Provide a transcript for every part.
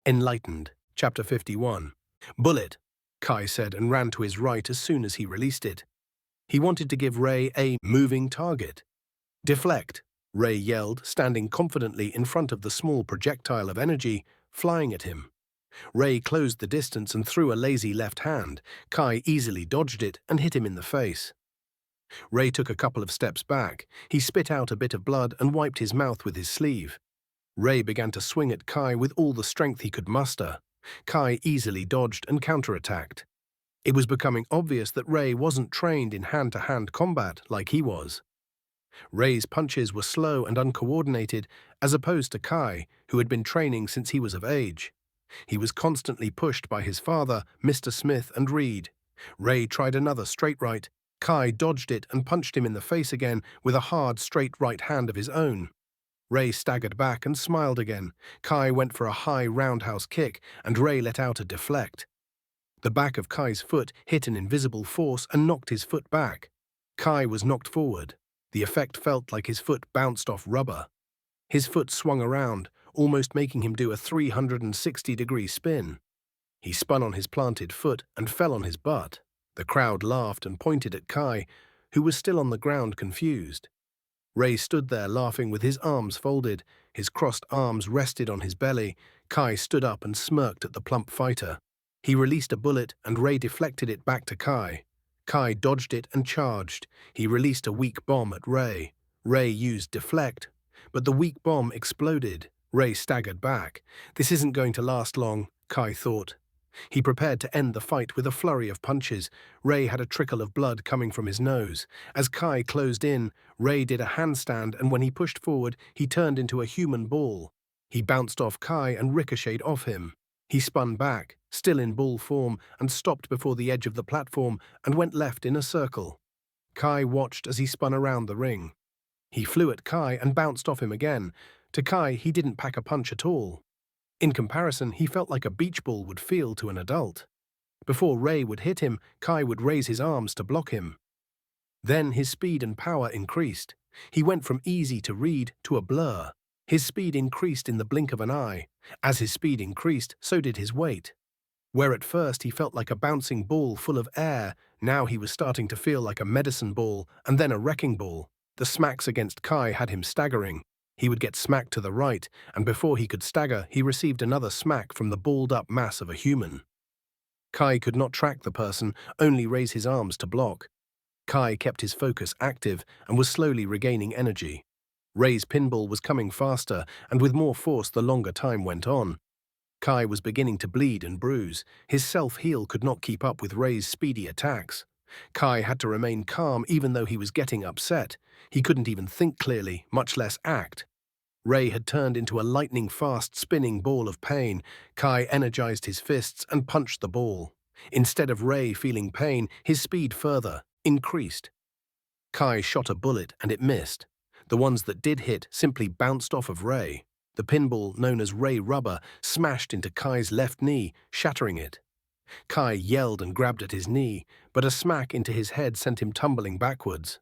Enlightened, Chapter 51. Bullet, Kai said and ran to his right as soon as he released it. He wanted to give Ray a moving target. Deflect, Ray yelled, standing confidently in front of the small projectile of energy flying at him. Ray closed the distance and threw a lazy left hand. Kai easily dodged it and hit him in the face. Ray took a couple of steps back. He spit out a bit of blood and wiped his mouth with his sleeve. Ray began to swing at Kai with all the strength he could muster. Kai easily dodged and counterattacked. It was becoming obvious that Ray wasn't trained in hand-to-hand combat like he was. Ray's punches were slow and uncoordinated, as opposed to Kai, who had been training since he was of age. He was constantly pushed by his father, Mr. Smith, and Reed. Ray tried another straight right. Kai dodged it and punched him in the face again with a hard, straight right hand of his own. Ray staggered back and smiled again. Kai went for a high roundhouse kick, and Ray let out a deflect. The back of Kai's foot hit an invisible force and knocked his foot back. Kai was knocked forward. The effect felt like his foot bounced off rubber. His foot swung around, almost making him do a 360-degree spin. He spun on his planted foot and fell on his butt. The crowd laughed and pointed at Kai, who was still on the ground confused. Ray stood there laughing with his arms folded. His crossed arms rested on his belly. Kai stood up and smirked at the plump fighter. He released a bullet and Ray deflected it back to Kai. Kai dodged it and charged. He released a weak bomb at Ray. Ray used deflect, but the weak bomb exploded. Ray staggered back. This isn't going to last long, Kai thought. He prepared to end the fight with a flurry of punches. Ray had a trickle of blood coming from his nose. As Kai closed in, Ray did a handstand, and when he pushed forward, he turned into a human ball. He bounced off Kai and ricocheted off him. He spun back, still in bull form, and stopped before the edge of the platform and went left in a circle. Kai watched as he spun around the ring. He flew at Kai and bounced off him again. To Kai, he didn't pack a punch at all. In comparison, he felt like a beach ball would feel to an adult. Before Ray would hit him, Kai would raise his arms to block him. Then his speed and power increased. He went from easy to read to a blur. His speed increased in the blink of an eye. As his speed increased, so did his weight. Where at first he felt like a bouncing ball full of air, now he was starting to feel like a medicine ball and then a wrecking ball. The smacks against Kai had him staggering. He would get smacked to the right, and before he could stagger, he received another smack from the balled-up mass of a human. Kai could not track the person, only raise his arms to block. Kai kept his focus active and was slowly regaining energy. Ray's pinball was coming faster, and with more force the longer time went on. Kai was beginning to bleed and bruise. His self-heal could not keep up with Ray's speedy attacks. Kai had to remain calm even though he was getting upset. He couldn't even think clearly, much less act. Ray had turned into a lightning-fast spinning ball of pain. Kai energized his fists and punched the ball. Instead of Ray feeling pain, his speed further increased. Kai shot a bullet and it missed. The ones that did hit simply bounced off of Ray. The pinball, known as Ray Rubber, smashed into Kai's left knee, shattering it. Kai yelled and grabbed at his knee, but a smack into his head sent him tumbling backwards.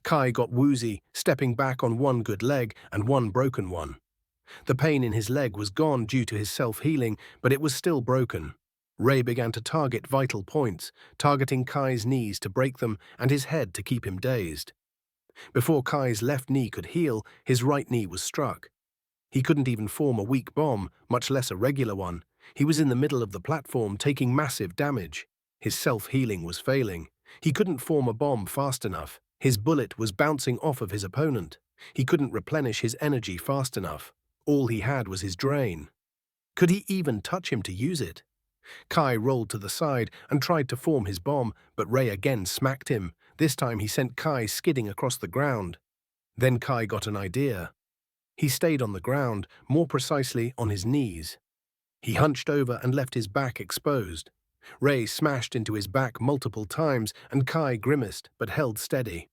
Kai got woozy, stepping back on one good leg and one broken one. The pain in his leg was gone due to his self-healing, but it was still broken. Ray began to target vital points, targeting Kai's knees to break them and his head to keep him dazed. Before Kai's left knee could heal, his right knee was struck. He couldn't even form a weak bomb, much less a regular one. He was in the middle of the platform, taking massive damage. His self-healing was failing. He couldn't form a bomb fast enough. His bullet was bouncing off of his opponent. He couldn't replenish his energy fast enough. All he had was his drain. Could he even touch him to use it? Kai rolled to the side and tried to form his bomb, but Ray again smacked him. This time he sent Kai skidding across the ground. Then Kai got an idea. He stayed on the ground, more precisely on his knees. He hunched over and left his back exposed. Ray smashed into his back multiple times, and Kai grimaced but held steady.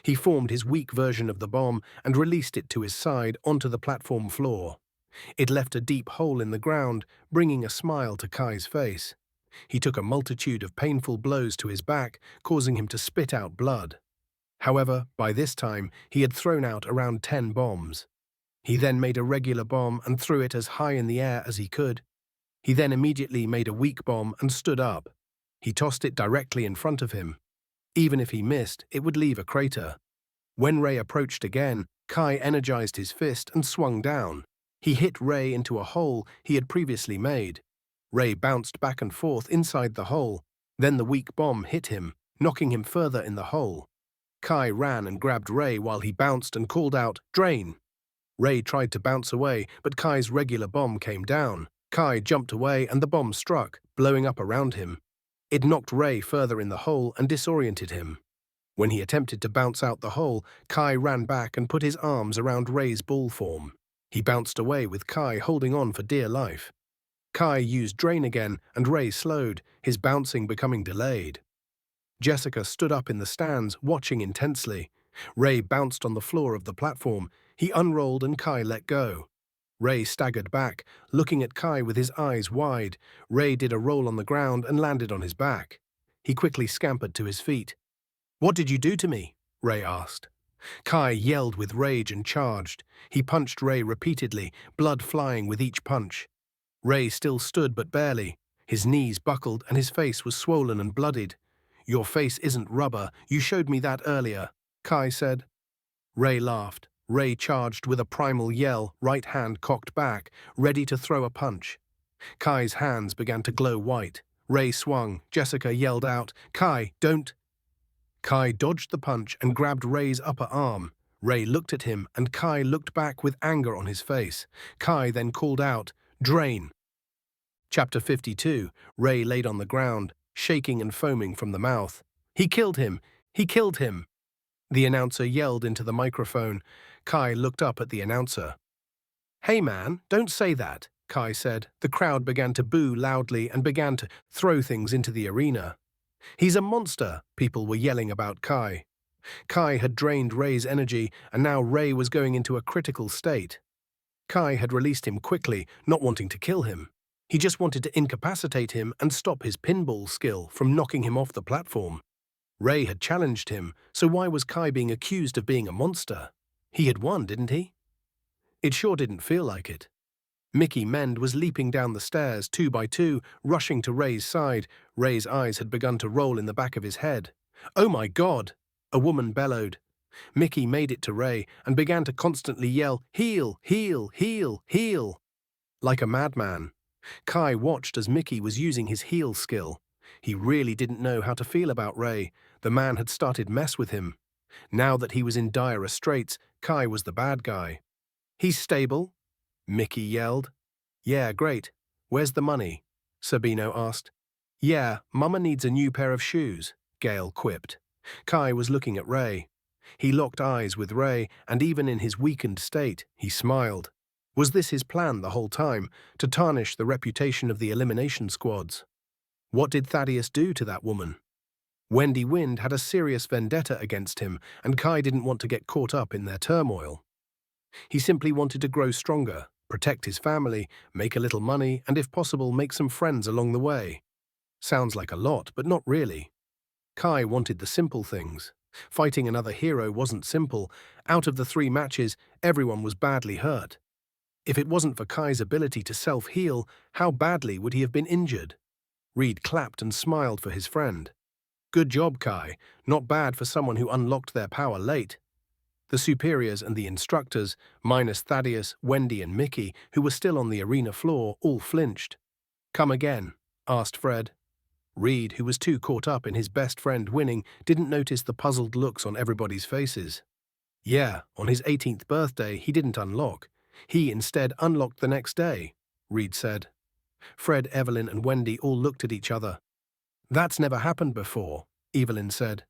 He formed his weak version of the bomb and released it to his side onto the platform floor. It left a deep hole in the ground, bringing a smile to Kai's face. He took a multitude of painful blows to his back, causing him to spit out blood. However, by this time, he had thrown out around 10 bombs. He then made a regular bomb and threw it as high in the air as he could. He then immediately made a weak bomb and stood up. He tossed it directly in front of him. Even if he missed, it would leave a crater. When Ray approached again, Kai energized his fist and swung down. He hit Ray into a hole he had previously made. Ray bounced back and forth inside the hole. Then the weak bomb hit him, knocking him further in the hole. Kai ran and grabbed Ray while he bounced and called out, "Drain!" Ray tried to bounce away, but Kai's regular bomb came down. Kai jumped away and the bomb struck, blowing up around him. It knocked Ray further in the hole and disoriented him. When he attempted to bounce out the hole, Kai ran back and put his arms around Ray's ball form. He bounced away with Kai holding on for dear life. Kai used Drain again and Ray slowed, his bouncing becoming delayed. Jessica stood up in the stands, watching intensely. Ray bounced on the floor of the platform. He unrolled and Kai let go. Ray staggered back, looking at Kai with his eyes wide. Ray did a roll on the ground and landed on his back. He quickly scampered to his feet. "What did you do to me?" Ray asked. Kai yelled with rage and charged. He punched Ray repeatedly, blood flying with each punch. Ray still stood but barely. His knees buckled and his face was swollen and bloodied. "Your face isn't rubber, you showed me that earlier," Kai said. Ray laughed. Ray charged with a primal yell, right hand cocked back, ready to throw a punch. Kai's hands began to glow white. Ray swung. Jessica yelled out, "Kai, don't!" Kai dodged the punch and grabbed Ray's upper arm. Ray looked at him and Kai looked back with anger on his face. Kai then called out, "Drain!" Chapter 52. Ray laid on the ground, shaking and foaming from the mouth. "He killed him! He killed him!" The announcer yelled into the microphone. Kai looked up at the announcer. "Hey man, don't say that," Kai said. The crowd began to boo loudly and began to throw things into the arena. "He's a monster," people were yelling about Kai. Kai had drained Ray's energy, and now Ray was going into a critical state. Kai had released him quickly, not wanting to kill him. He just wanted to incapacitate him and stop his pinball skill from knocking him off the platform. Ray had challenged him, so why was Kai being accused of being a monster? He had won, didn't he? It sure didn't feel like it. Mickey Mend was leaping down the stairs, 2 by 2, rushing to Ray's side. Ray's eyes had begun to roll in the back of his head. "Oh my God!" a woman bellowed. Mickey made it to Ray and began to constantly yell, "Heal, heal, heal, heal," like a madman. Kai watched as Mickey was using his heal skill. He really didn't know how to feel about Ray. The man had started mess with him. Now that he was in dire straits, Kai was the bad guy. "He's stable," Mickey yelled. "Yeah, great. Where's the money?" Sabino asked. "Yeah, Mama needs a new pair of shoes," Gail quipped. Kai was looking at Ray. He locked eyes with Ray, and even in his weakened state, he smiled. Was this his plan the whole time, to tarnish the reputation of the elimination squads? What did Thaddeus do to that woman? Wendy Wind had a serious vendetta against him, and Kai didn't want to get caught up in their turmoil. He simply wanted to grow stronger, protect his family, make a little money, and if possible, make some friends along the way. Sounds like a lot, but not really. Kai wanted the simple things. Fighting another hero wasn't simple. Out of the 3 matches, everyone was badly hurt. If it wasn't for Kai's ability to self-heal, how badly would he have been injured? Reed clapped and smiled for his friend. "Good job, Kai. Not bad for someone who unlocked their power late." The superiors and the instructors, minus Thaddeus, Wendy and Mickey, who were still on the arena floor, all flinched. "Come again?" asked Fred. Reed, who was too caught up in his best friend winning, didn't notice the puzzled looks on everybody's faces. Yeah, on his 18th birthday, he didn't unlock. He instead unlocked the next day, Reed said. Fred, Evelyn, and Wendy all looked at each other. "That's never happened before," Evelyn said.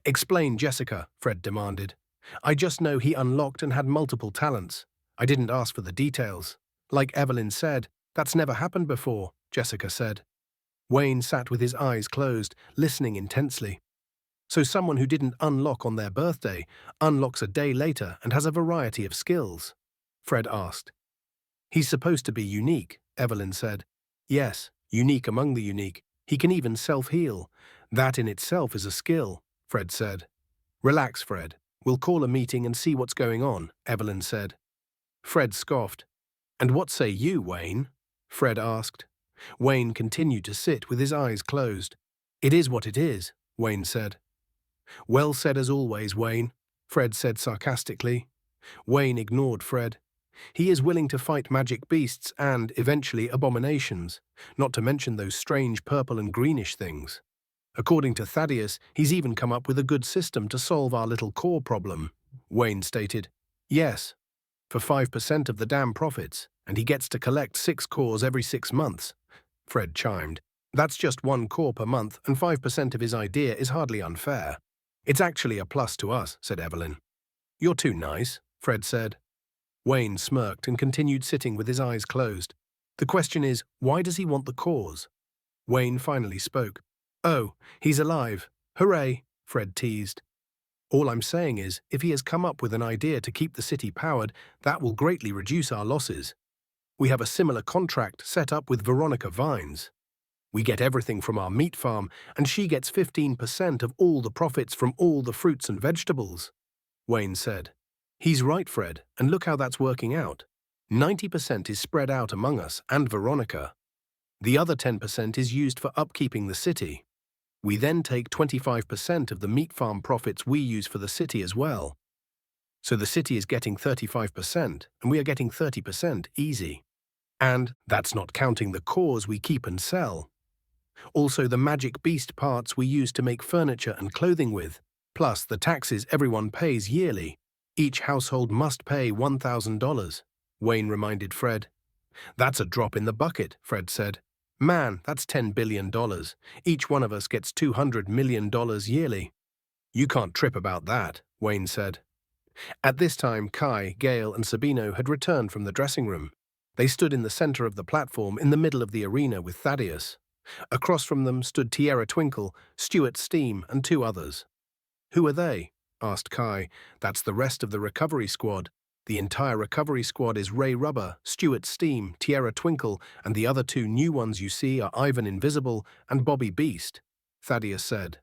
"Explain, Jessica," Fred demanded. "I just know he unlocked and had multiple talents. I didn't ask for the details." "Like Evelyn said, that's never happened before," Jessica said. Wayne sat with his eyes closed, listening intensely. "So someone who didn't unlock on their birthday unlocks a day later and has a variety of skills?" Fred asked. "He's supposed to be unique," Evelyn said. "Yes, unique among the unique. He can even self-heal. That in itself is a skill," Fred said. "Relax, Fred. We'll call a meeting and see what's going on," Evelyn said. Fred scoffed. "And what say you, Wayne?" Fred asked. Wayne continued to sit with his eyes closed. "It is what it is," Wayne said. "Well said as always, Wayne," Fred said sarcastically. Wayne ignored Fred. He is willing to fight magic beasts and, eventually, abominations, not to mention those strange purple and greenish things. According to Thaddeus, he's even come up with a good system to solve our little core problem, Wayne stated. "Yes, for 5% of the damn profits, and he gets to collect 6 cores every 6 months," Fred chimed. "That's just 1 core per month, and 5% of his idea is hardly unfair. It's actually a plus to us," said Evelyn. "You're too nice," Fred said. Wayne smirked and continued sitting with his eyes closed. "The question is, why does he want the cores?" Wayne finally spoke. "Oh, he's alive. Hooray," Fred teased. "All I'm saying is, if he has come up with an idea to keep the city powered, that will greatly reduce our losses. We have a similar contract set up with Veronica Vines. We get everything from our meat farm, and she gets 15% of all the profits from all the fruits and vegetables," Wayne said. "He's right, Fred, and look how that's working out. 90% is spread out among us and Veronica. The other 10% is used for upkeeping the city. We then take 25% of the meat farm profits we use for the city as well. So the city is getting 35%, and we are getting 30% easy. And that's not counting the cores we keep and sell. Also the magic beast parts we use to make furniture and clothing with, plus the taxes everyone pays yearly. Each household must pay $1,000, Wayne reminded Fred. "That's a drop in the bucket," Fred said. "Man, that's $10 billion. Each one of us gets $200 million yearly." "You can't trip about that," Wayne said. At this time, Kai, Gale, and Sabino had returned from the dressing room. They stood in the center of the platform in the middle of the arena with Thaddeus. Across from them stood Tierra Twinkle, Stuart Steam, and 2 others. "Who are they?" asked Kai. "That's the rest of the recovery squad. The entire recovery squad is Ray Rubber, Stuart Steam, Tierra Twinkle, and the other 2 new ones you see are Ivan Invisible and Bobby Beast," Thaddeus said.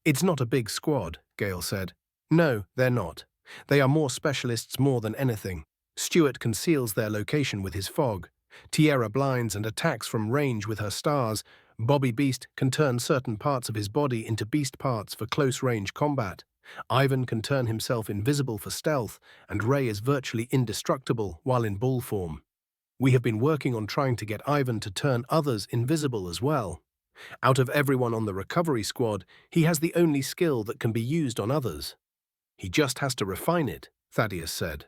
"It's not a big squad," Gale said. "No, they're not. They are more specialists more than anything. Stuart conceals their location with his fog. Tierra blinds and attacks from range with her stars. Bobby Beast can turn certain parts of his body into beast parts for close-range combat. Ivan can turn himself invisible for stealth, and Ray is virtually indestructible while in bull form. We have been working on trying to get Ivan to turn others invisible as well. Out of everyone on the recovery squad, he has the only skill that can be used on others. He just has to refine it," Thaddeus said.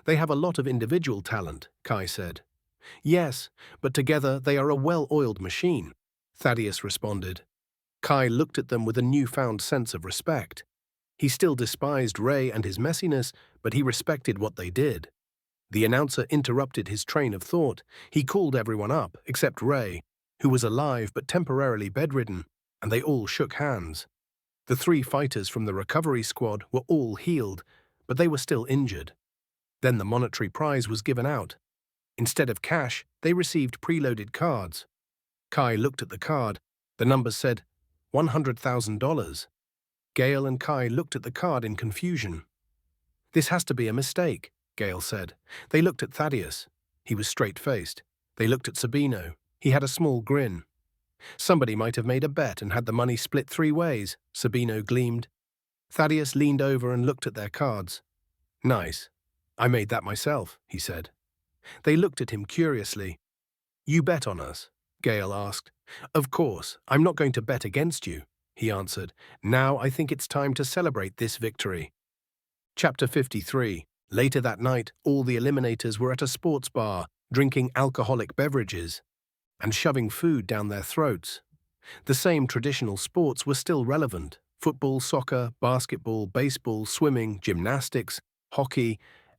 "They have a lot of individual talent," Kai said. "Yes, but together they are a well-oiled machine," Thaddeus responded. Kai looked at them with a newfound sense of respect. He still despised Ray and his messiness, but he respected what they did. The announcer interrupted his train of thought. He called everyone up, except Ray, who was alive but temporarily bedridden, and they all shook hands. The 3 fighters from the recovery squad were all healed, but they were still injured. Then the monetary prize was given out. Instead of cash, they received preloaded cards. Kai looked at the card. The numbers said $100,000. Gale and Kai looked at the card in confusion. "This has to be a mistake," Gale said. They looked at Thaddeus. He was straight-faced. They looked at Sabino. He had a small grin. "Somebody might have made a bet and had the money split 3 ways, Sabino gleamed. Thaddeus leaned over and looked at their cards. "Nice. I made that myself," he said. They looked at him curiously. "You bet on us?" Gale asked. "Of course, I'm not going to bet against you," he answered. "Now I think it's time to celebrate this victory." Chapter 53. Later that night, all the Eliminators were at a sports bar, drinking alcoholic beverages and shoving food down their throats. The same traditional sports were still relevant: football, soccer, basketball, baseball, swimming, gymnastics, hockey,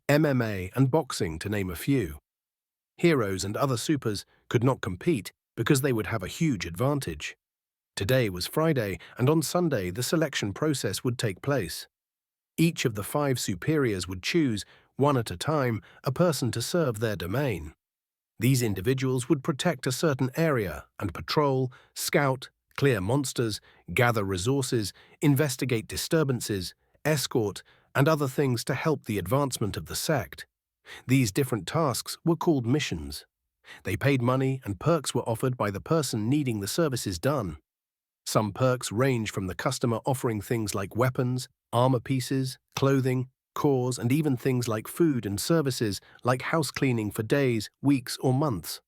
MMA, and boxing, to name a few. Heroes and other supers could not compete because they would have a huge advantage. Today was Friday, and on Sunday the selection process would take place. Each of the 5 superiors would choose, one at a time, a person to serve their domain. These individuals would protect a certain area and patrol, scout, clear monsters, gather resources, investigate disturbances, escort, and other things to help the advancement of the sect. These different tasks were called missions. They paid money and perks were offered by the person needing the services done. Some perks range from the customer offering things like weapons, armor pieces, clothing, cores, and even things like food and services like house cleaning for days, weeks, or months.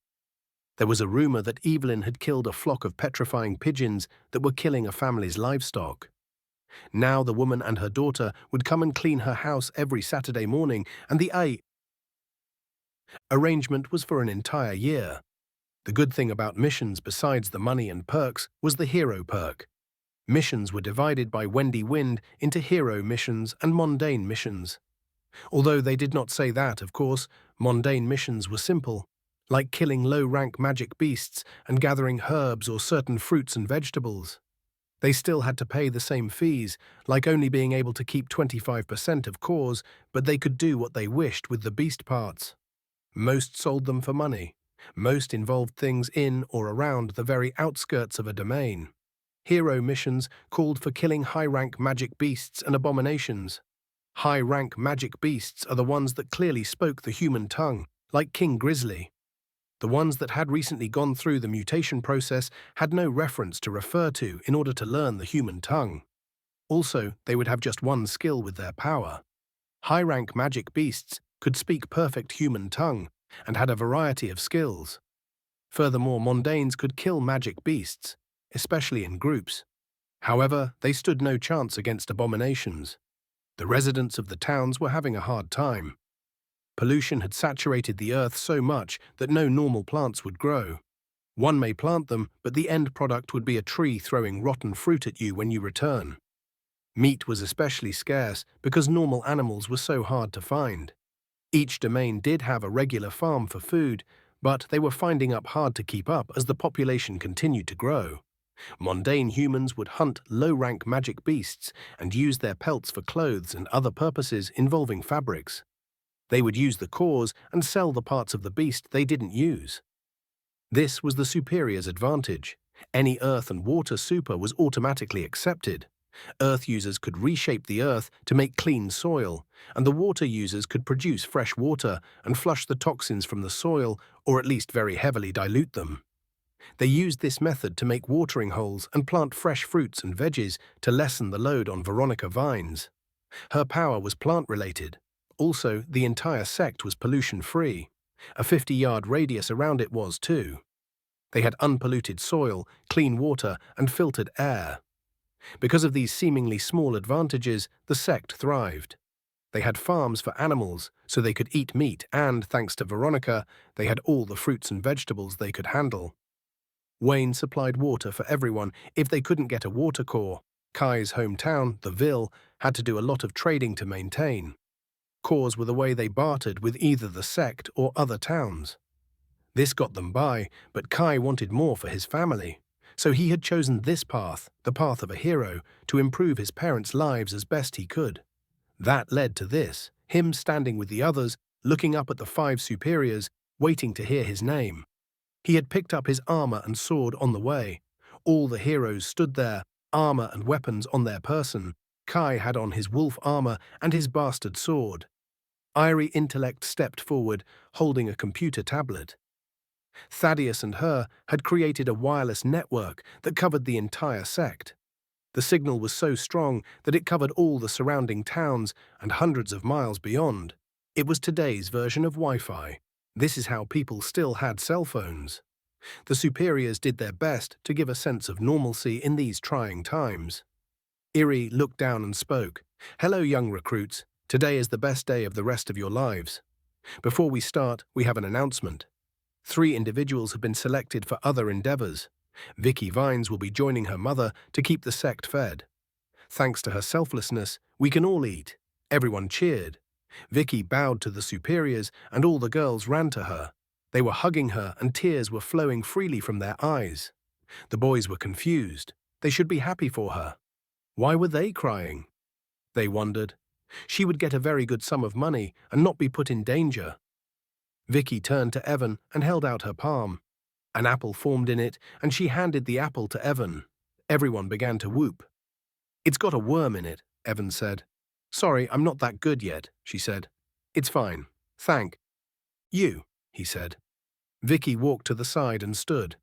There was a rumor that Evelyn had killed a flock of petrifying pigeons that were killing a family's livestock. Now the woman and her daughter would come and clean her house every Saturday morning, and the arrangement was for an entire year. The good thing about missions besides the money and perks was the hero perk. Missions were divided by Wendy Wind into hero missions and mundane missions. Although they did not say that, of course, mundane missions were simple, like killing low-rank magic beasts and gathering herbs or certain fruits and vegetables. They still had to pay the same fees, like only being able to keep 25% of cores, but they could do what they wished with the beast parts. Most sold them for money. Most involved things in or around the very outskirts of a domain. Hero missions called for killing high-rank magic beasts and abominations. High-rank magic beasts are the ones that clearly spoke the human tongue, like King Grizzly. The ones that had recently gone through the mutation process had no reference to refer to in order to learn the human tongue. Also, they would have just one skill with their power. High-rank magic beasts could speak perfect human tongue and had a variety of skills. Furthermore, mundanes could kill magic beasts, especially in groups. However, they stood no chance against abominations. The residents of the towns were having a hard time. Pollution had saturated the earth so much that no normal plants would grow. One may plant them, but the end product would be a tree throwing rotten fruit at you when you return. Meat was especially scarce because normal animals were so hard to find. Each domain did have a regular farm for food, but they were finding it hard to keep up as the population continued to grow. Mundane humans would hunt low-rank magic beasts and use their pelts for clothes and other purposes involving fabrics. They would use the cores and sell the parts of the beast they didn't use. This was the superior's advantage. Any earth and water super was automatically accepted. Earth users could reshape the earth to make clean soil, and the water users could produce fresh water and flush the toxins from the soil, or at least very heavily dilute them. They used this method to make watering holes and plant fresh fruits and veggies to lessen the load on Veronica vines. Her power was plant-related. Also, the entire sect was pollution-free. A 50-yard radius around it was too. They had unpolluted soil, clean water, and filtered air. Because of these seemingly small advantages, the sect thrived. They had farms for animals, so they could eat meat, and, thanks to Veronica, they had all the fruits and vegetables they could handle. Wayne supplied water for everyone if they couldn't get a water core. Kai's hometown, the Ville, had to do a lot of trading to maintain. Cores were the way they bartered with either the sect or other towns. This got them by, but Kai wanted more for his family. So he had chosen this path, the path of a hero, to improve his parents' lives as best he could. That led to this, him standing with the others, looking up at the 5 superiors, waiting to hear his name. He had picked up his armor and sword on the way. All the heroes stood there, armor and weapons on their person. Kai had on his wolf armor and his bastard sword. Irie Intellect stepped forward, holding a computer tablet. Thaddeus and her had created a wireless network that covered the entire sect. The signal was so strong that it covered all the surrounding towns and hundreds of miles beyond. It was today's version of Wi-Fi. This is how people still had cell phones. The superiors did their best to give a sense of normalcy in these trying times. Irie looked down and spoke. "Hello, young recruits. Today is the best day of the rest of your lives. Before we start, we have an announcement. 3 individuals have been selected for other endeavors. Vicky Vines will be joining her mother to keep the sect fed. Thanks to her selflessness, we can all eat." Everyone cheered. Vicky bowed to the superiors, and all the girls ran to her. They were hugging her, and tears were flowing freely from their eyes. The boys were confused. They should be happy for her. Why were they crying? They wondered. She would get a very good sum of money and not be put in danger. Vicky turned to Evan and held out her palm. An apple formed in it, and she handed the apple to Evan. Everyone began to whoop. "It's got a worm in it," Evan said. "Sorry, I'm not that good yet," she said. "It's fine. Thank." You, he said. Vicky walked to the side and stood.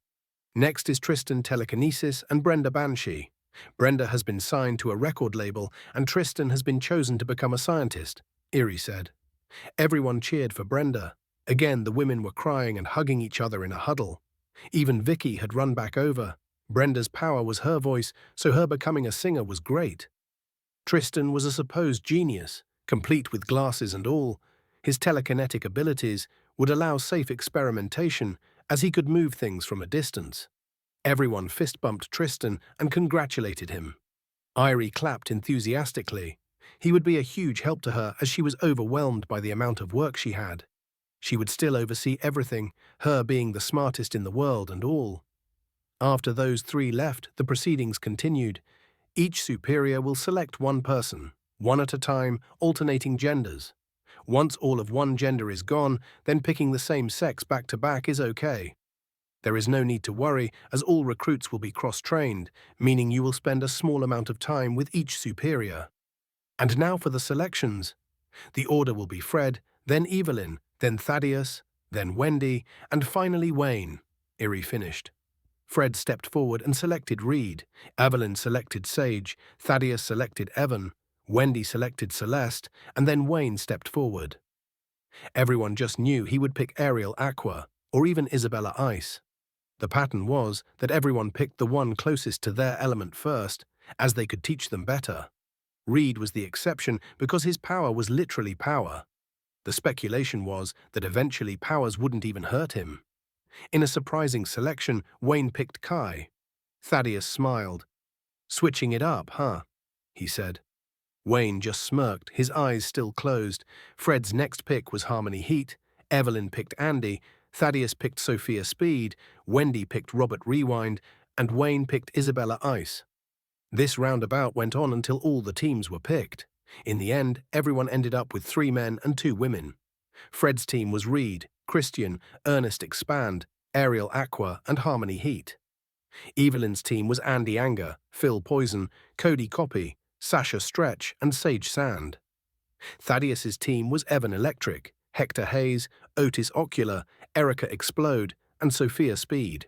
Next is Tristan Telekinesis and Brenda Banshee. Brenda has been signed to a record label and Tristan has been chosen to become a scientist, Erie said. Everyone cheered for Brenda. Again, the women were crying and hugging each other in a huddle. Even Vicky had run back over. Brenda's power was her voice, so her becoming a singer was great. Tristan was a supposed genius, complete with glasses and all. His telekinetic abilities would allow safe experimentation as he could move things from a distance. Everyone fist-bumped Tristan and congratulated him. Irie clapped enthusiastically. He would be a huge help to her as she was overwhelmed by the amount of work she had. She would still oversee everything, her being the smartest in the world and all. After those three left, the proceedings continued. Each superior will select one person, one at a time, alternating genders. Once all of one gender is gone, then picking the same sex back to back is okay. There is no need to worry, as all recruits will be cross-trained, meaning you will spend a small amount of time with each superior. And now for the selections. The order will be Fred, then Evelyn, then Thaddeus, then Wendy, and finally Wayne. Erie finished. Fred stepped forward and selected Reed. Evelyn selected Sage. Thaddeus selected Evan. Wendy selected Celeste, and then Wayne stepped forward. Everyone just knew he would pick Ariel Aqua, or even Isabella Ice. The pattern was that everyone picked the one closest to their element first, as they could teach them better. Reed was the exception because his power was literally power. The speculation was that eventually powers wouldn't even hurt him. In a surprising selection, Wayne picked Kai. Thaddeus smiled. "Switching it up, huh?" he said. Wayne just smirked, his eyes still closed. Fred's next pick was Harmony Heat. Evelyn picked Andy. Thaddeus picked Sophia Speed. Wendy picked Robert Rewind. And Wayne picked Isabella Ice. This roundabout went on until all the teams were picked. In the end, everyone ended up with 3 men and 2 women. Fred's team was Reed, Christian, Ernest Expand, Ariel Aqua, and Harmony Heat. Evelyn's team was Andy Anger, Phil Poison, Cody Copy, Sasha Stretch, and Sage Sand. Thaddeus's team was Evan Electric, Hector Hayes, Otis Ocular, Erica Explode, and Sophia Speed.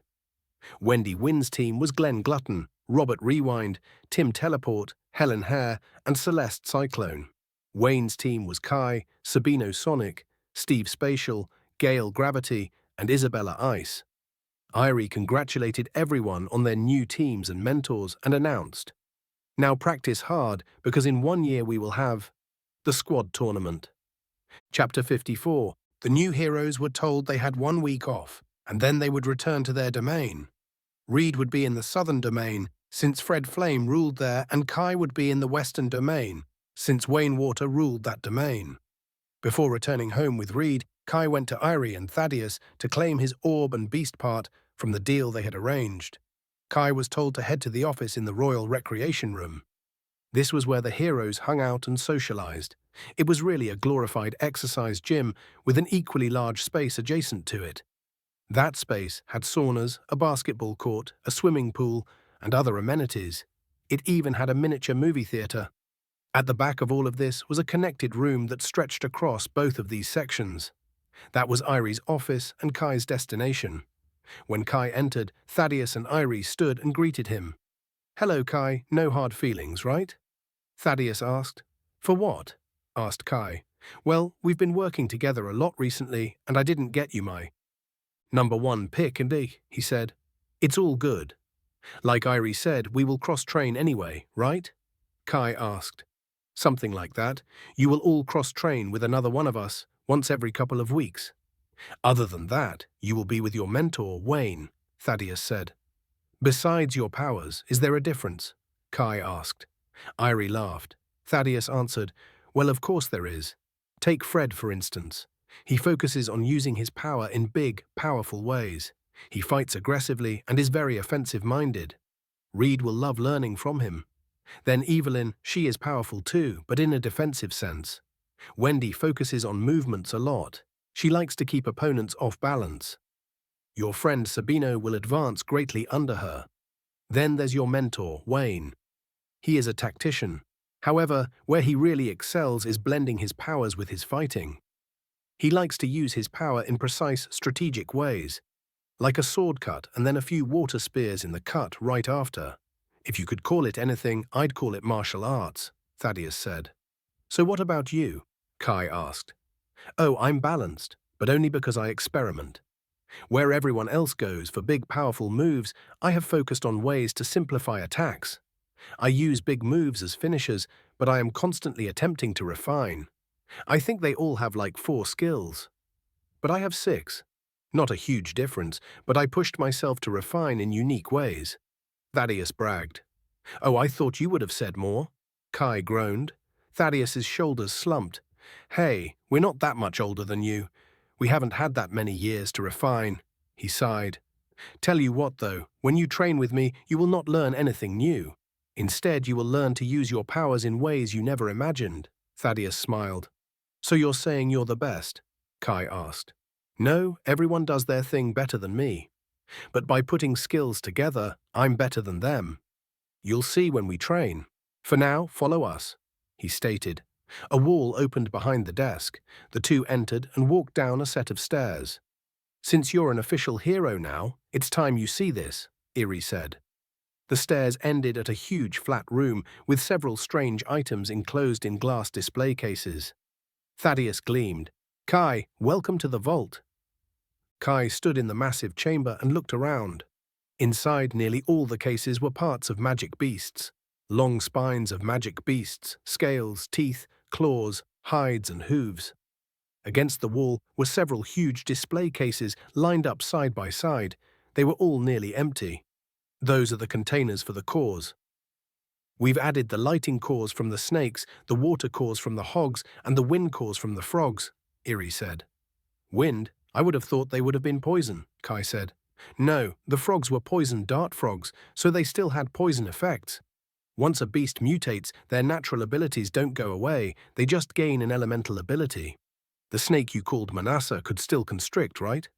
Wendy Wynn's team was Glenn Glutton, Robert Rewind, Tim Teleport, Helen Hare, and Celeste Cyclone. Wayne's team was Kai, Sabino Sonic, Steve Spatial, Gale Gravity, and Isabella Ice. Irie congratulated everyone on their new teams and mentors and announced, "Now practice hard because in 1 year we will have the squad tournament." Chapter 54. The new heroes were told they had 1 week off, and then they would return to their domain. Reed would be in the southern domain, since Fred Flame ruled there, and Kai would be in the western domain, since Wayne Water ruled that domain. Before returning home with Reed, Kai went to Irie and Thaddeus to claim his orb and beast part from the deal they had arranged. Kai was told to head to the office in the Royal Recreation Room. This was where the heroes hung out and socialized. It was really a glorified exercise gym with an equally large space adjacent to it. That space had saunas, a basketball court, a swimming pool, and other amenities. It even had a miniature movie theater. At the back of all of this was a connected room that stretched across both of these sections. That was Irie's office and Kai's destination. When Kai entered, Thaddeus and Irie stood and greeted him. "Hello, Kai. No hard feelings, right?" Thaddeus asked. "For what?" asked Kai. "Well, we've been working together a lot recently, and I didn't get you my #1 pick, indeed," he said. "It's all good. Like Irie said, we will cross-train anyway, right?" Kai asked. "Something like that. You will all cross-train with another one of us once every couple of weeks. Other than that, you will be with your mentor, Wayne," Thaddeus said. "Besides your powers, is there a difference?" Kai asked. Irie laughed. Thaddeus answered, "Well, of course there is. Take Fred, for instance. He focuses on using his power in big, powerful ways. He fights aggressively and is very offensive-minded. Reed will love learning from him. Then Evelyn, she is powerful too, but in a defensive sense. Wendy focuses on movements a lot. She likes to keep opponents off balance. Your friend Sabino will advance greatly under her. Then there's your mentor, Wayne. He is a tactician. However, where he really excels is blending his powers with his fighting. He likes to use his power in precise, strategic ways, like a sword cut and then a few water spears in the cut right after. If you could call it anything, I'd call it martial arts, Thaddeus said. So what about you? Kai asked. Oh, I'm balanced, but only because I experiment. Where everyone else goes for big, powerful moves, I have focused on ways to simplify attacks. I use big moves as finishers, but I am constantly attempting to refine. I think they all have like 4 skills. But I have 6. Not a huge difference, but I pushed myself to refine in unique ways. Thaddeus bragged. Oh, I thought you would have said more. Kai groaned. Thaddeus's shoulders slumped. Hey, we're not that much older than you. We haven't had that many years to refine. He sighed. Tell you what, though, when you train with me, you will not learn anything new. Instead, you will learn to use your powers in ways you never imagined. Thaddeus smiled. So you're saying you're the best? Kai asked. No, everyone does their thing better than me. But by putting skills together, I'm better than them. You'll see when we train. For now, follow us, he stated. A wall opened behind the desk. The two entered and walked down a set of stairs. Since you're an official hero now, it's time you see this, Erie said. The stairs ended at a huge flat room with several strange items enclosed in glass display cases. Thaddeus gleamed. Kai, welcome to the vault. Kai stood in the massive chamber and looked around. Inside, nearly all the cases were parts of magic beasts. Long spines of magic beasts, scales, teeth, claws, hides and hooves. Against the wall were several huge display cases lined up side by side. They were all nearly empty. Those are the containers for the cores. We've added the lighting cores from the snakes, the water cores from the hogs, and the wind cores from the frogs, Erie said. Wind? I would have thought they would have been poison, Kai said. No, the frogs were poison dart frogs, so they still had poison effects. Once a beast mutates, their natural abilities don't go away, they just gain an elemental ability. The snake you called Manasa could still constrict, right?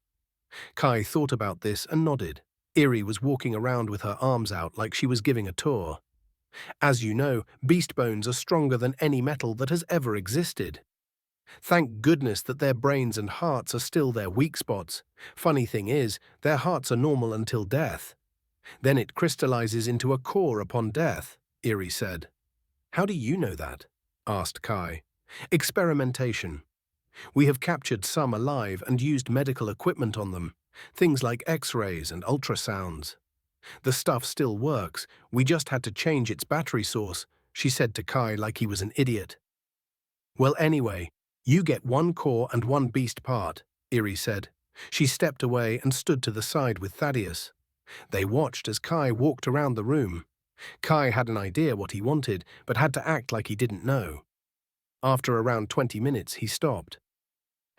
Kai thought about this and nodded. Erie was walking around with her arms out like she was giving a tour. As you know, beast bones are stronger than any metal that has ever existed. Thank goodness that their brains and hearts are still their weak spots. Funny thing is, their hearts are normal until death. Then it crystallizes into a core upon death, Erie said. How do you know that? Asked Kai. Experimentation. We have captured some alive and used medical equipment on them, things like X-rays and ultrasounds. The stuff still works, we just had to change its battery source, she said to Kai like he was an idiot. Well, anyway, you get 1 core and 1 beast part, Erie said. She stepped away and stood to the side with Thaddeus. They watched as Kai walked around the room. Kai had an idea what he wanted, but had to act like he didn't know. After around 20 minutes, he stopped.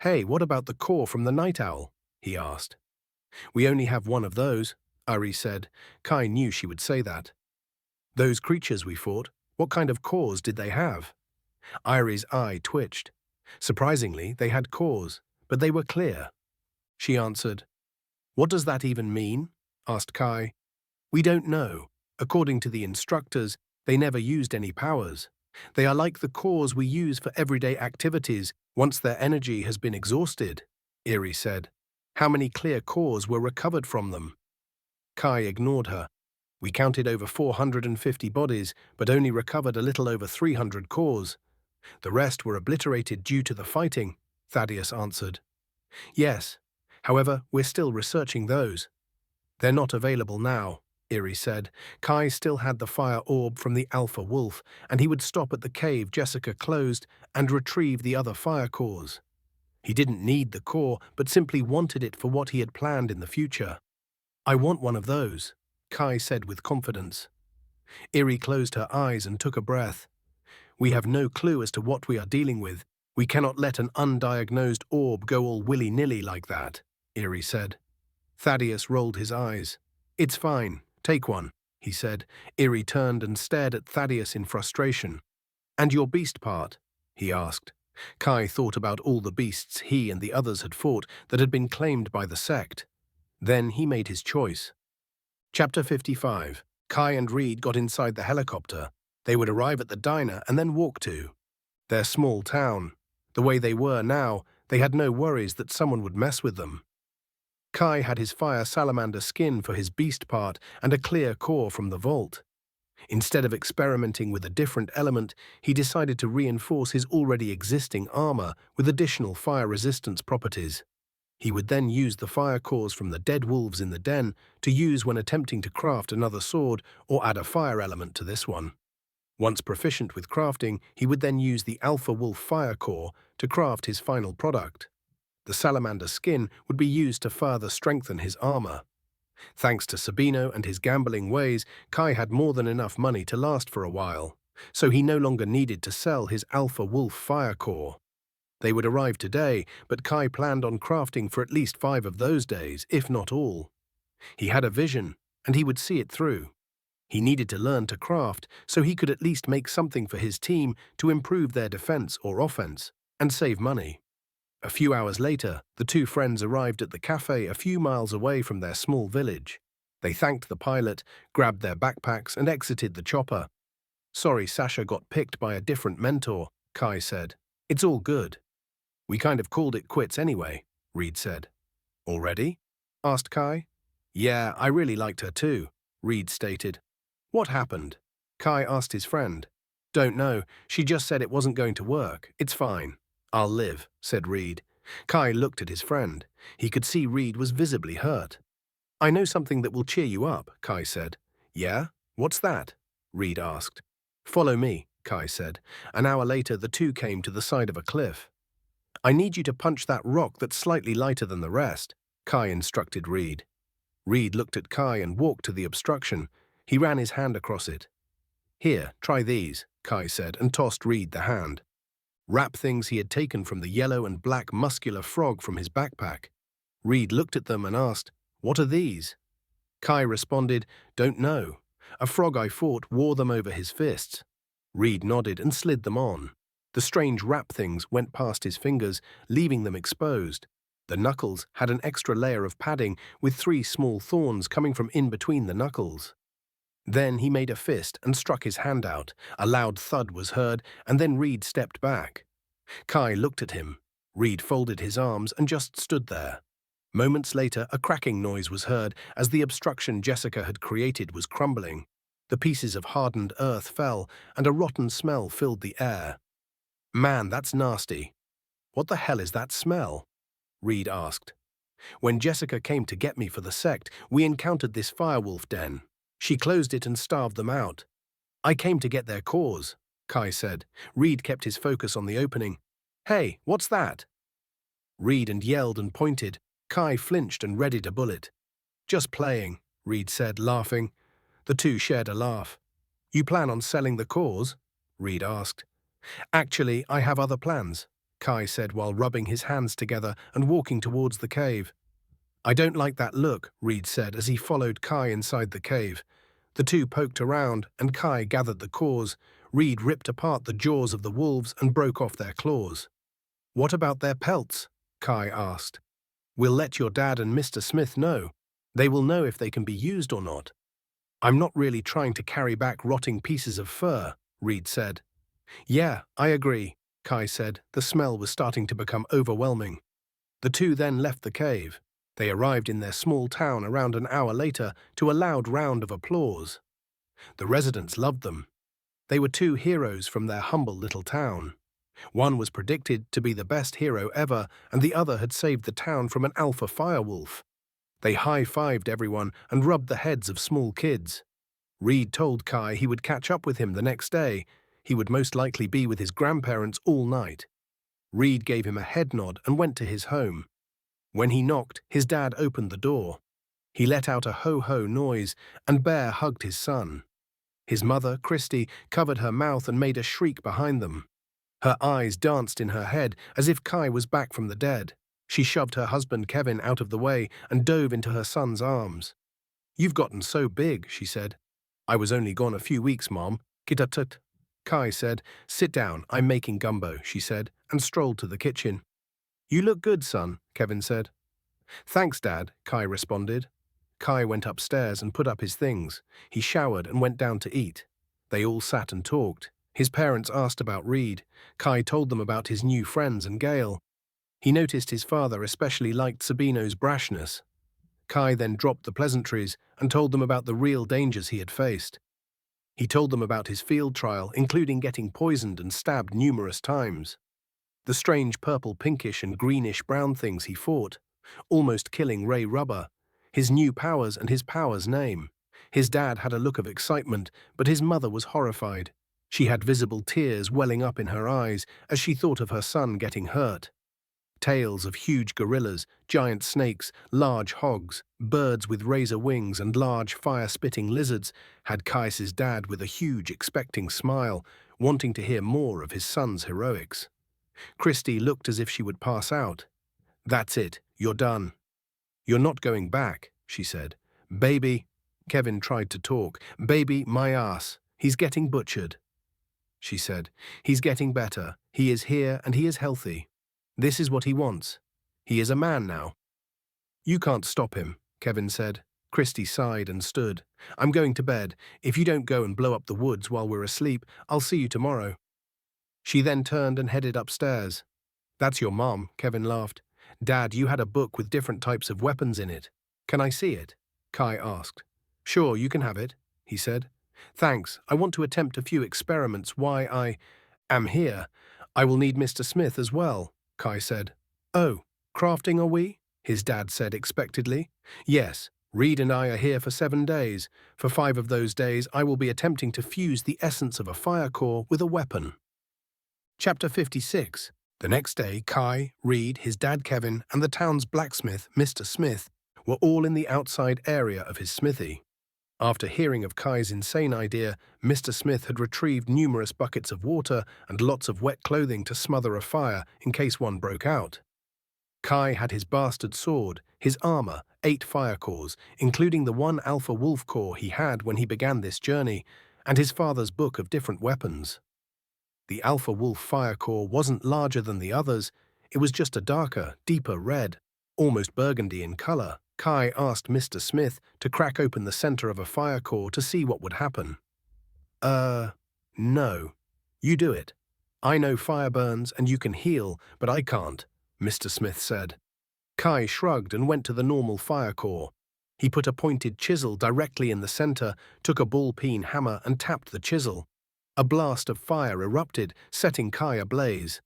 Hey, what about the core from the night owl? He asked. We only have 1 of those, Ari said. Kai knew she would say that. Those creatures we fought, what kind of cores did they have? Ari's eye twitched. Surprisingly, they had cores, but they were clear. She answered. What does that even mean? Asked Kai. We don't know. According to the instructors, they never used any powers. They are like the cores we use for everyday activities once their energy has been exhausted, Erie said. How many clear cores were recovered from them? Kai ignored her. We counted over 450 bodies, but only recovered a little over 300 cores. The rest were obliterated due to the fighting, Thaddeus answered. Yes. However, we're still researching those. They're not available now, Erie said. Kai still had the fire orb from the alpha wolf, and he would stop at the cave Jessica closed and retrieve the other fire cores. He didn't need the core, but simply wanted it for what he had planned in the future. I want 1 of those, Kai said with confidence. Erie closed her eyes and took a breath. We have no clue as to what we are dealing with. We cannot let an undiagnosed orb go all willy-nilly like that, Erie said. Thaddeus rolled his eyes. It's fine. Take 1, he said. Erie turned and stared at Thaddeus in frustration. And your beast part? He asked. Kai thought about all the beasts he and the others had fought that had been claimed by the sect. Then he made his choice. Chapter 55. Kai and Reed got inside the helicopter. They would arrive at the diner and then walk to their small town. The way they were now, They had no worries that someone would mess with them. Kai had his fire salamander skin for his beast part and a clear core from the vault. Instead of experimenting with a different element, he decided to reinforce his already existing armor with additional fire resistance properties. He would then use the fire cores from the dead wolves in the den to use when attempting to craft another sword or add a fire element to this one. Once proficient with crafting, he would then use the alpha wolf fire core to craft his final product. The salamander skin would be used to further strengthen his armor. Thanks to Sabino and his gambling ways, Kai had more than enough money to last for a while, so he no longer needed to sell his alpha wolf fire core. They would arrive today, but Kai planned on crafting for at least 5 of those days, if not all. He had a vision, and he would see it through. He needed to learn to craft so he could at least make something for his team to improve their defense or offense, and save money. A few hours later, the two friends arrived at the cafe a few miles away from their small village. They thanked the pilot, grabbed their backpacks, and exited the chopper. "Sorry Sasha got picked by a different mentor," Kai said. "It's all good." "We kind of called it quits anyway," Reed said. "Already?" asked Kai. "Yeah, I really liked her too," Reed stated. "What happened?" Kai asked his friend. "Don't know, she just said it wasn't going to work. It's fine. I'll live," said Reed. Kai looked at his friend. He could see Reed was visibly hurt. "I know something that will cheer you up," Kai said. "Yeah? What's that?" Reed asked. "Follow me," Kai said. An hour later, the two came to the side of a cliff. "I need you to punch that rock that's slightly lighter than the rest," Kai instructed Reed. Reed looked at Kai and walked to the obstruction. He ran his hand across it. "Here, try these," Kai said, and tossed Reed the hand. Wrap things he had taken from the yellow and black muscular frog from his backpack. Reed looked at them and asked, "What are these?" Kai responded, "Don't know. A frog I fought wore them over his fists." Reed nodded and slid them on. The strange wrap things went past his fingers, leaving them exposed. The knuckles had an extra layer of padding with 3 small thorns coming from in between the knuckles. Then he made a fist and struck his hand out. A loud thud was heard, and then Reed stepped back. Kai looked at him. Reed folded his arms and just stood there. Moments later, a cracking noise was heard as the obstruction Jessica had created was crumbling. The pieces of hardened earth fell, and a rotten smell filled the air. "Man, that's nasty." "What the hell is that smell?" Reed asked. "When Jessica came to get me for the sect, we encountered this firewolf den. She closed it and starved them out. I came to get their cores," Kai said. Reed kept his focus on the opening. "Hey, what's that?" Reed yelled and pointed. Kai flinched and readied a bullet. "Just playing," Reed said, laughing. The two shared a laugh. "You plan on selling the cores?" Reed asked. "Actually, I have other plans," Kai said while rubbing his hands together and walking towards the cave. "I don't like that look," Reed said as he followed Kai inside the cave. The two poked around, and Kai gathered the cores. Reed ripped apart the jaws of the wolves and broke off their claws. "What about their pelts?" Kai asked. "We'll let your dad and Mr. Smith know. They will know if they can be used or not." "I'm not really trying to carry back rotting pieces of fur," Reed said. "Yeah, I agree," Kai said. The smell was starting to become overwhelming. The two then left the cave. They arrived in their small town around an hour later to a loud round of applause. The residents loved them. They were 2 heroes from their humble little town. One was predicted to be the best hero ever, and the other had saved the town from an alpha firewolf. They high-fived everyone and rubbed the heads of small kids. Reed told Kai he would catch up with him the next day. He would most likely be with his grandparents all night. Reed gave him a head nod and went to his home. When he knocked, his dad opened the door. He let out a ho-ho noise, and Bear hugged his son. His mother, Christy, covered her mouth and made a shriek behind them. Her eyes danced in her head as if Kai was back from the dead. She shoved her husband Kevin out of the way and dove into her son's arms. "You've gotten so big," she said. "I was only gone a few weeks, Mom." "Kitatut," Kai said. "Sit down, I'm making gumbo," she said, and strolled to the kitchen. "You look good, son," Kevin said. "Thanks, Dad," Kai responded. Kai went upstairs and put up his things. He showered and went down to eat. They all sat and talked. His parents asked about Reed. Kai told them about his new friends and Gale. He noticed his father especially liked Sabino's brashness. Kai then dropped the pleasantries and told them about the real dangers he had faced. He told them about his field trial, including getting poisoned and stabbed numerous times. The strange purple, pinkish and greenish brown things he fought, almost killing Ray Rubber, his new powers and his power's name. His dad had a look of excitement, but his mother was horrified. She had visible tears welling up in her eyes as she thought of her son getting hurt. Tales of huge gorillas, giant snakes, large hogs, birds with razor wings and large fire-spitting lizards had Kai's dad with a huge expecting smile, wanting to hear more of his son's heroics. Christy looked as if she would pass out. "That's it, you're done. You're not going back," she said. "Baby," Kevin tried to talk. "Baby, my ass, he's getting butchered," she said. "He's getting better. He is here and he is healthy. This is what he wants. He is a man now." "You can't stop him," Kevin said. Christy sighed and stood. "I'm going to bed. If you don't go and blow up the woods while we're asleep, I'll see you tomorrow." She then turned and headed upstairs. "That's your mom," Kevin laughed. "Dad, you had a book with different types of weapons in it. Can I see it?" Kai asked. "Sure, you can have it," he said. "Thanks. I want to attempt a few experiments. Why I am here. I will need Mr. Smith as well," Kai said. "Oh, crafting are we?" his dad said expectedly. "Yes, Reed and I are here for 7 days. For 5 of those days, I will be attempting to fuse the essence of a fire core with a weapon." Chapter 56. The next day, Kai, Reed, his dad Kevin, and the town's blacksmith, Mr. Smith, were all in the outside area of his smithy. After hearing of Kai's insane idea, Mr. Smith had retrieved numerous buckets of water and lots of wet clothing to smother a fire in case one broke out. Kai had his bastard sword, his armor, 8 fire cores, including the 1 alpha wolf core he had when he began this journey, and his father's book of different weapons. The alpha wolf fire core wasn't larger than the others, it was just a darker, deeper red, almost burgundy in color. Kai asked Mr. Smith to crack open the center of a fire core to see what would happen. No. You do it. I know fire burns and you can heal, but I can't," Mr. Smith said. Kai shrugged and went to the normal fire core. He put a pointed chisel directly in the center, took a ball-peen hammer and tapped the chisel. A blast of fire erupted, setting Kai ablaze.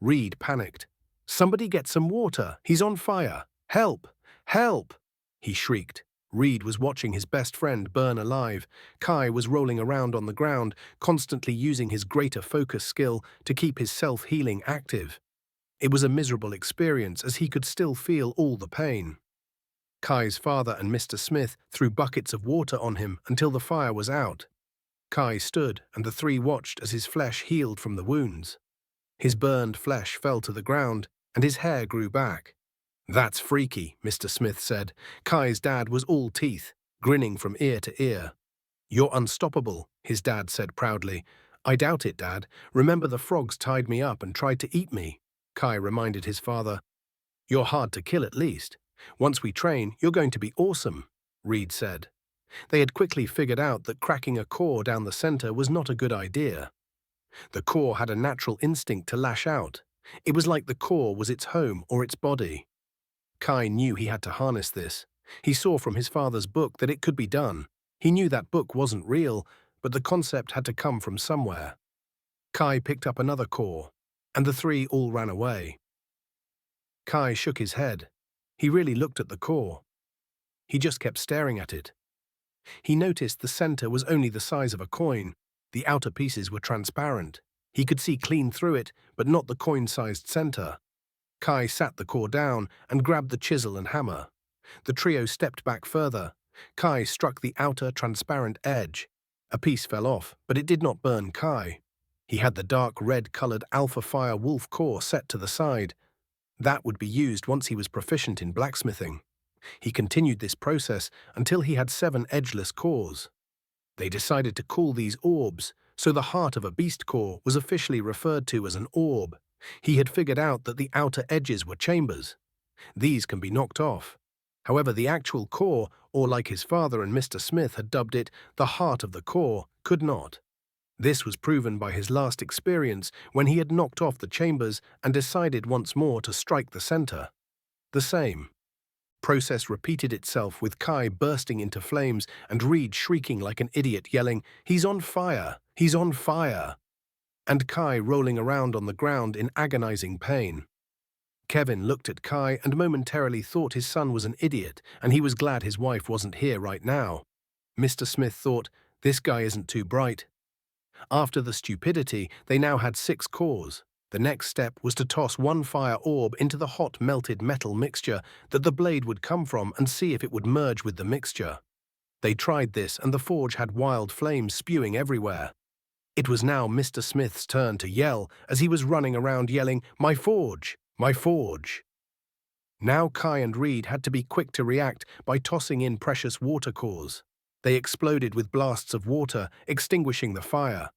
Reed panicked. "Somebody get some water. He's on fire. Help! Help!" he shrieked. Reed was watching his best friend burn alive. Kai was rolling around on the ground, constantly using his greater focus skill to keep his self-healing active. It was a miserable experience as he could still feel all the pain. Kai's father and Mr. Smith threw buckets of water on him until the fire was out. Kai stood, and the 3 watched as his flesh healed from the wounds. His burned flesh fell to the ground, and his hair grew back. "That's freaky," Mr. Smith said. Kai's dad was all teeth, grinning from ear to ear. "You're unstoppable," his dad said proudly. "I doubt it, Dad. Remember the frogs tied me up and tried to eat me," Kai reminded his father. "You're hard to kill at least. Once we train, you're going to be awesome," Reed said. They had quickly figured out that cracking a core down the center was not a good idea. The core had a natural instinct to lash out. It was like the core was its home or its body. Kai knew he had to harness this. He saw from his father's book that it could be done. He knew that book wasn't real, but the concept had to come from somewhere. Kai picked up another core, and the 3 all ran away. Kai shook his head. He really looked at the core. He just kept staring at it. He noticed the center was only the size of a coin. The outer pieces were transparent. He could see clean through it, but not the coin-sized center. Kai sat the core down and grabbed the chisel and hammer. The trio stepped back further. Kai struck the outer, transparent edge. A piece fell off, but it did not burn Kai. He had the dark red-colored Alpha Fire Wolf core set to the side. That would be used once he was proficient in blacksmithing. He continued this process until he had 7 edgeless cores. They decided to call these orbs, so the heart of a beast core was officially referred to as an orb. He had figured out that the outer edges were chambers. These can be knocked off. However, the actual core, or like his father and Mr. Smith had dubbed it, the heart of the core, could not. This was proven by his last experience when he had knocked off the chambers and decided once more to strike the center. The same process repeated itself, with Kai bursting into flames and Reed shrieking like an idiot, yelling, "He's on fire! He's on fire!" and Kai rolling around on the ground in agonizing pain. Kevin looked at Kai and momentarily thought his son was an idiot, and he was glad his wife wasn't here right now. Mr. Smith thought, this guy isn't too bright. After the stupidity, they now had 6 cores. The next step was to toss one fire orb into the hot melted metal mixture that the blade would come from and see if it would merge with the mixture. They tried this, and the forge had wild flames spewing everywhere. It was now Mr. Smith's turn to yell as he was running around yelling, "My forge! My forge!" Now Kai and Reed had to be quick to react by tossing in precious water cores. They exploded with blasts of water, extinguishing the fire.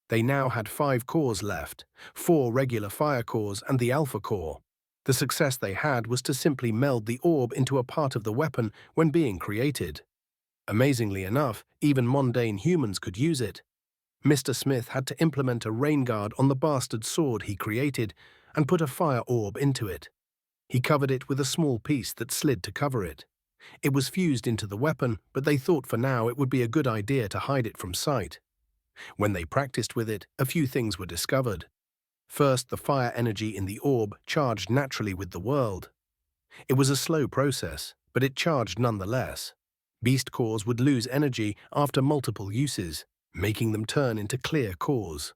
They now had 5 cores left, 4 regular fire cores and the alpha core. The success they had was to simply meld the orb into a part of the weapon when being created. Amazingly enough, even mundane humans could use it. Mr. Smith had to implement a rain guard on the bastard sword he created and put a fire orb into it. He covered it with a small piece that slid to cover it. It was fused into the weapon, but they thought for now it would be a good idea to hide it from sight. When they practiced with it, a few things were discovered. First, the fire energy in the orb charged naturally with the world. It was a slow process, but it charged nonetheless. Beast cores would lose energy after multiple uses, making them turn into clear cores.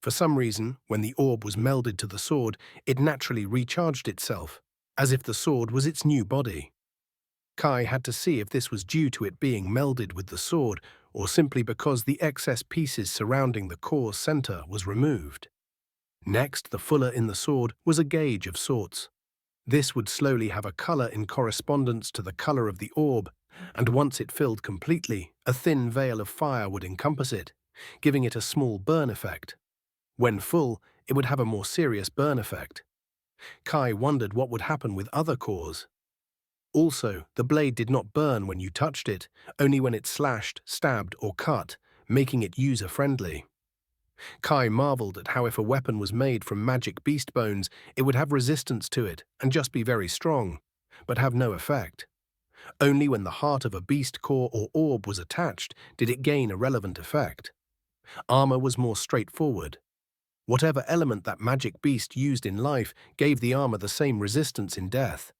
For some reason, when the orb was melded to the sword, it naturally recharged itself, as if the sword was its new body. Kai had to see if this was due to it being melded with the sword, or simply because the excess pieces surrounding the core's center was removed. Next, the fuller in the sword was a gauge of sorts. This would slowly have a color in correspondence to the color of the orb, and once it filled completely, a thin veil of fire would encompass it, giving it a small burn effect. When full, it would have a more serious burn effect. Kai wondered what would happen with other cores. Also, the blade did not burn when you touched it, only when it slashed, stabbed, or cut, making it user-friendly. Kai marveled at how if a weapon was made from magic beast bones, it would have resistance to it and just be very strong, but have no effect. Only when the heart of a beast core or orb was attached did it gain a relevant effect. Armor was more straightforward. Whatever element that magic beast used in life gave the armor the same resistance in death.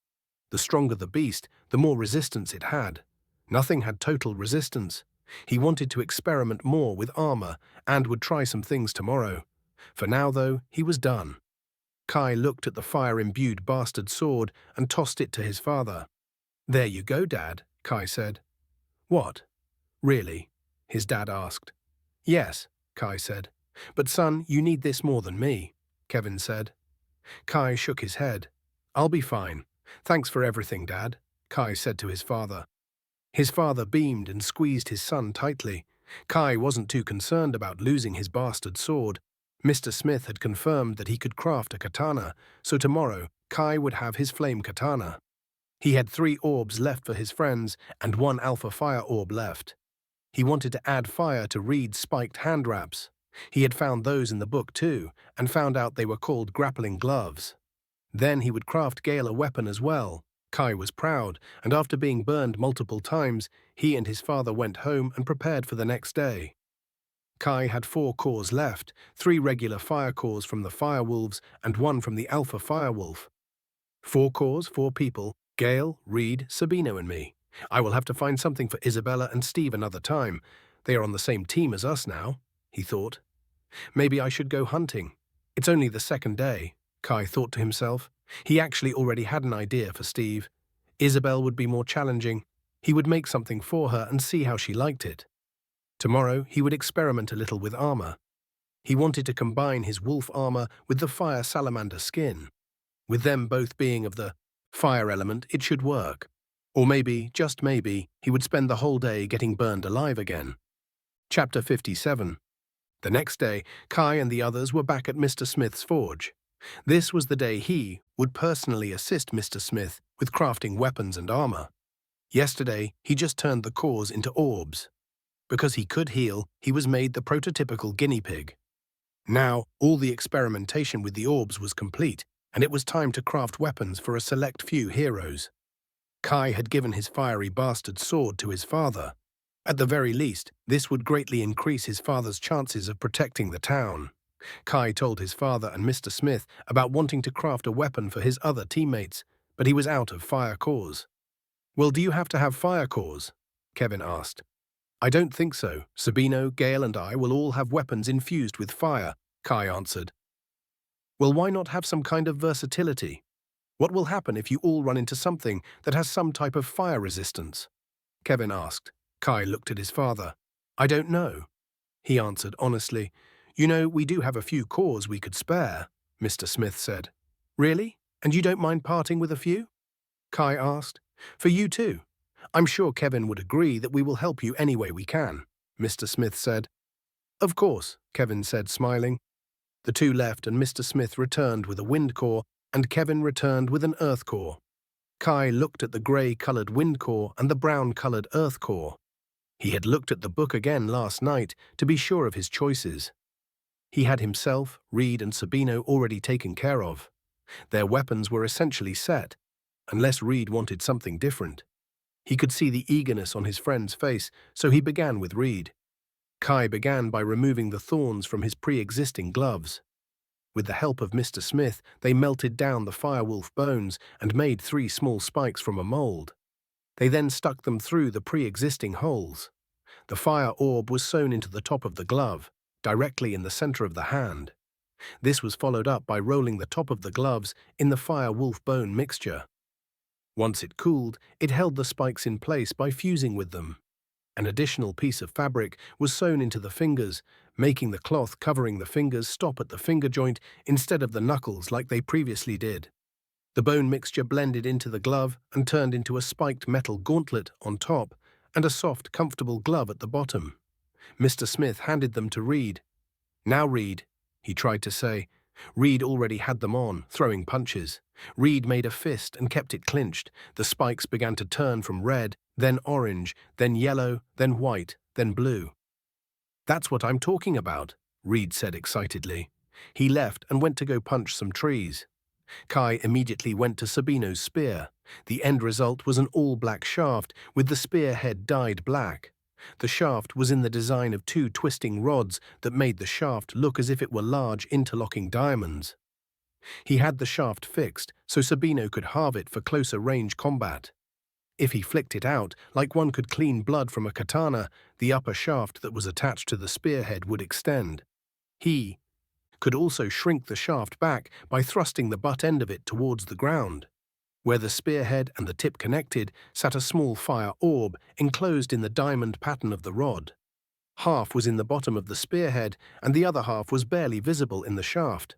The stronger the beast, the more resistance it had. Nothing had total resistance. He wanted to experiment more with armor and would try some things tomorrow. For now, though, he was done. Kai looked at the fire-imbued bastard sword and tossed it to his father. "There you go, Dad," Kai said. "What? Really?" his dad asked. "Yes," Kai said. "But son, you need this more than me," Kevin said. Kai shook his head. "I'll be fine. Thanks for everything, Dad," Kai said to his father. His father beamed and squeezed his son tightly. Kai wasn't too concerned about losing his bastard sword. Mr. Smith had confirmed that he could craft a katana, so tomorrow Kai would have his flame katana. He had 3 orbs left for his friends and 1 alpha fire orb left. He wanted to add fire to Reed's spiked hand wraps. He had found those in the book too, and found out they were called grappling gloves. Then he would craft Gale a weapon as well. Kai was proud, and after being burned multiple times, he and his father went home and prepared for the next day. Kai had 4 cores left, 3 regular fire cores from the firewolves and 1 from the alpha firewolf. 4 cores, 4 people, Gale, Reed, Sabino and me. I will have to find something for Isabella and Steve another time. They are on the same team as us now, he thought. Maybe I should go hunting. It's only the 2nd day, Kai thought to himself. He actually already had an idea for Steve. Isabel would be more challenging. He would make something for her and see how she liked it. Tomorrow he would experiment a little with armor. He wanted to combine his wolf armor with the fire salamander skin. With them both being of the fire element, it should work. Or maybe, just maybe, he would spend the whole day getting burned alive again. Chapter 57. The next day, Kai and the others were back at Mr. Smith's forge. This was the day he would personally assist Mr. Smith with crafting weapons and armor. Yesterday, he just turned the cores into orbs. Because he could heal, he was made the prototypical guinea pig. Now, all the experimentation with the orbs was complete, and it was time to craft weapons for a select few heroes. Kai had given his fiery bastard sword to his father. At the very least, this would greatly increase his father's chances of protecting the town. Kai told his father and Mr. Smith about wanting to craft a weapon for his other teammates, but he was out of fire cores. "Well, do you have to have fire cores?" Kevin asked. "I don't think so. Sabino, Gale, and I will all have weapons infused with fire," Kai answered. "Well, why not have some kind of versatility? What will happen if you all run into something that has some type of fire resistance?" Kevin asked. Kai looked at his father. "I don't know," he answered honestly. "You know, we do have a few cores we could spare," Mr. Smith said. "Really? And you don't mind parting with a few?" Kai asked. "For you too. I'm sure Kevin would agree that we will help you any way we can," Mr. Smith said. "Of course," Kevin said, smiling. The two left and Mr. Smith returned with a wind core and Kevin returned with an earth core. Kai looked at the grey-coloured wind core and the brown-coloured earth core. He had looked at the book again last night to be sure of his choices. He had himself, Reed and Sabino already taken care of. Their weapons were essentially set, unless Reed wanted something different. He could see the eagerness on his friend's face, so he began with Reed. Kai began by removing the thorns from his pre-existing gloves. With the help of Mr. Smith, they melted down the firewolf bones and made 3 small spikes from a mold. They then stuck them through the pre-existing holes. The fire orb was sewn into the top of the glove, directly in the center of the hand. This was followed up by rolling the top of the gloves in the fire wolf bone mixture. Once it cooled, it held the spikes in place by fusing with them. An additional piece of fabric was sewn into the fingers, making the cloth covering the fingers stop at the finger joint instead of the knuckles like they previously did. The bone mixture blended into the glove and turned into a spiked metal gauntlet on top and a soft, comfortable glove at the bottom. Mr. Smith handed them to Reed. "Now, Reed," he tried to say. Reed already had them on, throwing punches. Reed made a fist and kept it clinched. The spikes began to turn from red, then orange, then yellow, then white, then blue. "That's what I'm talking about," Reed said excitedly. He left and went to go punch some trees. Kai immediately went to Sabino's spear. The end result was an all-black shaft with the spear head dyed black. The shaft was in the design of 2 twisting rods that made the shaft look as if it were large interlocking diamonds. He had the shaft fixed so Sabino could halve it for closer range combat. If he flicked it out, like one could clean blood from a katana, the upper shaft that was attached to the spearhead would extend. He could also shrink the shaft back by thrusting the butt end of it towards the ground. Where the spearhead and the tip connected sat a small fire orb enclosed in the diamond pattern of the rod. Half was in the bottom of the spearhead and the other half was barely visible in the shaft.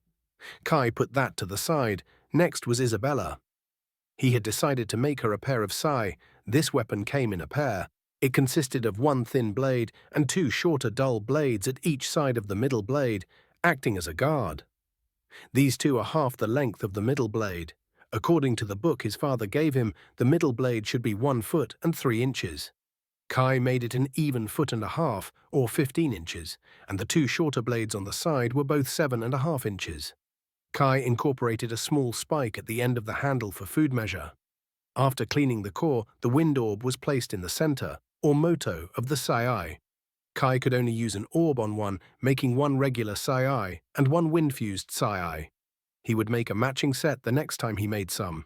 Kai put that to the side. Next was Isabella. He had decided to make her a pair of sai. This weapon came in a pair. It consisted of 1 thin blade and 2 shorter dull blades at each side of the middle blade, acting as a guard. These 2 are half the length of the middle blade. According to the book his father gave him, the middle blade should be 1 foot and 3 inches. Kai made it an even 1.5 feet, or 15 inches, and the 2 shorter blades on the side were both 7.5 inches. Kai incorporated a small spike at the end of the handle for food measure. After cleaning the core, the wind orb was placed in the center, or moto, of the sai. Kai could only use an orb on one, making 1 regular sai and 1 wind-fused sai. He would make a matching set the next time he made some.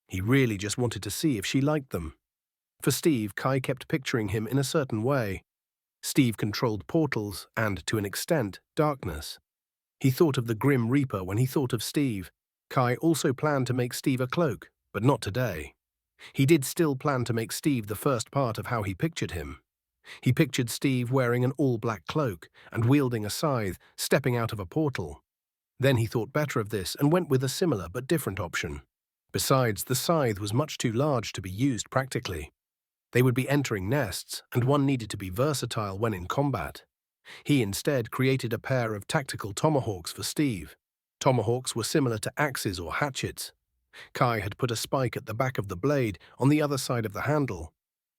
He really just wanted to see if she liked them. For Steve, Kai kept picturing him in a certain way. Steve controlled portals and, to an extent, darkness. He thought of the Grim Reaper when he thought of Steve. Kai also planned to make Steve a cloak, but not today. He did still plan to make Steve the first part of how he pictured him. He pictured Steve wearing an all-black cloak and wielding a scythe, stepping out of a portal. Then he thought better of this and went with a similar but different option. Besides, the scythe was much too large to be used practically. They would be entering nests, and one needed to be versatile when in combat. He instead created a pair of tactical tomahawks for Steve. Tomahawks were similar to axes or hatchets. Kai had put a spike at the back of the blade on the other side of the handle.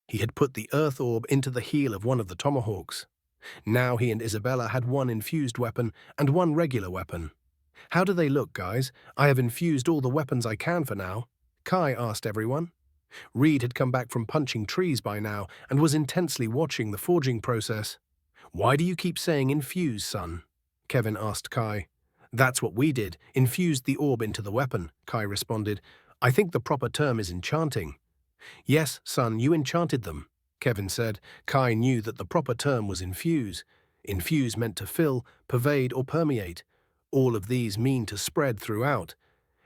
He had put the earth orb into the heel of one of the tomahawks. Now he and Isabella had one infused weapon and one regular weapon. "How do they look, guys? I have infused all the weapons I can for now," Kai asked everyone. Reed had come back from punching trees by now and was intensely watching the forging process. "Why do you keep saying infuse, son?" Kevin asked Kai. "That's what we did, infused the orb into the weapon," Kai responded. "I think the proper term is enchanting." "Yes, son, you enchanted them," Kevin said. Kai knew that the proper term was infuse. Infuse meant to fill, pervade, or permeate. All of these mean to spread throughout.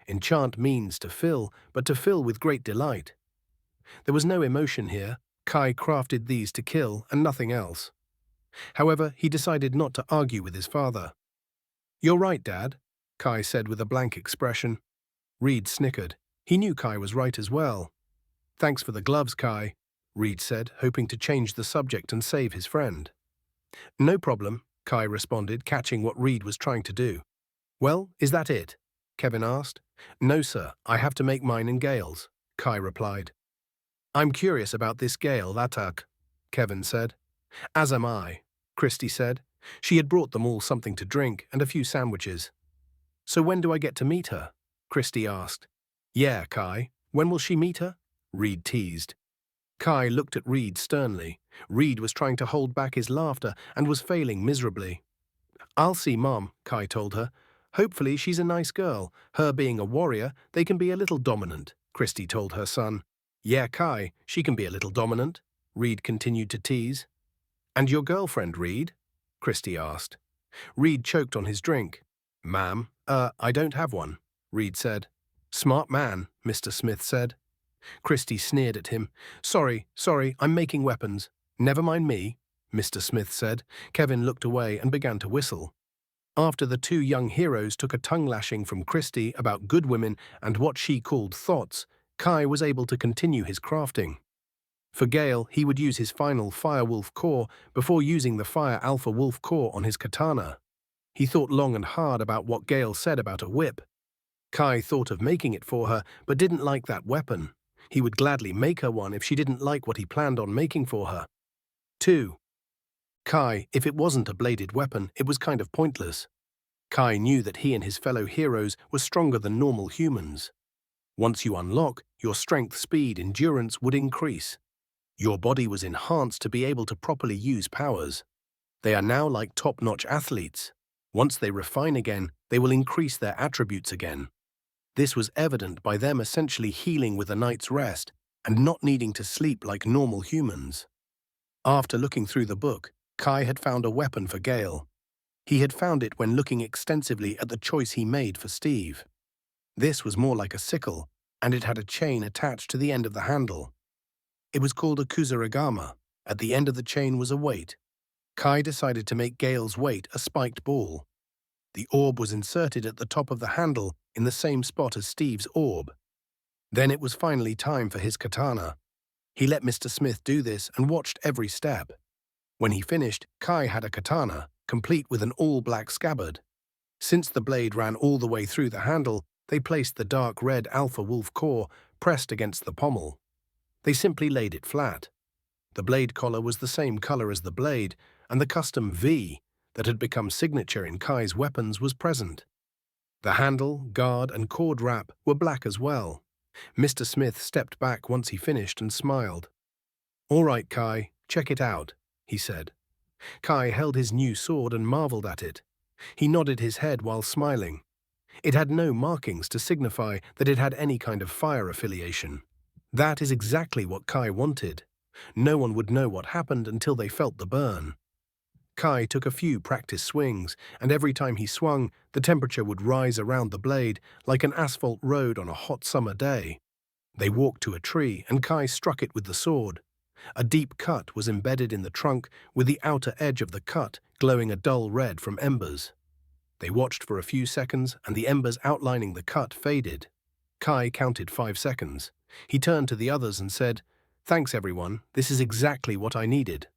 Enchant means to fill, but to fill with great delight. There was no emotion here. Kai crafted these to kill and nothing else. However, he decided not to argue with his father. "You're right, Dad," Kai said with a blank expression. Reed snickered. He knew Kai was right as well. "Thanks for the gloves, Kai," Reed said, hoping to change the subject and save his friend. "No problem," Kai responded, catching what Reed was trying to do. "Well, is that it?" Kevin asked. "No, sir, I have to make mine and Gail's," Kai replied. "I'm curious about this Gail, Latak," Kevin said. "As am I," Christy said. She had brought them all something to drink and a few sandwiches. "So when do I get to meet her?" Christy asked. "Yeah, Kai, when will she meet her?" Reed teased. Kai looked at Reed sternly. Reed was trying to hold back his laughter and was failing miserably. "I'll see Mom," Kai told her. "Hopefully she's a nice girl. Her being a warrior, they can be a little dominant," Christy told her son. "Yeah, Kai, she can be a little dominant," Reed continued to tease. "And your girlfriend, Reed?" Christy asked. Reed choked on his drink. "Ma'am, I don't have one," Reed said. "Smart man," Mr. Smith said. Christy sneered at him. Sorry, I'm making weapons." "Never mind me," Mr. Smith said. Kevin looked away and began to whistle. After the two young heroes took a tongue-lashing from Christy about good women and what she called thoughts, Kai was able to continue his crafting. For Gale, he would use his final Fire Wolf core before using the Fire Alpha Wolf core on his katana. He thought long and hard about what Gale said about a whip. Kai thought of making it for her, but didn't like that weapon. He would gladly make her one if she didn't like what he planned on making for her. 2. Kai, if it wasn't a bladed weapon, it was kind of pointless. Kai knew that he and his fellow heroes were stronger than normal humans. Once you unlock, your strength, speed, endurance would increase. Your body was enhanced to be able to properly use powers. They are now like top-notch athletes. Once they refine again, they will increase their attributes again. This was evident by them essentially healing with a night's rest and not needing to sleep like normal humans. After looking through the book, Kai had found a weapon for Gale. He had found it when looking extensively at the choice he made for Steve. This was more like a sickle, and it had a chain attached to the end of the handle. It was called a kusarigama. At the end of the chain was a weight. Kai decided to make Gale's weight a spiked ball. The orb was inserted at the top of the handle in the same spot as Steve's orb. Then it was finally time for his katana. He let Mr. Smith do this and watched every step. When he finished, Kai had a katana, complete with an all-black scabbard. Since the blade ran all the way through the handle, they placed the dark red Alpha Wolf core pressed against the pommel. They simply laid it flat. The blade collar was the same color as the blade, and the custom V that had become signature in Kai's weapons was present. The handle, guard, and cord wrap were black as well. Mr. Smith stepped back once he finished and smiled. "All right, Kai, check it out," he said. Kai held his new sword and marveled at it. He nodded his head while smiling. It had no markings to signify that it had any kind of fire affiliation. That is exactly what Kai wanted. No one would know what happened until they felt the burn. Kai took a few practice swings, and every time he swung, the temperature would rise around the blade like an asphalt road on a hot summer day. They walked to a tree, and Kai struck it with the sword. A deep cut was embedded in the trunk, with the outer edge of the cut glowing a dull red from embers. They watched for a few seconds, and the embers outlining the cut faded. Kai counted 5 seconds. He turned to the others and said, "Thanks, everyone. This is exactly what I needed."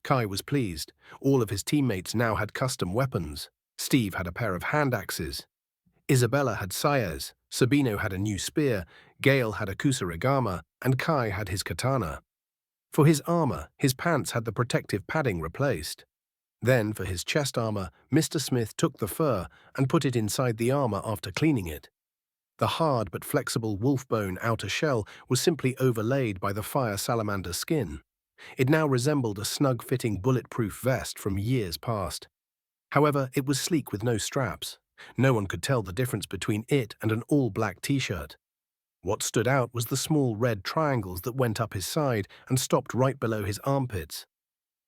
Kai was pleased. All of his teammates now had custom weapons. Steve had a pair of hand axes. Isabella had sayas, Sabino had a new spear, Gale had a kusarigama, and Kai had his katana. For his armor, his pants had the protective padding replaced. Then, for his chest armor, Mr. Smith took the fur and put it inside the armor after cleaning it. The hard but flexible wolf-bone outer shell was simply overlaid by the fire salamander skin. It now resembled a snug-fitting bulletproof vest from years past. However, it was sleek with no straps. No one could tell the difference between it and an all-black t-shirt. What stood out was the small red triangles that went up his side and stopped right below his armpits.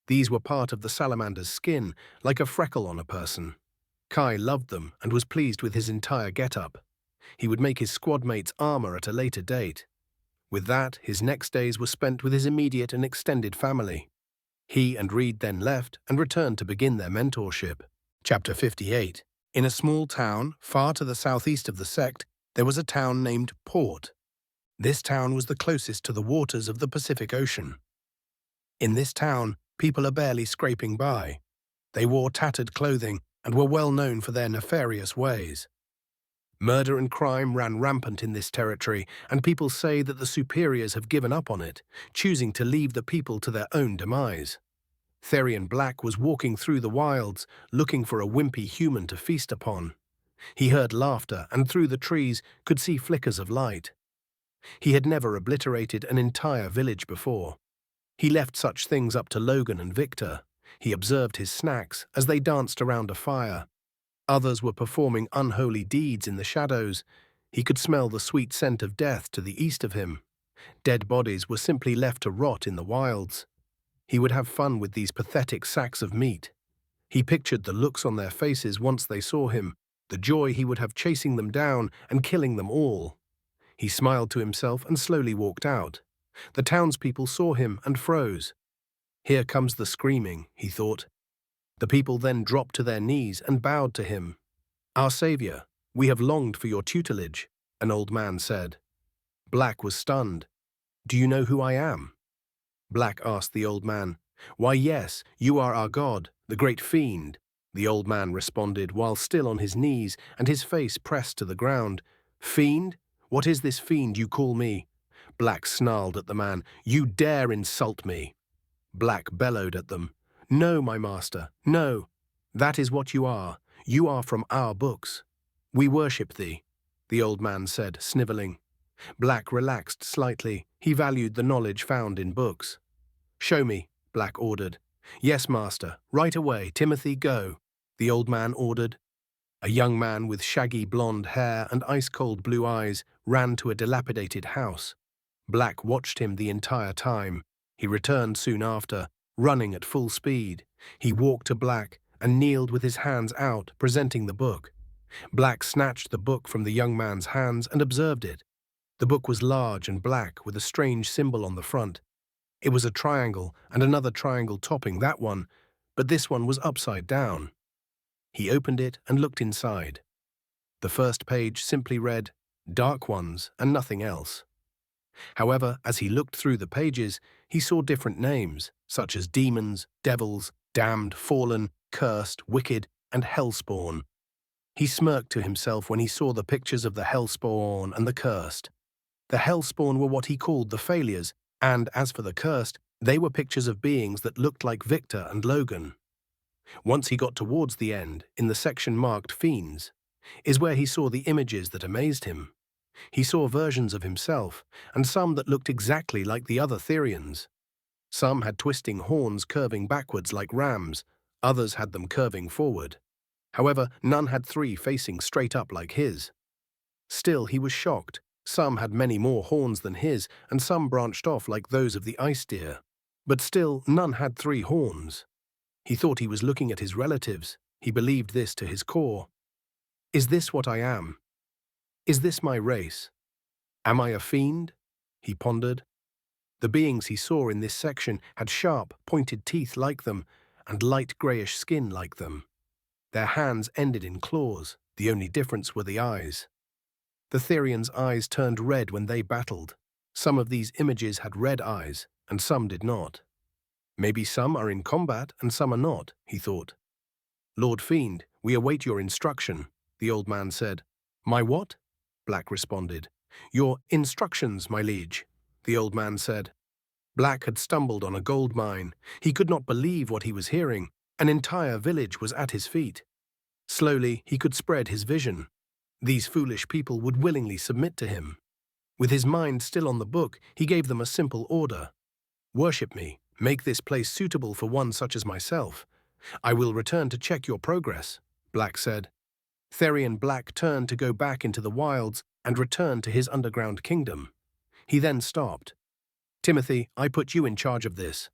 These were part of the salamander's skin, like a freckle on a person. Kai loved them and was pleased with his entire get-up. He would make his squad mates armor at a later date. With that, his next days were spent with his immediate and extended family. He and Reed then left and returned to begin their mentorship. Chapter 58. In a small town, far to the southeast of the sect, there was a town named Port. This town was the closest to the waters of the Pacific Ocean. In this town, people are barely scraping by. They wore tattered clothing and were well known for their nefarious ways. Murder and crime ran rampant in this territory, and people say that the superiors have given up on it, choosing to leave the people to their own demise. Therian Black was walking through the wilds, looking for a wimpy human to feast upon. He heard laughter and through the trees could see flickers of light. He had never obliterated an entire village before. He left such things up to Logan and Victor. He observed his snacks as they danced around a fire. Others were performing unholy deeds in the shadows. He could smell the sweet scent of death to the east of him. Dead bodies were simply left to rot in the wilds. He would have fun with these pathetic sacks of meat. He pictured the looks on their faces once they saw him, the joy he would have chasing them down and killing them all. He smiled to himself and slowly walked out. The townspeople saw him and froze. Here comes the screaming, he thought. The people then dropped to their knees and bowed to him. Our savior, we have longed for your tutelage, an old man said. Black was stunned. Do you know who I am? Black asked the old man. Why, yes, you are our god, the great fiend, the old man responded while still on his knees and his face pressed to the ground. Fiend? What is this fiend you call me? Black snarled at the man. You dare insult me. Black bellowed at them. No, my master, no. That is what you are. You are from our books. We worship thee, the old man said, snivelling. Black relaxed slightly. He valued the knowledge found in books. Show me, Black ordered. Yes, master. Right away, Timothy, go, the old man ordered. A young man with shaggy blonde hair and ice-cold blue eyes ran to a dilapidated house. Black watched him the entire time. He returned soon after, running at full speed. He walked to Black and kneeled with his hands out, presenting the book. Black snatched the book from the young man's hands and observed it. The book was large and black with a strange symbol on the front. It was a triangle and another triangle topping that one, but this one was upside down. He opened it and looked inside. The first page simply read, Dark Ones and nothing else. However, as he looked through the pages, he saw different names, such as demons, devils, damned, fallen, cursed, wicked, and hellspawn. He smirked to himself when he saw the pictures of the hellspawn and the cursed. The hellspawn were what he called the failures, and as for the cursed, they were pictures of beings that looked like Victor and Logan. Once he got towards the end, in the section marked Fiends, is where he saw the images that amazed him. He saw versions of himself, and some that looked exactly like the other Therians. Some had twisting horns curving backwards like rams, others had them curving forward. However, none had three facing straight up like his. Still, he was shocked. Some had many more horns than his, and some branched off like those of the ice deer. But still, none had three horns. He thought he was looking at his relatives. He believed this to his core. Is this what I am? Is this my race? Am I a fiend? He pondered. The beings he saw in this section had sharp, pointed teeth like them, and light greyish skin like them. Their hands ended in claws. The only difference were the eyes. The Therians' eyes turned red when they battled. Some of these images had red eyes, and some did not. Maybe some are in combat and some are not, he thought. Lord Fiend, we await your instruction, the old man said. My what? Black responded. Your instructions, my liege, the old man said. Black had stumbled on a gold mine. He could not believe what he was hearing. An entire village was at his feet. Slowly, he could spread his vision. These foolish people would willingly submit to him. With his mind still on the book, he gave them a simple order. Worship me. Make this place suitable for one such as myself. I will return to check your progress, Black said. Therian Black turned to go back into the wilds and return to his underground kingdom. He then stopped. Timothy, I put you in charge of this.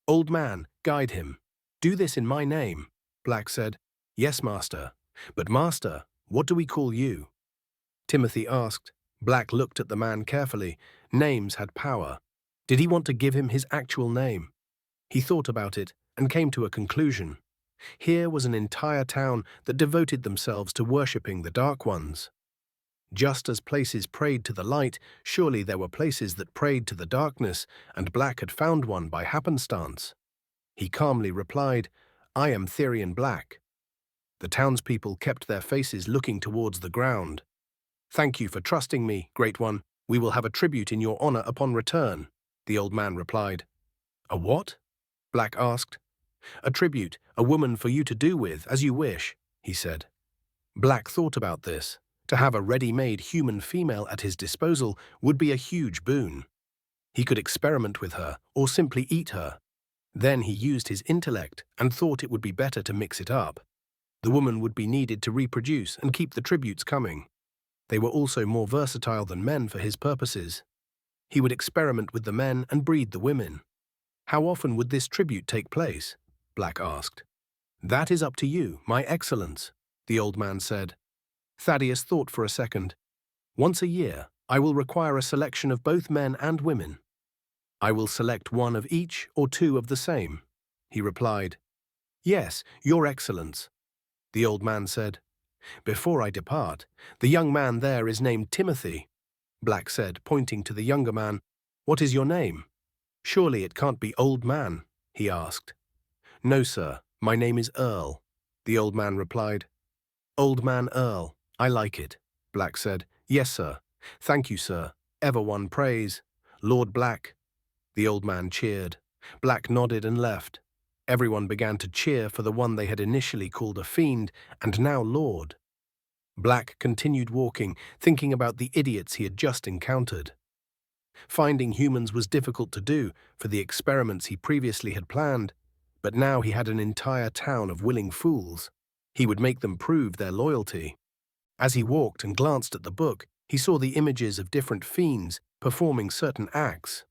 Old man, guide him. Do this in my name, Black said. Yes, master. But master, what do we call you? Timothy asked. Black looked at the man carefully. Names had power. Did he want to give him his actual name? He thought about it and came to a conclusion. Here was an entire town that devoted themselves to worshipping the Dark Ones. Just as places prayed to the light, surely there were places that prayed to the darkness, and Black had found one by happenstance. He calmly replied, I am Therian Black. The townspeople kept their faces looking towards the ground. Thank you for trusting me, Great One. We will have a tribute in your honor upon return, the old man replied. A what? Black asked. A tribute, a woman for you to do with as you wish, he said. Black thought about this. To have a ready-made human female at his disposal would be a huge boon. He could experiment with her or simply eat her. Then he used his intellect and thought it would be better to mix it up. The woman would be needed to reproduce and keep the tributes coming. They were also more versatile than men for his purposes. He would experiment with the men and breed the women. How often would this tribute take place? Black asked. That is up to you, my excellence, the old man said. Thaddeus thought for a second. Once a year, I will require a selection of both men and women. I will select one of each or two of the same, he replied. Yes, your excellence, the old man said. Before I depart, the young man there is named Timothy, Black said, pointing to the younger man. What is your name? Surely it can't be Old Man, he asked. No, sir, my name is Earl, the old man replied. Old Man Earl, I like it, Black said. Yes, sir. Thank you, sir. Ever one praise. Lord Black. The old man cheered. Black nodded and left. Everyone began to cheer for the one they had initially called a fiend and now Lord. Black continued walking, thinking about the idiots he had just encountered. Finding humans was difficult to do for the experiments he previously had planned, but now he had an entire town of willing fools. He would make them prove their loyalty. As he walked and glanced at the book, he saw the images of different fiends performing certain acts.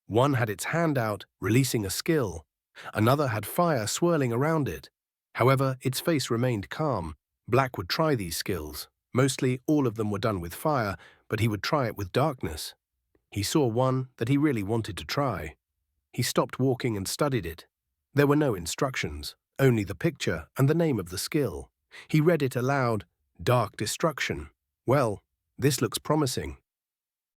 One had its hand out, releasing a skill. Another had fire swirling around it. However, its face remained calm. Black would try these skills. Mostly, all of them were done with fire, but he would try it with darkness. He saw one that he really wanted to try. He stopped walking and studied it. There were no instructions, only the picture and the name of the skill. He read it aloud. Dark Destruction. Well, this looks promising.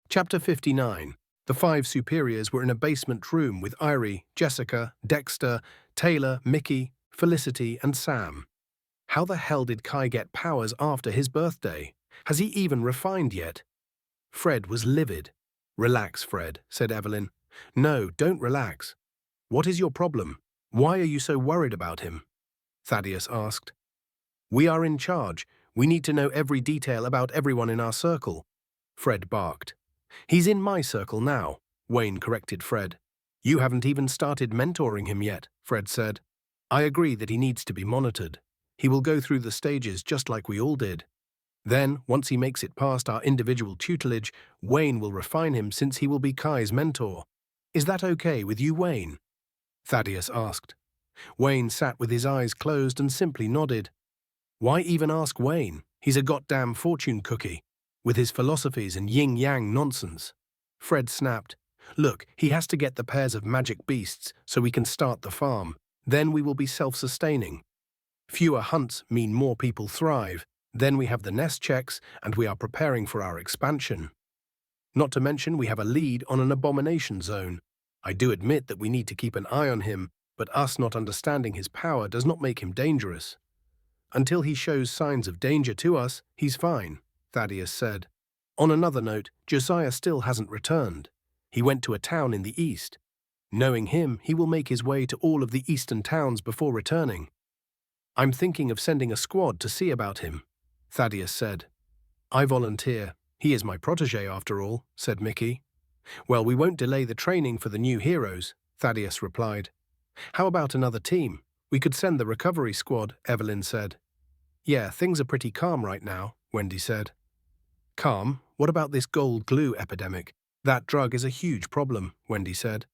Chapter 59. The 5 superiors were in a basement room with Irie, Jessica, Dexter, Taylor, Mickey, Felicity, and Sam. How the hell did Kai get powers after his birthday? Has he even refined yet? Fred was livid. Relax, Fred, said Evelyn. No, don't relax. What is your problem? Why are you so worried about him? Thaddeus asked. We are in charge. We need to know every detail about everyone in our circle. Fred barked. He's in my circle now, Wayne corrected Fred. You haven't even started mentoring him yet, Fred said. I agree that he needs to be monitored. He will go through the stages just like we all did. Then, once he makes it past our individual tutelage, Wayne will refine him since he will be Kai's mentor. Is that okay with you, Wayne? Thaddeus asked. Wayne sat with his eyes closed and simply nodded. Why even ask Wayne? He's a goddamn fortune cookie, with his philosophies and yin-yang nonsense. Fred snapped. Look, he has to get the pairs of magic beasts so we can start the farm. Then we will be self-sustaining. Fewer hunts mean more people thrive. Then we have the nest checks, and we are preparing for our expansion. Not to mention we have a lead on an abomination zone. I do admit that we need to keep an eye on him, but us not understanding his power does not make him dangerous. Until he shows signs of danger to us, he's fine, Thaddeus said. On another note, Josiah still hasn't returned. He went to a town in the east. Knowing him, he will make his way to all of the eastern towns before returning. I'm thinking of sending a squad to see about him, Thaddeus said. I volunteer. He is my protege after all, said Mickey. Well, we won't delay the training for the new heroes, Thaddeus replied. How about another team? We could send the recovery squad, Evelyn said. Yeah, things are pretty calm right now, Wendy said. Calm? What about this gold glue epidemic? That drug is a huge problem, Wendy said.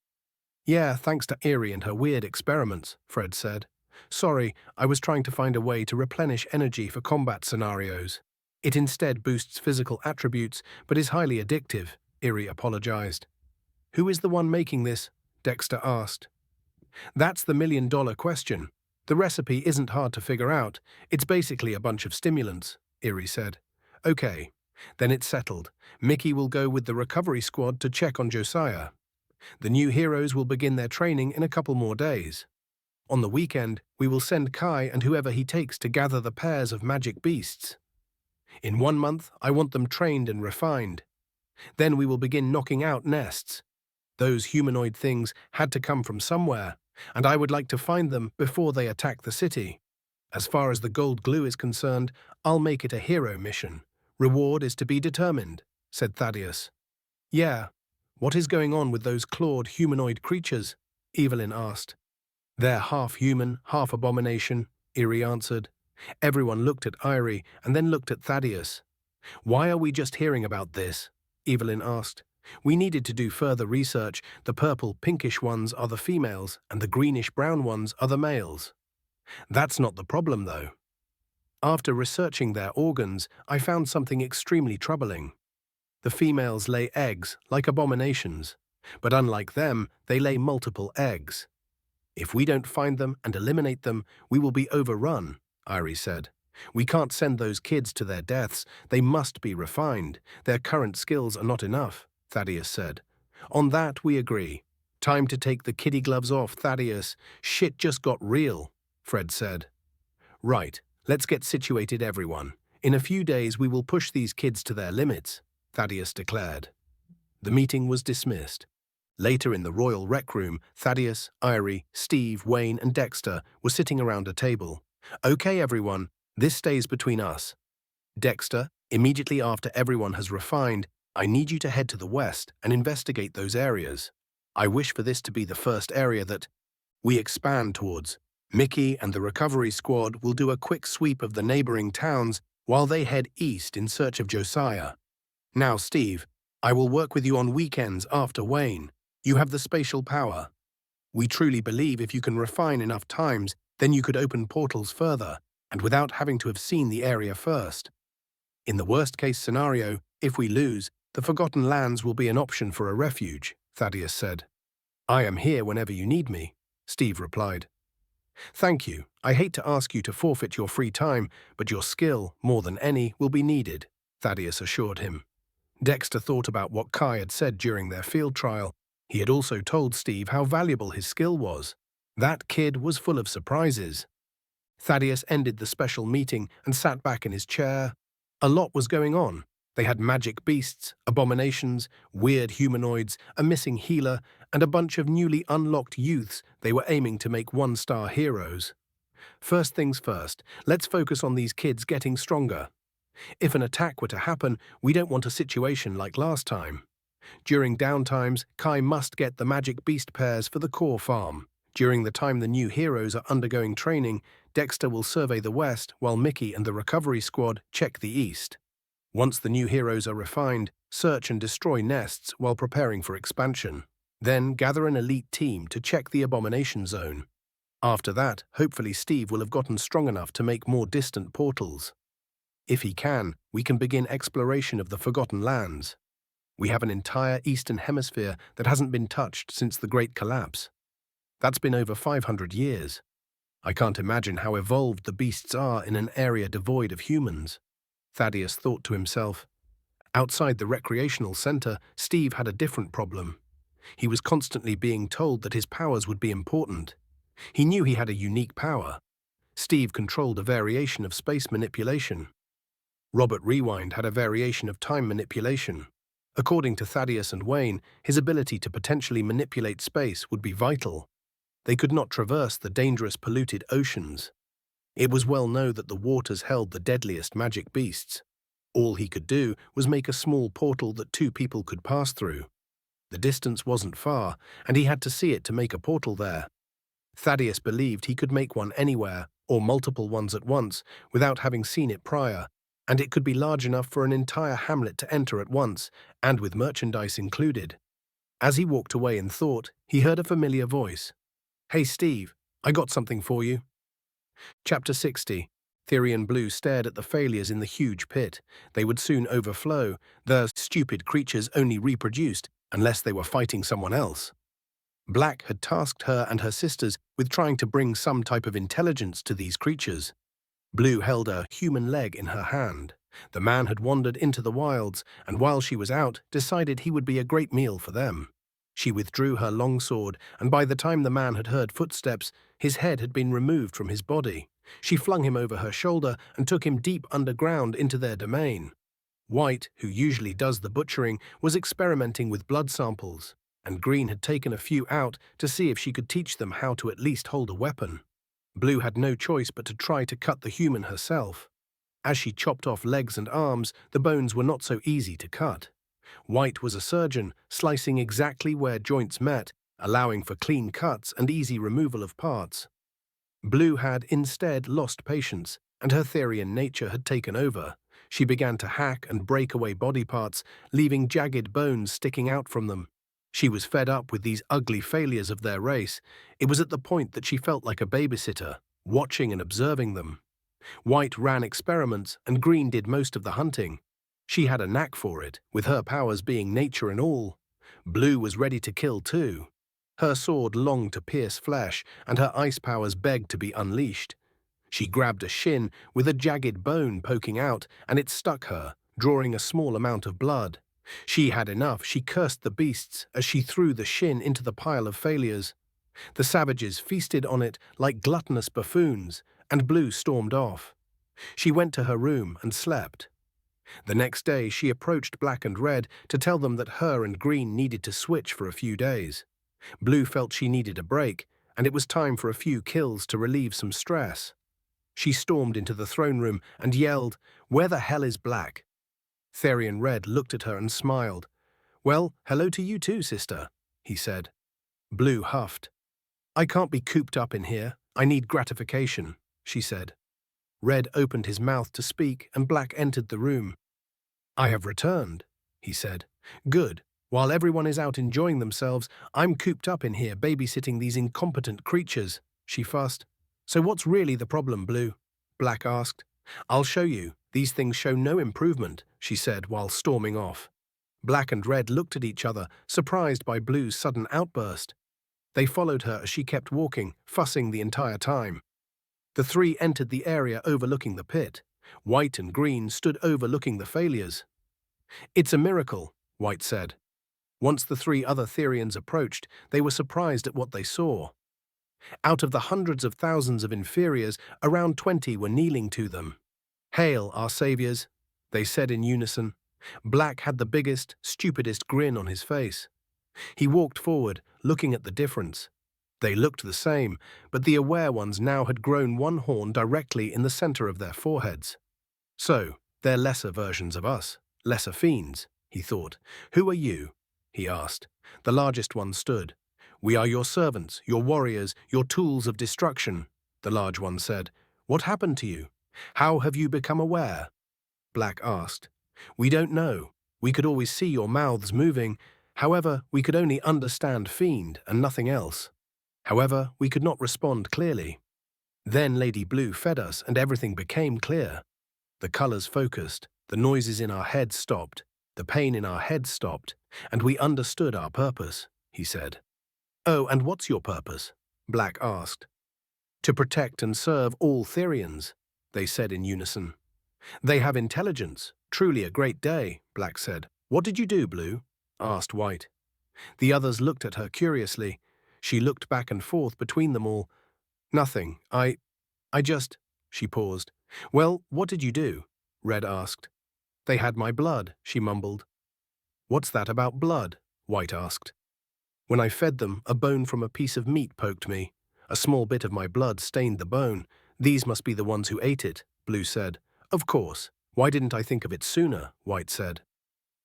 Yeah, thanks to Erie and her weird experiments, Fred said. Sorry, I was trying to find a way to replenish energy for combat scenarios. It instead boosts physical attributes, but is highly addictive, Erie apologized. Who is the one making this? Dexter asked. That's the million-dollar question. The recipe isn't hard to figure out. It's basically a bunch of stimulants, Erie said. Okay, then it's settled. Mickey will go with the recovery squad to check on Josiah. The new heroes will begin their training in a couple more days. On the weekend, we will send Kai and whoever he takes to gather the pairs of magic beasts. In 1 month, I want them trained and refined. Then we will begin knocking out nests. Those humanoid things had to come from somewhere, and I would like to find them before they attack the city. As far as the gold glue is concerned, I'll make it a hero mission. Reward is to be determined, said Thaddeus. Yeah. What is going on with those clawed humanoid creatures? Evelyn asked. They're half human, half abomination, Erie answered. Everyone looked at Irie and then looked at Thaddeus. Why are we just hearing about this? Evelyn asked. We needed to do further research. The purple-pinkish ones are the females and the greenish-brown ones are the males. That's not the problem, though. After researching their organs, I found something extremely troubling. The females lay eggs, like abominations, but unlike them, they lay multiple eggs. If we don't find them and eliminate them, we will be overrun, Irie said. We can't send those kids to their deaths. They must be refined. Their current skills are not enough, Thaddeus said. On that, we agree. Time to take the kiddie gloves off, Thaddeus. Shit just got real, Fred said. Right, let's get situated, everyone. In a few days, we will push these kids to their limits, Thaddeus declared. The meeting was dismissed. Later in the Royal Rec Room, Thaddeus, Irie, Steve, Wayne, and Dexter were sitting around a table. Okay, everyone, this stays between us. Dexter, immediately after everyone has refined, I need you to head to the west and investigate those areas. I wish for this to be the first area that we expand towards. Mickey and the recovery squad will do a quick sweep of the neighboring towns while they head east in search of Josiah. Now, Steve, I will work with you on weekends after Wayne. You have the spatial power. We truly believe if you can refine enough times, then you could open portals further, and without having to have seen the area first. In the worst-case scenario, if we lose, the Forgotten Lands will be an option for a refuge, Thaddeus said. I am here whenever you need me, Steve replied. Thank you. I hate to ask you to forfeit your free time, but your skill, more than any, will be needed, Thaddeus assured him. Dexter thought about what Kai had said during their field trial. He had also told Steve how valuable his skill was. That kid was full of surprises. Thaddeus ended the special meeting and sat back in his chair. A lot was going on. They had magic beasts, abominations, weird humanoids, a missing healer, and a bunch of newly unlocked youths they were aiming to make one-star heroes. First things first, let's focus on these kids getting stronger. If an attack were to happen, we don't want a situation like last time. During downtimes, Kai must get the magic beast pairs for the core farm. During the time the new heroes are undergoing training, Dexter will survey the west while Mickey and the recovery squad check the east. Once the new heroes are refined, search and destroy nests while preparing for expansion. Then gather an elite team to check the abomination zone. After that, hopefully Steve will have gotten strong enough to make more distant portals. If he can, we can begin exploration of the Forgotten Lands. We have an entire Eastern Hemisphere that hasn't been touched since the Great Collapse. That's been over 500 years. I can't imagine how evolved the beasts are in an area devoid of humans. Thaddeus thought to himself. Outside the recreational center, Steve had a different problem. He was constantly being told that his powers would be important. He knew he had a unique power. Steve controlled a variation of space manipulation. Robert Rewind had a variation of time manipulation. According to Thaddeus and Wayne, his ability to potentially manipulate space would be vital. They could not traverse the dangerous polluted oceans. It was well known that the waters held the deadliest magic beasts. All he could do was make a small portal that two people could pass through. The distance wasn't far, and he had to see it to make a portal there. Thaddeus believed he could make one anywhere, or multiple ones at once, without having seen it prior, and it could be large enough for an entire hamlet to enter at once, and with merchandise included. As he walked away in thought, he heard a familiar voice. "Hey Steve, I got something for you." Chapter 60. Therian Blue stared at the failures in the huge pit. They would soon overflow. The stupid creatures only reproduced, unless they were fighting someone else. Black had tasked her and her sisters with trying to bring some type of intelligence to these creatures. Blue held a human leg in her hand. The man had wandered into the wilds, and while she was out, decided he would be a great meal for them. She withdrew her longsword, and by the time the man had heard footsteps, his head had been removed from his body. She flung him over her shoulder and took him deep underground into their domain. White, who usually does the butchering, was experimenting with blood samples, and Green had taken a few out to see if she could teach them how to at least hold a weapon. Blue had no choice but to try to cut the human herself. As she chopped off legs and arms, the bones were not so easy to cut. White was a surgeon, slicing exactly where joints met, allowing for clean cuts and easy removal of parts. Blue had instead lost patience, and her Therian nature had taken over. She began to hack and break away body parts, leaving jagged bones sticking out from them. She was fed up with these ugly failures of their race. It was at the point that she felt like a babysitter, watching and observing them. White ran experiments, and Green did most of the hunting. She had a knack for it, with her powers being nature and all. Blue was ready to kill too. Her sword longed to pierce flesh, and her ice powers begged to be unleashed. She grabbed a shin with a jagged bone poking out, and it stuck her, drawing a small amount of blood. She had enough. She cursed the beasts as she threw the shin into the pile of failures. The savages feasted on it like gluttonous buffoons, and Blue stormed off. She went to her room and slept. The next day she approached Black and Red to tell them that her and Green needed to switch for a few days. Blue felt she needed a break, and it was time for a few kills to relieve some stress. She stormed into the throne room and yelled, "Where the hell is Black?" Therian Red looked at her and smiled. "Well, hello to you too, sister," he said. Blue huffed. "I can't be cooped up in here. I need gratification," she said. Red opened his mouth to speak, and Black entered the room. "I have returned," he said. "Good. While everyone is out enjoying themselves, I'm cooped up in here babysitting these incompetent creatures," she fussed. "So what's really the problem, Blue?" Black asked. "I'll show you. These things show no improvement," she said while storming off. Black and Red looked at each other, surprised by Blue's sudden outburst. They followed her as she kept walking, fussing the entire time. The three entered the area overlooking the pit. White and Green stood overlooking the failures. "It's a miracle," White said. Once the three other Therians approached, they were surprised at what they saw. Out of the hundreds of thousands of inferiors, around 20 were kneeling to them. "Hail, our saviors," they said in unison. Black had the biggest, stupidest grin on his face. He walked forward, looking at the difference. They looked the same, but the aware ones now had grown one horn directly in the center of their foreheads. "So, they're lesser versions of us, lesser fiends," he thought. "Who are you?" he asked. The largest one stood. "We are your servants, your warriors, your tools of destruction," the large one said. "What happened to you? How have you become aware?" Black asked. "We don't know. We could always see your mouths moving. However, we could only understand fiend and nothing else. However, we could not respond clearly. Then Lady Blue fed us and everything became clear. The colors focused, the noises in our heads stopped, the pain in our heads stopped, and we understood our purpose," he said. "Oh, and what's your purpose?" Black asked. "To protect and serve all Therians," they said in unison. "They have intelligence. Truly a great day," Black said. "What did you do, Blue?" asked White. The others looked at her curiously. She looked back and forth between them all. "Nothing. I just—" She paused. "Well, what did you do?" Red asked. "They had my blood," she mumbled. What's that about blood? White asked. When I fed them, a bone from a piece of meat poked me. A small bit of my blood stained the bone. These must be the ones who ate it, Blue said. Of course. Why didn't I think of it sooner? White said.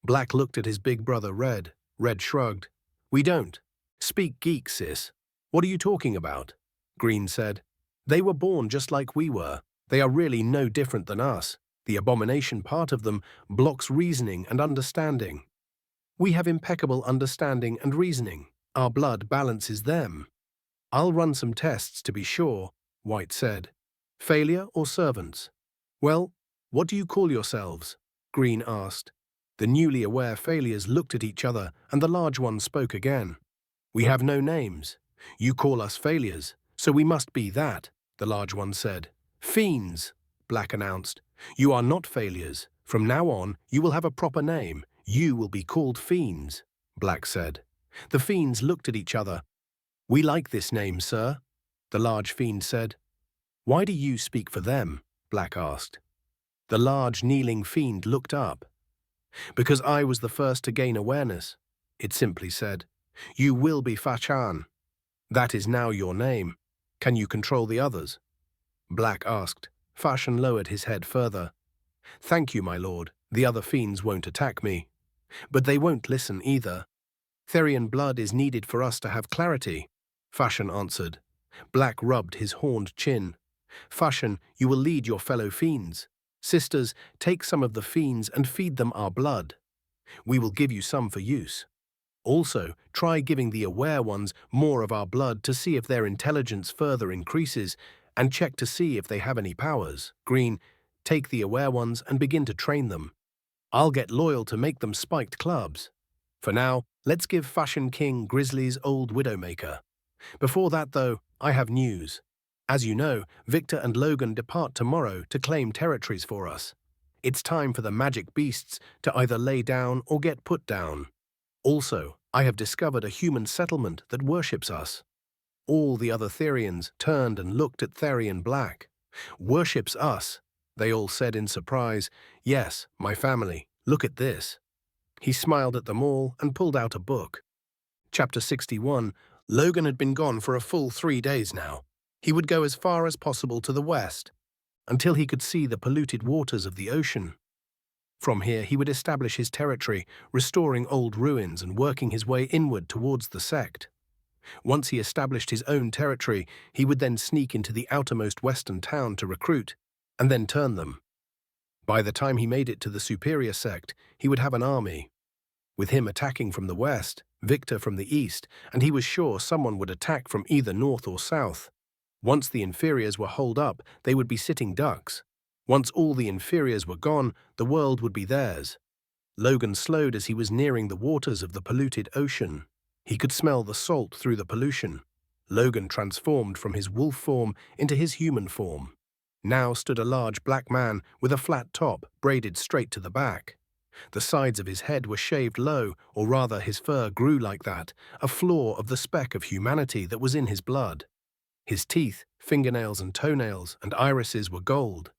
Black looked at his big brother Red. Red shrugged. We don't. Speak geek, sis. What are you talking about? Green said. They were born just like we were. They are really no different than us. The abomination part of them blocks reasoning and understanding. We have impeccable understanding and reasoning. Our blood balances them. I'll run some tests to be sure, White said. Failure or servants? Well, what do you call yourselves? Green asked. The newly aware failures looked at each other, and the large one spoke again. We have no names. You call us failures, so we must be that, the large one said. Fiends, Black announced. You are not failures. From now on, you will have a proper name. You will be called fiends, Black said. The fiends looked at each other. We like this name, sir, the large fiend said. Why do you speak for them? Black asked. The large kneeling fiend looked up. Because I was the first to gain awareness, it simply said. You will be Fashan. That is now your name. Can you control the others? Black asked. Fashan lowered his head further. Thank you, my lord. The other fiends won't attack me. But they won't listen either. Therian blood is needed for us to have clarity, Fashan answered. Black rubbed his horned chin. Fashan, you will lead your fellow fiends. Sisters, take some of the fiends and feed them our blood. We will give you some for use. Also, try giving the aware ones more of our blood to see if their intelligence further increases, and check to see if they have any powers. Green, take the aware ones and begin to train them. I'll get loyal to make them spiked clubs. For now, let's give Fashion King Grizzly's old Widowmaker. Before that, though, I have news. As you know, Victor and Logan depart tomorrow to claim territories for us. It's time for the magic beasts to either lay down or get put down. Also, I have discovered a human settlement that worships us. All the other Therians turned and looked at Therian Black. Worships us, they all said in surprise. Yes, my family, look at this. He smiled at them all and pulled out a book. Chapter 61. Logan had been gone for a full 3 days now. He would go as far as possible to the west, until he could see the polluted waters of the ocean. From here he would establish his territory, restoring old ruins and working his way inward towards the sect. Once he established his own territory, he would then sneak into the outermost western town to recruit, and then turn them. By the time he made it to the superior sect, he would have an army. With him attacking from the west, Victor from the east, and he was sure someone would attack from either north or south. Once the inferiors were holed up, they would be sitting ducks. Once all the inferiors were gone, the world would be theirs. Logan slowed as he was nearing the waters of the polluted ocean. He could smell the salt through the pollution. Logan transformed from his wolf form into his human form. Now stood a large black man with a flat top braided straight to the back. The sides of his head were shaved low, or rather his fur grew like that, a flaw of the speck of humanity that was in his blood. His teeth, fingernails and toenails and irises were gold.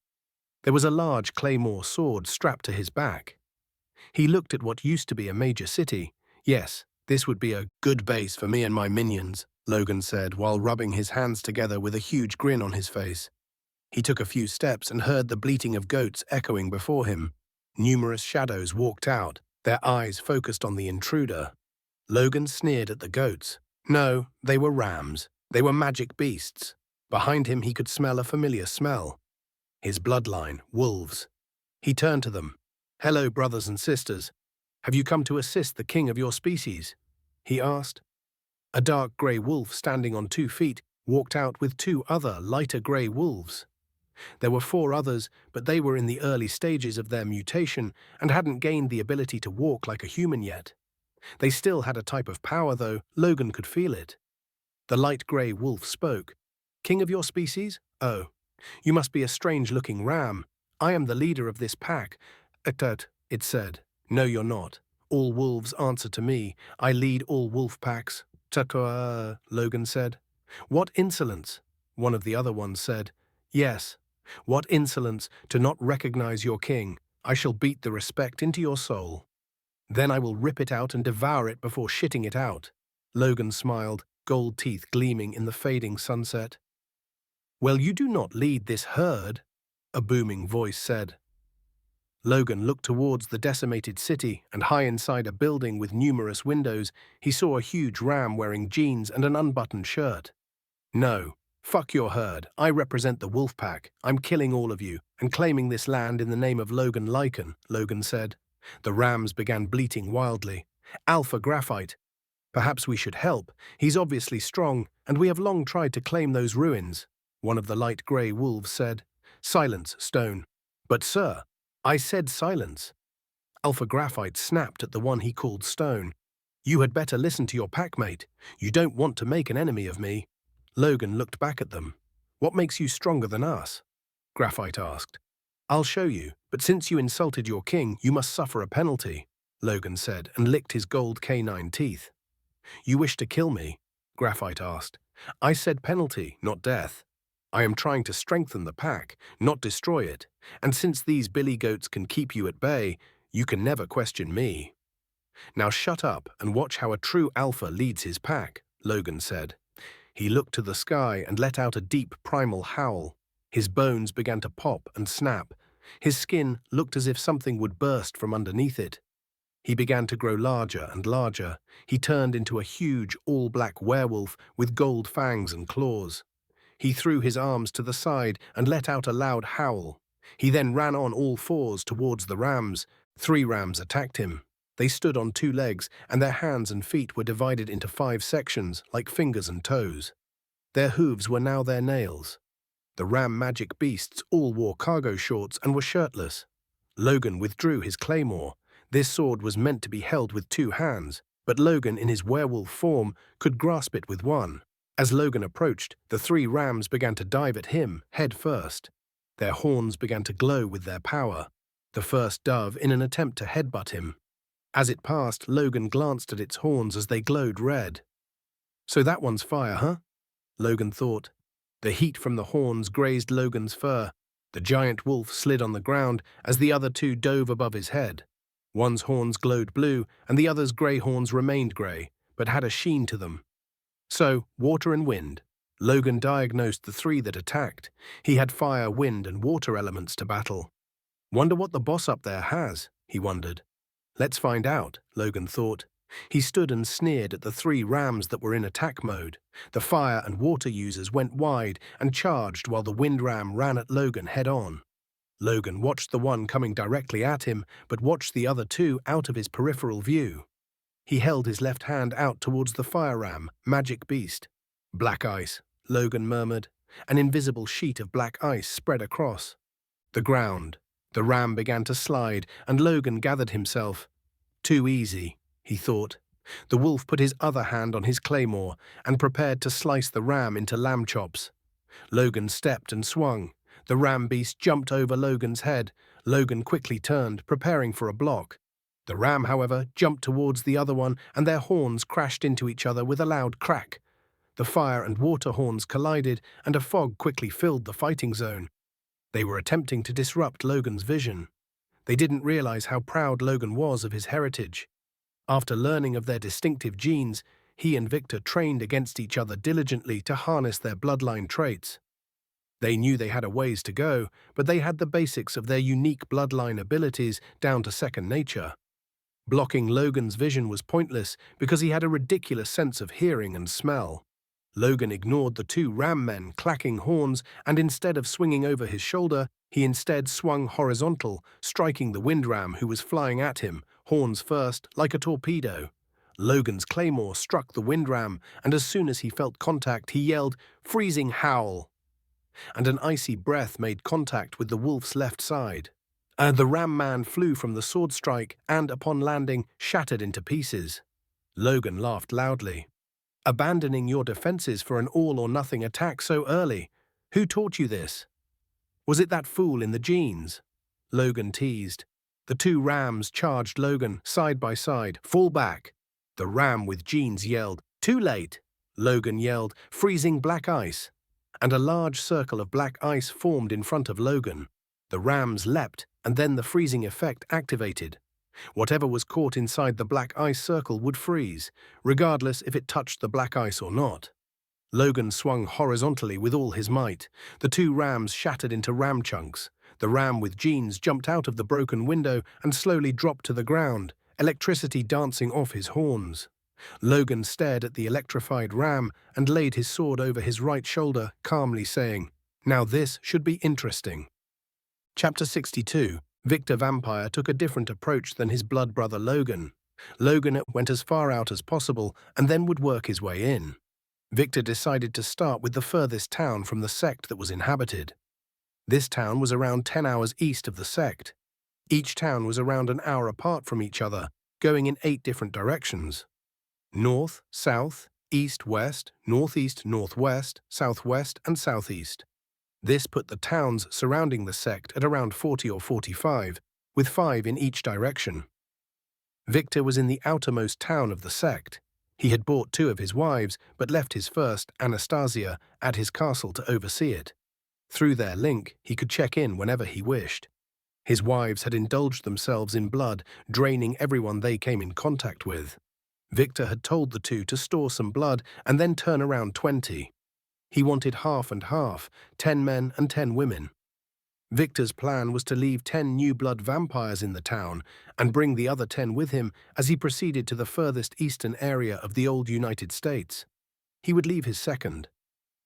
There was a large claymore sword strapped to his back. He looked at what used to be a major city. Yes, this would be a good base for me and my minions, Logan said while rubbing his hands together with a huge grin on his face. He took a few steps and heard the bleating of goats echoing before him. Numerous shadows walked out, their eyes focused on the intruder. Logan sneered at the goats. No, they were rams. They were magic beasts. Behind him he could smell a familiar smell. His bloodline, wolves. He turned to them. Hello, brothers and sisters. Have you come to assist the king of your species? He asked. A dark grey wolf standing on 2 feet walked out with 2 other lighter grey wolves. There were 4 others, but they were in the early stages of their mutation and hadn't gained the ability to walk like a human yet. They still had a type of power, though. Logan could feel it. The light grey wolf spoke. King of your species? Oh, you must be a strange-looking ram. I am the leader of this pack. It said. No, you're not. All wolves answer to me. I lead all wolf packs. Logan said. What insolence? One of the other ones said. Yes. What insolence to not recognize your king. I shall beat the respect into your soul. Then I will rip it out and devour it before shitting it out. Logan smiled, gold teeth gleaming in the fading sunset. Well, you do not lead this herd, a booming voice said. Logan looked towards the decimated city, and high inside a building with numerous windows, he saw a huge ram wearing jeans and an unbuttoned shirt. No, fuck your herd. I represent the wolf pack. I'm killing all of you and claiming this land in the name of Logan Lycan, Logan said. The rams began bleating wildly. Alpha Graphite. Perhaps we should help. He's obviously strong, and we have long tried to claim those ruins, one of the light grey wolves said. Silence, Stone. But sir, I said silence. Alpha Graphite snapped at the one he called Stone. You had better listen to your packmate. You don't want to make an enemy of me. Logan looked back at them. What makes you stronger than us? Graphite asked. I'll show you, but since you insulted your king, you must suffer a penalty, Logan said, and licked his gold canine teeth. You wish to kill me? Graphite asked. I said penalty, not death. I am trying to strengthen the pack, not destroy it, and since these billy goats can keep you at bay, you can never question me. Now shut up and watch how a true alpha leads his pack, Logan said. He looked to the sky and let out a deep primal howl. His bones began to pop and snap. His skin looked as if something would burst from underneath it. He began to grow larger and larger. He turned into a huge, all-black werewolf with gold fangs and claws. He threw his arms to the side and let out a loud howl. He then ran on all fours towards the rams. 3 rams attacked him. They stood on 2 legs, and their hands and feet were divided into 5 sections, like fingers and toes. Their hooves were now their nails. The ram magic beasts all wore cargo shorts and were shirtless. Logan withdrew his claymore. This sword was meant to be held with 2 hands, but Logan in his werewolf form could grasp it with one. As Logan approached, the 3 rams began to dive at him, head first. Their horns began to glow with their power. The first dove in an attempt to headbutt him. As it passed, Logan glanced at its horns as they glowed red. So that one's fire, huh? Logan thought. The heat from the horns grazed Logan's fur. The giant wolf slid on the ground as the other 2 dove above his head. One's horns glowed blue, and the other's grey horns remained grey, but had a sheen to them. So, water and wind. Logan diagnosed the 3 that attacked. He had fire, wind, and water elements to battle. Wonder what the boss up there has, he wondered. Let's find out, Logan thought. He stood and sneered at the 3 rams that were in attack mode. The fire and water users went wide and charged while the wind ram ran at Logan head-on. Logan watched the one coming directly at him, but watched the other 2 out of his peripheral view. He held his left hand out towards the fire ram, magic beast. Black ice, Logan murmured. An invisible sheet of black ice spread across the ground. The ram began to slide, and Logan gathered himself. Too easy, he thought. The wolf put his other hand on his claymore and prepared to slice the ram into lamb chops. Logan stepped and swung. The ram beast jumped over Logan's head. Logan quickly turned, preparing for a block. The ram, however, jumped towards the other one, and their horns crashed into each other with a loud crack. The fire and water horns collided, and a fog quickly filled the fighting zone. They were attempting to disrupt Logan's vision. They didn't realize how proud Logan was of his heritage. After learning of their distinctive genes, he and Victor trained against each other diligently to harness their bloodline traits. They knew they had a ways to go, but they had the basics of their unique bloodline abilities down to second nature. Blocking Logan's vision was pointless because he had a ridiculous sense of hearing and smell. Logan ignored the 2 ram men clacking horns, and instead of swinging over his shoulder, he instead swung horizontal, striking the wind ram who was flying at him, horns first, like a torpedo. Logan's claymore struck the wind ram, and as soon as he felt contact, he yelled, "Freezing howl!" And an icy breath made contact with the wolf's left side. The ram man flew from the sword strike and, upon landing, shattered into pieces. Logan laughed loudly. Abandoning your defenses for an all-or-nothing attack so early. Who taught you this? Was it that fool in the jeans? Logan teased. The 2 rams charged Logan, side by side. Fall back. The ram with jeans yelled, "Too late!" Logan yelled, "Freezing black ice!" And a large circle of black ice formed in front of Logan. The rams leapt, and then the freezing effect activated. Whatever was caught inside the black ice circle would freeze, regardless if it touched the black ice or not. Logan swung horizontally with all his might. The two rams shattered into ram chunks. The ram with jeans jumped out of the broken window and slowly dropped to the ground, electricity dancing off his horns. Logan stared at the electrified ram and laid his sword over his right shoulder, calmly saying, "Now this should be interesting." Chapter 62. Victor Vampire took a different approach than his blood brother Logan. Logan went as far out as possible and then would work his way in. Victor decided to start with the furthest town from the sect that was inhabited. This town was around 10 hours east of the sect. Each town was around an hour apart from each other, going in 8 different directions. North, south, east, west, northeast, northwest, southwest, and southeast. This put the towns surrounding the sect at around 40 or 45, with 5 in each direction. Victor was in the outermost town of the sect. He had bought 2 of his wives, but left his first, Anastasia, at his castle to oversee it. Through their link, he could check in whenever he wished. His wives had indulged themselves in blood, draining everyone they came in contact with. Victor had told the 2 to store some blood and then turn around 20. He wanted half and half, 10 men and 10 women. Victor's plan was to leave 10 new blood vampires in the town and bring the other 10 with him as he proceeded to the furthest eastern area of the old United States. He would leave his second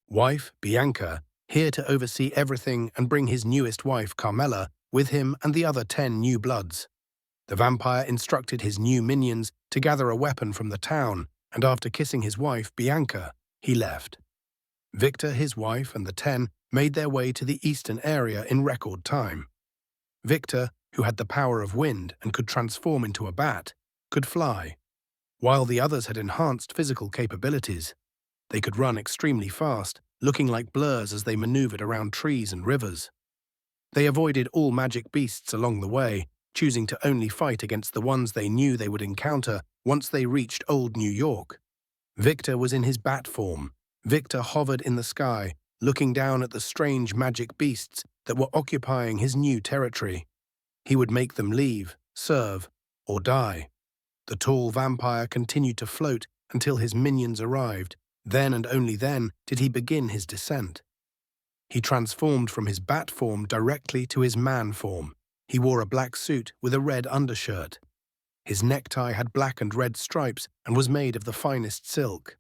wife, Bianca, here to oversee everything and bring his newest wife, Carmela, with him and the other 10 new bloods. The vampire instructed his new minions to gather a weapon from the town, and after kissing his wife, Bianca, he left. Victor, his wife, and the 10 made their way to the eastern area in record time. Victor, who had the power of wind and could transform into a bat, could fly, while the others had enhanced physical capabilities. They could run extremely fast, looking like blurs as they maneuvered around trees and rivers. They avoided all magic beasts along the way, choosing to only fight against the ones they knew they would encounter once they reached Old New York. Victor was in his bat form. Victor hovered in the sky, looking down at the strange magic beasts that were occupying his new territory. He would make them leave, serve, or die. The tall vampire continued to float until his minions arrived. Then and only then did he begin his descent. He transformed from his bat form directly to his man form. He wore a black suit with a red undershirt. His necktie had black and red stripes and was made of the finest silk.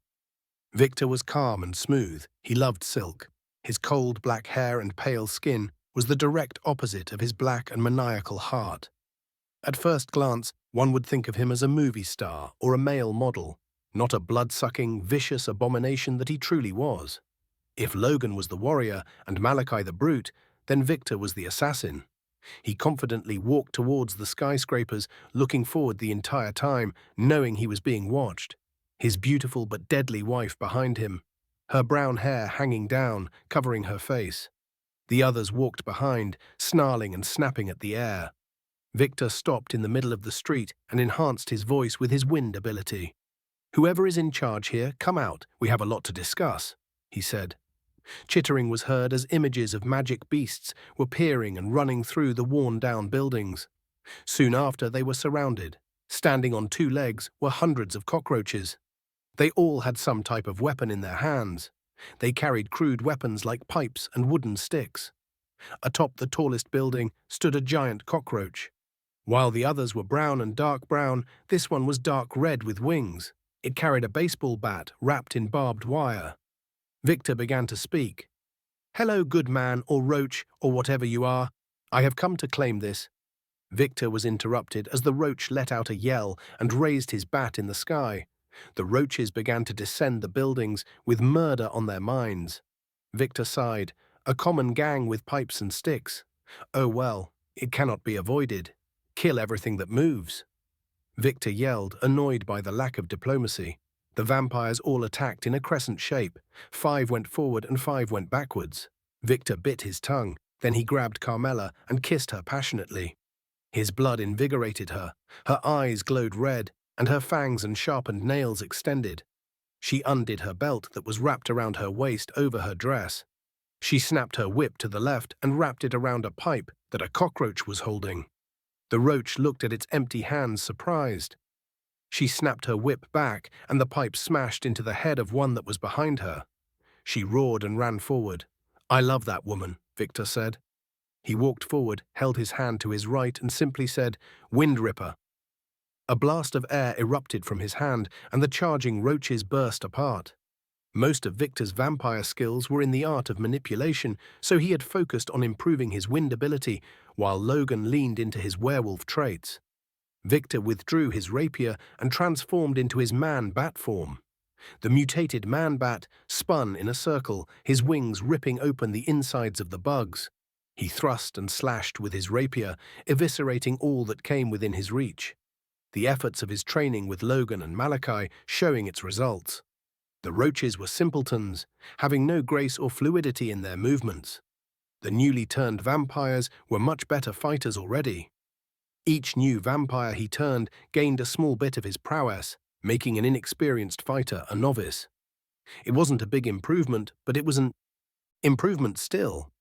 Victor was calm and smooth. He loved silk. His cold black hair and pale skin was the direct opposite of his black and maniacal heart. At first glance, one would think of him as a movie star or a male model, not a blood-sucking, vicious abomination that he truly was. If Logan was the warrior and Malachi the brute, then Victor was the assassin. He confidently walked towards the skyscrapers, looking forward the entire time, knowing he was being watched. His beautiful but deadly wife behind him, her brown hair hanging down, covering her face. The others walked behind, snarling and snapping at the air. Victor stopped in the middle of the street and enhanced his voice with his wind ability. "Whoever is in charge here, come out. We have a lot to discuss," he said. Chittering was heard as images of magic beasts were peering and running through the worn-down buildings. Soon after, they were surrounded. Standing on 2 legs were hundreds of cockroaches. They all had some type of weapon in their hands. They carried crude weapons like pipes and wooden sticks. Atop the tallest building stood a giant cockroach. While the others were brown and dark brown, this one was dark red with wings. It carried a baseball bat wrapped in barbed wire. Victor began to speak. "Hello, good man, or roach, or whatever you are. I have come to claim this." Victor was interrupted as the roach let out a yell and raised his bat in the sky. The roaches began to descend the buildings with murder on their minds. Victor sighed. A common gang with pipes and sticks. Oh well, it cannot be avoided. Kill everything that moves. Victor yelled, annoyed by the lack of diplomacy. The vampires all attacked in a crescent shape. 5 went forward and 5 went backwards. Victor bit his tongue. Then he grabbed Carmela and kissed her passionately. His blood invigorated her. Her eyes glowed red, and her fangs and sharpened nails extended. She undid her belt that was wrapped around her waist over her dress. She snapped her whip to the left and wrapped it around a pipe that a cockroach was holding. The roach looked at its empty hands, surprised. She snapped her whip back, and the pipe smashed into the head of one that was behind her. She roared and ran forward. "I love that woman," Victor said. He walked forward, held his hand to his right, and simply said, "Wind Ripper." A blast of air erupted from his hand, and the charging roaches burst apart. Most of Victor's vampire skills were in the art of manipulation, so he had focused on improving his wind ability, while Logan leaned into his werewolf traits. Victor withdrew his rapier and transformed into his man-bat form. The mutated man-bat spun in a circle, his wings ripping open the insides of the bugs. He thrust and slashed with his rapier, eviscerating all that came within his reach. The efforts of his training with Logan and Malachi showing its results. The roaches were simpletons, having no grace or fluidity in their movements. The newly turned vampires were much better fighters already. Each new vampire he turned gained a small bit of his prowess, making an inexperienced fighter a novice. It wasn't a big improvement, but it was an improvement still.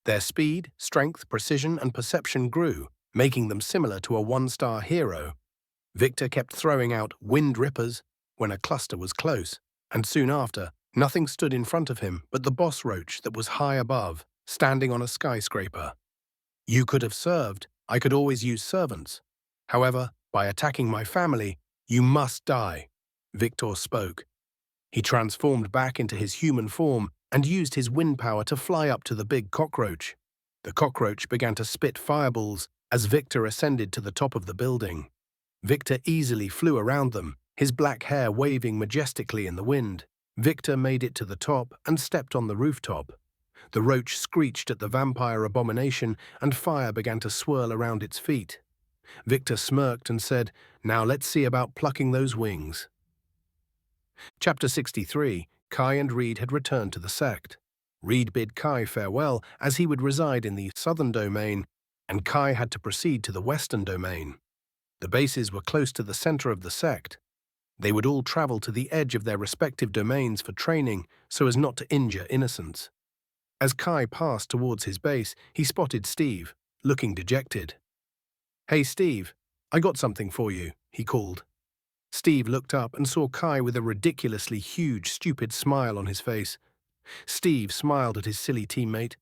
Their speed, strength, precision, and perception grew, making them similar to a one-star hero. Victor kept throwing out wind rippers when a cluster was close, and soon after, nothing stood in front of him but the boss roach that was high above, standing on a skyscraper. "You could have served. I could always use servants. However, by attacking my family, you must die," Victor spoke. He transformed back into his human form and used his wind power to fly up to the big cockroach. The cockroach began to spit fireballs as Victor ascended to the top of the building. Victor easily flew around them, his black hair waving majestically in the wind. Victor made it to the top and stepped on the rooftop. The roach screeched at the vampire abomination, and fire began to swirl around its feet. Victor smirked and said, "Now let's see about plucking those wings." Chapter 63. Kai and Reed had returned to the sect. Reed bid Kai farewell, as he would reside in the southern domain, and Kai had to proceed to the western domain. The bases were close to the center of the sect. They would all travel to the edge of their respective domains for training so as not to injure innocents. As Kai passed towards his base, he spotted Steve, looking dejected. "Hey, Steve, I got something for you," he called. Steve looked up and saw Kai with a ridiculously huge, stupid smile on his face. Steve smiled at his silly teammate.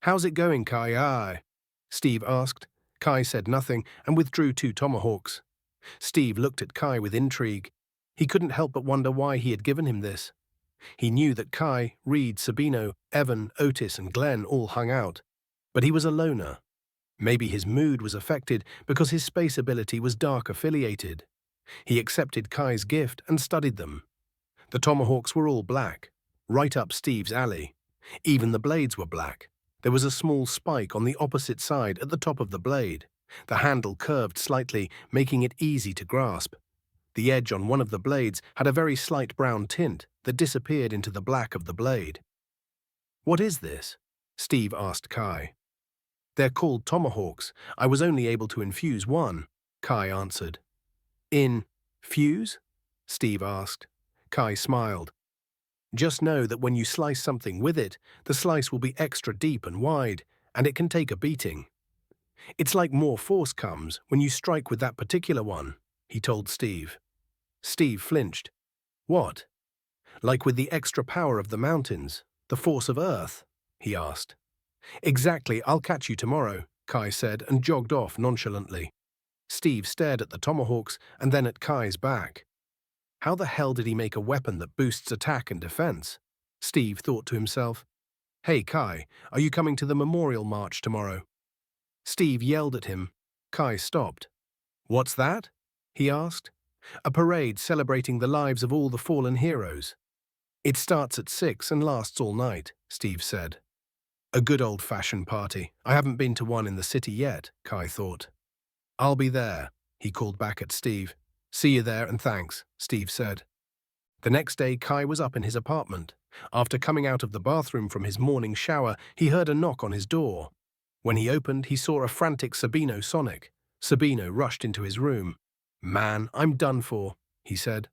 "How's it going, Kai?" "Aye," Steve asked. Kai said nothing and withdrew 2 tomahawks. Steve looked at Kai with intrigue. He couldn't help but wonder why he had given him this. He knew that Kai, Reed, Sabino, Evan, Otis, and Glenn all hung out, but he was a loner. Maybe his mood was affected because his space ability was dark affiliated. He accepted Kai's gift and studied them. The tomahawks were all black, right up Steve's alley. Even the blades were black. There was a small spike on the opposite side at the top of the blade. The handle curved slightly, making it easy to grasp. The edge on one of the blades had a very slight brown tint that disappeared into the black of the blade. "What is this?" Steve asked Kai. "They're called tomahawks. I was only able to infuse one," Kai answered. "Fuse?" Steve asked. Kai smiled. "Just know that when you slice something with it, the slice will be extra deep and wide, and it can take a beating. It's like more force comes when you strike with that particular one," he told Steve. Steve flinched. "What? Like with the extra power of the mountains, the force of Earth?" he asked. "Exactly, I'll catch you tomorrow," Kai said and jogged off nonchalantly. Steve stared at the tomahawks and then at Kai's back. How the hell did he make a weapon that boosts attack and defense? Steve thought to himself. "Hey, Kai, are you coming to the memorial march tomorrow?" Steve yelled at him. Kai stopped. "What's that?" he asked. "A parade celebrating the lives of all the fallen heroes. It starts at 6 and lasts all night," Steve said. "A good old-fashioned party. I haven't been to one in the city yet," Kai thought. "I'll be there," he called back at Steve. "See you there and thanks," Steve said. The next day, Kai was up in his apartment. After coming out of the bathroom from his morning shower, he heard a knock on his door. When he opened, he saw a frantic Sabino Sonic. Sabino rushed into his room. "Man, I'm done for," he said.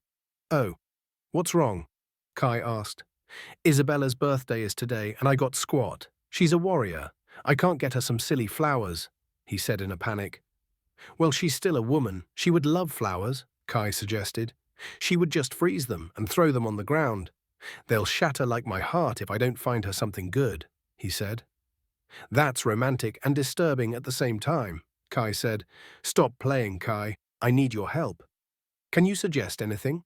"Oh, what's wrong?" Kai asked. "Isabella's birthday is today, and I got squat. She's a warrior. I can't get her some silly flowers," he said in a panic. Well, she's still a woman. She would love flowers, Kai suggested. She would just freeze them and throw them on the ground. They'll shatter like my heart if I don't find her something good, he said. That's romantic and disturbing at the same time, Kai said. Stop playing, Kai. I need your help. Can you suggest anything?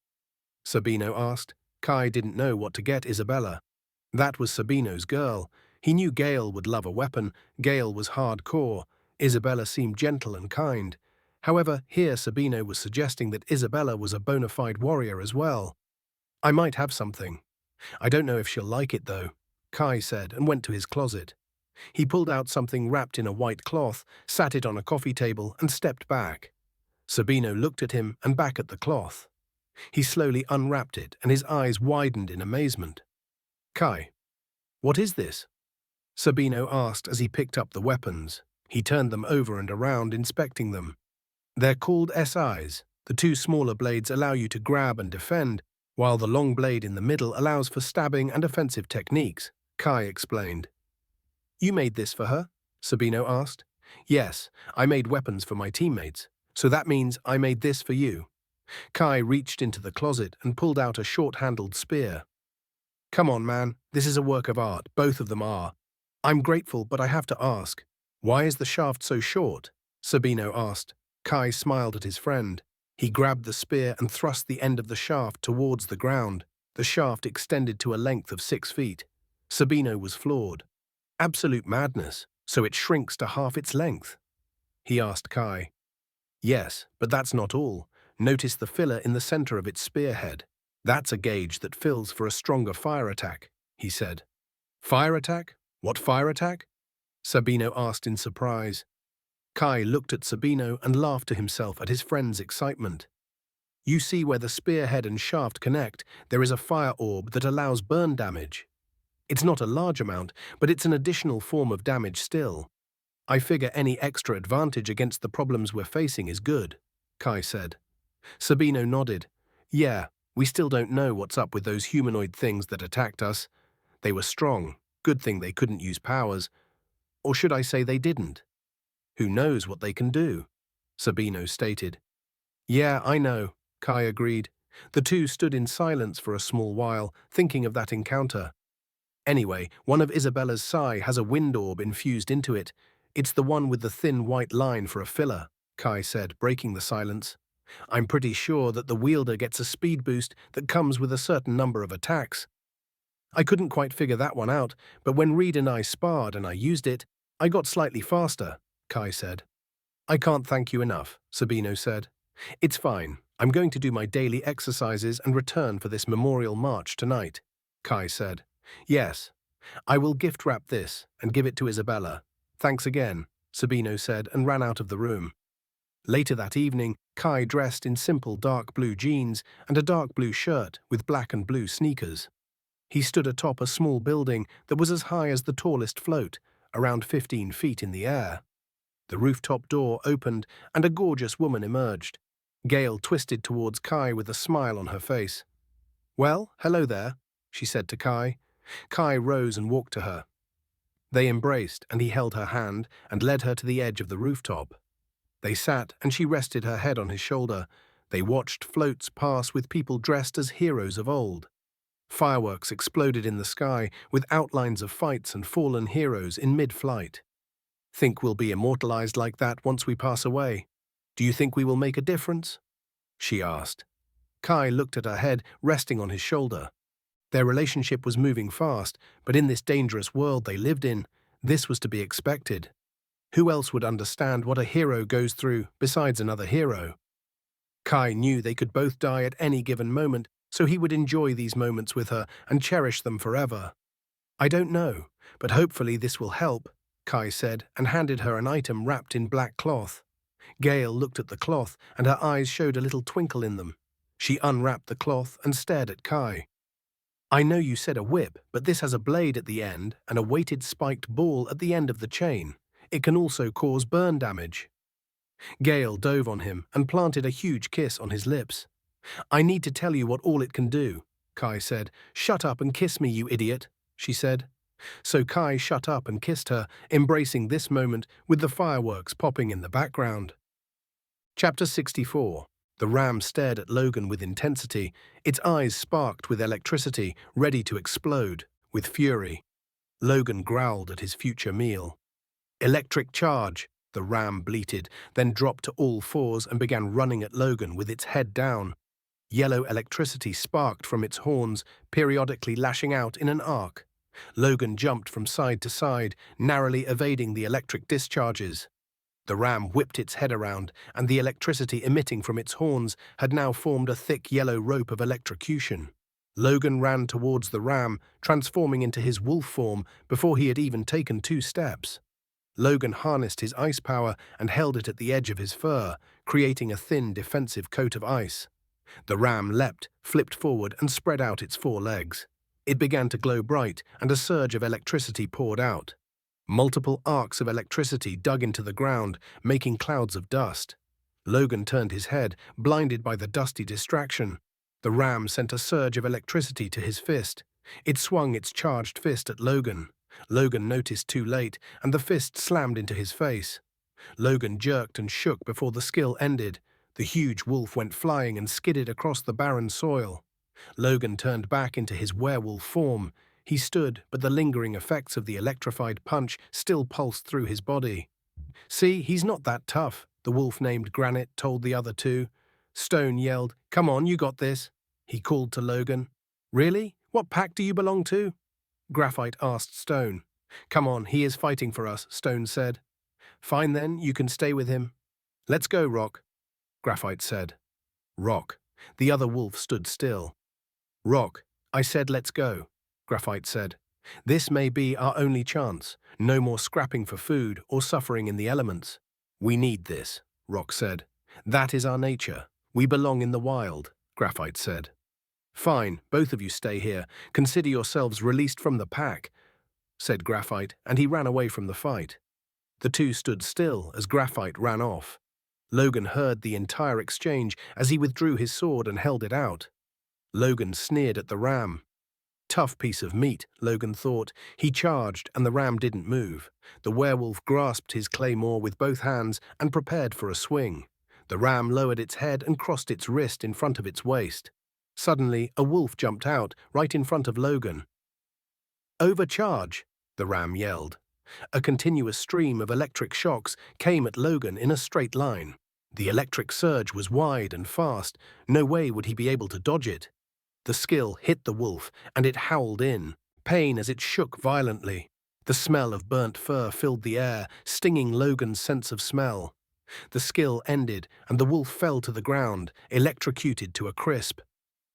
Sabino asked. Kai didn't know what to get Isabella. That was Sabino's girl. He knew Gale would love a weapon. Gale was hardcore. Isabella seemed gentle and kind. However, here Sabino was suggesting that Isabella was a bona fide warrior as well. I might have something. I don't know if she'll like it, though, Kai said and went to his closet. He pulled out something wrapped in a white cloth, sat it on a coffee table, and stepped back. Sabino looked at him and back at the cloth. He slowly unwrapped it, and his eyes widened in amazement. Kai, what is this? Sabino asked as he picked up the weapons. He turned them over and around, inspecting them. They're called SIs. The two smaller blades allow you to grab and defend, while the long blade in the middle allows for stabbing and offensive techniques, Kai explained. You made this for her? Sabino asked. Yes, I made weapons for my teammates, so that means I made this for you. Kai reached into the closet and pulled out a short-handled spear. Come on, man, this is a work of art, both of them are. I'm grateful, but I have to ask, why is the shaft so short? Sabino asked. Kai smiled at his friend. He grabbed the spear and thrust the end of the shaft towards the ground. The shaft extended to a length of 6 feet. Sabino was floored. Absolute madness, so it shrinks to half its length? He asked Kai. Yes, but that's not all. Notice the filler in the center of its spearhead. That's a gauge that fills for a stronger fire attack, he said. Fire attack? What fire attack? Sabino asked in surprise. Kai looked at Sabino and laughed to himself at his friend's excitement. You see where the spearhead and shaft connect, there is a fire orb that allows burn damage. It's not a large amount, but it's an additional form of damage still. I figure any extra advantage against the problems we're facing is good, Kai said. Sabino nodded. Yeah, we still don't know what's up with those humanoid things that attacked us. They were strong. Good thing they couldn't use powers. Or should I say they didn't? Who knows what they can do? Sabino stated. Yeah, I know, Kai agreed. The two stood in silence for a small while, thinking of that encounter. Anyway, one of Isabella's sai has a wind orb infused into it. It's the one with the thin white line for a filler, Kai said, breaking the silence. I'm pretty sure that the wielder gets a speed boost that comes with a certain number of attacks. I couldn't quite figure that one out, but when Reed and I sparred and I used it, I got slightly faster, Kai said. I can't thank you enough, Sabino said. It's fine. I'm going to do my daily exercises and return for this memorial march tonight, Kai said. Yes, I will gift wrap this and give it to Isabella. Thanks again, Sabino said and ran out of the room. Later that evening, Kai dressed in simple dark blue jeans and a dark blue shirt with black and blue sneakers. He stood atop a small building that was as high as the tallest float, around 15 feet in the air. The rooftop door opened and a gorgeous woman emerged. Gale twisted towards Kai with a smile on her face. Well, hello there, she said to Kai. Kai rose and walked to her. They embraced, and he held her hand and led her to the edge of the rooftop. They sat, and she rested her head on his shoulder. They watched floats pass with people dressed as heroes of old. Fireworks exploded in the sky with outlines of fights and fallen heroes in mid-flight. Think we'll be immortalized like that once we pass away? Do you think we will make a difference? She asked. Kai looked at her head, resting on his shoulder. Their relationship was moving fast, but in this dangerous world they lived in, this was to be expected. Who else would understand what a hero goes through besides another hero? Kai knew they could both die at any given moment, so he would enjoy these moments with her and cherish them forever. I don't know, but hopefully this will help, Kai said and handed her an item wrapped in black cloth. Gale looked at the cloth and her eyes showed a little twinkle in them. She unwrapped the cloth and stared at Kai. I know you said a whip, but this has a blade at the end and a weighted spiked ball at the end of the chain. It can also cause burn damage. Gale dove on him and planted a huge kiss on his lips. I need to tell you what all it can do, Kai said. Shut up and kiss me, you idiot, she said. So Kai shut up and kissed her, embracing this moment with the fireworks popping in the background. Chapter 64. The ram stared at Logan with intensity. Its eyes sparked with electricity, ready to explode, with fury. Logan growled at his future meal. "Electric charge!" the ram bleated, then dropped to all fours and began running at Logan with its head down. Yellow electricity sparked from its horns, periodically lashing out in an arc. Logan jumped from side to side, narrowly evading the electric discharges. The ram whipped its head around, and the electricity emitting from its horns had now formed a thick yellow rope of electrocution. Logan ran towards the ram, transforming into his wolf form before he had even taken 2 steps. Logan harnessed his ice power and held it at the edge of his fur, creating a thin defensive coat of ice. The ram leapt, flipped forward, and spread out its 4 legs. It began to glow bright, and a surge of electricity poured out. Multiple arcs of electricity dug into the ground, making clouds of dust. Logan turned his head, blinded by the dusty distraction. The ram sent a surge of electricity to his fist. It swung its charged fist at Logan. Logan noticed too late, and the fist slammed into his face. Logan jerked and shook before the skill ended. The huge wolf went flying and skidded across the barren soil. Logan turned back into his werewolf form. He stood, but the lingering effects of the electrified punch still pulsed through his body. "See, he's not that tough," the wolf named Granite told the other 2. Stone yelled, "Come on, you got this." He called to Logan. "Really? What pack do you belong to?" Graphite asked Stone. "Come on, he is fighting for us," Stone said. "Fine then, you can stay with him." "Let's go, Rock," Graphite said. "Rock." The other wolf stood still. "Rock, I said let's go," Graphite said. "This may be our only chance. No more scrapping for food or suffering in the elements." "We need this," Rock said. "That is our nature. We belong in the wild," Graphite said. "Fine, both of you stay here. Consider yourselves released from the pack," said Graphite, and he ran away from the fight. The 2 stood still as Graphite ran off. Logan heard the entire exchange as he withdrew his sword and held it out. Logan sneered at the ram. Tough piece of meat, Logan thought. He charged, and the ram didn't move. The werewolf grasped his claymore with both hands and prepared for a swing. The ram lowered its head and crossed its wrist in front of its waist. Suddenly, a wolf jumped out, right in front of Logan. "Overcharge!" the ram yelled. A continuous stream of electric shocks came at Logan in a straight line. The electric surge was wide and fast. No way would he be able to dodge it. The skill hit the wolf, and it howled in pain as it shook violently. The smell of burnt fur filled the air, stinging Logan's sense of smell. The skill ended, and the wolf fell to the ground, electrocuted to a crisp.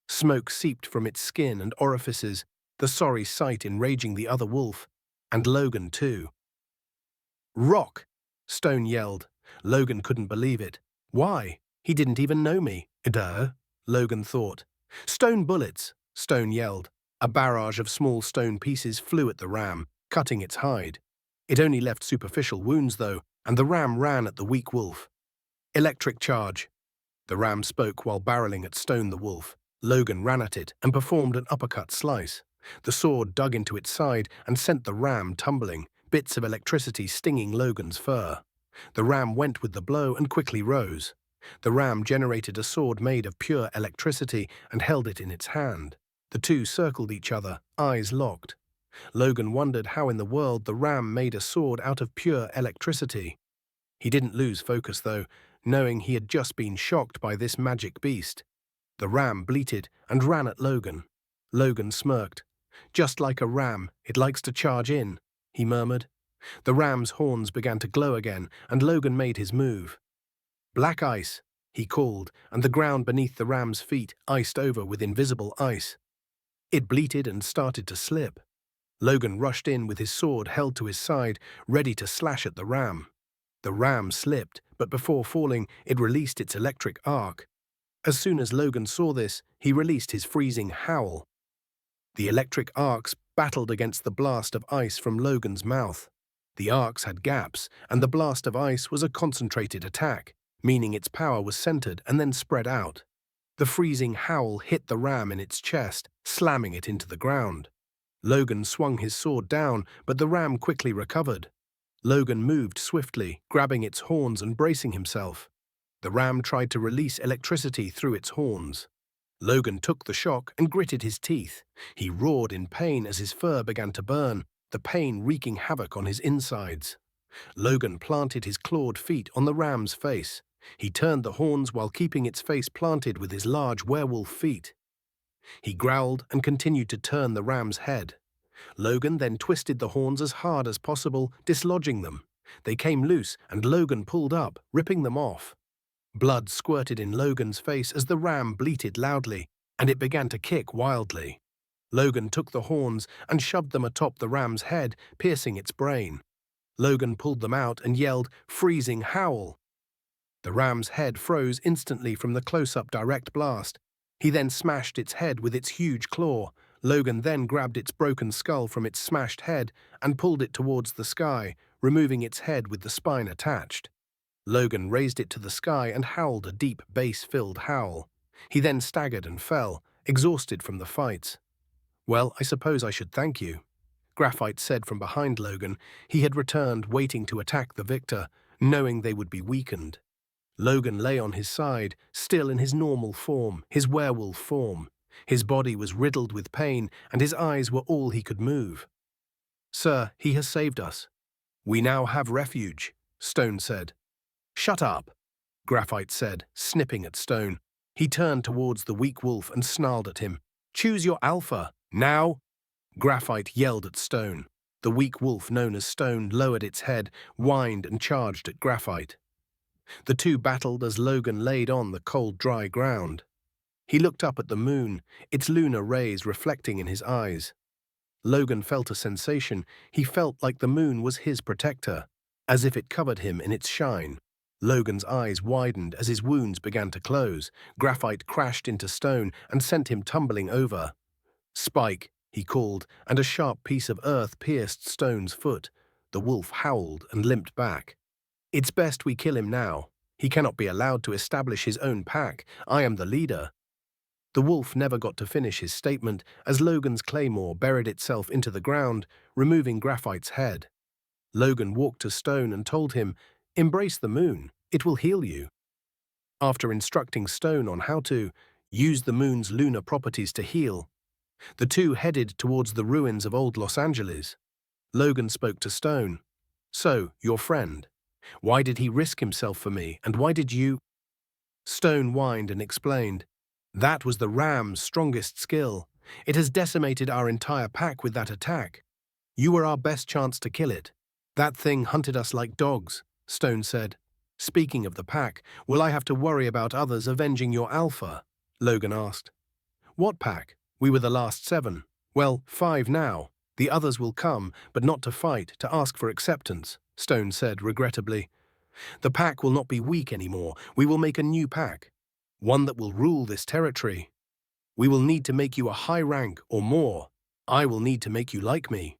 Smoke seeped from its skin and orifices, the sorry sight enraging the other wolf, and Logan too. "Rock!" Stone yelled. Logan couldn't believe it. "Why? He didn't even know me." "Duh," Logan thought. "Stone bullets!" Stone yelled. A barrage of small stone pieces flew at the ram, cutting its hide. It only left superficial wounds, though, and the ram ran at the weak wolf. "Electric charge!" The ram spoke while barreling at Stone the wolf. Logan ran at it and performed an uppercut slice. The sword dug into its side and sent the ram tumbling, bits of electricity stinging Logan's fur. The ram went with the blow and quickly rose. The ram generated a sword made of pure electricity and held it in its hand. The 2 circled each other, eyes locked. Logan wondered how in the world the ram made a sword out of pure electricity. He didn't lose focus, though, knowing he had just been shocked by this magic beast. The ram bleated and ran at Logan. Logan smirked. "Just like a ram, it likes to charge in," he murmured. The ram's horns began to glow again, and Logan made his move. "Black ice," he called, and the ground beneath the ram's feet iced over with invisible ice. It bleated and started to slip. Logan rushed in with his sword held to his side, ready to slash at the ram. The ram slipped, but before falling, it released its electric arc. As soon as Logan saw this, he released his freezing howl. The electric arcs battled against the blast of ice from Logan's mouth. The arcs had gaps, and the blast of ice was a concentrated attack, meaning its power was centered and then spread out. The freezing howl hit the ram in its chest, slamming it into the ground. Logan swung his sword down, but the ram quickly recovered. Logan moved swiftly, grabbing its horns and bracing himself. The ram tried to release electricity through its horns. Logan took the shock and gritted his teeth. He roared in pain as his fur began to burn, the pain wreaking havoc on his insides. Logan planted his clawed feet on the ram's face. He turned the horns while keeping its face planted with his large werewolf feet. He growled and continued to turn the ram's head. Logan then twisted the horns as hard as possible, dislodging them. They came loose, and Logan pulled up, ripping them off. Blood squirted in Logan's face as the ram bleated loudly, and it began to kick wildly. Logan took the horns and shoved them atop the ram's head, piercing its brain. Logan pulled them out and yelled, "Freezing howl!" The ram's head froze instantly from the close-up direct blast. He then smashed its head with its huge claw. Logan then grabbed its broken skull from its smashed head and pulled it towards the sky, removing its head with the spine attached. Logan raised it to the sky and howled a deep, bass-filled howl. He then staggered and fell, exhausted from the fights. "Well, I suppose I should thank you," Graphite said from behind Logan. He had returned, waiting to attack the victor, knowing they would be weakened. Logan lay on his side, still in his normal form, his werewolf form. His body was riddled with pain, and his eyes were all he could move. "Sir, he has saved us. We now have refuge," Stone said. "Shut up," Graphite said, snipping at Stone. He turned towards the weak wolf and snarled at him. "Choose your alpha, now!" Graphite yelled at Stone. The weak wolf known as Stone lowered its head, whined and charged at Graphite. The two battled as Logan laid on the cold, dry ground. He looked up at the moon, its lunar rays reflecting in his eyes. Logan felt a sensation. He felt like the moon was his protector, as if it covered him in its shine. Logan's eyes widened as his wounds began to close. Graphite crashed into Stone and sent him tumbling over. "Spike," he called, and a sharp piece of earth pierced Stone's foot. The wolf howled and limped back. "It's best we kill him now. He cannot be allowed to establish his own pack. I am the leader." The wolf never got to finish his statement as Logan's claymore buried itself into the ground, removing Graphite's head. Logan walked to Stone and told him, "Embrace the moon. It will heal you." After instructing Stone on how to use the moon's lunar properties to heal, the two headed towards the ruins of old Los Angeles. Logan spoke to Stone. "So, your friend. Why did he risk himself for me, and why did you—" Stone whined and explained. "That was the ram's strongest skill. It has decimated our entire pack with that attack. You were our best chance to kill it. That thing hunted us like dogs," Stone said. "Speaking of the pack, will I have to worry about others avenging your alpha?" Logan asked. "What pack? We were the last 7. Well, 5 now. The others will come, but not to fight, to ask for acceptance," Stone said regrettably. "The pack will not be weak anymore. We will make a new pack, one that will rule this territory. We will need to make you a high rank or more. I will need to make you like me."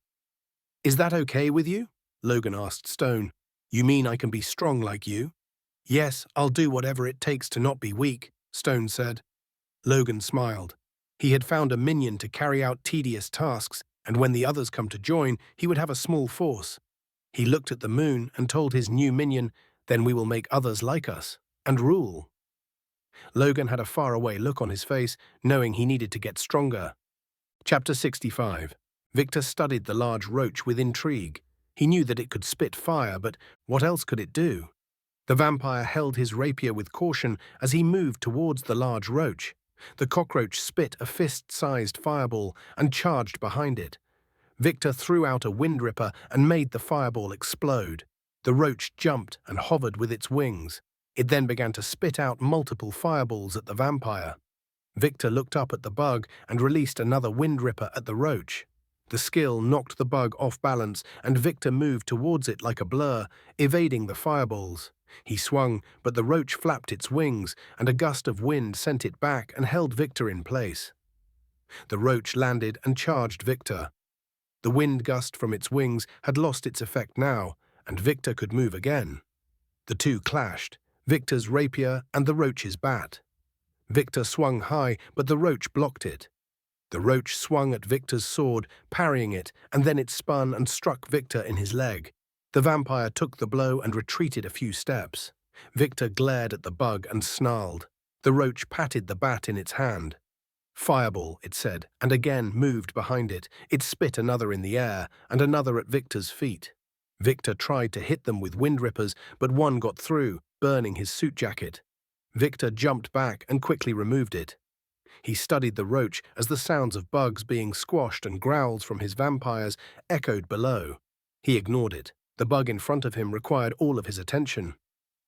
"Is that okay with you?" Logan asked Stone. "You mean I can be strong like you?" "Yes, I'll do whatever it takes to not be weak," Stone said. Logan smiled. He had found a minion to carry out tedious tasks, and when the others come to join, he would have a small force. He looked at the moon and told his new minion, "Then we will make others like us, and rule." Logan had a faraway look on his face, knowing he needed to get stronger. Chapter 65. Victor studied the large roach with intrigue. He knew that it could spit fire, but what else could it do? The vampire held his rapier with caution as he moved towards the large roach. The cockroach spit a fist-sized fireball and charged behind it. Victor threw out a wind ripper and made the fireball explode. The roach jumped and hovered with its wings. It then began to spit out multiple fireballs at the vampire. Victor looked up at the bug and released another wind ripper at the roach. The skill knocked the bug off balance, and Victor moved towards it like a blur, evading the fireballs. He swung, but the roach flapped its wings, and a gust of wind sent it back and held Victor in place. The roach landed and charged Victor. The wind gust from its wings had lost its effect now, and Victor could move again. The two clashed, Victor's rapier and the roach's bat. Victor swung high, but the roach blocked it. The roach swung at Victor's sword, parrying it, and then it spun and struck Victor in his leg. The vampire took the blow and retreated a few steps. Victor glared at the bug and snarled. The roach patted the bat in its hand. "Fireball," it said, and again moved behind it. It spit another in the air, and another at Victor's feet. Victor tried to hit them with wind rippers, but one got through, burning his suit jacket. Victor jumped back and quickly removed it. He studied the roach as the sounds of bugs being squashed and growls from his vampires echoed below. He ignored it. The bug in front of him required all of his attention.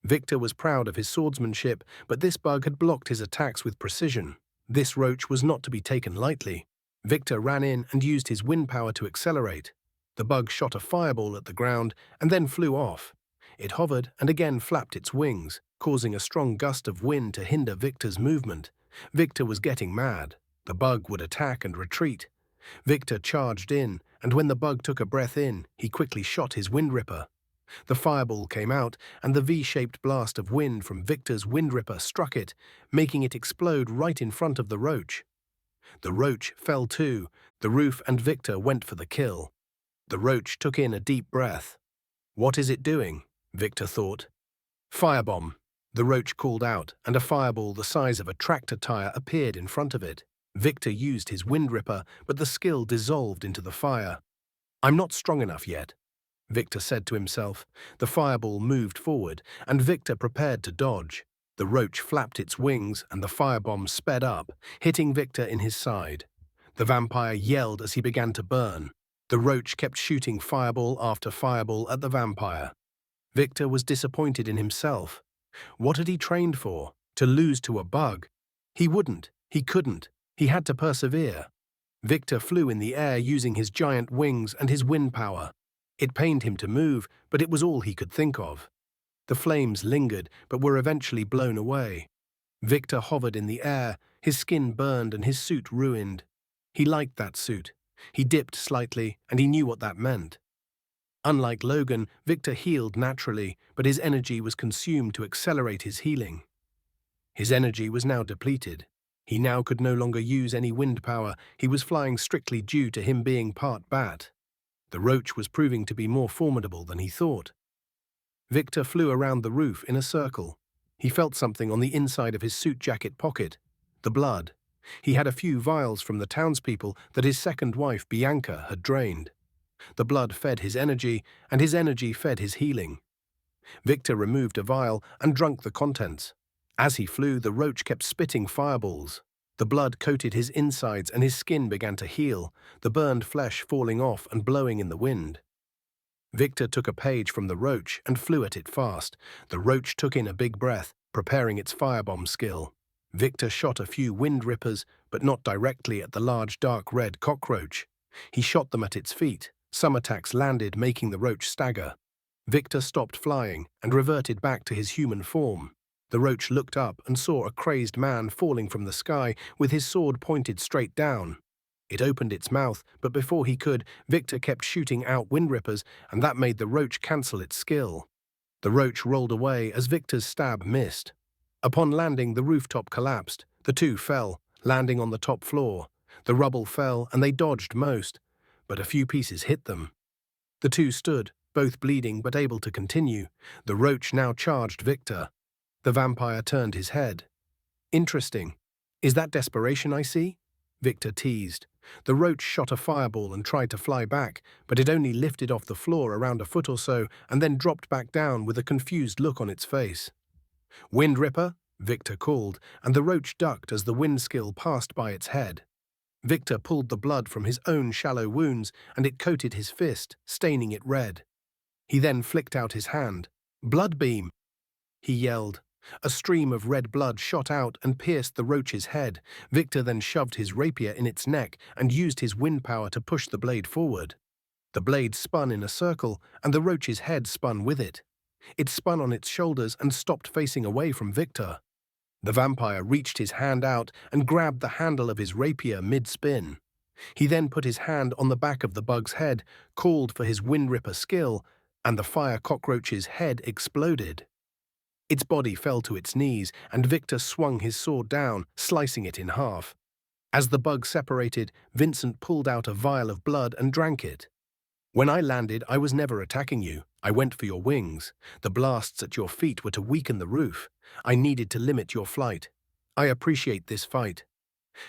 Victor was proud of his swordsmanship, but this bug had blocked his attacks with precision. This roach was not to be taken lightly. Victor ran in and used his wind power to accelerate. The bug shot a fireball at the ground and then flew off. It hovered and again flapped its wings, causing a strong gust of wind to hinder Victor's movement. Victor was getting mad. The bug would attack and retreat. Victor charged in, and when the bug took a breath in, he quickly shot his wind ripper. The fireball came out, and the V-shaped blast of wind from Victor's wind ripper struck it, making it explode right in front of the roach. The roach fell too. The roof and Victor went for the kill. The roach took in a deep breath. "What is it doing?" Victor thought. "Firebomb," the roach called out, and a fireball the size of a tractor tire appeared in front of it. Victor used his wind ripper, but the skill dissolved into the fire. "I'm not strong enough yet," Victor said to himself. The fireball moved forward, and Victor prepared to dodge. The roach flapped its wings, and the firebomb sped up, hitting Victor in his side. The vampire yelled as he began to burn. The roach kept shooting fireball after fireball at the vampire. Victor was disappointed in himself. What had he trained for? To lose to a bug? He wouldn't. He couldn't. He had to persevere. Victor flew in the air using his giant wings and his wind power. It pained him to move, but it was all he could think of. The flames lingered, but were eventually blown away. Victor hovered in the air, his skin burned and his suit ruined. He liked that suit. He dipped slightly, and he knew what that meant. Unlike Logan, Victor healed naturally, but his energy was consumed to accelerate his healing. His energy was now depleted. He now could no longer use any wind power. He was flying strictly due to him being part bat. The roach was proving to be more formidable than he thought. Victor flew around the roof in a circle. He felt something on the inside of his suit jacket pocket. The blood. He had a few vials from the townspeople that his second wife, Bianca, had drained. The blood fed his energy, and his energy fed his healing. Victor removed a vial and drank the contents. As he flew, the roach kept spitting fireballs. The blood coated his insides and his skin began to heal, the burned flesh falling off and blowing in the wind. Victor took a page from the roach and flew at it fast. The roach took in a big breath, preparing its firebomb skill. Victor shot a few wind rippers, but not directly at the large dark red cockroach. He shot them at its feet. Some attacks landed, making the roach stagger. Victor stopped flying and reverted back to his human form. The roach looked up and saw a crazed man falling from the sky with his sword pointed straight down. It opened its mouth, but before he could, Victor kept shooting out wind rippers, and that made the roach cancel its skill. The roach rolled away as Victor's stab missed. Upon landing, the rooftop collapsed. The two fell, landing on the top floor. The rubble fell, and they dodged most, but a few pieces hit them. The two stood, both bleeding but able to continue. The roach now charged Victor. The vampire turned his head. "Interesting. Is that desperation I see?" Victor teased. The roach shot a fireball and tried to fly back, but it only lifted off the floor around a foot or so and then dropped back down with a confused look on its face. "Wind Ripper?" Victor called, and the roach ducked as the wind skill passed by its head. Victor pulled the blood from his own shallow wounds, and it coated his fist, staining it red. He then flicked out his hand. "Blood beam!" he yelled. A stream of red blood shot out and pierced the roach's head. Victor then shoved his rapier in its neck and used his wind power to push the blade forward. The blade spun in a circle, and the roach's head spun with it. It spun on its shoulders and stopped facing away from Victor. The vampire reached his hand out and grabbed the handle of his rapier mid-spin. He then put his hand on the back of the bug's head, called for his wind ripper skill, and the fire cockroach's head exploded. Its body fell to its knees, and Victor swung his sword down, slicing it in half. As the bug separated, Vincent pulled out a vial of blood and drank it. When I landed, I was never attacking you. I went for your wings. The blasts at your feet were to weaken the roof. I needed to limit your flight. I appreciate this fight.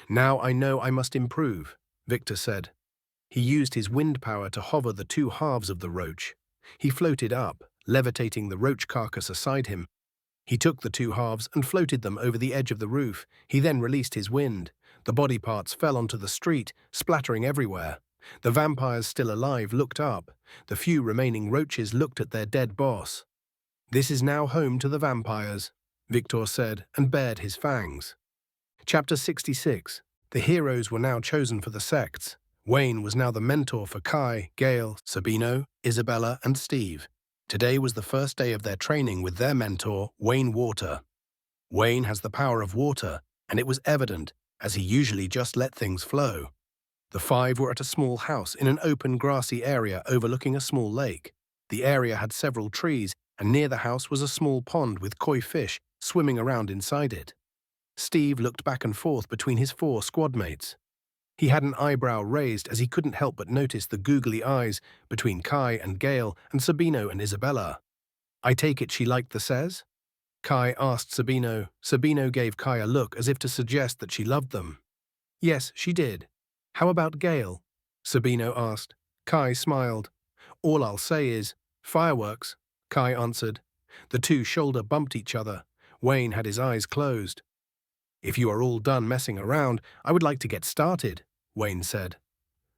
Now I know I must improve, Victor said. He used his wind power to hover the two halves of the roach. He floated up, levitating the roach carcass aside him. He took the two halves and floated them over the edge of the roof. He then released his wind. The body parts fell onto the street, splattering everywhere. The vampires still alive looked up. The few remaining roaches looked at their dead boss. "This is now home to the vampires," Victor said, and bared his fangs. Chapter 66. The heroes were now chosen for the sects. Wayne was now the mentor for Kai, Gale, Sabino, Isabella, and Steve. Today was the first day of their training with their mentor, Wayne Water. Wayne has the power of water, and it was evident, as he usually just let things flow. The five were at a small house in an open grassy area overlooking a small lake. The area had several trees, and near the house was a small pond with koi fish swimming around inside it. Steve looked back and forth between his four squadmates. He had an eyebrow raised as he couldn't help but notice the googly eyes between Kai and Gale and Sabino and Isabella. "I take it she liked the says?" Kai asked Sabino. Sabino gave Kai a look as if to suggest that she loved them. "Yes, she did. How about Gale?" Sabino asked. Kai smiled. "All I'll say is, fireworks," Kai answered. The two shoulder bumped each other. Wayne had his eyes closed. "If you are all done messing around, I would like to get started," Wayne said.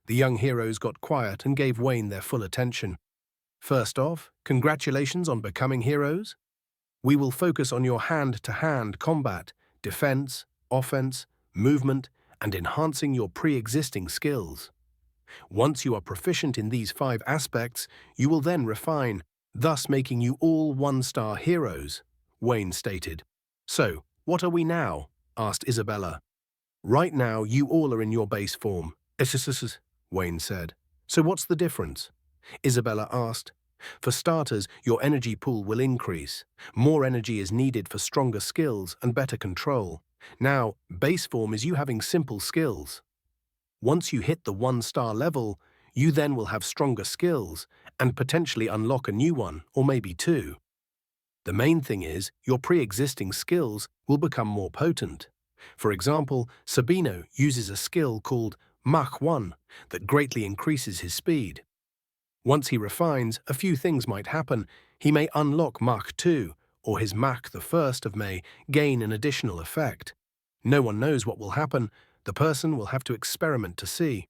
The young heroes got quiet and gave Wayne their full attention. "First off, congratulations on becoming heroes. We will focus on your hand-to-hand combat, defense, offense, movement, and enhancing your pre-existing skills. Once you are proficient in these 5 aspects, you will then refine, thus making you all 1-star heroes," Wayne stated. "So, what are we now?" asked Isabella. "Right now, you all are in your base form," Wayne said. "So what's the difference?" Isabella asked. "For starters, your energy pool will increase. More energy is needed for stronger skills and better control. Now, base form is you having simple skills. Once you hit the 1-star level, you then will have stronger skills and potentially unlock a new one, or maybe 2. The main thing is, your pre-existing skills will become more potent. For example, Sabino uses a skill called Mach 1 that greatly increases his speed. Once he refines, a few things might happen. He may unlock Mach 2, or his Mach the 1st of May gain an additional effect. No one knows what will happen. The person will have to experiment to see.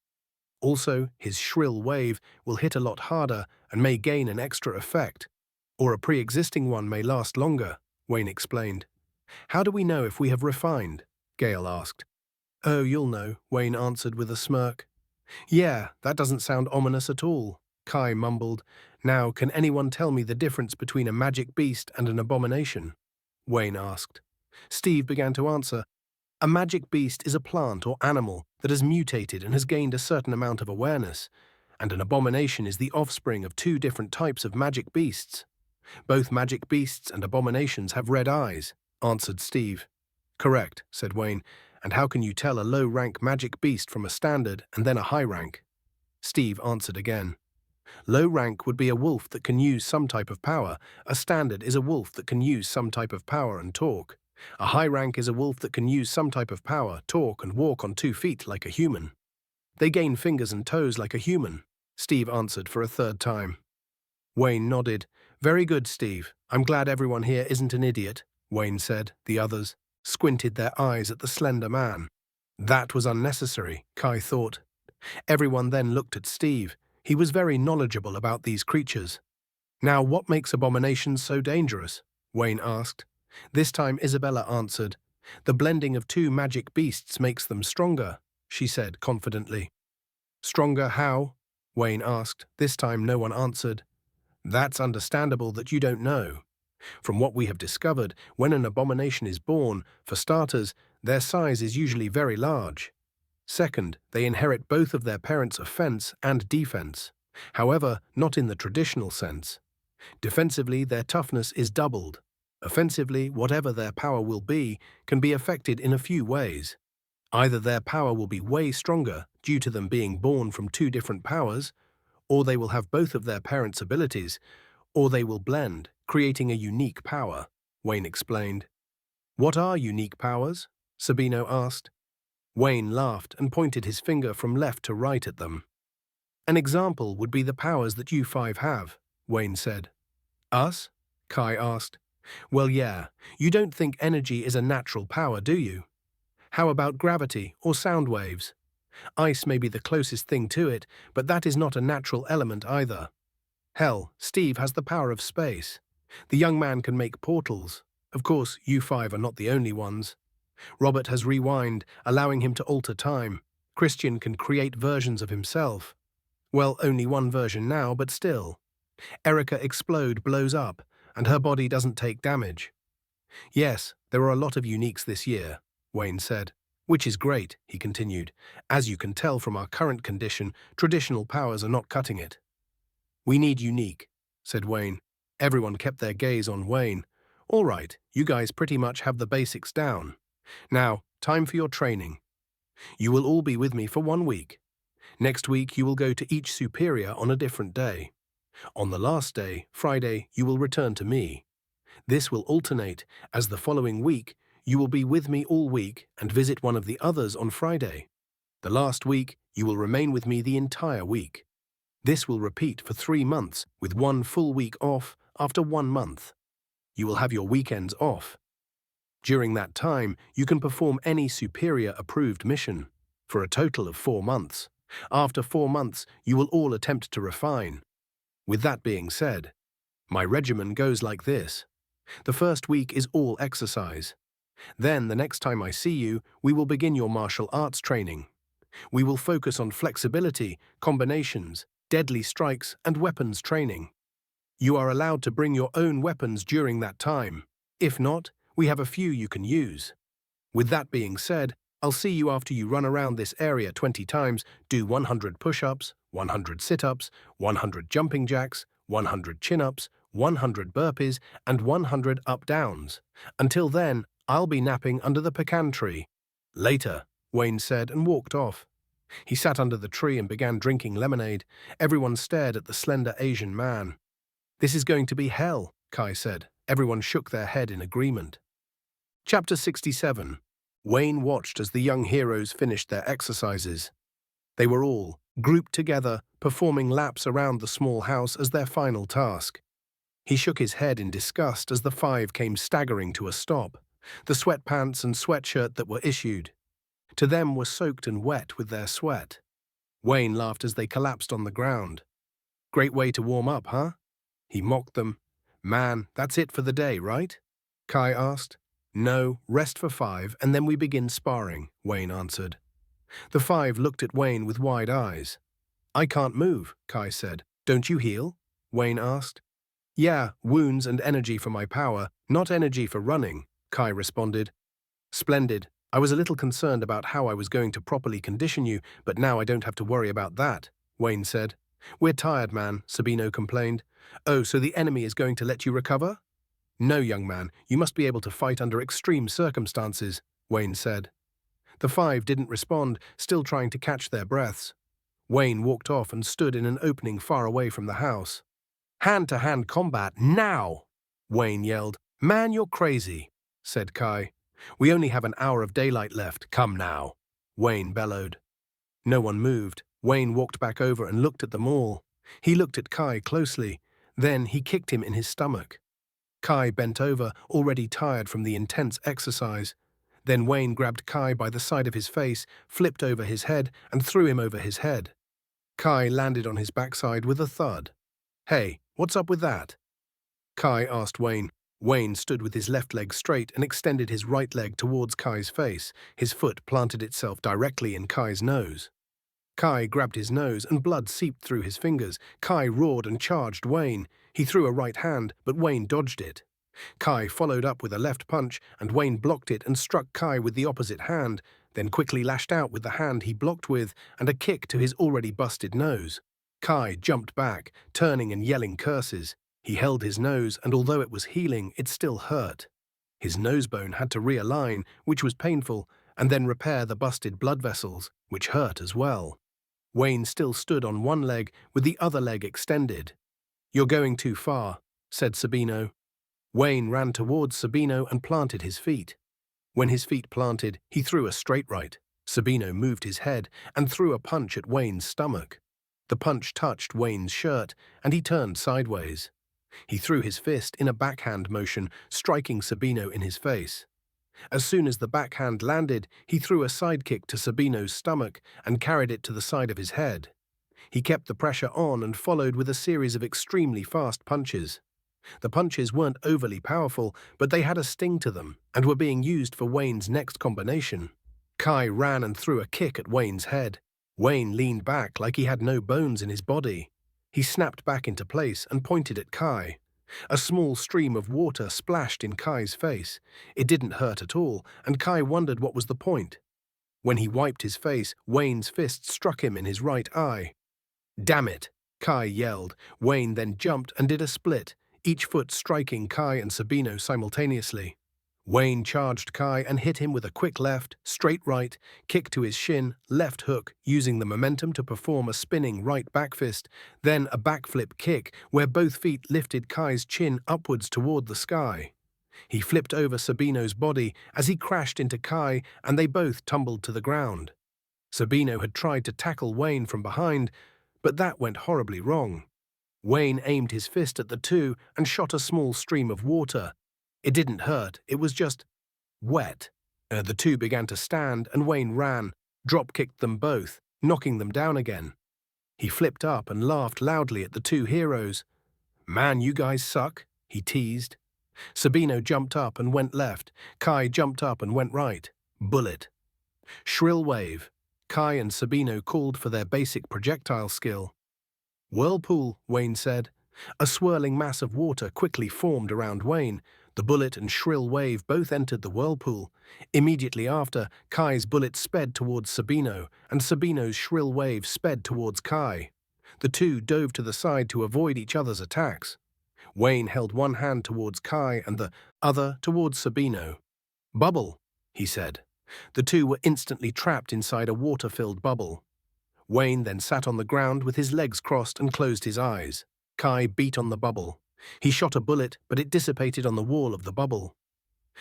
Also, his shrill wave will hit a lot harder and may gain an extra effect. Or a pre-existing one may last longer, Wayne explained. "How do we know if we have refined?" Gale asked. "Oh, you'll know," Wayne answered with a smirk. "Yeah, that doesn't sound ominous at all," Kai mumbled. "Now, can anyone tell me the difference between a magic beast and an abomination?" Wayne asked. Steve began to answer. "A magic beast is a plant or animal that has mutated and has gained a certain amount of awareness, and an abomination is the offspring of 2 different types of magic beasts. Both magic beasts and abominations have red eyes," answered Steve. "Correct," said Wayne. "And how can you tell a low-rank magic beast from a standard and then a high rank?" Steve answered again. "Low rank would be a wolf that can use some type of power. A standard is a wolf that can use some type of power and talk. A high rank is a wolf that can use some type of power, talk, and walk on 2 feet like a human. They gain fingers and toes like a human," Steve answered for a 3rd time. Wayne nodded. "Very good, Steve. I'm glad everyone here isn't an idiot," Wayne said. The others squinted their eyes at the slender man. That was unnecessary, Kai thought. Everyone then looked at Steve. He was very knowledgeable about these creatures. "Now, what makes abominations so dangerous?" Wayne asked. This time Isabella answered. "The blending of 2 magic beasts makes them stronger," she said confidently. "Stronger how?" Wayne asked. This time no one answered. "That's understandable that you don't know. From what we have discovered, when an abomination is born, for starters, their size is usually very large. Second, they inherit both of their parents' offense and defense. However, not in the traditional sense. Defensively, their toughness is doubled. Offensively, whatever their power will be, can be affected in a few ways. Either their power will be way stronger due to them being born from 2 different powers, Or they will have both of their parents' abilities, or they will blend, creating a unique power, Wayne explained. What are unique powers? Sabino asked. Wayne laughed and pointed his finger from left to right at them. An example would be the powers that you five have, Wayne said. Us? Kai asked. Well, yeah, you don't think energy is a natural power, do you? How about gravity or sound waves? Ice may be the closest thing to it, but that is not a natural element either. Hell, Steve has the power of space. The young man can make portals. Of course, you five are not the only ones. Robert has rewind, allowing him to alter time. Christian can create versions of himself. Well, only one version now, but still. Erica blows up, and her body doesn't take damage. Yes, there are a lot of uniques this year, Wayne said. Which is great, he continued. As you can tell from our current condition, traditional powers are not cutting it. We need unique, said Wayne. Everyone kept their gaze on Wayne. All right, you guys pretty much have the basics down. Now, time for your training. You will all be with me for 1 week. Next week, you will go to each superior on a different day. On the last day, Friday, you will return to me. This will alternate, as the following week, you will be with me all week and visit one of the others on Friday. The last week, you will remain with me the entire week. This will repeat for 3 months, with 1 full week off after 1 month. You will have your weekends off. During that time, you can perform any superior-approved mission, for a total of 4 months. After 4 months, you will all attempt to refine. With that being said, my regimen goes like this. The first week is all exercise. Then, the next time I see you, we will begin your martial arts training. We will focus on flexibility, combinations, deadly strikes, and weapons training. You are allowed to bring your own weapons during that time. If not, we have a few you can use. With that being said, I'll see you after you run around this area 20 times, do 100 push-ups, 100 sit-ups, 100 jumping jacks, 100 chin-ups, 100 burpees, and 100 up-downs. Until then, I'll be napping under the pecan tree. Later, Wayne said and walked off. He sat under the tree and began drinking lemonade. Everyone stared at the slender Asian man. This is going to be hell, Kai said. Everyone shook their head in agreement. Chapter 67. Wayne watched as the young heroes finished their exercises. They were all, grouped together, performing laps around the small house as their final task. He shook his head in disgust as the 5 came staggering to a stop. The sweatpants and sweatshirt that were issued to them were soaked and wet with their sweat. Wayne laughed as they collapsed on the ground. Great way to warm up, huh? He mocked them. Man, that's it for the day, right? Kai asked. No, rest for 5 and then we begin sparring, Wayne answered. The 5 looked at Wayne with wide eyes. I can't move, Kai said. Don't you heal? Wayne asked. Yeah, wounds and energy for my power, not energy for running, Kai responded. Splendid. I was a little concerned about how I was going to properly condition you, but now I don't have to worry about that, Wayne said. We're tired, man, Sabino complained. Oh, so the enemy is going to let you recover? No, young man, you must be able to fight under extreme circumstances, Wayne said. The 5 didn't respond, still trying to catch their breaths. Wayne walked off and stood in an opening far away from the house. Hand-to-hand combat, now! Wayne yelled. Man, you're crazy, said Kai. We only have an hour of daylight left, come now, Wayne bellowed. No one moved. Wayne walked back over and looked at them all. He looked at Kai closely. Then he kicked him in his stomach. Kai bent over, already tired from the intense exercise. Then Wayne grabbed Kai by the side of his face, flipped over his head, and threw him over his head. Kai landed on his backside with a thud. Hey, what's up with that? Kai asked Wayne. Wayne stood with his left leg straight and extended his right leg towards Kai's face. His foot planted itself directly in Kai's nose. Kai grabbed his nose and blood seeped through his fingers. Kai roared and charged Wayne. He threw a right hand, but Wayne dodged it. Kai followed up with a left punch, and Wayne blocked it and struck Kai with the opposite hand, then quickly lashed out with the hand he blocked with and a kick to his already busted nose. Kai jumped back, turning and yelling curses. He held his nose, and although it was healing, it still hurt. His nose bone had to realign, which was painful, and then repair the busted blood vessels, which hurt as well. Wayne still stood on one leg with the other leg extended. "You're going too far," said Sabino. Wayne ran towards Sabino and planted his feet. When his feet planted, he threw a straight right. Sabino moved his head and threw a punch at Wayne's stomach. The punch touched Wayne's shirt, and he turned sideways. He threw his fist in a backhand motion, striking Sabino in his face. As soon as the backhand landed, he threw a sidekick to Sabino's stomach and carried it to the side of his head. He kept the pressure on and followed with a series of extremely fast punches. The punches weren't overly powerful, but they had a sting to them and were being used for Wayne's next combination. Kai ran and threw a kick at Wayne's head. Wayne leaned back like he had no bones in his body. He snapped back into place and pointed at Kai. A small stream of water splashed in Kai's face. It didn't hurt at all, and Kai wondered what was the point. When he wiped his face, Wayne's fist struck him in his right eye. "Damn it!" Kai yelled. Wayne then jumped and did a split, each foot striking Kai and Sabino simultaneously. Wayne charged Kai and hit him with a quick left, straight right, kick to his shin, left hook, using the momentum to perform a spinning right back fist, then a backflip kick where both feet lifted Kai's chin upwards toward the sky. He flipped over Sabino's body as he crashed into Kai, and they both tumbled to the ground. Sabino had tried to tackle Wayne from behind, but that went horribly wrong. Wayne aimed his fist at the two and shot a small stream of water. It didn't hurt, it was just wet. The two began to stand, and Wayne ran, drop-kicked them both, knocking them down again. He flipped up and laughed loudly at the two heroes. "Man, you guys suck," he teased. Sabino jumped up and went left. Kai jumped up and went right. Bullet. Shrill wave. Kai and Sabino called for their basic projectile skill. "Whirlpool," Wayne said. A swirling mass of water quickly formed around Wayne. The bullet and shrill wave both entered the whirlpool. Immediately after, Kai's bullet sped towards Sabino, and Sabino's shrill wave sped towards Kai. The two dove to the side to avoid each other's attacks. Wayne held one hand towards Kai and the other towards Sabino. "Bubble," he said. The two were instantly trapped inside a water-filled bubble. Wayne then sat on the ground with his legs crossed and closed his eyes. Kai beat on the bubble. He shot a bullet, but it dissipated on the wall of the bubble.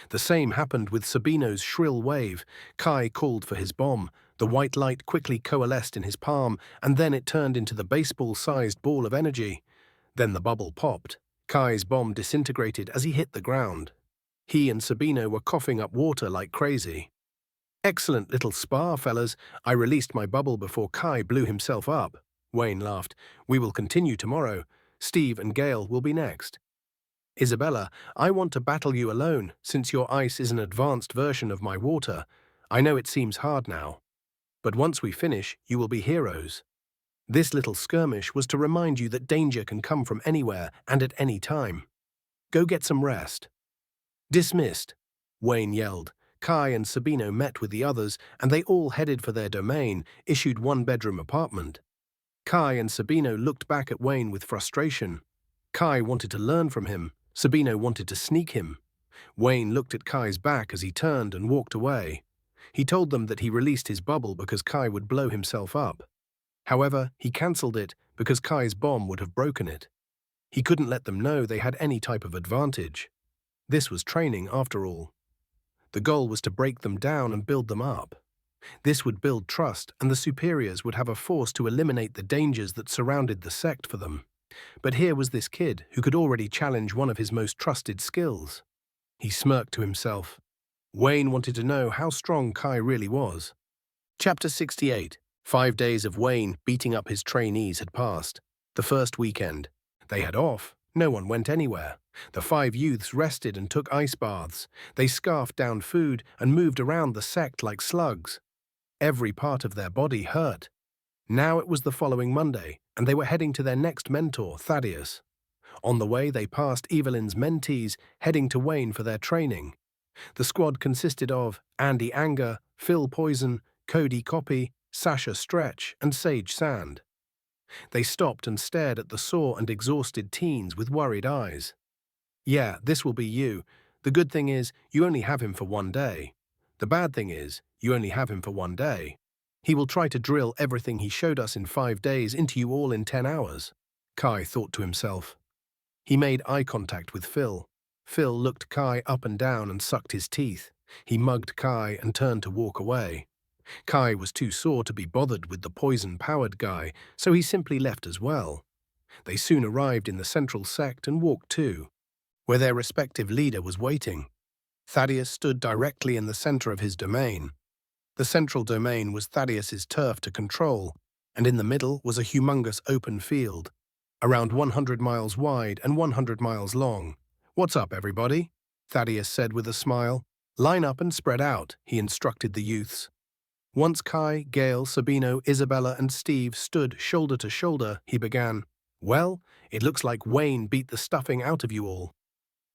The same happened with Sabino's shrill wave. Kai called for his bomb. The white light quickly coalesced in his palm, and then it turned into the baseball-sized ball of energy. Then the bubble popped. Kai's bomb disintegrated as he hit the ground. He and Sabino were coughing up water like crazy. "Excellent little spar, fellas. I released my bubble before Kai blew himself up." Wayne laughed. "We will continue tomorrow. Steve and Gale will be next. Isabella, I want to battle you alone, since your ice is an advanced version of my water. I know it seems hard now. But once we finish, you will be heroes." This little skirmish was to remind you that danger can come from anywhere and at any time. Go get some rest. "Dismissed," Wayne yelled. Kai and Sabino met with the others, and they all headed for their domain, issued one-bedroom apartment. Kai and Sabino looked back at Wayne with frustration. Kai wanted to learn from him. Sabino wanted to sneak him. Wayne looked at Kai's back as he turned and walked away. He told them that he released his bubble because Kai would blow himself up. However, he cancelled it because Kai's bomb would have broken it. He couldn't let them know they had any type of advantage. This was training, after all. The goal was to break them down and build them up. This would build trust, and the superiors would have a force to eliminate the dangers that surrounded the sect for them. But here was this kid who could already challenge one of his most trusted skills. He smirked to himself. Wayne wanted to know how strong Kai really was. Chapter 68. 5 days of Wayne beating up his trainees had passed. The first weekend. They had off. No one went anywhere. The 5 youths rested and took ice baths. They scarfed down food and moved around the sect like slugs. Every part of their body hurt. Now it was the following Monday, and they were heading to their next mentor, Thaddeus. On the way, they passed Evelyn's mentees, heading to Wayne for their training. The squad consisted of Andy Anger, Phil Poison, Cody Copy, Sasha Stretch, and Sage Sand. They stopped and stared at the sore and exhausted teens with worried eyes. "Yeah, this will be you. The good thing is, you only have him for 1 day. The bad thing is, you only have him for 1 day." He will try to drill everything he showed us in 5 days into you all in 10 hours, Kai thought to himself. He made eye contact with Phil. Phil looked Kai up and down and sucked his teeth. He mugged Kai and turned to walk away. Kai was too sore to be bothered with the poison-powered guy, so he simply left as well. They soon arrived in the central sect and walked to, where their respective leader was waiting. Thaddeus stood directly in the center of his domain. The central domain was Thaddeus's turf to control, and in the middle was a humongous open field, around 100 miles wide and 100 miles long. "What's up, everybody?" Thaddeus said with a smile. "Line up and spread out," he instructed the youths. Once Kai, Gale, Sabino, Isabella, and Steve stood shoulder to shoulder, he began, "Well, it looks like Wayne beat the stuffing out of you all.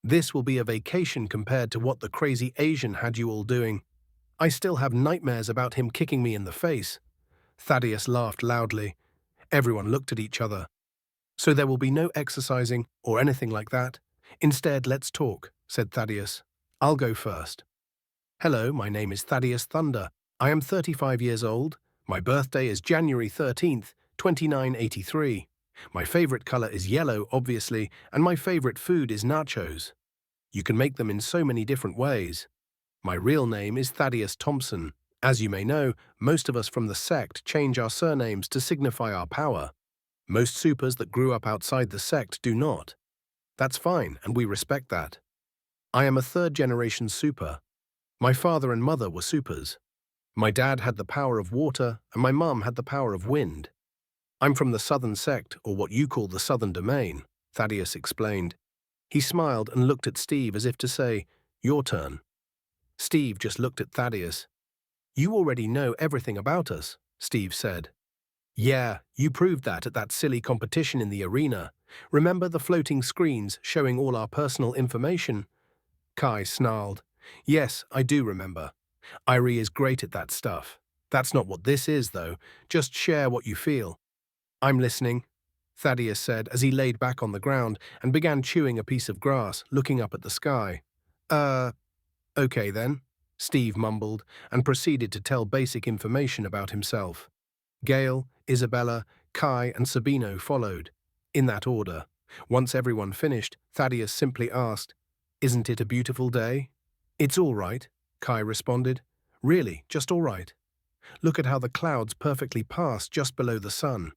This will be a vacation compared to what the crazy Asian had you all doing. I still have nightmares about him kicking me in the face." Thaddeus laughed loudly. Everyone looked at each other. "So there will be no exercising or anything like that? Instead, let's talk," said Thaddeus. "I'll go first. Hello, my name is Thaddeus Thunder. I am 35 years old. My birthday is January 13th, 2983. My favorite color is yellow, obviously, and my favorite food is nachos. You can make them in so many different ways. My real name is Thaddeus Thompson. As you may know, most of us from the sect change our surnames to signify our power. Most supers that grew up outside the sect do not. That's fine, and we respect that. I am a third-generation super. My father and mother were supers. My dad had the power of water, and my mum had the power of wind. I'm from the southern sect, or what you call the southern domain," Thaddeus explained. He smiled and looked at Steve as if to say, "Your turn." Steve just looked at Thaddeus. "You already know everything about us," Steve said. "Yeah, you proved that at that silly competition in the arena. Remember the floating screens showing all our personal information?" Kai snarled. "Yes, I do remember. Irie is great at that stuff. That's not what this is, though. Just share what you feel." "I'm listening," Thaddeus said as he laid back on the ground and began chewing a piece of grass, looking up at the sky. Okay then," Steve mumbled and proceeded to tell basic information about himself. Gale, Isabella, Kai, and Sabino followed, in that order. Once everyone finished, Thaddeus simply asked, "Isn't it a beautiful day?" "It's all right," Kai responded. "Really, just all right. Look at how the clouds perfectly pass just below the sun.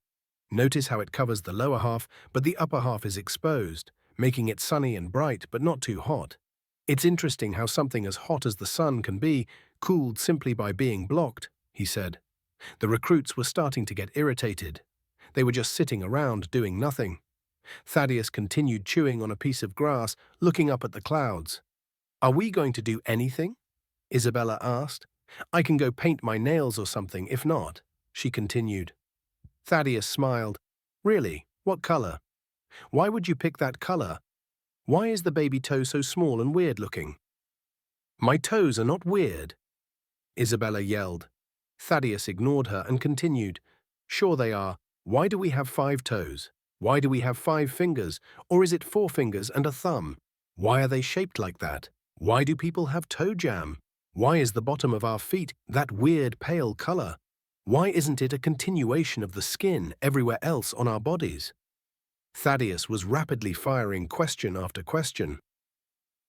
Notice how it covers the lower half, but the upper half is exposed, making it sunny and bright but not too hot. It's interesting how something as hot as the sun can be cooled simply by being blocked," he said. The recruits were starting to get irritated. They were just sitting around doing nothing. Thaddeus continued chewing on a piece of grass, looking up at the clouds. "Are we going to do anything?" Isabella asked. "I can go paint my nails or something, if not," she continued. Thaddeus smiled. "Really? What color? Why would you pick that color? Why is the baby toe so small and weird-looking?" "My toes are not weird," Isabella yelled. Thaddeus ignored her and continued. "Sure they are. Why do we have 5 toes? Why do we have 5 fingers? Or is it 4 fingers and a thumb? Why are they shaped like that? Why do people have toe jam? Why is the bottom of our feet that weird pale color? Why isn't it a continuation of the skin everywhere else on our bodies?" Thaddeus was rapidly firing question after question.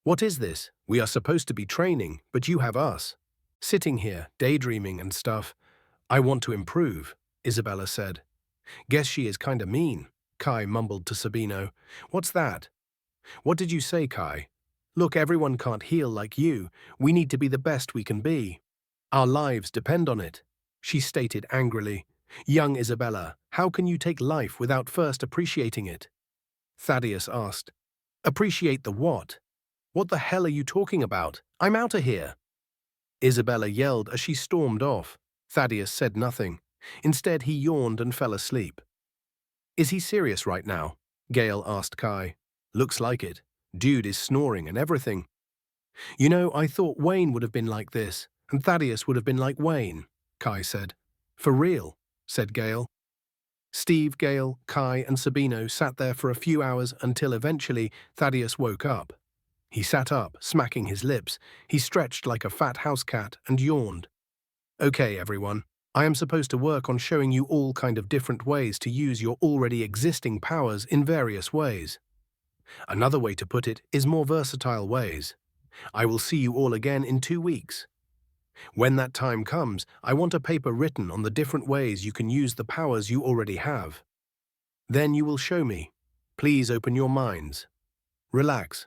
"What is this? We are supposed to be training, but you have us. Sitting here, daydreaming and stuff. I want to improve," Isabella said. "Guess she is kinda mean," Kai mumbled to Sabino. "What's that?" "What did you say, Kai? Look, everyone can't heal like you. We need to be the best we can be. Our lives depend on it," she stated angrily. "Young Isabella, how can you take life without first appreciating it?" Thaddeus asked. "Appreciate the what? What the hell are you talking about? I'm outta here!" Isabella yelled as she stormed off. Thaddeus said nothing. Instead, he yawned and fell asleep. "Is he serious right now?" Gale asked Kai. "Looks like it. Dude is snoring and everything." "You know, I thought Wayne would have been like this, and Thaddeus would have been like Wayne," Kai said. "For real," said Gale. Steve, Gale, Kai, and Sabino sat there for a few hours until eventually Thaddeus woke up. He sat up, smacking his lips. He stretched like a fat house cat and yawned. "Okay, everyone, I am supposed to work on showing you all kind of different ways to use your already existing powers in various ways. Another way to put it is more versatile ways. I will see you all again in 2 weeks. When that time comes, I want a paper written on the different ways you can use the powers you already have. Then you will show me. Please open your minds. Relax.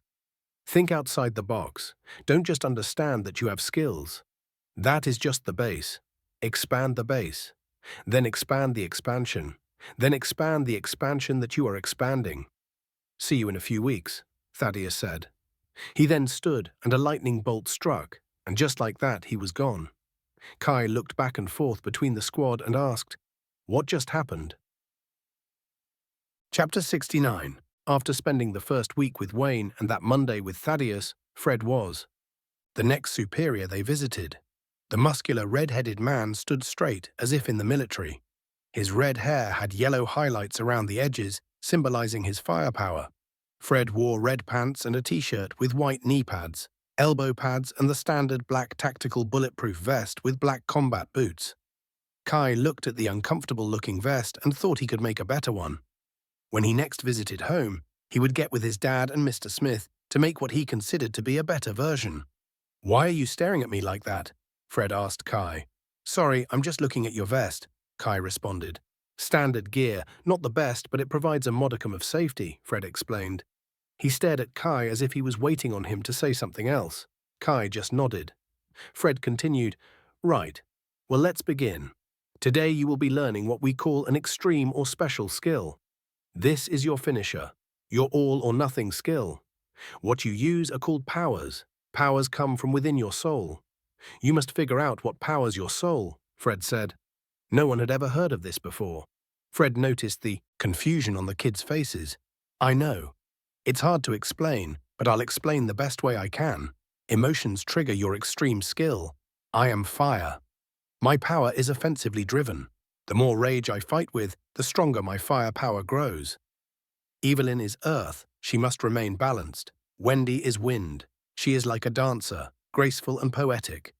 Think outside the box. Don't just understand that you have skills. That is just the base. Expand the base. Then expand the expansion. Then expand the expansion that you are expanding. See you in a few weeks, Thaddeus said. He then stood, and a lightning bolt struck, and just like that he was gone. Kai looked back and forth between the squad and asked, "What just happened?" Chapter 69. After spending the first week with Wayne and that Monday with Thaddeus, Fred was the next superior they visited. The muscular red-headed man stood straight as if in the military. His red hair had yellow highlights around the edges, symbolizing his firepower. Fred wore red pants and a t-shirt with white knee pads, elbow pads and the standard black tactical bulletproof vest with black combat boots. Kai looked at the uncomfortable-looking vest and thought he could make a better one. When he next visited home, he would get with his dad and Mr. Smith to make what he considered to be a better version. "Why are you staring at me like that?" Fred asked Kai. "Sorry, I'm just looking at your vest," Kai responded. "Standard gear, not the best, but it provides a modicum of safety," Fred explained. He stared at Kai as if he was waiting on him to say something else. Kai just nodded. Fred continued, "Right. Well, let's begin. Today you will be learning what we call an extreme or special skill. This is your finisher, your all-or-nothing skill. What you use are called powers. Powers come from within your soul. You must figure out what powers your soul," Fred said. No one had ever heard of this before. Fred noticed the confusion on the kids' faces. "I know. It's hard to explain, but I'll explain the best way I can. Emotions trigger your extreme skill. I am fire. My power is offensively driven. The more rage I fight with, the stronger my firepower grows. Evelyn is earth. She must remain balanced. Wendy is wind. She is like a dancer, graceful and poetic.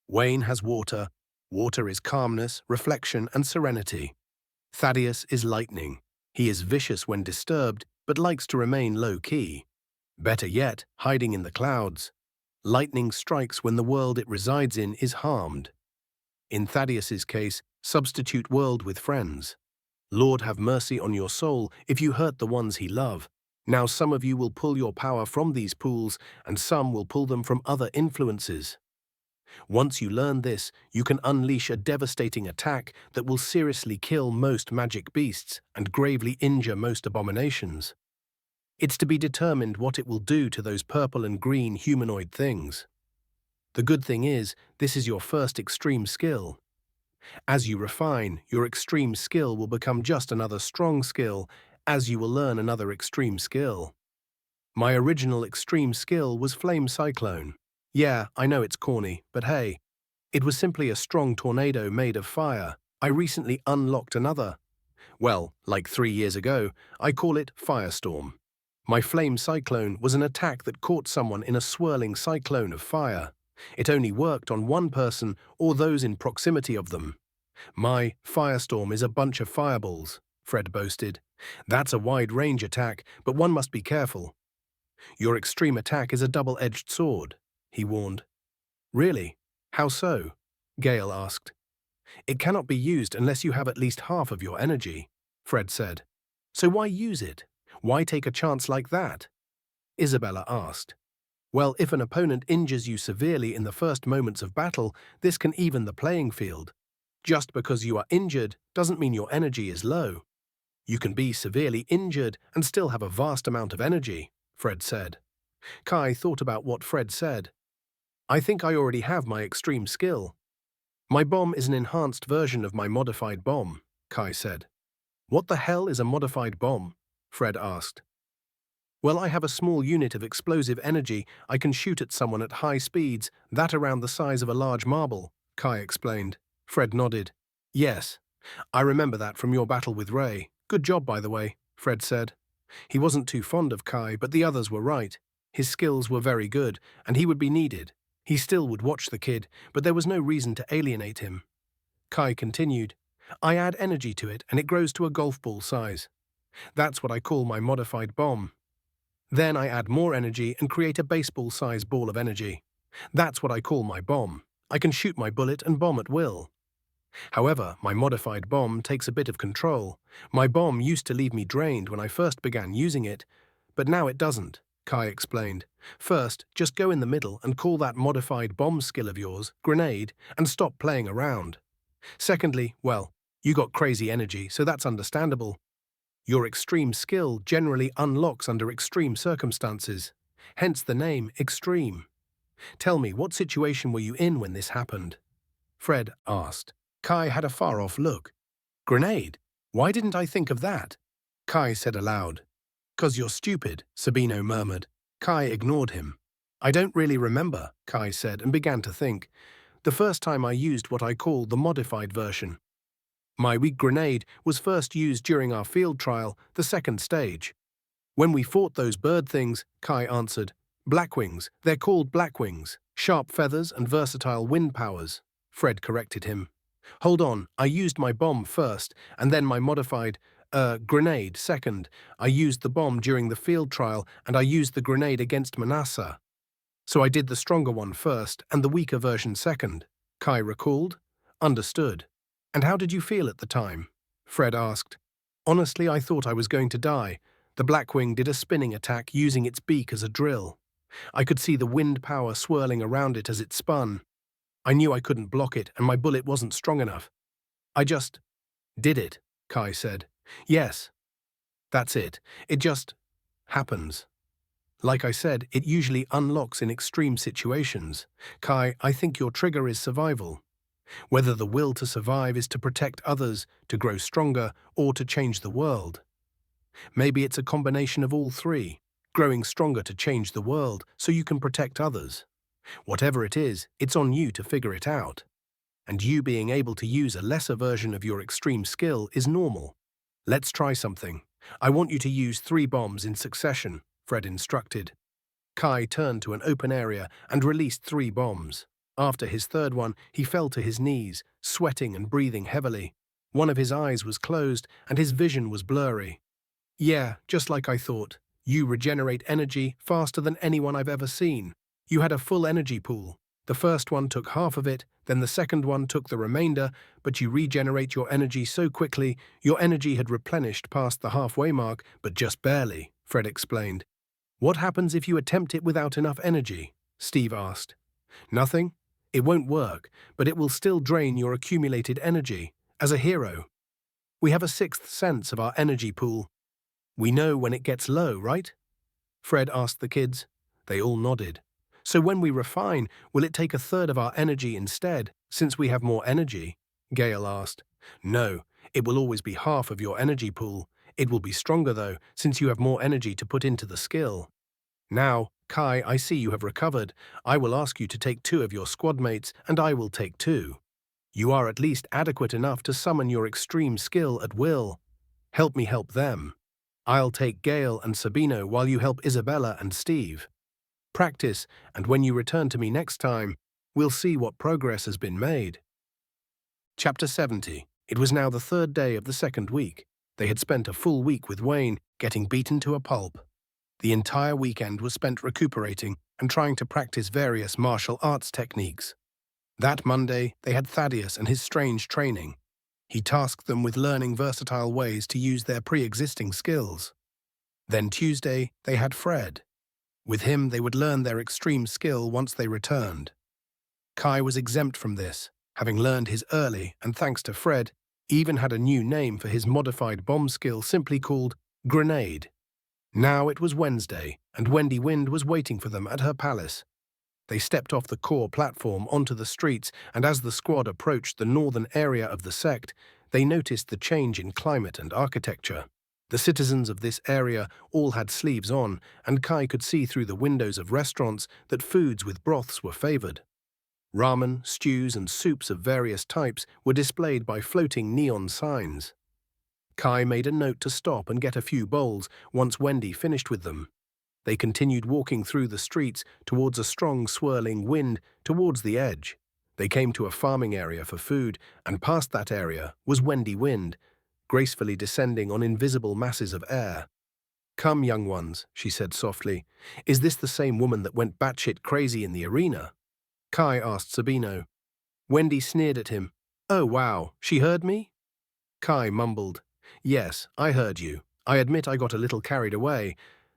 Wayne has water. Water is calmness, reflection, and serenity. Thaddeus is lightning. He is vicious when disturbed, but likes to remain low-key. Better yet, hiding in the clouds. Lightning strikes when the world it resides in is harmed. In Thaddeus's case, substitute world with friends. Lord have mercy on your soul if you hurt the ones he love. Now some of you will pull your power from these pools, and some will pull them from other influences. Once you learn this, you can unleash a devastating attack that will seriously kill most magic beasts and gravely injure most abominations. It's to be determined what it will do to those purple and green humanoid things. The good thing is, this is your first extreme skill. As you refine, your extreme skill will become just another strong skill, as you will learn another extreme skill. My original extreme skill was Flame Cyclone. Yeah, I know it's corny, but hey, it was simply a strong tornado made of fire. I recently unlocked another. Well, like 3 years ago, I call it Firestorm. My Flame Cyclone was an attack that caught someone in a swirling cyclone of fire. It only worked on one person or those in proximity of them. My Firestorm is a bunch of fireballs, Fred boasted. That's a wide-range attack, but one must be careful. Your extreme attack is a double-edged sword, he warned. Really? How so? Gale asked. It cannot be used unless you have at least half of your energy, Fred said. So why use it? Why take a chance like that? Isabella asked. Well, if an opponent injures you severely in the first moments of battle, this can even the playing field. Just because you are injured doesn't mean your energy is low. You can be severely injured and still have a vast amount of energy, Fred said. Kai thought about what Fred said. I think I already have my extreme skill. My bomb is an enhanced version of my modified bomb, Kai said. What the hell is a modified bomb? Fred asked. Well, I have a small unit of explosive energy I can shoot at someone at high speeds, that around the size of a large marble, Kai explained. Fred nodded. Yes, I remember that from your battle with Ray. Good job, by the way, Fred said. He wasn't too fond of Kai, but the others were right. His skills were very good, and he would be needed. He still would watch the kid, but there was no reason to alienate him. Kai continued. I add energy to it and it grows to a golf ball size. That's what I call my modified bomb. Then I add more energy and create a baseball-sized ball of energy. That's what I call my bomb. I can shoot my bullet and bomb at will. However, my modified bomb takes a bit of control. My bomb used to leave me drained when I first began using it, but now it doesn't, Kai explained. First, just go in the middle and call that modified bomb skill of yours grenade and stop playing around. Secondly, well, you got crazy energy, so that's understandable. Your extreme skill generally unlocks under extreme circumstances, hence the name Extreme. Tell me, what situation were you in when this happened? Fred asked. Kai had a far-off look. Grenade? Why didn't I think of that? Kai said aloud. 'Cause you're stupid, Sabino murmured. Kai ignored him. I don't really remember, Kai said and began to think. The first time I used what I call the modified version. My weak grenade was first used during our field trial, the second stage. When we fought those bird things, Kai answered. Blackwings, they're called blackwings. Sharp feathers and versatile wind powers. Fred corrected him. Hold on, I used my bomb first, and then my modified, grenade second. I used the bomb during the field trial, and I used the grenade against Manasseh. So I did the stronger one first, and the weaker version second. Kai recalled. Understood. And how did you feel at the time? Fred asked. Honestly, I thought I was going to die. The Blackwing did a spinning attack using its beak as a drill. I could see the wind power swirling around it as it spun. I knew I couldn't block it, and my bullet wasn't strong enough. I just did it, Kai said. Yes, that's it. It just happens. Like I said, it usually unlocks in extreme situations. Kai, I think your trigger is survival. Whether the will to survive is to protect others, to grow stronger, or to change the world. Maybe it's a combination of all three, growing stronger to change the world so you can protect others. Whatever it is, it's on you to figure it out. And you being able to use a lesser version of your extreme skill is normal. Let's try something. I want you to use 3 bombs in succession, Fred instructed. Kai turned to an open area and released 3 bombs. After his third one, he fell to his knees, sweating and breathing heavily. One of his eyes was closed and his vision was blurry. Yeah, just like I thought. You regenerate energy faster than anyone I've ever seen. You had a full energy pool. The first one took half of it, then the second one took the remainder, but you regenerate your energy so quickly, your energy had replenished past the halfway mark, but just barely, Fred explained. What happens if you attempt it without enough energy? Steve asked. Nothing. It won't work, but it will still drain your accumulated energy. As a hero, we have a 6th sense of our energy pool. We know when it gets low, right? Fred asked the kids. They all nodded. So when we refine, will it take 1/3 of our energy instead, since we have more energy? Gale asked. No, it will always be half of your energy pool. It will be stronger though, since you have more energy to put into the skill. Now, Kai, I see you have recovered. I will ask you to take 2 of your squad mates, and I will take 2. You are at least adequate enough to summon your extreme skill at will. Help me help them. I'll take Gale and Sabino while you help Isabella and Steve. Practice, and when you return to me next time, we'll see what progress has been made. Chapter 70. It was now the 3rd day of the 2nd week. They had spent a full week with Wayne, getting beaten to a pulp. The entire weekend was spent recuperating and trying to practice various martial arts techniques. That Monday, they had Thaddeus and his strange training. He tasked them with learning versatile ways to use their pre-existing skills. Then Tuesday, they had Fred. With him, they would learn their extreme skill once they returned. Kai was exempt from this, having learned his early, and thanks to Fred, even had a new name for his modified bomb skill simply called Grenade. Now it was Wednesday, and Wendy Wind was waiting for them at her palace. They stepped off the core platform onto the streets, and as the squad approached the northern area of the sect, they noticed the change in climate and architecture. The citizens of this area all had sleeves on, and Kai could see through the windows of restaurants that foods with broths were favored. Ramen, stews, and soups of various types were displayed by floating neon signs. Kai made a note to stop and get a few bowls once Wendy finished with them. They continued walking through the streets towards a strong swirling wind towards the edge. They came to a farming area for food, and past that area was Wendy Wind, gracefully descending on invisible masses of air. "Come, young ones," she said softly. "Is this the same woman that went batshit crazy in the arena?" Kai asked Sabino. Wendy sneered at him. "Oh, wow, she heard me?" Kai mumbled. "Yes, I heard you. I admit I got a little carried away.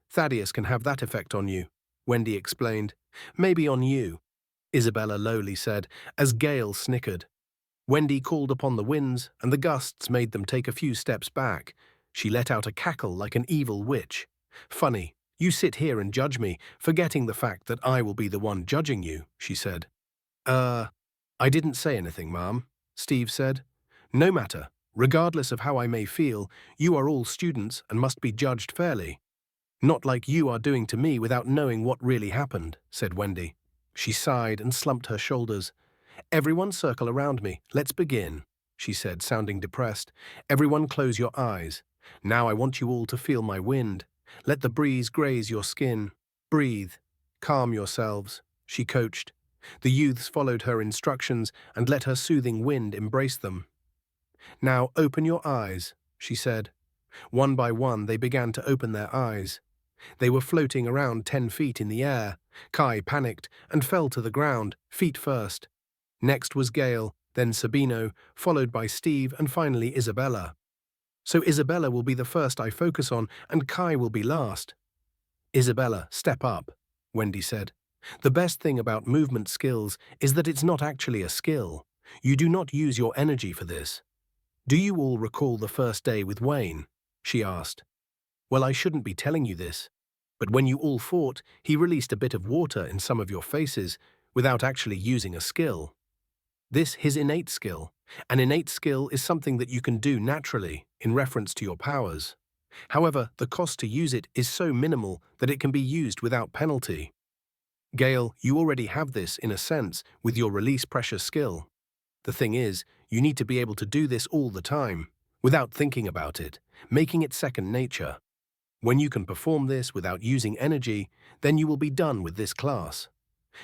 Thaddeus can have that effect on you," Wendy explained. "Maybe on you," Isabella lowly said, as Gale snickered. Wendy called upon the winds, and the gusts made them take a few steps back. She let out a cackle like an evil witch. "Funny, you sit here and judge me, forgetting the fact that I will be the one judging you," she said. I didn't say anything, Ma'am," Steve said. "No matter. Regardless of how I may feel, you are all students and must be judged fairly." "Not like you are doing to me without knowing what really happened," said Wendy. She sighed and slumped her shoulders. "Everyone circle around me. Let's begin," she said, sounding depressed. "Everyone close your eyes. Now I want you all to feel my wind. Let the breeze graze your skin. Breathe. Calm yourselves," she coached. The youths followed her instructions and let her soothing wind embrace them. "Now open your eyes," she said. One by one they began to open their eyes. They were floating around 10 feet in the air. Kai panicked and fell to the ground, feet first. Next was Gale, then Sabino, followed by Steve and finally Isabella. "So Isabella will be the first I focus on and Kai will be last." "Isabella, step up," Wendy said. "The best thing about movement skills is that it's not actually a skill. You do not use your energy for this." "Do you all recall the first day with Wayne?" she asked. "Well, I shouldn't be telling you this, but when you all fought, he released a bit of water in some of your faces without actually using a skill. This his innate skill. An innate skill is something that you can do naturally in reference to your powers. However, the cost to use it is so minimal that it can be used without penalty. Gale, you already have this in a sense with your release pressure skill. The thing is, you need to be able to do this all the time, without thinking about it, making it second nature. When you can perform this without using energy, then you will be done with this class.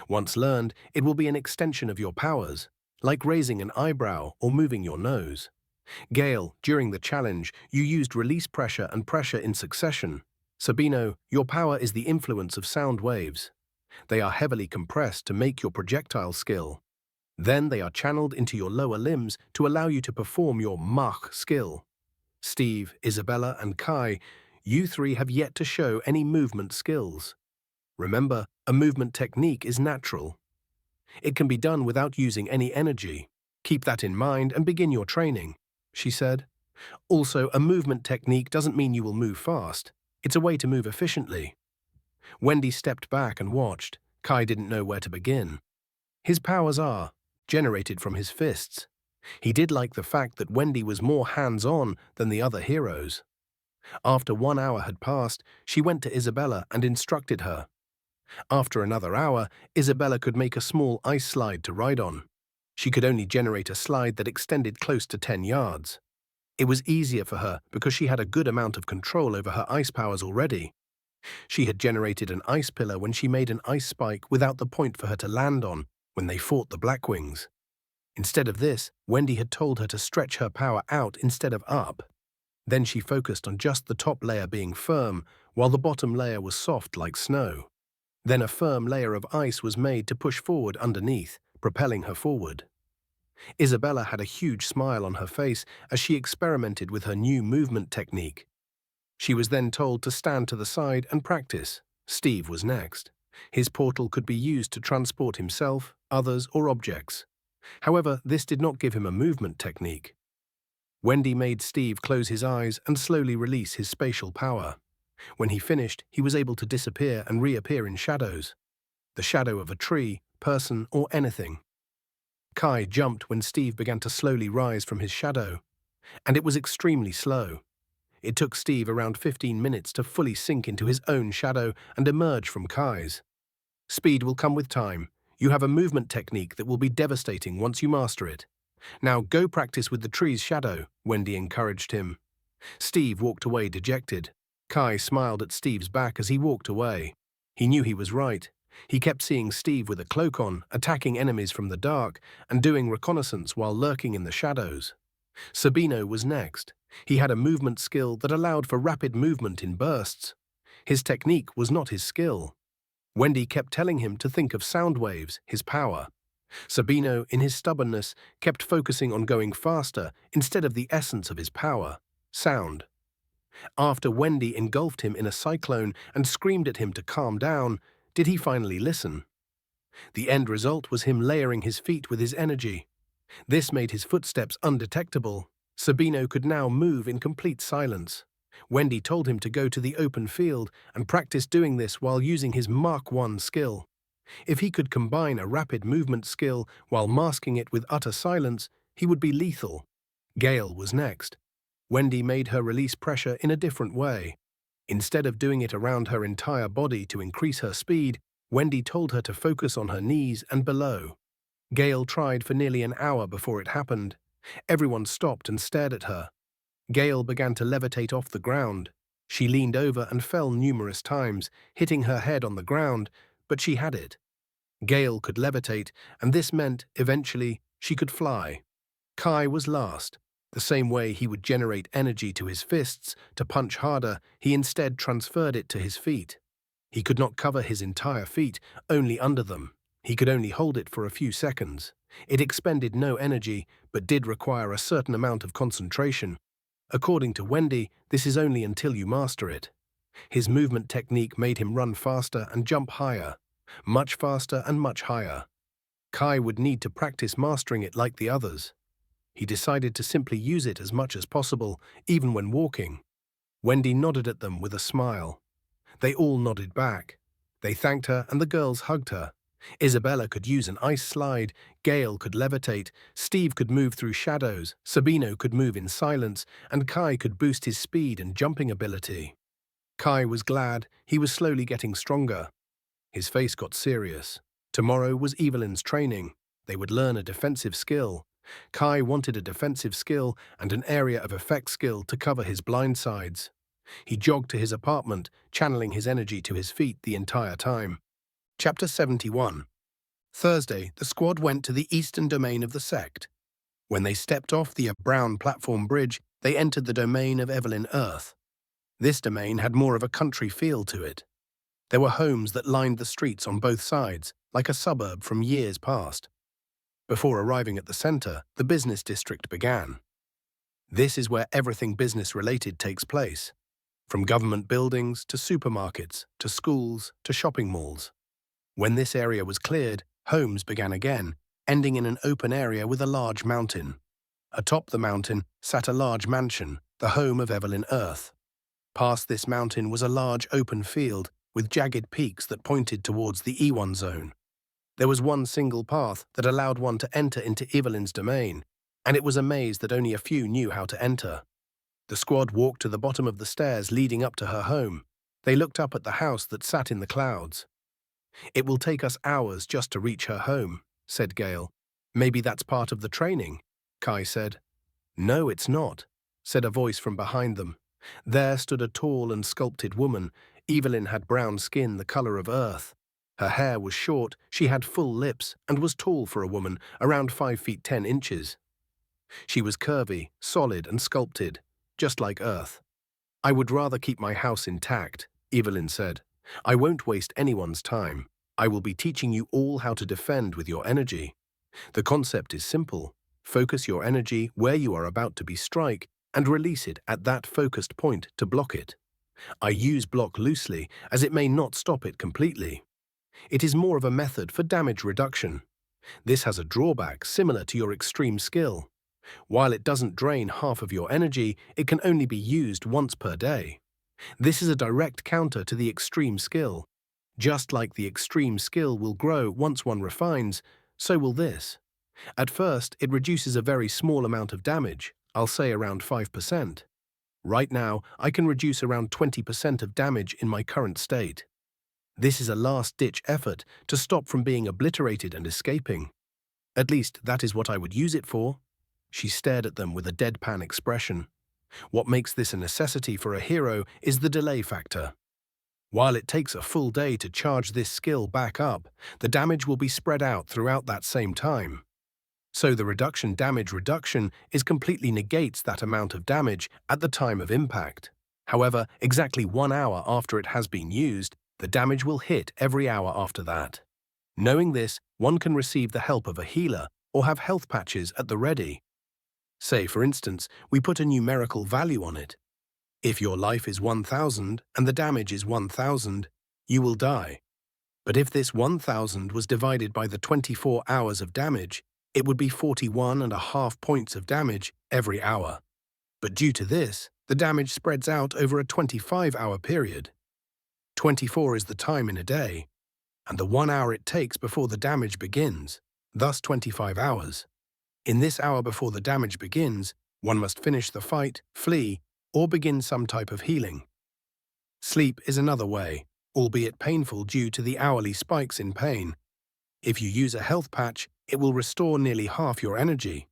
Once learned, it will be an extension of your powers, like raising an eyebrow or moving your nose. Gale, during the challenge, you used release pressure and pressure in succession. Sabino, your power is the influence of sound waves. They are heavily compressed to make your projectile skill. Then they are channeled into your lower limbs to allow you to perform your Mach skill. Steve, Isabella, and Kai, you three have yet to show any movement skills. Remember, a movement technique is natural. It can be done without using any energy. Keep that in mind and begin your training," she said. "Also, a movement technique doesn't mean you will move fast. It's a way to move efficiently." Wendy stepped back and watched. Kai didn't know where to begin. His powers are generated from his fists. He did like the fact that Wendy was more hands-on than the other heroes. After 1 hour had passed, she went to Isabella and instructed her. After another hour, Isabella could make a small ice slide to ride on. She could only generate a slide that extended close to 10 yards. It was easier for her because she had a good amount of control over her ice powers already. She had generated an ice pillar when she made an ice spike without the point for her to land on when they fought the Blackwings. Instead of this, Wendy had told her to stretch her power out instead of up. Then she focused on just the top layer being firm, while the bottom layer was soft like snow. Then a firm layer of ice was made to push forward underneath, propelling her forward. Isabella had a huge smile on her face as she experimented with her new movement technique. She was then told to stand to the side and practice. Steve was next. His portal could be used to transport himself, others, or objects. However, this did not give him a movement technique. Wendy made Steve close his eyes and slowly release his spatial power. When he finished, he was able to disappear and reappear in shadows. The shadow of a tree, person, or anything. Kai jumped when Steve began to slowly rise from his shadow, and it was extremely slow. It took Steve around 15 minutes to fully sink into his own shadow and emerge from Kai's. Speed will come with time. You have a movement technique that will be devastating once you master it. Now go practice with the tree's shadow, Wendy encouraged him. Steve walked away dejected. Kai smiled at Steve's back as he walked away. He knew he was right. He kept seeing Steve with a cloak on, attacking enemies from the dark, and doing reconnaissance while lurking in the shadows. Sabino was next. He had a movement skill that allowed for rapid movement in bursts. His technique was not his skill. Wendy kept telling him to think of sound waves, his power. Sabino, in his stubbornness, kept focusing on going faster instead of the essence of his power, sound. After Wendy engulfed him in a cyclone and screamed at him to calm down, did he finally listen? The end result was him layering his feet with his energy. This made his footsteps undetectable. Sabino could now move in complete silence. Wendy told him to go to the open field and practice doing this while using his Mark I skill. If he could combine a rapid movement skill while masking it with utter silence, he would be lethal. Gale was next. Wendy made her release pressure in a different way. Instead of doing it around her entire body to increase her speed, Wendy told her to focus on her knees and below. Gale tried for nearly an hour before it happened. Everyone stopped and stared at her. Gale began to levitate off the ground. She leaned over and fell numerous times, hitting her head on the ground, but she had it. Gale could levitate, and this meant, eventually, she could fly. Kai was last. The same way he would generate energy to his fists to punch harder, he instead transferred it to his feet. He could not cover his entire feet, only under them. He could only hold it for a few seconds. It expended no energy, but did require a certain amount of concentration. According to Wendy, this is only until you master it. His movement technique made him run faster and jump higher, much faster and much higher. Kai would need to practice mastering it like the others. He decided to simply use it as much as possible, even when walking. Wendy nodded at them with a smile. They all nodded back. They thanked her and the girls hugged her. Isabella could use an ice slide, Gale could levitate, Steve could move through shadows, Sabino could move in silence, and Kai could boost his speed and jumping ability. Kai was glad. He was slowly getting stronger. His face got serious. Tomorrow was Evelyn's training. They would learn a defensive skill. Kai wanted a defensive skill and an area of effect skill to cover his blind sides. He jogged to his apartment, channeling his energy to his feet the entire time. Chapter 71. Thursday, the squad went to the eastern domain of the sect. When they stepped off the brown platform bridge, they entered the domain of Evelyn Earth. This domain had more of a country feel to it. There were homes that lined the streets on both sides, like a suburb from years past. Before arriving at the center, the business district began. This is where everything business-related takes place, from government buildings to supermarkets to schools to shopping malls. When this area was cleared, homes began again, ending in an open area with a large mountain. Atop the mountain sat a large mansion, the home of Evelyn Earth. Past this mountain was a large open field with jagged peaks that pointed towards the E1 zone. There was one single path that allowed one to enter into Evelyn's domain, and it was a maze that only a few knew how to enter. The squad walked to the bottom of the stairs leading up to her home. They looked up at the house that sat in the clouds. "It will take us hours just to reach her home," said Gale. "Maybe that's part of the training," Kai said. "No, it's not," said a voice from behind them. There stood a tall and sculpted woman. Evelyn had brown skin the color of earth. Her hair was short, she had full lips, and was tall for a woman, around 5 feet 10 inches. She was curvy, solid, and sculpted, just like Earth. "I would rather keep my house intact," Evelyn said. "I won't waste anyone's time. I will be teaching you all how to defend with your energy. The concept is simple. Focus your energy where you are about to be struck and release it at that focused point to block it. I use block loosely, as it may not stop it completely. It is more of a method for damage reduction. This has a drawback similar to your extreme skill. While it doesn't drain half of your energy, it can only be used once per day. This is a direct counter to the extreme skill. Just like the extreme skill will grow once one refines, so will this. At first, it reduces a very small amount of damage, I'll say around 5%. Right now, I can reduce around 20% of damage in my current state. This is a last-ditch effort to stop from being obliterated and escaping. At least that is what I would use it for." She stared at them with a deadpan expression. What makes this a necessity for a hero is the delay factor. While it takes a full day to charge this skill back up, the damage will be spread out throughout that same time. So the damage reduction is completely negates that amount of damage at the time of impact. However, exactly 1 hour after it has been used, the damage will hit every hour after that. Knowing this, one can receive the help of a healer or have health patches at the ready. Say, for instance, we put a numerical value on it. If your life is 1000 and the damage is 1000, you will die. But if this 1000 was divided by the 24 hours of damage, it would be 41.5 points of damage every hour. But due to this, the damage spreads out over a 25-hour period. 24 is the time in a day, and the 1 hour it takes before the damage begins, thus 25 hours. In this hour before the damage begins, one must finish the fight, flee, or begin some type of healing. Sleep is another way, albeit painful due to the hourly spikes in pain. If you use a health patch, it will restore nearly half your energy.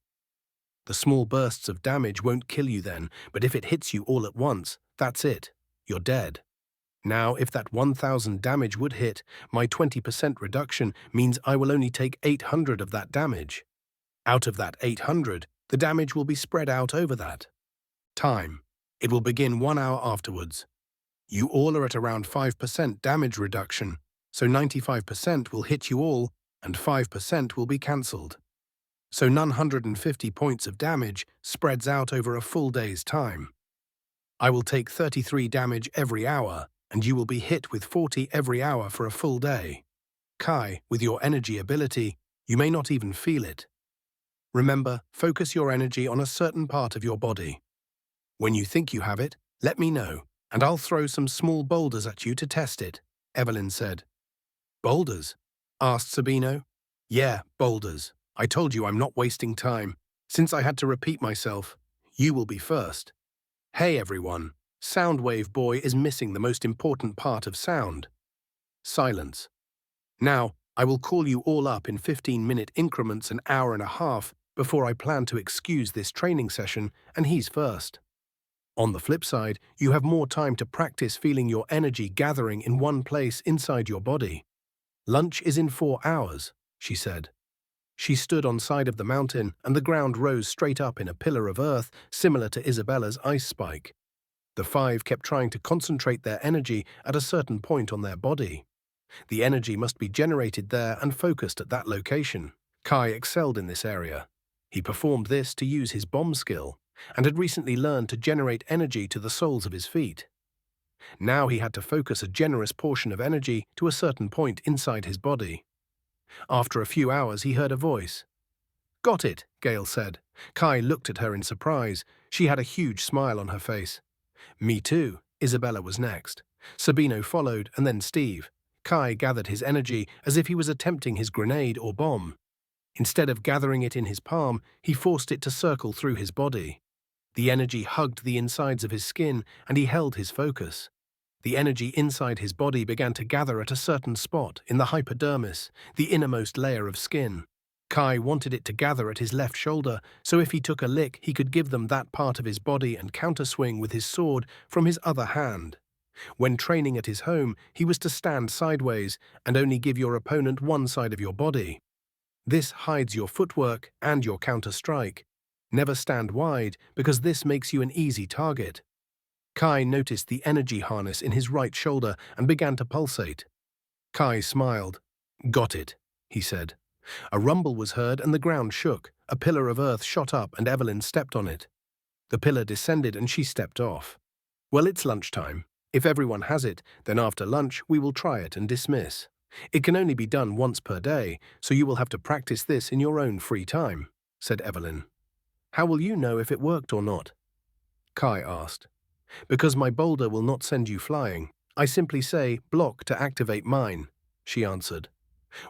The small bursts of damage won't kill you then, but if it hits you all at once, that's it. You're dead. Now, if that 1000 damage would hit, my 20% reduction means I will only take 800 of that damage. Out of that 800, the damage will be spread out over that time. It will begin 1 hour afterwards. You all are at around 5% damage reduction, so 95% will hit you all, and 5% will be cancelled. So 950 points of damage spreads out over a full day's time. I will take 33 damage every hour, and you will be hit with 40 every hour for a full day. Kai, with your energy ability, you may not even feel it. Remember, focus your energy on a certain part of your body. When you think you have it, let me know, and I'll throw some small boulders at you to test it, Evelyn said. Boulders? Asked Sabino. Yeah, boulders. I told you I'm not wasting time. Since I had to repeat myself, you will be first. Hey everyone, Soundwave Boy is missing the most important part of sound. Silence. Now, I will call you all up in 15-minute increments an hour and a half before I plan to excuse this training session, and he's first. On the flip side, you have more time to practice feeling your energy gathering in one place inside your body. Lunch is in 4 hours, she said. She stood on side of the mountain, and the ground rose straight up in a pillar of earth similar to Isabella's ice spike. The 5 kept trying to concentrate their energy at a certain point on their body. The energy must be generated there and focused at that location. Kai excelled in this area. He performed this to use his bomb skill, and had recently learned to generate energy to the soles of his feet. Now he had to focus a generous portion of energy to a certain point inside his body. After a few hours, he heard a voice. Got it, Gale said. Kai looked at her in surprise. She had a huge smile on her face. Me too. Isabella was next. Sabino followed, and then Steve. Kai gathered his energy as if he was attempting his grenade or bomb. Instead of gathering it in his palm, he forced it to circle through his body. The energy hugged the insides of his skin, and he held his focus. The energy inside his body began to gather at a certain spot in the hypodermis, the innermost layer of skin. Kai wanted it to gather at his left shoulder, so if he took a lick, he could give them that part of his body and counterswing with his sword from his other hand. When training at his home, he was to stand sideways and only give your opponent one side of your body. This hides your footwork and your counter-strike. Never stand wide, because this makes you an easy target. Kai noticed the energy harness in his right shoulder and began to pulsate. Kai smiled. Got it, he said. A rumble was heard and the ground shook. A pillar of earth shot up and Evelyn stepped on it. The pillar descended and she stepped off. Well, it's lunchtime. If everyone has it, then after lunch we will try it and dismiss. It can only be done once per day, so you will have to practice this in your own free time, said Evelyn. How will you know if it worked or not? Kai asked. Because my boulder will not send you flying. I simply say, block to activate mine, she answered.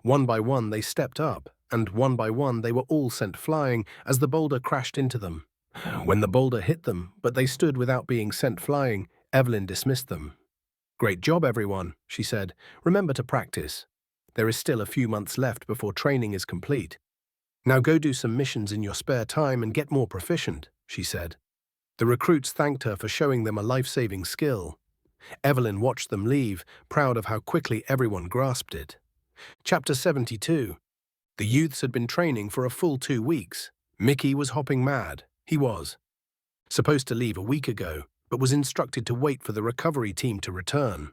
One by one they stepped up, and one by one they were all sent flying as the boulder crashed into them. When the boulder hit them, but they stood without being sent flying, Evelyn dismissed them. Great job, everyone, she said. Remember to practice. There is still a few months left before training is complete. Now go do some missions in your spare time and get more proficient, she said. The recruits thanked her for showing them a life-saving skill. Evelyn watched them leave, proud of how quickly everyone grasped it. Chapter 72. The youths had been training for a full 2 weeks. Mickey was hopping mad. He was supposed to leave a week ago, but was instructed to wait for the recovery team to return.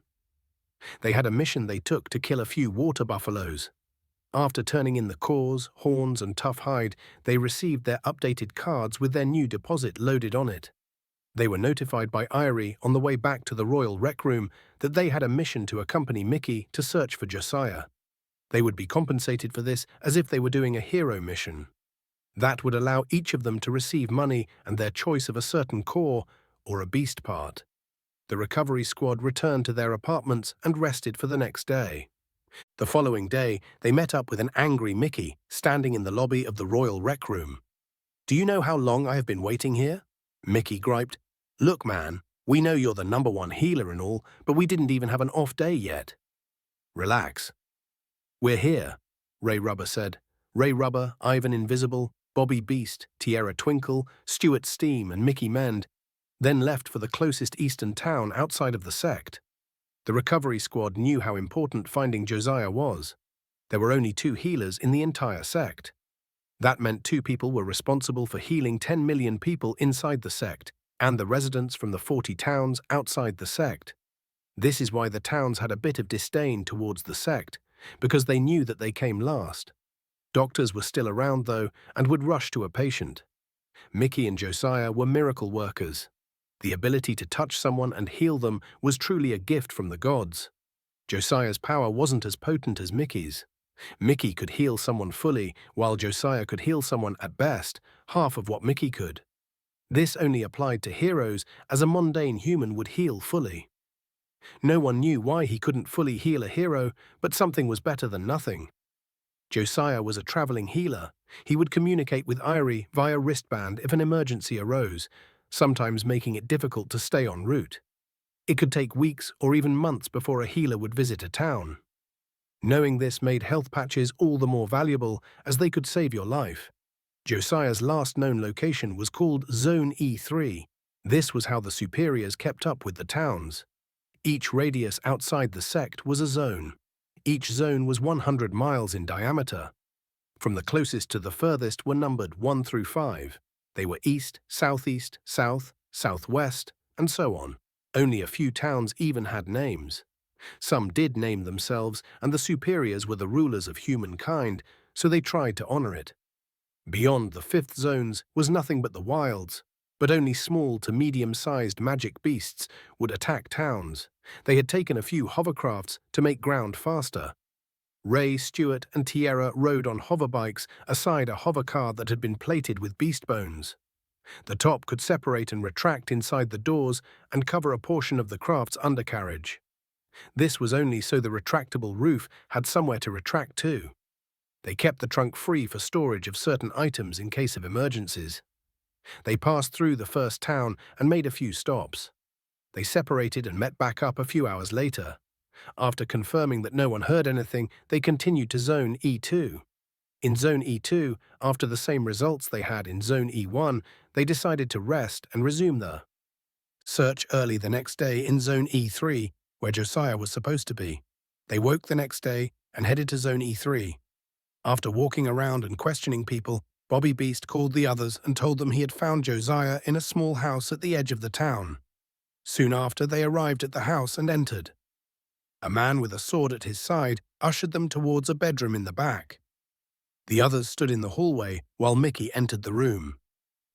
They had a mission they took to kill a few water buffaloes. After turning in the cores, horns, and tough hide, they received their updated cards with their new deposit loaded on it. They were notified by Irie on the way back to the Royal Rec Room that they had a mission to accompany Mickey to search for Josiah. They would be compensated for this as if they were doing a hero mission. That would allow each of them to receive money and their choice of a certain core or a beast part. The recovery squad returned to their apartments and rested for the next day. The following day, they met up with an angry Mickey standing in the lobby of the Royal Rec Room. "Do you know how long I have been waiting here?" Mickey griped. "Look, man, we know you're the #1 healer and all, but we didn't even have an off day yet." "Relax. We're here," Ray Rubber said. Ray Rubber, Ivan Invisible, Bobby Beast, Tierra Twinkle, Stuart Steam, and Mickey Mend then left for the closest eastern town outside of the sect. The recovery squad knew how important finding Josiah was. There were only 2 healers in the entire sect. That meant 2 people were responsible for healing 10 million people inside the sect and the residents from the 40 towns outside the sect. This is why the towns had a bit of disdain towards the sect, because they knew that they came last. Doctors were still around, though, and would rush to a patient. Mickey and Josiah were miracle workers. The ability to touch someone and heal them was truly a gift from the gods. Josiah's power wasn't as potent as Mickey's. Mickey could heal someone fully, while Josiah could heal someone at best, half of what Mickey could. This only applied to heroes, as a mundane human would heal fully. No one knew why he couldn't fully heal a hero, but something was better than nothing. Josiah was a traveling healer. He would communicate with Irie via wristband if an emergency arose, sometimes making it difficult to stay en route. It could take weeks or even months before a healer would visit a town. Knowing this made health patches all the more valuable, as they could save your life. Josiah's last known location was called Zone E3. This was how the superiors kept up with the towns. Each radius outside the sect was a zone. Each zone was 100 miles in diameter. From the closest to the furthest were numbered 1 through 5. They were east, southeast, south, southwest, and so on. Only a few towns even had names. Some did name themselves, and the superiors were the rulers of humankind, so they tried to honor it. Beyond the 5th zones was nothing but the wilds, but only small to medium-sized magic beasts would attack towns. They had taken a few hovercrafts to make ground faster. Ray, Stuart, and Tierra rode on hoverbikes aside a hovercar that had been plated with beast bones. The top could separate and retract inside the doors and cover a portion of the craft's undercarriage. This was only so the retractable roof had somewhere to retract to. They kept the trunk free for storage of certain items in case of emergencies. They passed through the first town and made a few stops. They separated and met back up a few hours later. After confirming that no one heard anything, they continued to Zone E2. In Zone E2, after the same results they had in Zone E1, they decided to rest and resume the search early the next day in Zone E3, where Josiah was supposed to be. They woke the next day and headed to Zone E3. After walking around and questioning people, Bobby Beast called the others and told them he had found Josiah in a small house at the edge of the town. Soon after, they arrived at the house and entered. A man with a sword at his side ushered them towards a bedroom in the back. The others stood in the hallway while Mickey entered the room.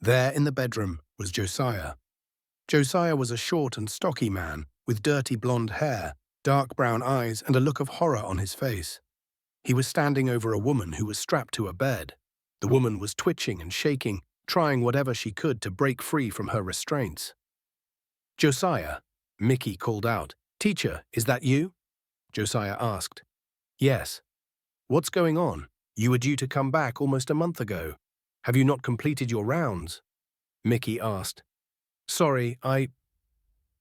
There in the bedroom was Josiah. Josiah was a short and stocky man with dirty blonde hair, dark brown eyes, and a look of horror on his face. He was standing over a woman who was strapped to a bed. The woman was twitching and shaking, trying whatever she could to break free from her restraints. "Josiah," Mickey called out. "Teacher, is that you?" Josiah asked. "Yes." "What's going on? You were due to come back almost a month ago. Have you not completed your rounds?" Mickey asked. "Sorry, I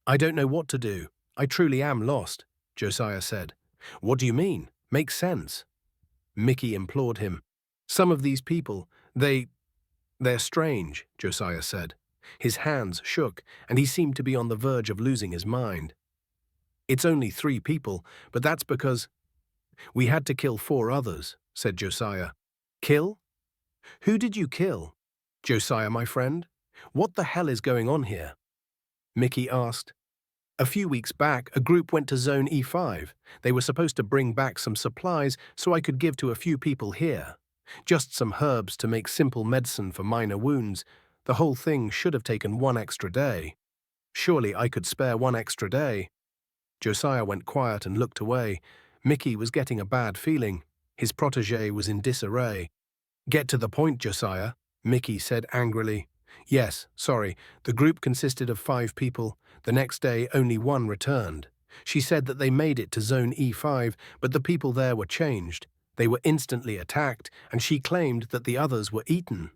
don't know what to do. I truly am lost," Josiah said. "What do you mean? Make sense." Mickey implored him. "Some of these people, they're strange," Josiah said. His hands shook, and he seemed to be on the verge of losing his mind. It's only 3 people, but that's because we had to kill 4 others, said Josiah. Kill? Who did you kill? Josiah, my friend? What the hell is going on here? Mickey asked. A few weeks back, a group went to Zone E5. They were supposed to bring back some supplies so I could give to a few people here. Just some herbs to make simple medicine for minor wounds. The whole thing should have taken 1 extra day. Surely I could spare 1 extra day. Josiah went quiet and looked away. Mickey was getting a bad feeling. His protégé was in disarray. Get to the point, Josiah, Mickey said angrily. Yes, sorry, the group consisted of 5 people. The next day, only 1 returned. She said that they made it to Zone E5, but the people there were changed. They were instantly attacked, and she claimed that the others were eaten.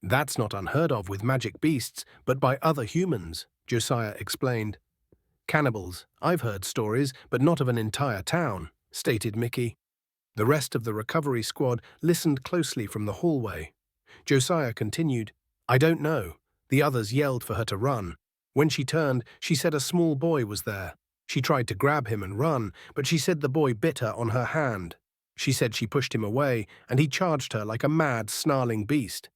That's not unheard of with magic beasts, but by other humans, Josiah explained. Cannibals, I've heard stories, but not of an entire town, stated Mickey. The rest of the recovery squad listened closely from the hallway. Josiah continued, I don't know. The others yelled for her to run. When she turned, she said a small boy was there. She tried to grab him and run, but she said the boy bit her on her hand. She said she pushed him away, and he charged her like a mad, snarling beast.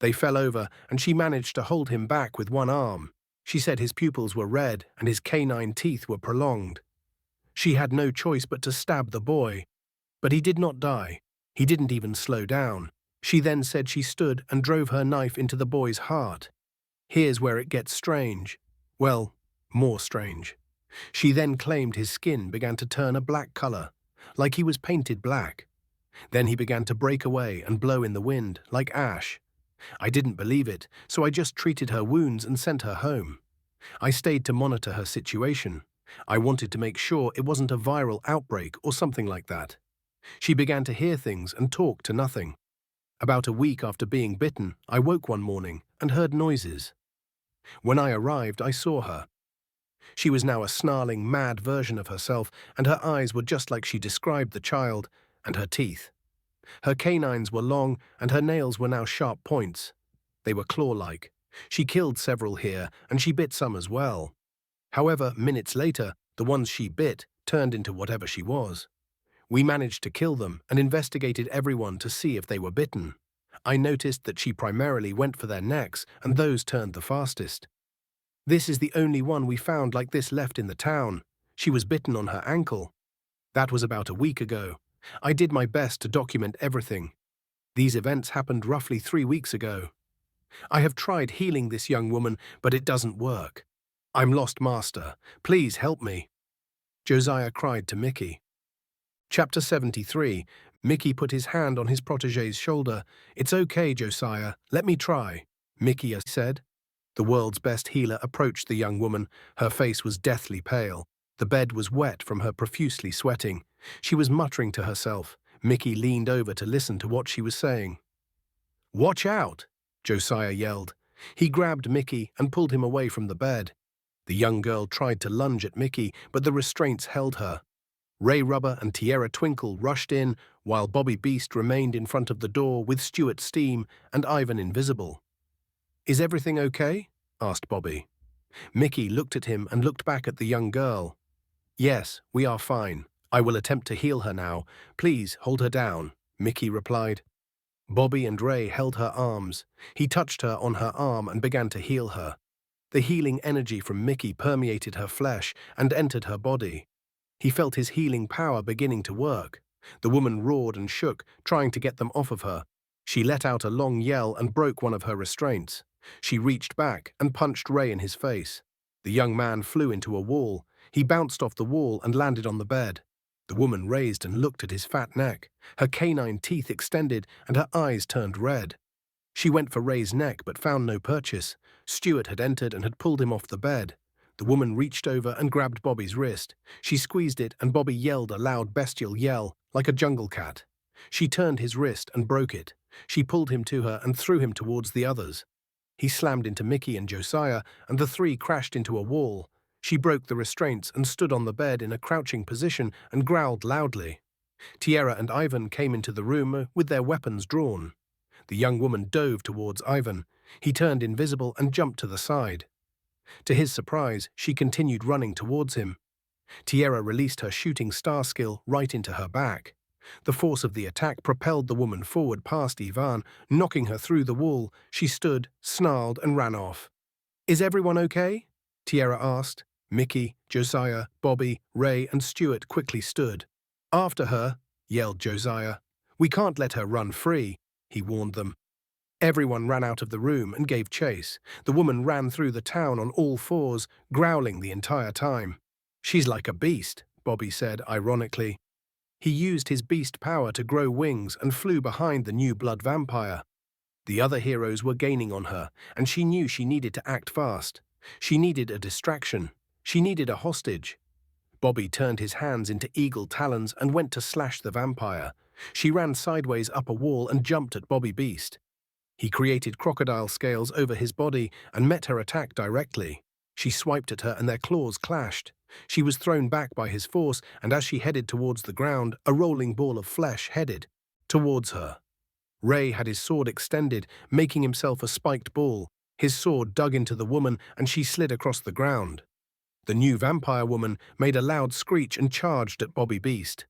They fell over, and she managed to hold him back with 1 arm. She said his pupils were red and his canine teeth were prolonged. She had no choice but to stab the boy. But he did not die. He didn't even slow down. She then said she stood and drove her knife into the boy's heart. Here's where it gets strange. Well, more strange. She then claimed his skin began to turn a black color, like he was painted black. Then he began to break away and blow in the wind, like ash. I didn't believe it, so I just treated her wounds and sent her home. I stayed to monitor her situation. I wanted to make sure it wasn't a viral outbreak or something like that. She began to hear things and talk to nothing. About a week after being bitten, I woke one morning and heard noises. When I arrived, I saw her. She was now a snarling, mad version of herself, and her eyes were just like she described the child, and her teeth. Her canines were long, and her nails were now sharp points. They were claw-like. She killed several here, and she bit some as well. However, minutes later, the ones she bit turned into whatever she was. We managed to kill them and investigated everyone to see if they were bitten. I noticed that she primarily went for their necks, and those turned the fastest. This is the only one we found like this left in the town. She was bitten on her ankle. That was about a week ago. I did my best to document everything. These events happened roughly 3 weeks ago. I have tried healing this young woman, but it doesn't work. I'm lost, Master. Please help me. Josiah cried to Mickey. Chapter 73. Mickey put his hand on his protégé's shoulder. It's okay, Josiah. Let me try, Mickey said. The world's best healer approached the young woman. Her face was deathly pale. The bed was wet from her profusely sweating. She was muttering to herself. Mickey leaned over to listen to what she was saying. Watch out, Josiah yelled. He grabbed Mickey and pulled him away from the bed. The young girl tried to lunge at Mickey, but the restraints held her. Ray Rubber and Tierra Twinkle rushed in, while Bobby Beast remained in front of the door with Stuart Steam and Ivan invisible. Is everything okay? Asked Bobby. Mickey looked at him and looked back at the young girl. Yes, we are fine. I will attempt to heal her now. Please hold her down, Mickey replied. Bobby and Ray held her arms. He touched her on her arm and began to heal her. The healing energy from Mickey permeated her flesh and entered her body. He felt his healing power beginning to work. The woman roared and shook, trying to get them off of her. She let out a long yell and broke one of her restraints. She reached back and punched Ray in his face. The young man flew into a wall. He bounced off the wall and landed on the bed. The woman raised and looked at his fat neck. Her canine teeth extended and her eyes turned red. She went for Ray's neck but found no purchase. Stuart had entered and had pulled him off the bed. The woman reached over and grabbed Bobby's wrist. She squeezed it and Bobby yelled a loud bestial yell, like a jungle cat. She turned his wrist and broke it. She pulled him to her and threw him towards the others. He slammed into Mickey and Josiah, and the 3 crashed into a wall. She broke the restraints and stood on the bed in a crouching position and growled loudly. Tierra and Ivan came into the room with their weapons drawn. The young woman dove towards Ivan. He turned invisible and jumped to the side. To his surprise, she continued running towards him. Tierra released her shooting star skill right into her back. The force of the attack propelled the woman forward past Ivan, knocking her through the wall. She stood, snarled, and ran off. "Is everyone okay?" Tierra asked. Mickey, Josiah, Bobby, Ray, and Stuart quickly stood. "After her," yelled Josiah. "We can't let her run free," he warned them. Everyone ran out of the room and gave chase. The woman ran through the town on all fours, growling the entire time. "She's like a beast," Bobby said ironically. He used his beast power to grow wings and flew behind the new blood vampire. The other heroes were gaining on her, and she knew she needed to act fast. She needed a distraction. She needed a hostage. Bobby turned his hands into eagle talons and went to slash the vampire. She ran sideways up a wall and jumped at Bobby Beast. He created crocodile scales over his body and met her attack directly. She swiped at her and their claws clashed. She was thrown back by his force, and as she headed towards the ground, a rolling ball of flesh headed towards her. Ray had his sword extended, making himself a spiked ball. His sword dug into the woman, and she slid across the ground. The new vampire woman made a loud screech and charged at Bobby Beast.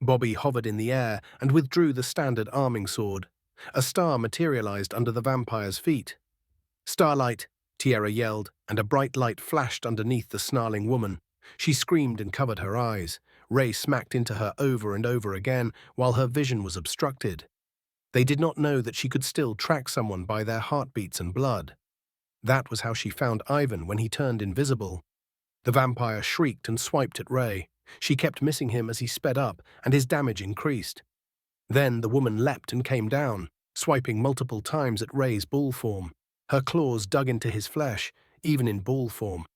Bobby hovered in the air and withdrew the standard arming sword. A star materialized under the vampire's feet. "Starlight!" Tierra yelled, and a bright light flashed underneath the snarling woman. She screamed and covered her eyes. Ray smacked into her over and over again while her vision was obstructed. They did not know that she could still track someone by their heartbeats and blood. That was how she found Ivan when he turned invisible. The vampire shrieked and swiped at Ray. She kept missing him as he sped up, and his damage increased. Then the woman leapt and came down, swiping multiple times at Ray's bull form. Her claws dug into his flesh, even in bull form.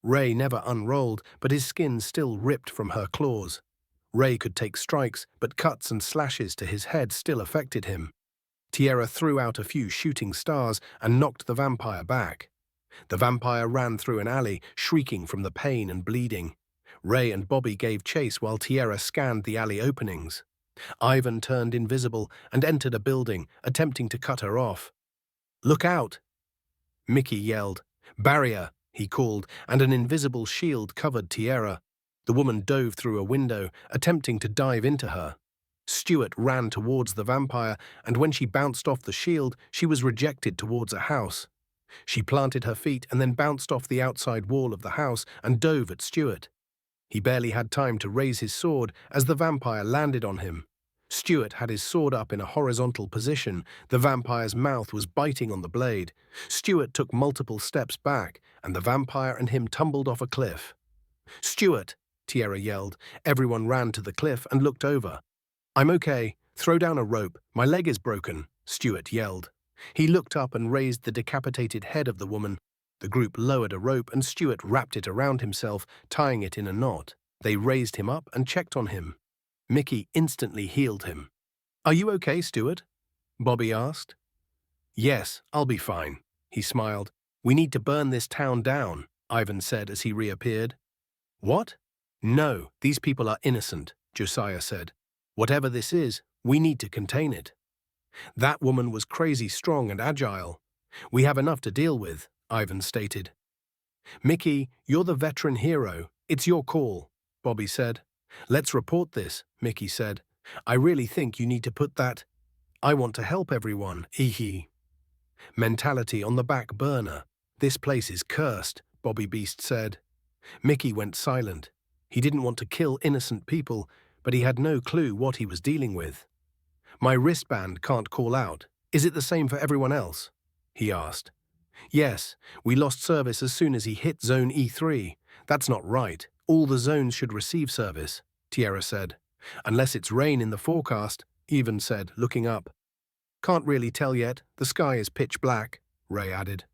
Ray never unrolled, but his skin still ripped from her claws. Ray could take strikes, but cuts and slashes to his head still affected him. Tierra threw out a few shooting stars and knocked the vampire back. The vampire ran through an alley, shrieking from the pain and bleeding. Ray and Bobby gave chase while Tierra scanned the alley openings. Ivan turned invisible and entered a building, attempting to cut her off. "Look out!" Mickey yelled. "Barrier!" he called, and an invisible shield covered Tierra. The woman dove through a window, attempting to dive into her. Stuart ran towards the vampire, and when she bounced off the shield, she was rejected towards a house. She planted her feet and then bounced off the outside wall of the house and dove at Stuart. He barely had time to raise his sword as the vampire landed on him. Stuart had his sword up in a horizontal position. The vampire's mouth was biting on the blade. Stuart took multiple steps back, and the vampire and him tumbled off a cliff. "Stuart!" Tierra yelled. Everyone ran to the cliff and looked over. "I'm okay. Throw down a rope. My leg is broken," Stuart yelled. He looked up and raised the decapitated head of the woman. The group lowered a rope and Stuart wrapped it around himself, tying it in a knot. They raised him up and checked on him. Mickey instantly healed him. "Are you okay, Stuart?" Bobby asked. "Yes, I'll be fine," he smiled. "We need to burn this town down," Ivan said as he reappeared. "What?" "No, these people are innocent," Josiah said. "Whatever this is, we need to contain it." "That woman was crazy strong and agile. We have enough to deal with," Ivan stated. "Mickey, you're the veteran hero. It's your call," Bobby said. "Let's report this," Mickey said. "I really think you need to put that. I want to help everyone, mentality on the back burner. This place is cursed," Bobby Beast said. Mickey went silent. He didn't want to kill innocent people, but he had no clue what he was dealing with. "My wristband can't call out. Is it the same for everyone else?" he asked. "Yes, we lost service as soon as he hit Zone E3. That's not right. All the zones should receive service," Tierra said. "Unless it's rain in the forecast," Ivan said, looking up. "Can't really tell yet. The sky is pitch black," Ray added.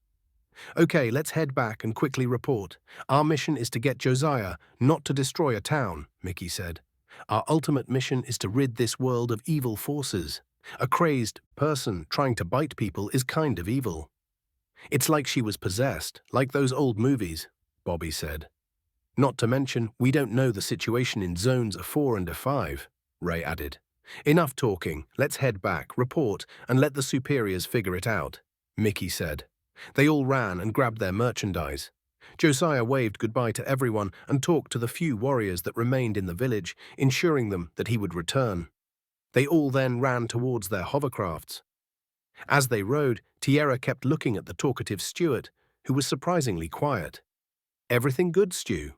"Okay, let's head back and quickly report. Our mission is to get Josiah, not to destroy a town," Mickey said. "Our ultimate mission is to rid this world of evil forces. A crazed person trying to bite people is kind of evil." "It's like she was possessed, like those old movies," Bobby said. "Not to mention, we don't know the situation in Zones A4 and A5, Ray added. "Enough talking. Let's head back, report, and let the superiors figure it out," Mickey said. They all ran and grabbed their merchandise. Josiah waved goodbye to everyone and talked to the few warriors that remained in the village, ensuring them that he would return. They all then ran towards their hovercrafts. As they rode, Tierra kept looking at the talkative Stuart, who was surprisingly quiet. "Everything good, Stu?"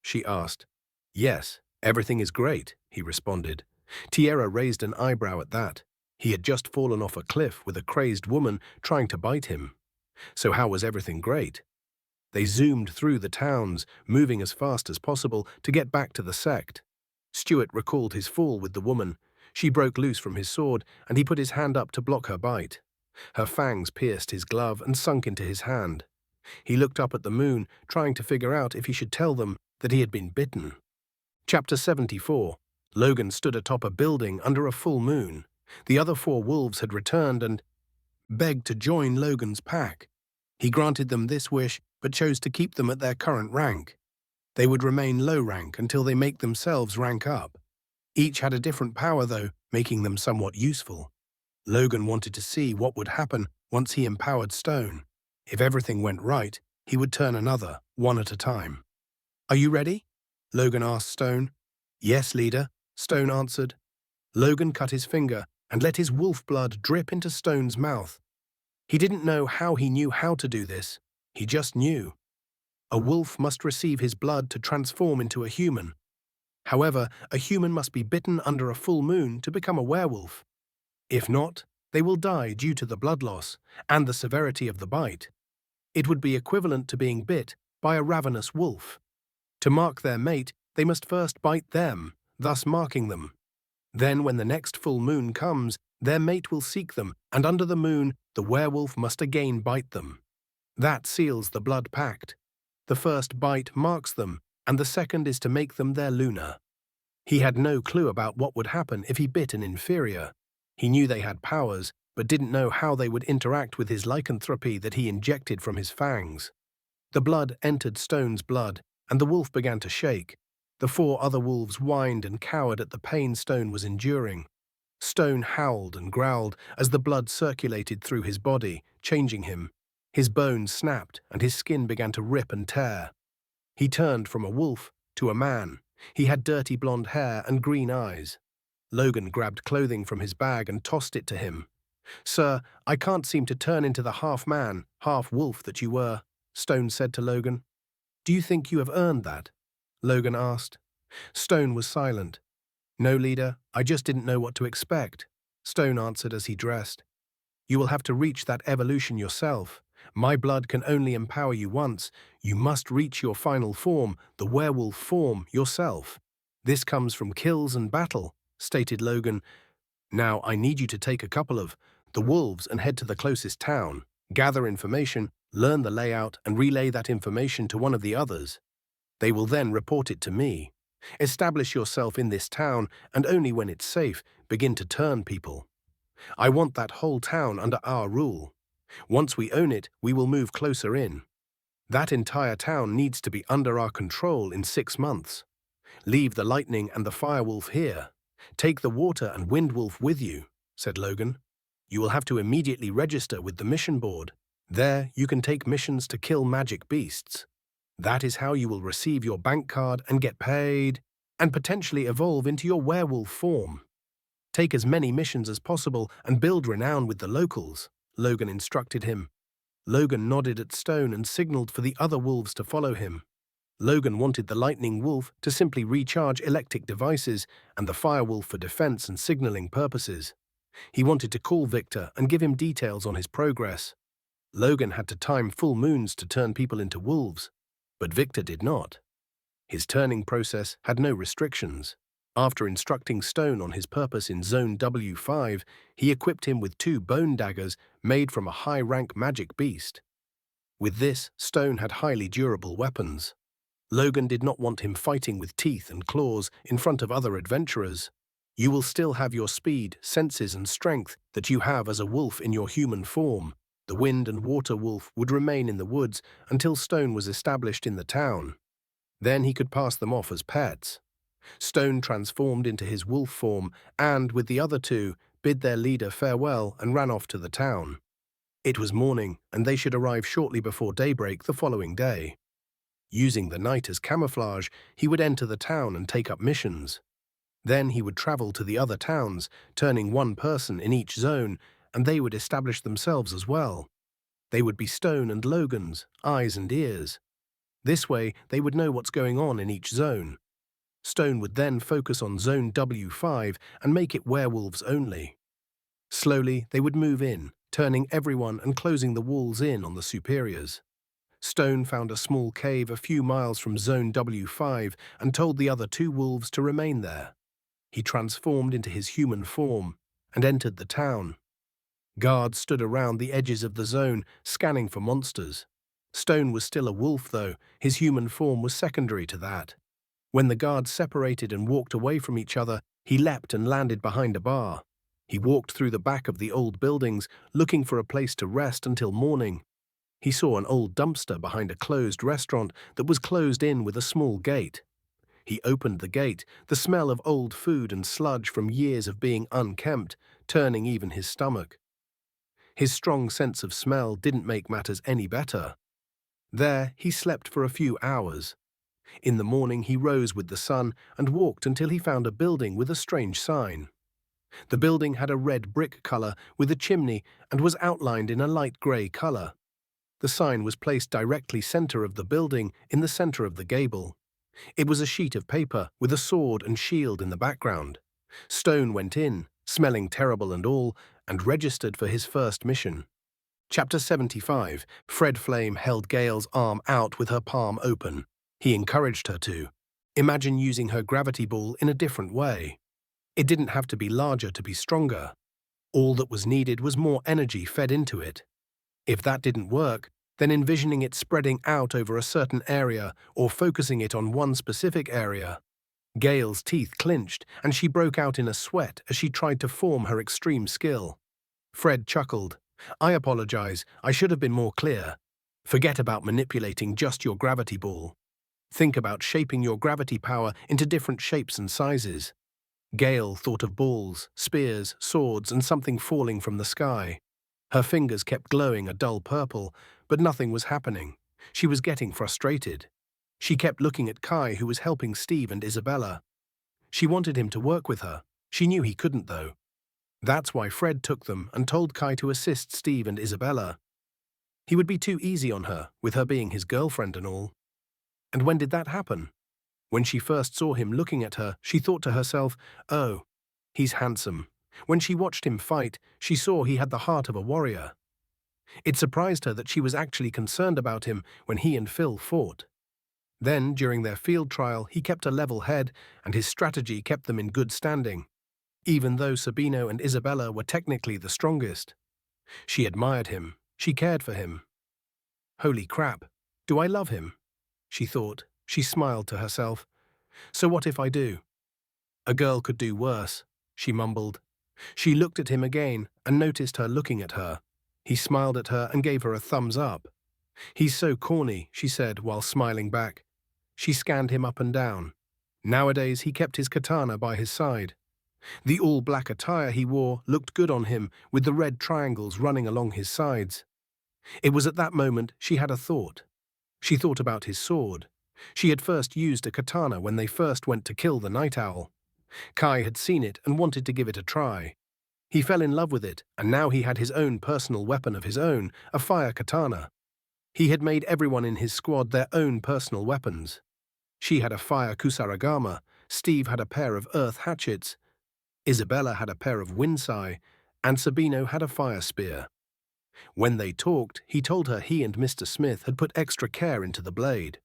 she asked. "Yes, everything is great," he responded. Tierra raised an eyebrow at that. He had just fallen off a cliff with a crazed woman trying to bite him. So how was everything great? They zoomed through the towns, moving as fast as possible to get back to the sect. Stuart recalled his fall with the woman. She broke loose from his sword, and he put his hand up to block her bite. Her fangs pierced his glove and sunk into his hand. He looked up at the moon, trying to figure out if he should tell them that he had been bitten. Chapter 74. Logan stood atop a building under a full moon. The other 4 wolves had returned and begged to join Logan's pack. He granted them this wish, but chose to keep them at their current rank. They would remain low rank until they make themselves rank up. Each had a different power, though, making them somewhat useful. Logan wanted to see what would happen once he empowered Stone. If everything went right, he would turn another, one at a time. "Are you ready?" Logan asked Stone. "Yes, leader," Stone answered. Logan cut his finger and let his wolf blood drip into Stone's mouth. He didn't know how he knew how to do this. He just knew. A wolf must receive his blood to transform into a human. However, a human must be bitten under a full moon to become a werewolf. If not, they will die due to the blood loss and the severity of the bite. It would be equivalent to being bit by a ravenous wolf. To mark their mate, they must first bite them, thus marking them. Then, when the next full moon comes, their mate will seek them, and under the moon, the werewolf must again bite them. That seals the blood pact. The first bite marks them, and the second is to make them their Luna. He had no clue about what would happen if he bit an inferior. He knew they had powers, but didn't know how they would interact with his lycanthropy that he injected from his fangs. The blood entered Stone's blood, and the wolf began to shake. The 4 other wolves whined and cowered at the pain Stone was enduring. Stone howled and growled as the blood circulated through his body, changing him. His bones snapped and his skin began to rip and tear. He turned from a wolf to a man. He had dirty blonde hair and green eyes. Logan grabbed clothing from his bag and tossed it to him. "Sir, I can't seem to turn into the half-man, half-wolf that you were," Stone said to Logan. "Do you think you have earned that?" Logan asked. Stone was silent. "No, leader, I just didn't know what to expect," Stone answered as he dressed. "You will have to reach that evolution yourself. My blood can only empower you once. You must reach your final form, the werewolf form, yourself. This comes from kills and battle," stated Logan. "Now I need you to take a couple of the wolves and head to the closest town. Gather information, learn the layout, and relay that information to one of the others. They will then report it to me. Establish yourself in this town, and only when it's safe, begin to turn people. I want that whole town under our rule. Once we own it, we will move closer in. That entire town needs to be under our control in 6 months. Leave the lightning and the firewolf here. Take the water and wind wolf with you," said Logan. "You will have to immediately register with the mission board. There, you can take missions to kill magic beasts. That is how you will receive your bank card and get paid, and potentially evolve into your werewolf form. Take as many missions as possible and build renown with the locals," Logan instructed him. Logan nodded at Stone and signaled for the other wolves to follow him. Logan wanted the lightning wolf to simply recharge electric devices and the firewolf for defense and signaling purposes. He wanted to call Victor and give him details on his progress. Logan had to time full moons to turn people into wolves, but Victor did not. His turning process had no restrictions. After instructing Stone on his purpose in Zone W5, he equipped him with 2 bone daggers made from a high-rank magic beast. With this, Stone had highly durable weapons. Logan did not want him fighting with teeth and claws in front of other adventurers. "You will still have your speed, senses, and strength that you have as a wolf in your human form. The wind and water wolf would remain in the woods until Stone was established in the town. Then he could pass them off as pets." Stone transformed into his wolf form and, with the other 2, bid their leader farewell and ran off to the town. It was morning, and they should arrive shortly before daybreak the following day. Using the night as camouflage, he would enter the town and take up missions. Then he would travel to the other towns, turning one person in each zone, and they would establish themselves as well. They would be Stone and Logan's, eyes and ears. This way, they would know what's going on in each zone. Stone would then focus on Zone W5 and make it werewolves only. Slowly, they would move in, turning everyone and closing the walls in on the superiors. Stone found a small cave a few miles from Zone W5 and told the other two wolves to remain there. He transformed into his human form and entered the town. Guards stood around the edges of the zone, scanning for monsters. Stone was still a wolf, though. His human form was secondary to that. When the guards separated and walked away from each other, he leapt and landed behind a bar. He walked through the back of the old buildings, looking for a place to rest until morning. He saw an old dumpster behind a closed restaurant that was closed in with a small gate. He opened the gate, the smell of old food and sludge from years of being unkempt, turning even his stomach. His strong sense of smell didn't make matters any better. There, he slept for a few hours. In the morning, he rose with the sun and walked until he found a building with a strange sign. The building had a red brick color with a chimney and was outlined in a light gray color. The sign was placed directly center of the building, in the center of the gable. It was a sheet of paper with a sword and shield in the background. Stone went in, smelling terrible and all, and registered for his first mission. Chapter 75. Fred Flame held Gale's arm out with her palm open. He encouraged her to imagine using her gravity ball in a different way. It didn't have to be larger to be stronger. All that was needed was more energy fed into it. If that didn't work, then envisioning it spreading out over a certain area or focusing it on one specific area. Gale's teeth clinched, and she broke out in a sweat as she tried to form her extreme skill. Fred chuckled. "I apologize, I should have been more clear. Forget about manipulating just your gravity ball. Think about shaping your gravity power into different shapes and sizes." Gale thought of balls, spears, swords, and something falling from the sky. Her fingers kept glowing a dull purple, but nothing was happening. She was getting frustrated. She kept looking at Kai, who was helping Steve and Isabella. She wanted him to work with her. She knew he couldn't, though. That's why Fred took them and told Kai to assist Steve and Isabella. He would be too easy on her, with her being his girlfriend and all. And when did that happen? When she first saw him looking at her, she thought to herself, "Oh, he's handsome." When she watched him fight, she saw he had the heart of a warrior. It surprised her that she was actually concerned about him when he and Phil fought. Then, during their field trial, he kept a level head, and his strategy kept them in good standing, even though Sabino and Isabella were technically the strongest. She admired him. She cared for him. "Holy crap, do I love him?" she thought. She smiled to herself. "So what if I do?" "A girl could do worse," she mumbled. She looked at him again and noticed her looking at her. He smiled at her and gave her a thumbs up. "He's so corny," she said while smiling back. She scanned him up and down. Nowadays he kept his katana by his side. The all-black attire he wore looked good on him, with the red triangles running along his sides. It was at that moment she had a thought. She thought about his sword. She had first used a katana when they first went to kill the night owl. Kai had seen it and wanted to give it a try. He fell in love with it, and now he had his own personal weapon of his own, a fire katana. He had made everyone in his squad their own personal weapons. She had a fire kusarigama, Steve had a pair of earth hatchets, Isabella had a pair of winsai, and Sabino had a fire spear. When they talked, he told her he and Mr. Smith had put extra care into the blade.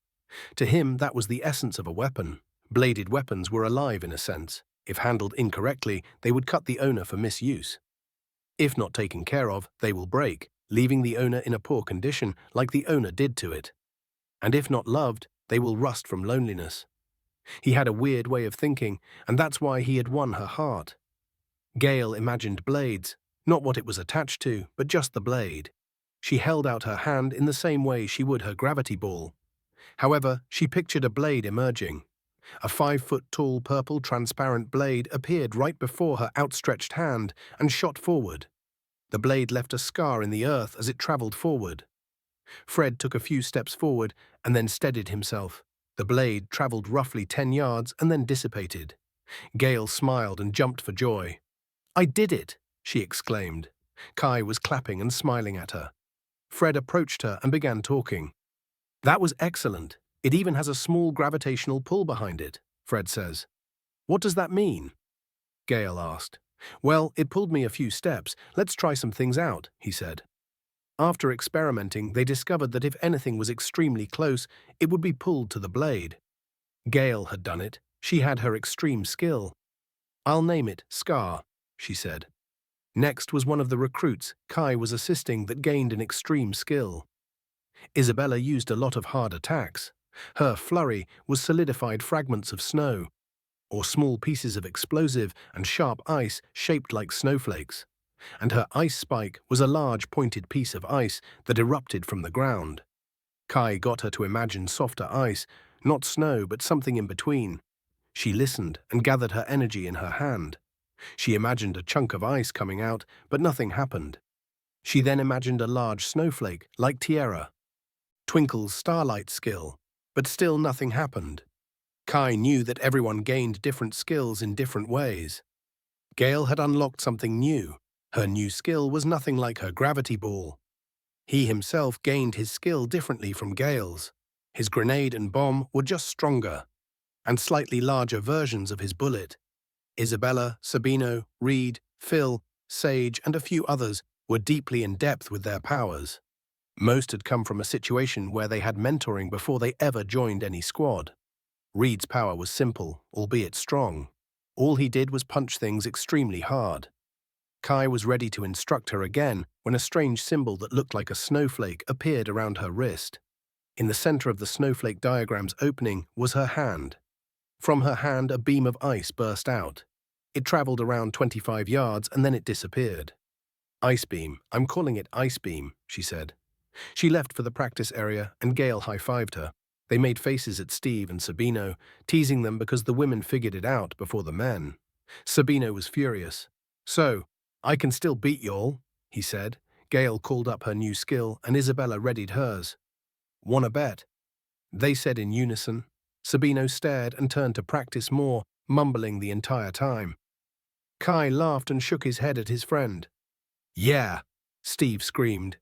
To him, that was the essence of a weapon. Bladed weapons were alive in a sense. If handled incorrectly, they would cut the owner for misuse. If not taken care of, they will break, leaving the owner in a poor condition like the owner did to it. And if not loved, they will rust from loneliness. He had a weird way of thinking, and that's why he had won her heart. Gale imagined blades, not what it was attached to, but just the blade. She held out her hand in the same way she would her gravity ball. However, she pictured a blade emerging. A 5-foot-tall purple transparent blade appeared right before her outstretched hand and shot forward. The blade left a scar in the earth as it traveled forward. Fred took a few steps forward and then steadied himself. The blade traveled roughly 10 yards and then dissipated. Gale smiled and jumped for joy. "I did it!" she exclaimed. Kai was clapping and smiling at her. Fred approached her and began talking. "That was excellent. It even has a small gravitational pull behind it," Fred says. "What does that mean?" Gale asked. "Well, it pulled me a few steps. Let's try some things out," he said. After experimenting, they discovered that if anything was extremely close, it would be pulled to the blade. Gale had done it. She had her extreme skill. "I'll name it Scar," she said. Next was one of the recruits Kai was assisting that gained an extreme skill. Isabella used a lot of hard attacks. Her flurry was solidified fragments of snow, or small pieces of explosive and sharp ice shaped like snowflakes. And her ice spike was a large pointed piece of ice that erupted from the ground. Kai got her to imagine softer ice, not snow but something in between. She listened and gathered her energy in her hand. She imagined a chunk of ice coming out, but nothing happened. She then imagined a large snowflake, like Tierra. Twinkle's starlight skill, but still nothing happened. Kai knew that everyone gained different skills in different ways. Gale had unlocked something new. Her new skill was nothing like her gravity ball. He himself gained his skill differently from Gale's. His grenade and bomb were just stronger, and slightly larger versions of his bullet. Isabella, Sabino, Reed, Phil, Sage, and a few others were deeply in depth with their powers. Most had come from a situation where they had mentoring before they ever joined any squad. Reed's power was simple, albeit strong. All he did was punch things extremely hard. Kai was ready to instruct her again when a strange symbol that looked like a snowflake appeared around her wrist. In the center of the snowflake diagram's opening was her hand. From her hand, a beam of ice burst out. It traveled around 25 yards and then it disappeared. "Ice beam, I'm calling it ice beam," she said. She left for the practice area and Gale high-fived her. They made faces at Steve and Sabino, teasing them because the women figured it out before the men. Sabino was furious. "So, I can still beat y'all," he said. Gale called up her new skill and Isabella readied hers. "Wanna bet?" They said in unison. Sabino stared and turned to practice more, mumbling the entire time. Kai laughed and shook his head at his friend. "Yeah," Steve screamed.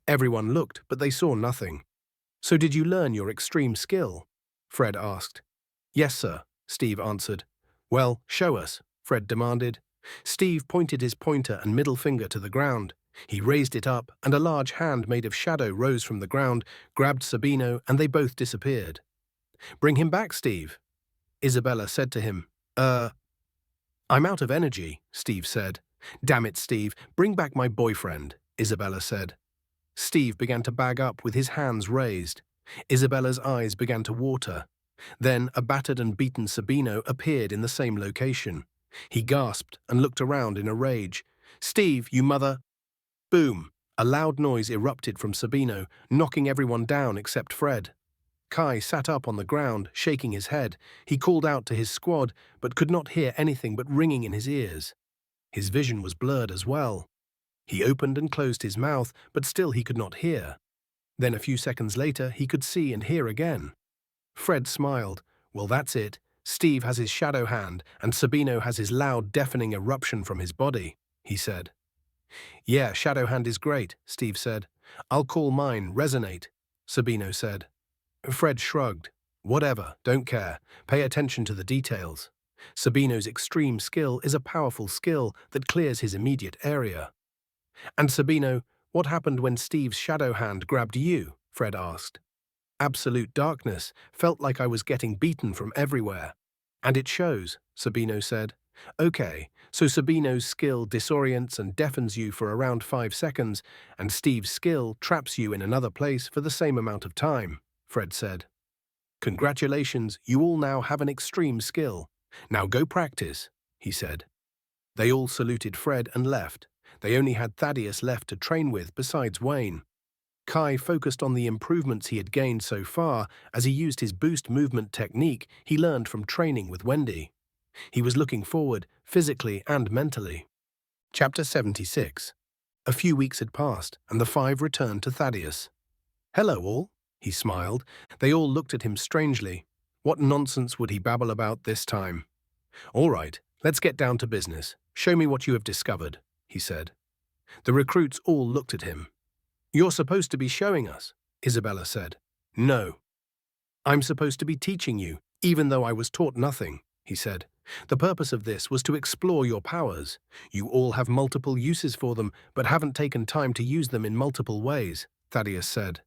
Everyone looked, but they saw nothing. "So did you learn your extreme skill?" Fred asked. "Yes, sir," Steve answered. "Well, show us," Fred demanded. Steve pointed his pointer and middle finger to the ground. He raised it up, and a large hand made of shadow rose from the ground, grabbed Sabino, and they both disappeared. "Bring him back, Steve," Isabella said to him. I'm out of energy," Steve said. "Damn it, Steve, bring back my boyfriend," Isabella said. Steve began to bag up with his hands raised. Isabella's eyes began to water. Then a battered and beaten Sabino appeared in the same location. He gasped and looked around in a rage. "Steve, you mother—" Boom! A loud noise erupted from Sabino, knocking everyone down except Fred. Kai sat up on the ground, shaking his head. He called out to his squad, but could not hear anything but ringing in his ears. His vision was blurred as well. He opened and closed his mouth, but still he could not hear. Then a few seconds later, he could see and hear again. Fred smiled. "Well, that's it. Steve has his shadow hand, and Sabino has his loud, deafening eruption from his body," he said. "Yeah, shadow hand is great," Steve said. "I'll call mine Resonate," Sabino said. Fred shrugged. "Whatever, don't care. Pay attention to the details. Sabino's extreme skill is a powerful skill that clears his immediate area." "And Sabino, what happened when Steve's shadow hand grabbed you?" Fred asked. "Absolute darkness. Felt like I was getting beaten from everywhere." "And it shows," Sabino said. "Okay, so Sabino's skill disorients and deafens you for around 5 seconds, and Steve's skill traps you in another place for the same amount of time," Fred said. "Congratulations, you all now have an extreme skill. Now go practice," he said. They all saluted Fred and left. They only had Thaddeus left to train with besides Wayne. Kai focused on the improvements he had gained so far as he used his boost movement technique he learned from training with Wendy. He was looking forward, physically and mentally. Chapter 76. A few weeks had passed, and the 5 returned to Thaddeus. "Hello, all," he smiled. They all looked at him strangely. What nonsense would he babble about this time? "All right, let's get down to business. Show me what you have discovered," he said. The recruits all looked at him. "You're supposed to be showing us," Isabella said. "No. I'm supposed to be teaching you, even though I was taught nothing," he said. "The purpose of this was to explore your powers. You all have multiple uses for them, but haven't taken time to use them in multiple ways," Thaddeus said.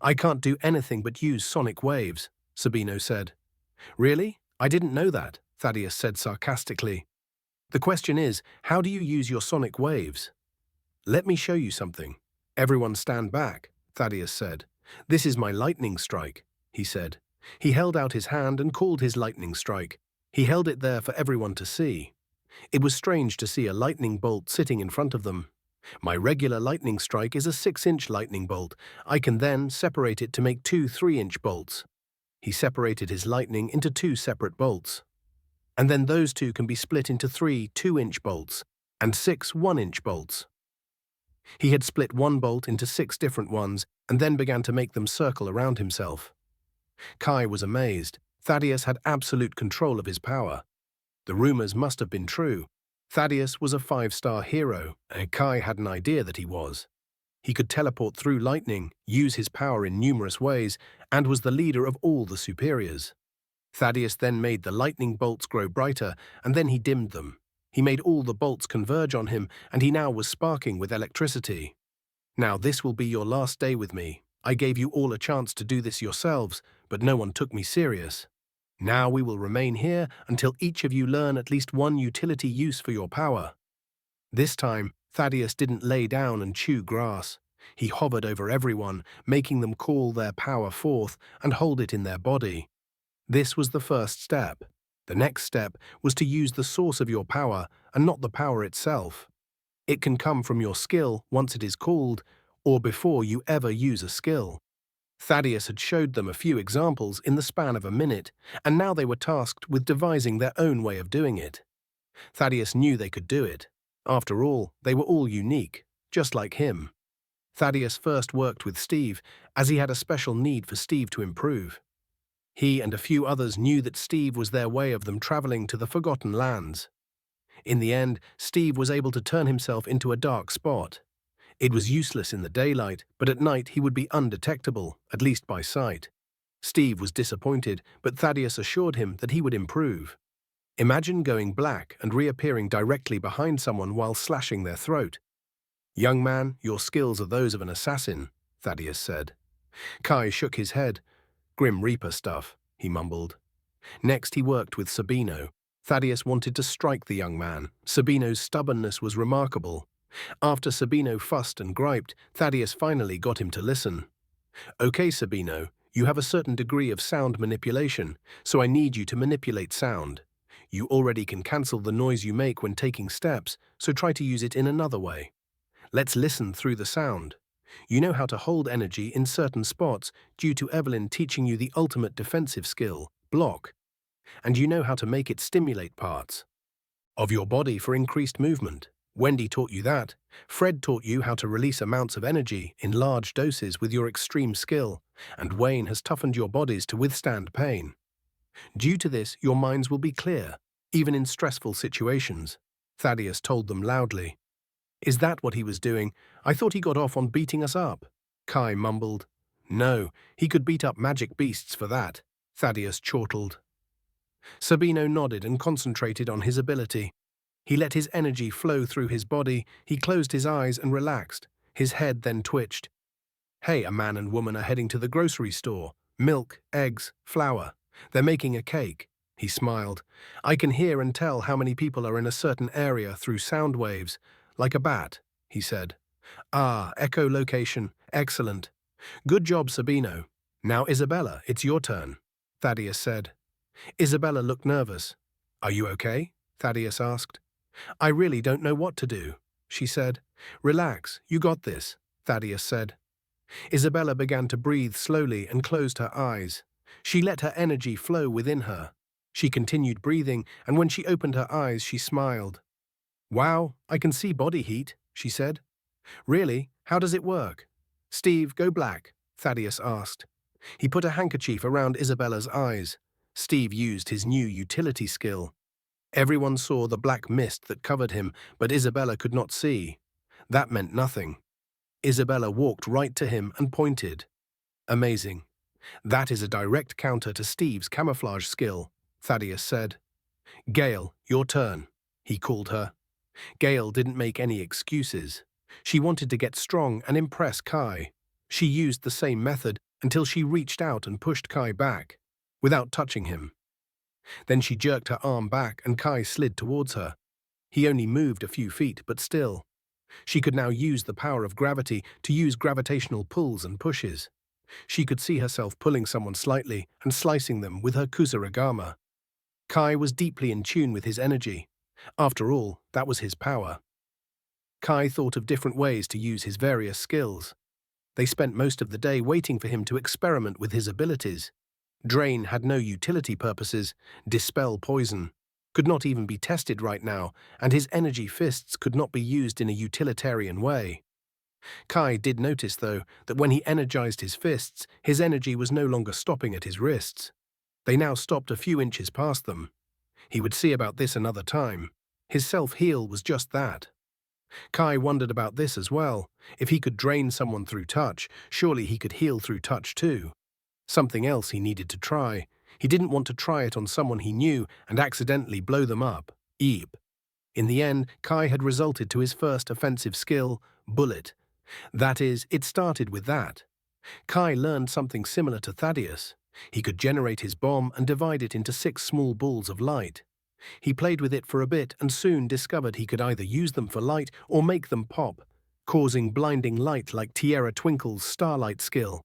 "I can't do anything but use sonic waves," Sabino said. "Really? I didn't know that," Thaddeus said sarcastically. "The question is, how do you use your sonic waves?" "Let me show you something." "Everyone stand back," Thaddeus said. "This is my lightning strike," he said. He held out his hand and called his lightning strike. He held it there for everyone to see. It was strange to see a lightning bolt sitting in front of them. "My regular lightning strike is a 6-inch lightning bolt. I can then separate it to make 2 3-inch bolts." He separated his lightning into 2 separate bolts. "And then those 2 can be split into 3 2-inch bolts and 6 1-inch bolts." He had split one bolt into 6 different ones and then began to make them circle around himself. Kai was amazed. Thaddeus had absolute control of his power. The rumors must have been true. Thaddeus was a 5-star hero, and Kai had an idea that he was. He could teleport through lightning, use his power in numerous ways, and was the leader of all the superiors. Thaddeus then made the lightning bolts grow brighter, and then he dimmed them. He made all the bolts converge on him, and he now was sparking with electricity. "Now this will be your last day with me. I gave you all a chance to do this yourselves, but no one took me serious. Now we will remain here until each of you learn at least one utility use for your power." This time, Thaddeus didn't lay down and chew grass. He hovered over everyone, making them call their power forth and hold it in their body. This was the first step. The next step was to use the source of your power and not the power itself. It can come from your skill once it is called, or before you ever use a skill. Thaddeus had showed them a few examples in the span of a minute, and now they were tasked with devising their own way of doing it. Thaddeus knew they could do it. After all, they were all unique, just like him. Thaddeus first worked with Steve, as he had a special need for Steve to improve. He and a few others knew that Steve was their way of them traveling to the Forgotten Lands. In the end, Steve was able to turn himself into a dark spot. It was useless in the daylight, but at night he would be undetectable, at least by sight. Steve was disappointed, but Thaddeus assured him that he would improve. Imagine going black and reappearing directly behind someone while slashing their throat. "Young man, your skills are those of an assassin," Thaddeus said. Kai shook his head. "Grim Reaper stuff," he mumbled. Next he worked with Sabino. Thaddeus wanted to strike the young man. Sabino's stubbornness was remarkable. After Sabino fussed and griped, Thaddeus finally got him to listen. "Okay, Sabino, you have a certain degree of sound manipulation, so I need you to manipulate sound. You already can cancel the noise you make when taking steps, so try to use it in another way. Let's listen through the sound. You know how to hold energy in certain spots due to Evelyn teaching you the ultimate defensive skill, block. And you know how to make it stimulate parts of your body for increased movement. Wendy taught you that. Fred taught you how to release amounts of energy in large doses with your extreme skill, and Wayne has toughened your bodies to withstand pain. Due to this, your minds will be clear, even in stressful situations," Thaddeus told them loudly. "Is that what he was doing? I thought he got off on beating us up," Kai mumbled. "No, he could beat up magic beasts for that," Thaddeus chortled. Sabino nodded and concentrated on his ability. He let his energy flow through his body, he closed his eyes and relaxed. His head then twitched. "Hey, a man and woman are heading to the grocery store. Milk, eggs, flour. They're making a cake." He smiled. "I can hear and tell how many people are in a certain area through sound waves, like a bat," he said. "Ah, echolocation. Excellent. Good job, Sabino. Now, Isabella, it's your turn," Thaddeus said. Isabella looked nervous. "Are you okay?" Thaddeus asked. "I really don't know what to do," she said. "Relax, you got this," Thaddeus said. Isabella began to breathe slowly and closed her eyes. She let her energy flow within her. She continued breathing, and when she opened her eyes, she smiled. "Wow, I can see body heat," she said. "Really? How does it work?" "Steve, go black," Thaddeus asked. He put a handkerchief around Isabella's eyes. Steve used his new utility skill. Everyone saw the black mist that covered him, but Isabella could not see. That meant nothing. Isabella walked right to him and pointed. Amazing. That is a direct counter to Steve's camouflage skill, Thaddeus said. Gale, your turn, he called her. Gale didn't make any excuses. She wanted to get strong and impress Kai. She used the same method until she reached out and pushed Kai back, without touching him. Then she jerked her arm back and Kai slid towards her. He only moved a few feet, but still. She could now use the power of gravity to use gravitational pulls and pushes. She could see herself pulling someone slightly and slicing them with her kusarigama. Kai was deeply in tune with his energy. After all, that was his power. Kai thought of different ways to use his various skills. They spent most of the day waiting for him to experiment with his abilities. Drain had no utility purposes, dispel poison, could not even be tested right now, and his energy fists could not be used in a utilitarian way. Kai did notice, though, that when he energized his fists, his energy was no longer stopping at his wrists. They now stopped a few inches past them. He would see about this another time. His self-heal was just that. Kai wondered about this as well. If he could drain someone through touch, surely he could heal through touch too. Something else he needed to try. He didn't want to try it on someone he knew and accidentally blow them up. Eep. In the end, Kai had resulted to his first offensive skill, bullet. That is, it started with that. Kai learned something similar to Thaddeus. He could generate his bomb and divide it into 6 small balls of light. He played with it for a bit and soon discovered he could either use them for light or make them pop, causing blinding light like Tierra Twinkle's starlight skill.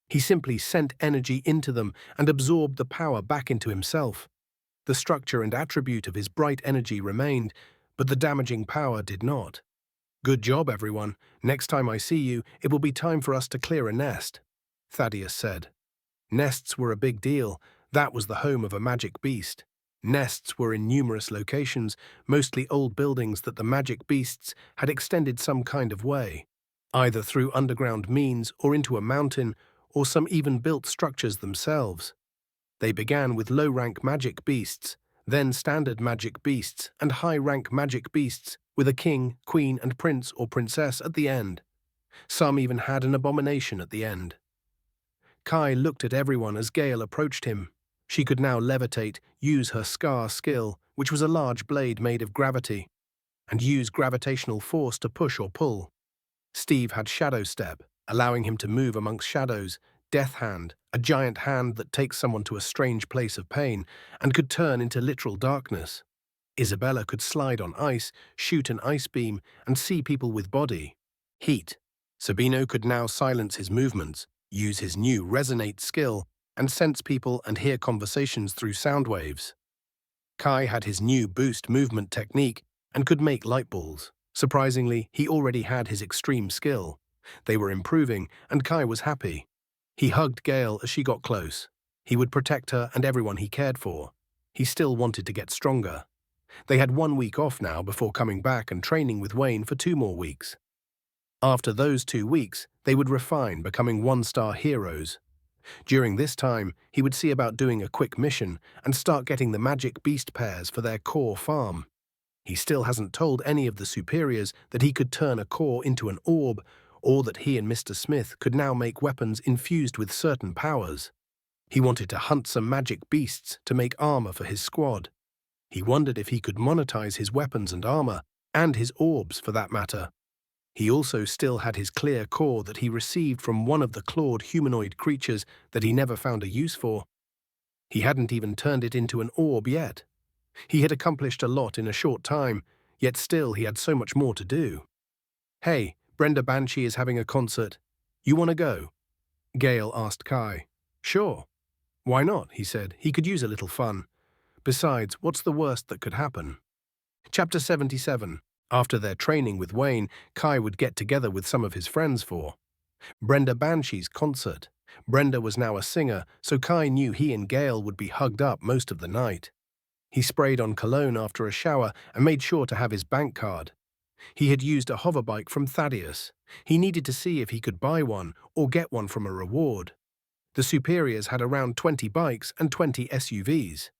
He simply sent energy into them and absorbed the power back into himself. The structure and attribute of his bright energy remained, but the damaging power did not. Good job, everyone. Next time I see you, it will be time for us to clear a nest, Thaddeus said. Nests were a big deal. That was the home of a magic beast. Nests were in numerous locations, mostly old buildings that the magic beasts had extended some kind of way, either through underground means or into a mountain, or some even built structures themselves. They began with low-rank magic beasts, then standard magic beasts and high-rank magic beasts with a king, queen, and prince or princess at the end. Some even had an abomination at the end. Kai looked at everyone as Gale approached him. She could now levitate, use her scar skill, which was a large blade made of gravity, and use gravitational force to push or pull. Steve had Shadow Step, allowing him to move amongst shadows, Death Hand, a giant hand that takes someone to a strange place of pain, and could turn into literal darkness. Isabella could slide on ice, shoot an ice beam, and see people with body. Heat. Sabino could now silence his movements, use his new Resonate skill, and sense people and hear conversations through sound waves. Kai had his new Boost movement technique and could make light balls. Surprisingly, he already had his extreme skill. They were improving, and Kai was happy. He hugged Gale as she got close. He would protect her and everyone he cared for. He still wanted to get stronger. They had 1 week off now before coming back and training with Wayne for 2 more weeks. After those 2 weeks, they would refine, becoming 1-star heroes. During this time, he would see about doing a quick mission and start getting the magic beast pairs for their core farm. He still hasn't told any of the superiors that he could turn a core into an orb, or that he and Mr. Smith could now make weapons infused with certain powers. He wanted to hunt some magic beasts to make armor for his squad. He wondered if he could monetize his weapons and armor, and his orbs for that matter. He also still had his clear core that he received from one of the clawed humanoid creatures that he never found a use for. He hadn't even turned it into an orb yet. He had accomplished a lot in a short time, yet still he had so much more to do. Hey, Brenda Banshee is having a concert. You want to go? Gale asked Kai. Sure. Why not, he said. He could use a little fun. Besides, what's the worst that could happen? Chapter 77. After their training with Wayne, Kai would get together with some of his friends for Brenda Banshee's concert. Brenda was now a singer, so Kai knew he and Gale would be hugged up most of the night. He sprayed on cologne after a shower and made sure to have his bank card. He had used a hoverbike from Thaddeus. He needed to see if he could buy one or get one from a reward. The superiors had around 20 bikes and 20 SUVs.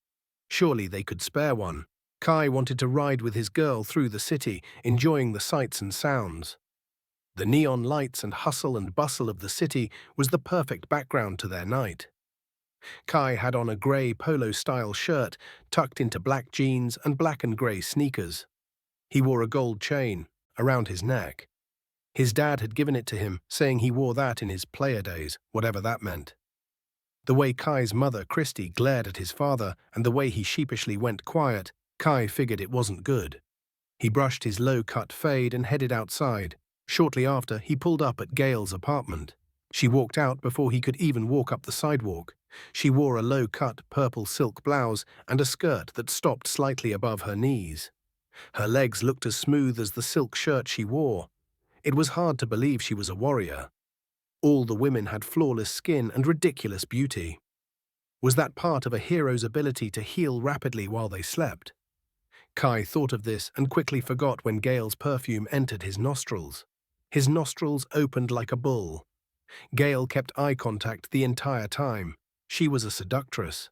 Surely they could spare one. Kai wanted to ride with his girl through the city, enjoying the sights and sounds. The neon lights and hustle and bustle of the city was the perfect background to their night. Kai had on a grey polo-style shirt tucked into black jeans and black and grey sneakers. He wore a gold chain around his neck. His dad had given it to him, saying he wore that in his player days, whatever that meant. The way Kai's mother, Christy, glared at his father and the way he sheepishly went quiet, Kai figured it wasn't good. He brushed his low-cut fade and headed outside. Shortly after, he pulled up at Gail's apartment. She walked out before he could even walk up the sidewalk. She wore a low-cut purple silk blouse and a skirt that stopped slightly above her knees. Her legs looked as smooth as the silk shirt she wore. It was hard to believe she was a warrior. All the women had flawless skin and ridiculous beauty. Was that part of a hero's ability to heal rapidly while they slept? Kai thought of this and quickly forgot when Gail's perfume entered his nostrils. His nostrils opened like a bull. Gail kept eye contact the entire time. She was a seductress.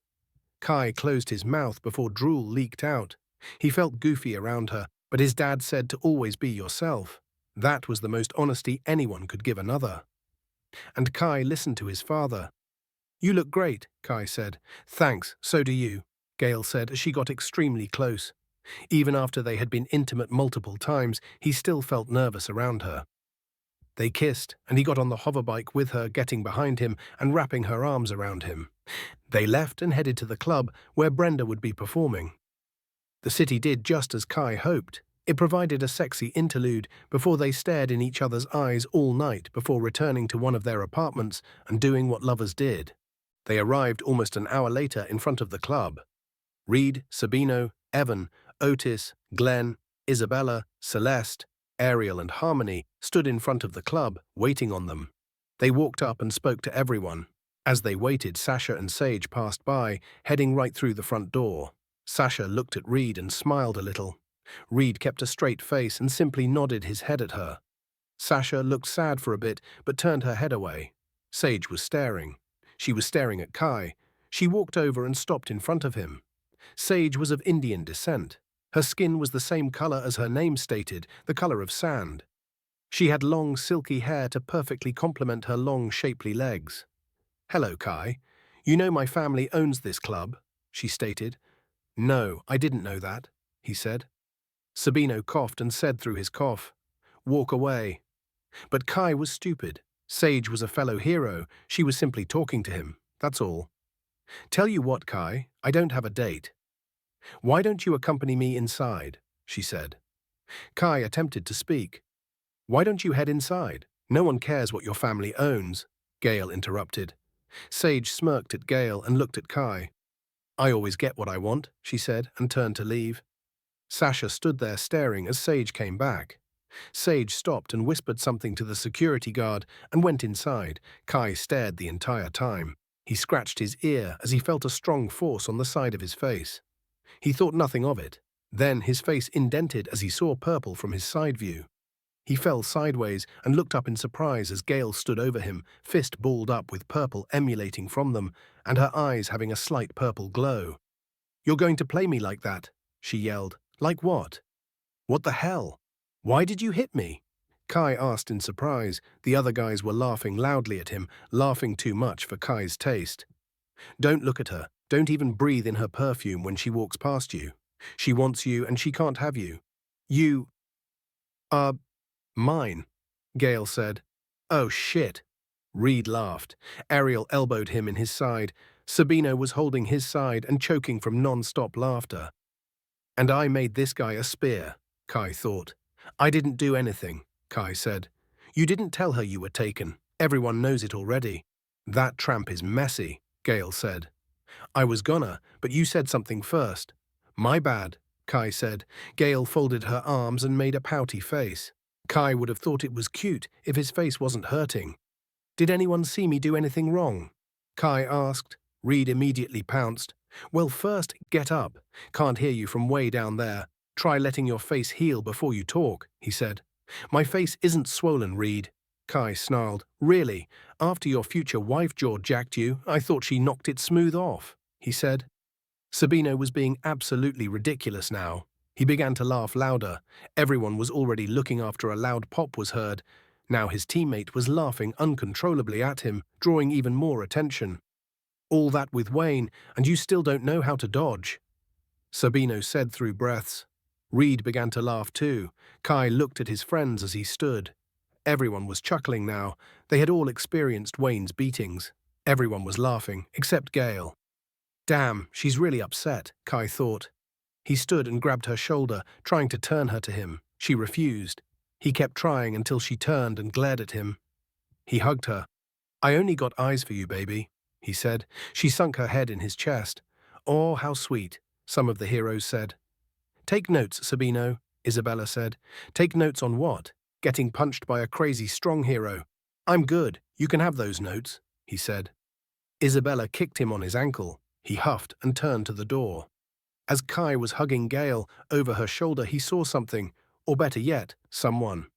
Kai closed his mouth before drool leaked out. He felt goofy around her, but his dad said to always be yourself. That was the most honesty anyone could give another. And Kai listened to his father. "You look great," Kai said. "Thanks, so do you," Gail said as she got extremely close. Even after they had been intimate multiple times, he still felt nervous around her. They kissed, and he got on the hoverbike with her, getting behind him and wrapping her arms around him. They left and headed to the club where Brenda would be performing. The city did just as Kai hoped. It provided a sexy interlude before they stared in each other's eyes all night before returning to one of their apartments and doing what lovers did. They arrived almost an hour later in front of the club. Reed, Sabino, Evan, Otis, Glenn, Isabella, Celeste, Ariel and Harmony stood in front of the club, waiting on them. They walked up and spoke to everyone. As they waited, Sasha and Sage passed by, heading right through the front door. Sasha looked at Reed and smiled a little. Reed kept a straight face and simply nodded his head at her. Sasha looked sad for a bit, but turned her head away. Sage was staring. She was staring at Kai. She walked over and stopped in front of him. Sage was of Indian descent. Her skin was the same color as her name stated, the color of sand. She had long, silky hair to perfectly complement her long, shapely legs. "Hello, Kai. You know my family owns this club," she stated. "No, I didn't know that," he said. Sabino coughed and said through his cough, "Walk away." But Kai was stupid. Sage was a fellow hero. She was simply talking to him, that's all. "Tell you what, Kai, I don't have a date." "Why don't you accompany me inside?" she said. Kai attempted to speak. "Why don't you head inside? No one cares what your family owns," Gail interrupted. Sage smirked at Gail and looked at Kai. "I always get what I want," she said, and turned to leave. Sasha stood there staring as Sage came back. Sage stopped and whispered something to the security guard and went inside. Kai stared the entire time. He scratched his ear as he felt a strong force on the side of his face. He thought nothing of it. Then his face indented as he saw purple from his side view. He fell sideways and looked up in surprise as Gail stood over him, fist balled up with purple emulating from them, and her eyes having a slight purple glow. "You're going to play me like that?" she yelled. "Like what?" "What the hell? Why did you hit me?" Kai asked in surprise. The other guys were laughing loudly at him, laughing too much for Kai's taste. "Don't look at her. Don't even breathe in her perfume when she walks past you. She wants you and she can't have you. You are mine," Gail said. "Oh shit." Reed laughed. Ariel elbowed him in his side. Sabino was holding his side and choking from non-stop laughter. "And I made this guy a spear," Kai thought. "I didn't do anything," Kai said. "You didn't tell her you were taken. Everyone knows it already." "That tramp is messy," Gail said. "I was gonna, but you said something first." "My bad," Kai said. Gail folded her arms and made a pouty face. Kai would have thought it was cute if his face wasn't hurting. "Did anyone see me do anything wrong?" Kai asked. Reed immediately pounced. "Well, first, get up. Can't hear you from way down there. Try letting your face heal before you talk, he said. My face isn't swollen, Reed. Kai snarled. Really? After your future wife jaw jacked you, I thought she knocked it smooth off, he said. Sabino was being absolutely ridiculous now. He began to laugh louder. Everyone was already looking after a loud pop was heard. Now his teammate was laughing uncontrollably at him, drawing even more attention. All that with Wayne, and you still don't know how to dodge, Sabino said through breaths. Reed began to laugh too. Kai looked at his friends as he stood. Everyone was chuckling now. They had all experienced Wayne's beatings. Everyone was laughing, except Gale. Damn, she's really upset, Kai thought. He stood and grabbed her shoulder, trying to turn her to him. She refused. He kept trying until she turned and glared at him. He hugged her. I only got eyes for you, baby, he said. She sunk her head in his chest. Oh, how sweet, some of the heroes said. Take notes, Sabino, Isabella said. Take notes on what? Getting punched by a crazy strong hero. I'm good, you can have those notes, he said. Isabella kicked him on his ankle. He huffed and turned to the door. As Kai was hugging Gale, over her shoulder he saw something, or better yet, someone.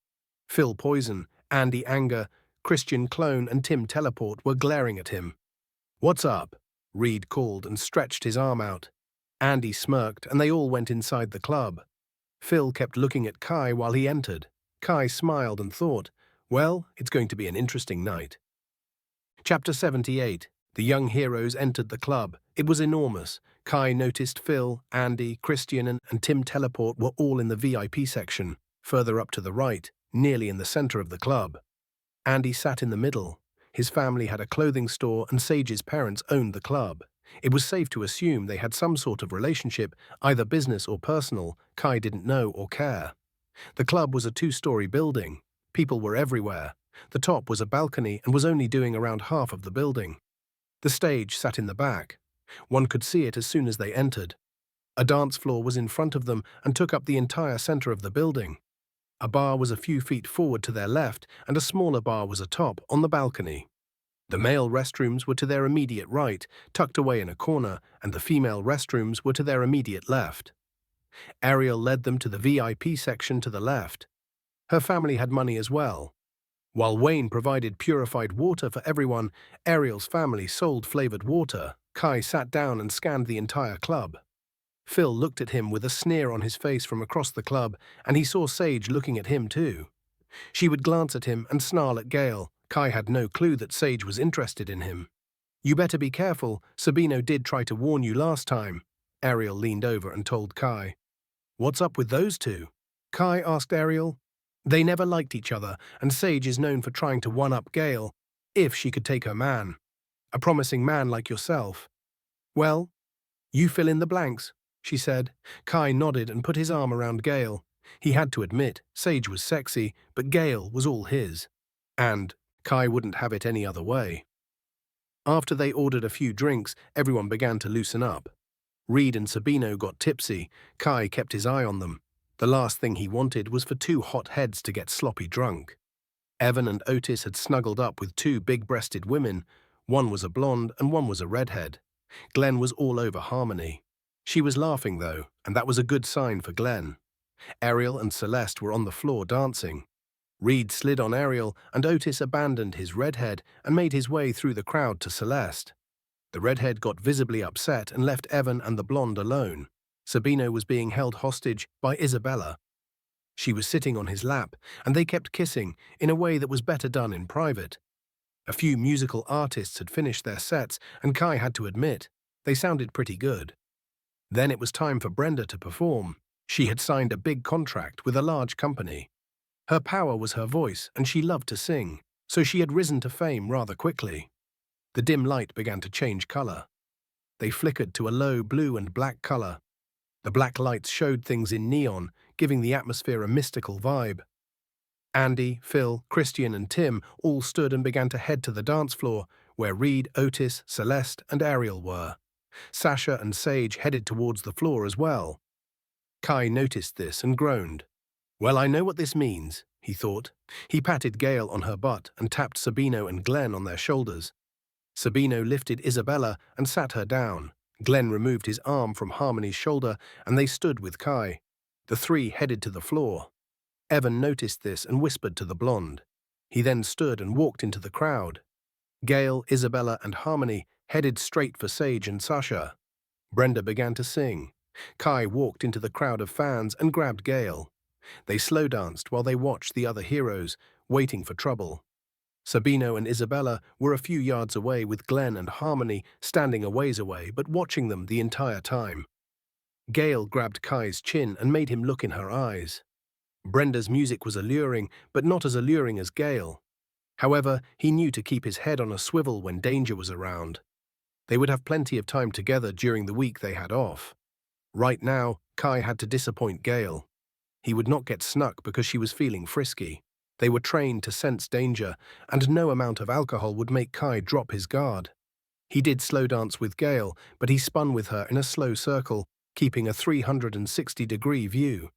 Phil Poison, Andy Anger, Christian Clone and Tim Teleport were glaring at him. What's up? Reed called and stretched his arm out. Andy smirked and they all went inside the club. Phil kept looking at Kai while he entered. Kai smiled and thought, well, it's going to be an interesting night. Chapter 78. The young heroes entered the club. It was enormous. Kai noticed Phil, Andy, Christian and Tim Teleport were all in the VIP section, further up to the right, nearly in the center of the club. Andy sat in the middle. His family had a clothing store and Sage's parents owned the club. It was safe to assume they had some sort of relationship, either business or personal. Kai didn't know or care. The club was a 2-story building. People were everywhere. The top was a balcony and was only doing around half of the building. The stage sat in the back. One could see it as soon as they entered. A dance floor was in front of them and took up the entire center of the building. A bar was a few feet forward to their left and a smaller bar was atop on the balcony. The male restrooms were to their immediate right, tucked away in a corner, and the female restrooms were to their immediate left. Ariel led them to the VIP section to the left. Her family had money as well. While Wayne provided purified water for everyone, Ariel's family sold flavored water. Kai sat down and scanned the entire club. Phil looked at him with a sneer on his face from across the club, and he saw Sage looking at him too. She would glance at him and snarl at Gale. Kai had no clue that Sage was interested in him. You better be careful, Sabino did try to warn you last time. Ariel leaned over and told Kai. What's up with those two? Kai asked Ariel. They never liked each other, and Sage is known for trying to one-up Gale, if she could take her man. A promising man like yourself. Well, you fill in the blanks, she said. Kai nodded and put his arm around Gale. He had to admit, Sage was sexy, but Gale was all his. And Kai wouldn't have it any other way. After they ordered a few drinks, everyone began to loosen up. Reed and Sabino got tipsy. Kai kept his eye on them. The last thing he wanted was for 2 hot heads to get sloppy drunk. Evan and Otis had snuggled up with 2 big-breasted women. One was a blonde and one was a redhead. Glenn was all over Harmony. She was laughing, though, and that was a good sign for Glenn. Ariel and Celeste were on the floor dancing. Reed slid on Ariel, and Otis abandoned his redhead and made his way through the crowd to Celeste. The redhead got visibly upset and left Evan and the blonde alone. Sabino was being held hostage by Isabella. She was sitting on his lap, and they kept kissing in a way that was better done in private. A few musical artists had finished their sets, and Kai had to admit, they sounded pretty good. Then it was time for Brenda to perform. She had signed a big contract with a large company. Her power was her voice, and she loved to sing, so she had risen to fame rather quickly. The dim light began to change color. They flickered to a low blue and black color. The black lights showed things in neon, giving the atmosphere a mystical vibe. Andy, Phil, Christian and Tim all stood and began to head to the dance floor, where Reed, Otis, Celeste and Ariel were. Sasha and Sage headed towards the floor as well. Kai noticed this and groaned. Well, I know what this means, he thought. He patted Gale on her butt and tapped Sabino and Glenn on their shoulders. Sabino lifted Isabella and sat her down. Glenn removed his arm from Harmony's shoulder, and they stood with Kai. The three headed to the floor. Evan noticed this and whispered to the blonde. He then stood and walked into the crowd. Gail, Isabella, and Harmony headed straight for Sage and Sasha. Brenda began to sing. Kai walked into the crowd of fans and grabbed Gail. They slow danced while they watched the other heroes, waiting for trouble. Sabino and Isabella were a few yards away with Glenn and Harmony standing a ways away but watching them the entire time. Gail grabbed Kai's chin and made him look in her eyes. Brenda's music was alluring, but not as alluring as Gail. However, he knew to keep his head on a swivel when danger was around. They would have plenty of time together during the week they had off. Right now, Kai had to disappoint Gail. He would not get snuck because she was feeling frisky. They were trained to sense danger, and no amount of alcohol would make Kai drop his guard. He did slow dance with Gail, but he spun with her in a slow circle, keeping a 360-degree view.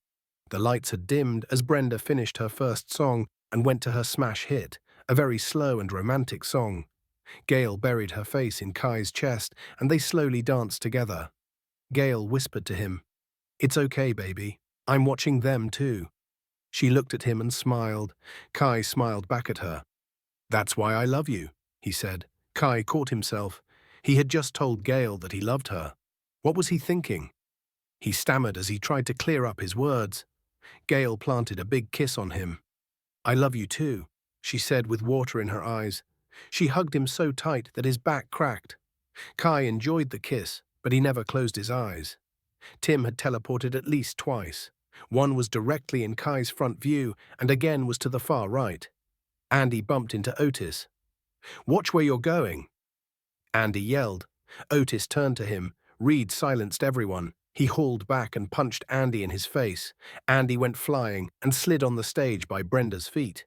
The lights had dimmed as Brenda finished her first song and went to her smash hit, a very slow and romantic song. Gail buried her face in Kai's chest, and they slowly danced together. Gail whispered to him, "It's okay, baby. I'm watching them too." She looked at him and smiled. Kai smiled back at her. "That's why I love you," he said. Kai caught himself. He had just told Gail that he loved her. What was he thinking? He stammered as he tried to clear up his words. Gail planted a big kiss on him. "I love you too," she said with water in her eyes. She hugged him so tight that his back cracked. Kai enjoyed the kiss, but he never closed his eyes. Tim had teleported at least twice. One was directly in Kai's front view, and again was to the far right. Andy bumped into Otis. "Watch where you're going," Andy yelled. Otis turned to him. Reed silenced everyone. He hauled back and punched Andy in his face. Andy went flying and slid on the stage by Brenda's feet.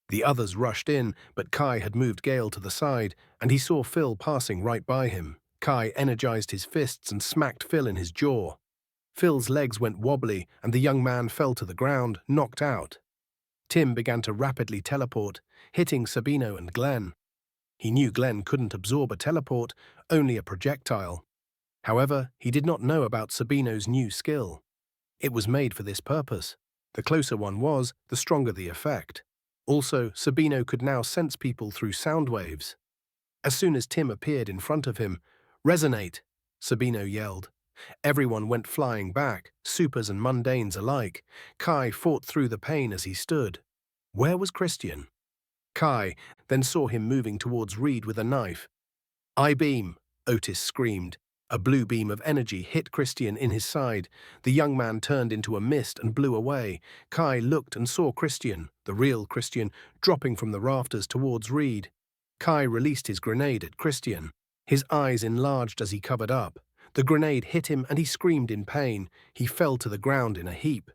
The others rushed in, but Kai had moved Gail to the side, and he saw Phil passing right by him. Kai energized his fists and smacked Phil in his jaw. Phil's legs went wobbly, and the young man fell to the ground, knocked out. Tim began to rapidly teleport, hitting Sabino and Glenn. He knew Glenn couldn't absorb a teleport, only a projectile. However, he did not know about Sabino's new skill. It was made for this purpose. The closer one was, the stronger the effect. Also, Sabino could now sense people through sound waves. As soon as Tim appeared in front of him, "Resonate!" Sabino yelled. Everyone went flying back, supers and mundanes alike. Kai fought through the pain as he stood. Where was Christian? Kai then saw him moving towards Reed with a knife. "I-beam!" Otis screamed. A blue beam of energy hit Christian in his side. The young man turned into a mist and blew away. Kai looked and saw Christian, the real Christian, dropping from the rafters towards Reed. Kai released his grenade at Christian. His eyes enlarged as he covered up. The grenade hit him and he screamed in pain. He fell to the ground in a heap.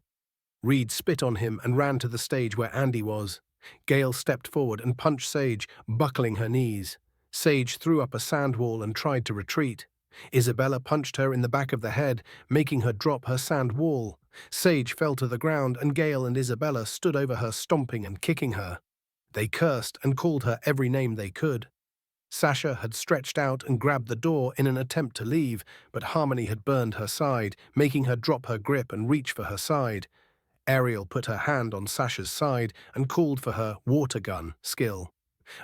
Reed spit on him and ran to the stage where Andy was. Gail stepped forward and punched Sage, buckling her knees. Sage threw up a sand wall and tried to retreat. Isabella punched her in the back of the head, making her drop her sand wall. Sage fell to the ground and Gail and Isabella stood over her, stomping and kicking her. They cursed and called her every name they could. Sasha had stretched out and grabbed the door in an attempt to leave, but Harmony had burned her side, making her drop her grip and reach for her side. Ariel put her hand on Sasha's side and called for her water gun skill.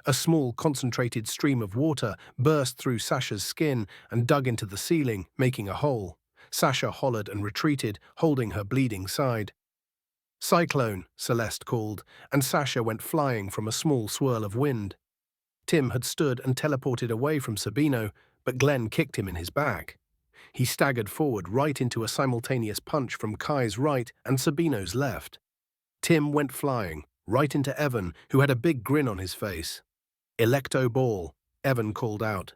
A small concentrated stream of water burst through Sasha's skin and dug into the ceiling, making a hole. Sasha hollered and retreated, holding her bleeding side. "Cyclone," Celeste called, and Sasha went flying from a small swirl of wind. Tim had stood and teleported away from Sabino, but Glenn kicked him in his back. He staggered forward right into a simultaneous punch from Kai's right and Sabino's left. Tim went flying, right into Evan, who had a big grin on his face. "Electo ball," Evan called out.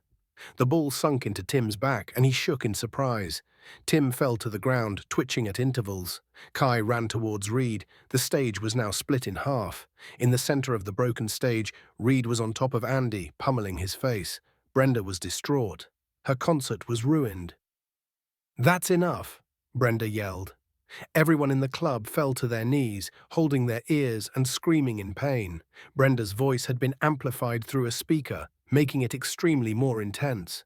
The ball sunk into Tim's back and he shook in surprise. Tim fell to the ground, twitching at intervals. Kai ran towards Reed. The stage was now split in half. In the center of the broken stage, Reed was on top of Andy, pummeling his face. Brenda was distraught. Her concert was ruined. "That's enough," Brenda yelled. Everyone in the club fell to their knees, holding their ears and screaming in pain. Brenda's voice had been amplified through a speaker, making it extremely more intense.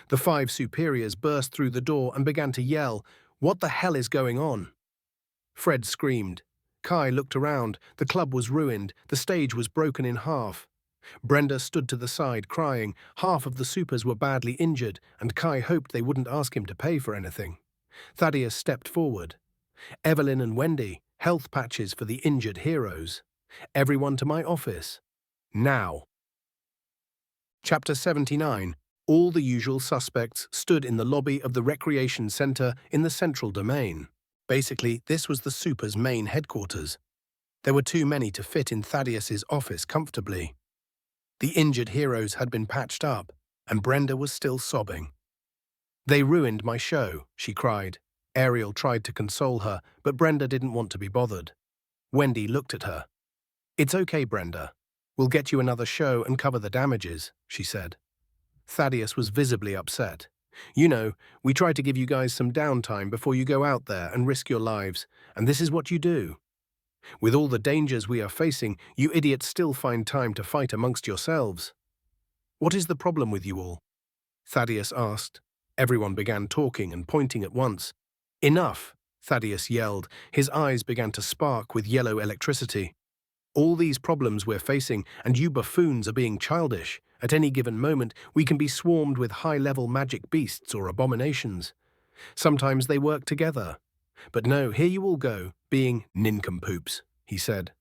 The 5 superiors burst through the door and began to yell, "What the hell is going on?" Fred screamed. Kai looked around. The club was ruined. The stage was broken in half. Brenda stood to the side, crying. Half of the supers were badly injured, and Kai hoped they wouldn't ask him to pay for anything. Thaddeus stepped forward. Evelyn and Wendy, health patches for the injured heroes. Everyone to my office. Now. Chapter 79. All the usual suspects stood in the lobby of the recreation center in the central domain. Basically, this was the super's main headquarters. There were too many to fit in Thaddeus's office comfortably. The injured heroes had been patched up, and Brenda was still sobbing. They ruined my show, she cried. Ariel tried to console her, but Brenda didn't want to be bothered. Wendy looked at her. It's okay, Brenda. We'll get you another show and cover the damages, she said. Thaddeus was visibly upset. You know, we try to give you guys some downtime before you go out there and risk your lives, and this is what you do. With all the dangers we are facing, you idiots still find time to fight amongst yourselves. What is the problem with you all? Thaddeus asked. Everyone began talking and pointing at once. Enough, Thaddeus yelled. His eyes began to spark with yellow electricity. All these problems we're facing, and you buffoons are being childish. At any given moment, we can be swarmed with high-level magic beasts or abominations. Sometimes they work together. But no, here you all go, being nincompoops, he said.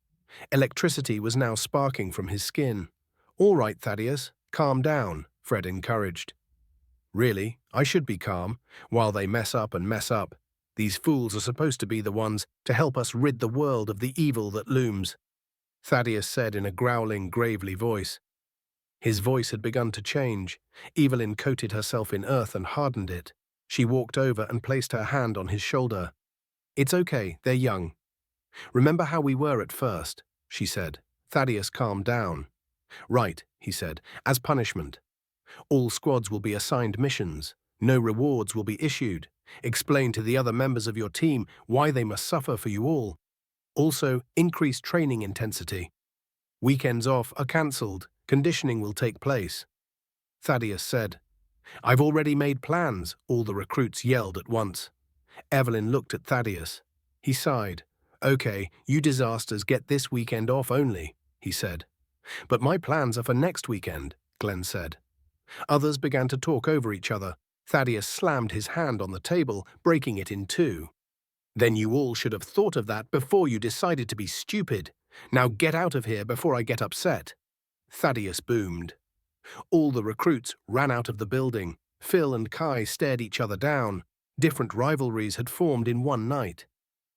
Electricity was now sparking from his skin. All right, Thaddeus, calm down, Fred encouraged. Really, I should be calm, while they mess up and mess up. These fools are supposed to be the ones to help us rid the world of the evil that looms, Thaddeus said in a growling, gravely voice. His voice had begun to change. Evelyn coated herself in earth and hardened it. She walked over and placed her hand on his shoulder. It's okay, they're young. Remember how we were at first, she said. Thaddeus calmed down. Right, he said, as punishment. All squads will be assigned missions. No rewards will be issued. Explain to the other members of your team why they must suffer for you all. Also, increase training intensity. Weekends off are cancelled. Conditioning will take place. Thaddeus said. I've already made plans, all the recruits yelled at once. Evelyn looked at Thaddeus. He sighed. Okay, you disasters get this weekend off only, he said. But my plans are for next weekend, Glenn said. Others began to talk over each other. Thaddeus slammed his hand on the table, breaking it in two. Then you all should have thought of that before you decided to be stupid. Now get out of here before I get upset. Thaddeus boomed. All the recruits ran out of the building. Phil and Kai stared each other down. Different rivalries had formed in one night.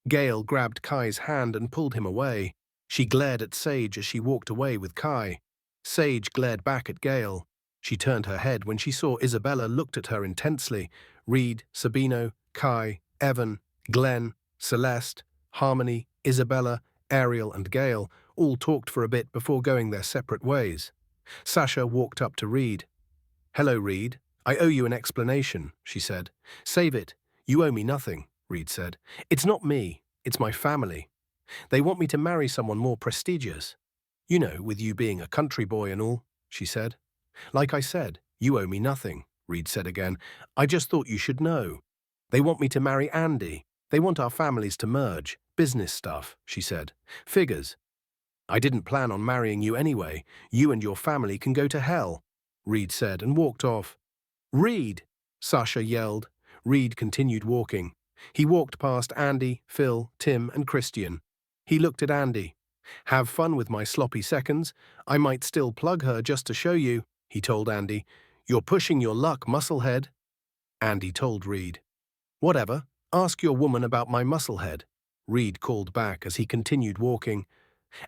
Gale grabbed Kai's hand and pulled him away. She glared at Sage as she walked away with Kai. Sage glared back at Gale. She turned her head when she saw Isabella looked at her intensely. Reed, Sabino, Kai, Evan, Glenn, Celeste, Harmony, Isabella, Ariel and Gale all talked for a bit before going their separate ways. Sasha walked up to Reed. Hello, Reed. I owe you an explanation, she said. Save it. You owe me nothing, Reed said. It's not me. It's my family. They want me to marry someone more prestigious. You know, with you being a country boy and all, she said. Like I said, you owe me nothing, Reed said again. I just thought you should know. They want me to marry Andy. They want our families to merge. Business stuff, she said. Figures. I didn't plan on marrying you anyway. You and your family can go to hell, Reed said and walked off. Reed! Sasha yelled. Reed continued walking. He walked past Andy, Phil, Tim and Christian. He looked at Andy. Have fun with my sloppy seconds. I might still plug her just to show you, he told Andy. You're pushing your luck, musclehead. Andy told Reed. Whatever. Ask your woman about my musclehead, Reed called back as he continued walking.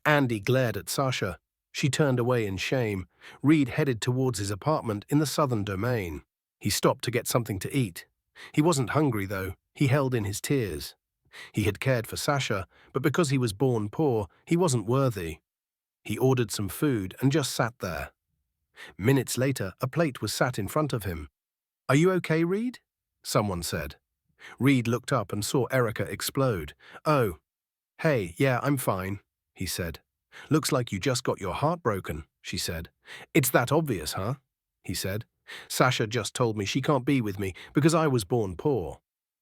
Andy glared at Sasha. She turned away in shame. Reed headed towards his apartment in the southern domain. He stopped to get something to eat. He wasn't hungry, though. He held in his tears. He had cared for Sasha, but because he was born poor, he wasn't worthy. He ordered some food and just sat there. Minutes later, a plate was sat in front of him. Are you okay, Reed? Someone said. Reed looked up and saw Erica explode. Oh. Hey, yeah, I'm fine, he said. Looks like you just got your heart broken, she said. It's that obvious, huh? He said. Sasha just told me she can't be with me because I was born poor.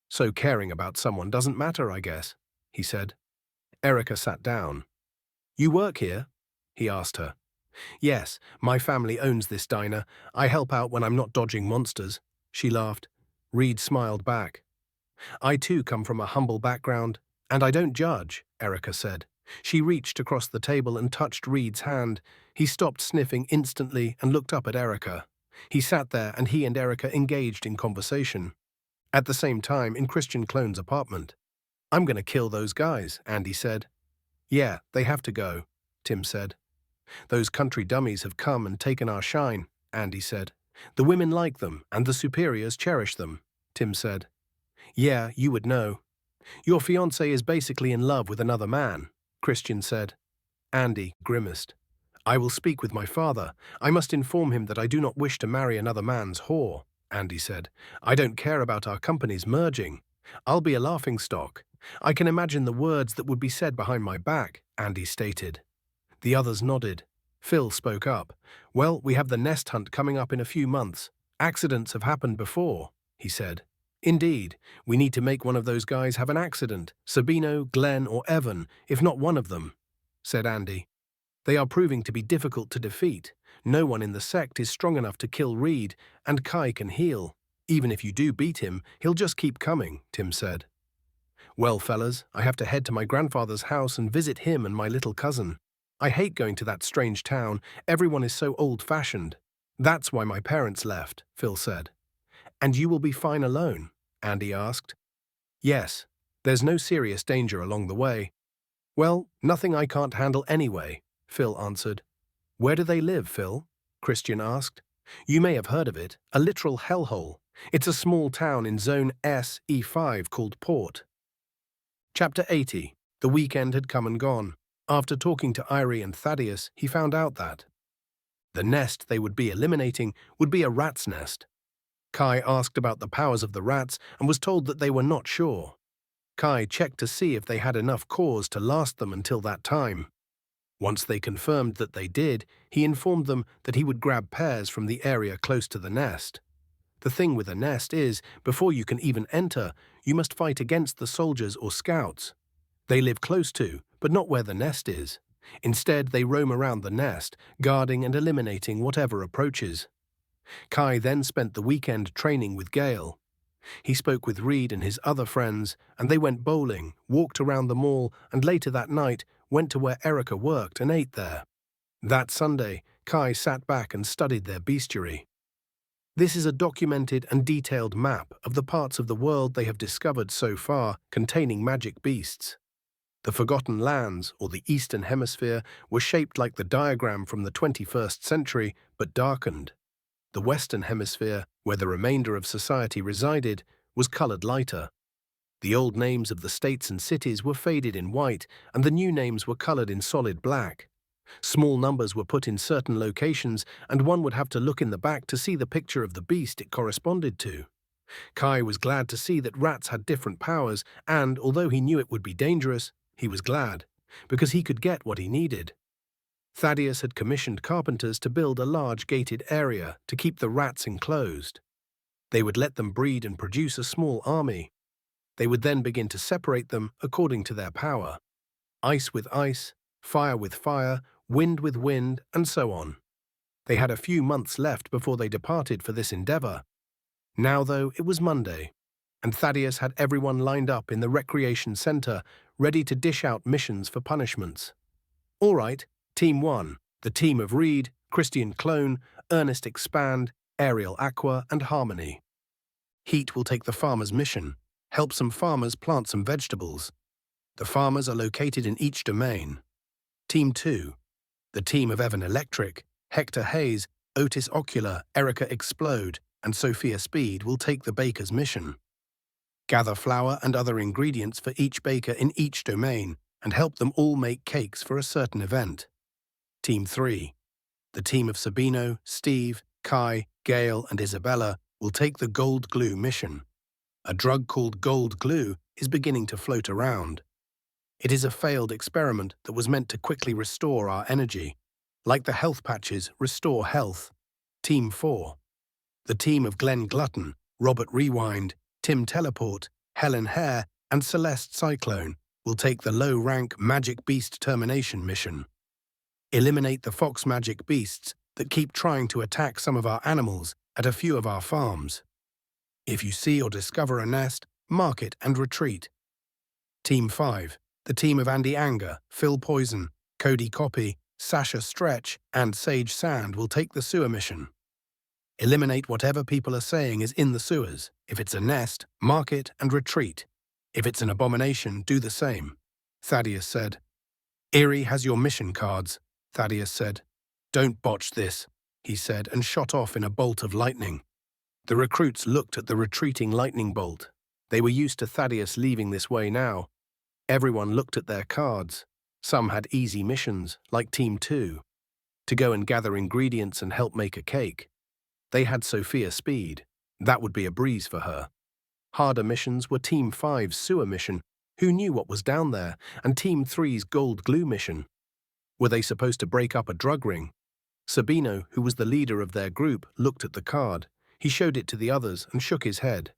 So caring about someone doesn't matter, I guess. he said. Erica sat down. You work here? He asked her. Yes, my family owns this diner. I help out when I'm not dodging monsters. She laughed. Reed smiled back. I too come from a humble background, and I don't judge, Erica said. She reached across the table and touched Reed's hand. He stopped sniffing instantly and looked up at Erica. He sat there and he and Erica engaged in conversation. At the same time, in Christian Clone's apartment. I'm going to kill those guys, Andy said. Yeah, they have to go, Tim said. Those country dummies have come and taken our shine, Andy said. The women like them, and the superiors cherish them, Tim said. Yeah, you would know. Your fiancé is basically in love with another man, Christian said. Andy grimaced. I will speak with my father. I must inform him that I do not wish to marry another man's whore, Andy said. I don't care about our companies merging. I'll be a laughingstock. I can imagine the words that would be said behind my back, Andy stated. The others nodded. Phil spoke up. Well, we have the nest hunt coming up in a few months. Accidents have happened before, he said. Indeed, we need to make one of those guys have an accident, Sabino, Glenn, or Evan, if not one of them, said Andy. They are proving to be difficult to defeat. No one in the sect is strong enough to kill Reed, and Kai can heal. Even if you do beat him, he'll just keep coming, Tim said. Well, fellas, I have to head to my grandfather's house and visit him and my little cousin. I hate going to that strange town. Everyone is so old-fashioned. That's why my parents left, Phil said. And you will be fine alone? Andy asked. Yes, there's no serious danger along the way. Well, nothing I can't handle anyway, Phil answered. Where do they live, Phil? Christian asked. You may have heard of it, a literal hellhole. It's a small town in Zone SE5 called Port. Chapter 80. The weekend had come and gone. After talking to Irie and Thaddeus, he found out that the nest they would be eliminating would be a rat's nest. Kai asked about the powers of the rats and was told that they were not sure. Kai checked to see if they had enough cores to last them until that time. Once they confirmed that they did, he informed them that he would grab pairs from the area close to the nest. The thing with a nest is, before you can even enter, you must fight against the soldiers or scouts. They live close to, but not where the nest is. Instead, they roam around the nest, guarding and eliminating whatever approaches. Kai then spent the weekend training with Gale. He spoke with Reed and his other friends, and they went bowling, walked around the mall, and later that night went to where Erica worked and ate there. That Sunday, Kai sat back and studied their bestiary. This is a documented and detailed map of the parts of the world they have discovered so far containing magic beasts. The Forgotten Lands, or the Eastern Hemisphere, were shaped like the diagram from the 21st century, but darkened. The Western Hemisphere, where the remainder of society resided, was colored lighter. The old names of the states and cities were faded in white, and the new names were colored in solid black. Small numbers were put in certain locations, and one would have to look in the back to see the picture of the beast it corresponded to. Kai was glad to see that rats had different powers, and, although he knew it would be dangerous, he was glad, because he could get what he needed. Thaddeus had commissioned carpenters to build a large gated area to keep the rats enclosed. They would let them breed and produce a small army. They would then begin to separate them according to their power. Ice with ice, fire with fire, wind with wind, and so on. They had a few months left before they departed for this endeavor. Now, though, it was Monday, and Thaddeus had everyone lined up in the recreation center, ready to dish out missions for punishments. All right, Team 1, the team of Reed, Christian Clone, Ernest Expand, Ariel Aqua, and Harmony. Heat will take the farmer's mission, help some farmers plant some vegetables. The farmers are located in each domain. Team 2, the team of Evan Electric, Hector Hayes, Otis Ocular, Erica Explode, and Sophia Speed will take the baker's mission. Gather flour and other ingredients for each baker in each domain and help them all make cakes for a certain event. Team 3, the team of Sabino, Steve, Kai, Gale, and Isabella will take the gold glue mission. A drug called gold glue is beginning to float around. It is a failed experiment that was meant to quickly restore our energy. Like the health patches, restore health. Team 4, the team of Glenn Glutton, Robert Rewind, Tim Teleport, Helen Hare, and Celeste Cyclone will take the low-rank Magic Beast Termination mission. Eliminate the fox magic beasts that keep trying to attack some of our animals at a few of our farms. If you see or discover a nest, mark it and retreat. Team 5, the team of Andy Anger, Phil Poison, Cody Copy, Sasha Stretch, and Sage Sand will take the sewer mission. Eliminate whatever people are saying is in the sewers. If it's a nest, mark it and retreat. If it's an abomination, do the same. Thaddeus said. Erie has your mission cards, Thaddeus said. Don't botch this, he said, and shot off in a bolt of lightning. The recruits looked at the retreating lightning bolt. They were used to Thaddeus leaving this way now. Everyone looked at their cards. Some had easy missions, like Team 2, to go and gather ingredients and help make a cake. They had Sophia Speed. That would be a breeze for her. Harder missions were Team 5's sewer mission, who knew what was down there, and Team 3's gold glue mission. Were they supposed to break up a drug ring? Sabino, who was the leader of their group, looked at the card. He showed it to the others and shook his head.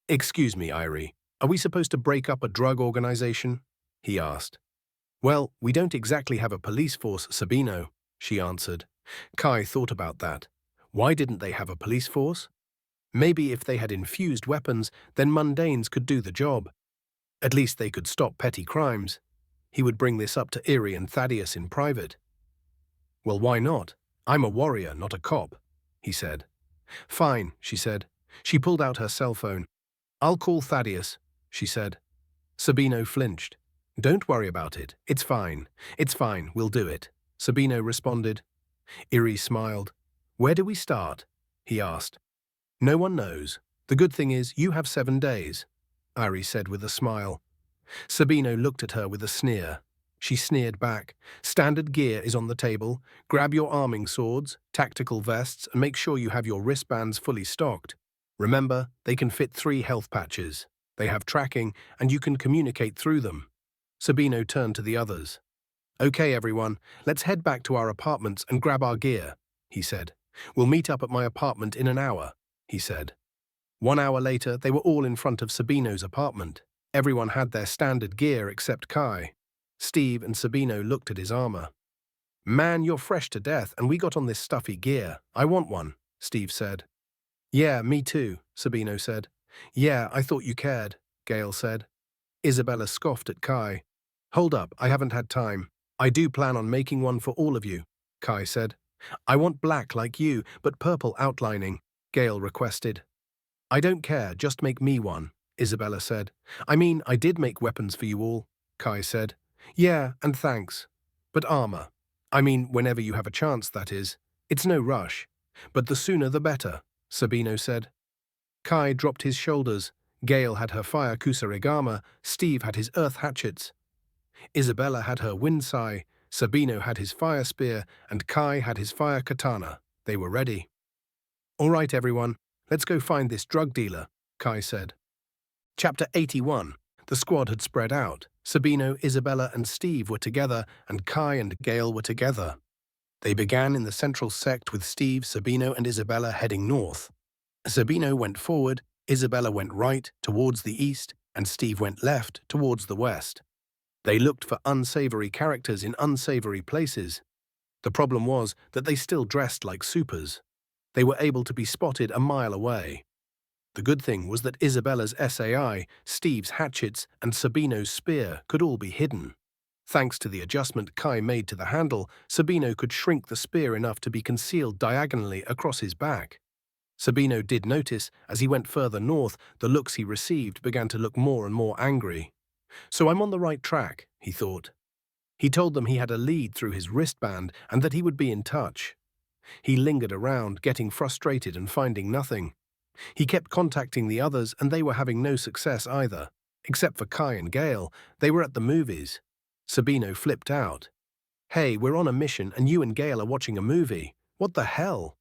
Excuse me, Irie, are we supposed to break up a drug organization? He asked. Well, we don't exactly have a police force, Sabino, she answered. Kai thought about that. Why didn't they have a police force? Maybe if they had infused weapons, then mundanes could do the job. At least they could stop petty crimes. He would bring this up to Erie and Thaddeus in private. Well, why not? I'm a warrior, not a cop, he said. Fine, she said. She pulled out her cell phone. I'll call Thaddeus, she said. Sabino flinched. Don't worry about it. It's fine. It's fine. We'll do it, Sabino responded. Erie smiled. Where do we start? He asked. No one knows. The good thing is you have 7 days, Irie said with a smile. Sabino looked at her with a sneer. She sneered back. Standard gear is on the table. Grab your arming swords, tactical vests, and make sure you have your wristbands fully stocked. Remember, they can fit 3 health patches. They have tracking, and you can communicate through them. Sabino turned to the others. Okay, everyone, let's head back to our apartments and grab our gear, he said. We'll meet up at my apartment in an hour, he said. 1 hour later, they were all in front of Sabino's apartment. Everyone had their standard gear except Kai. Steve and Sabino looked at his armor. Man, you're fresh to death, and we got on this stuffy gear. I want one, Steve said. Yeah, me too, Sabino said. Yeah, I thought you cared, Gail said. Isabella scoffed at Kai. Hold up, I haven't had time. I do plan on making one for all of you, Kai said. I want black like you, but purple outlining, Gail requested. I don't care, just make me one, Isabella said. I mean, I did make weapons for you all, Kai said. Yeah, and thanks. But armor. I mean, whenever you have a chance, that is. It's no rush. But the sooner the better, Sabino said. Kai dropped his shoulders. Gail had her fire kusarigama, Steve had his earth hatchets. Isabella had her wind sai, Sabino had his fire spear, and Kai had his fire katana. They were ready. All right, everyone, let's go find this drug dealer, Kai said. Chapter 81. The squad had spread out. Sabino, Isabella, and Steve were together, and Kai and Gail were together. They began in the central sect with Steve, Sabino, and Isabella heading north. Sabino went forward, Isabella went right, towards the east, and Steve went left, towards the west. They looked for unsavory characters in unsavory places. The problem was that they still dressed like supers. They were able to be spotted a mile away. The good thing was that Isabella's SAI, Steve's hatchets, and Sabino's spear could all be hidden. Thanks to the adjustment Kai made to the handle, Sabino could shrink the spear enough to be concealed diagonally across his back. Sabino did notice, as he went further north, the looks he received began to look more and more angry. So I'm on the right track, he thought. He told them he had a lead through his wristband and that he would be in touch. He lingered around, getting frustrated and finding nothing. He kept contacting the others, and they were having no success either. Except for Kai and Gail, they were at the movies. Sabino flipped out. Hey, we're on a mission and you and Gail are watching a movie. What the hell?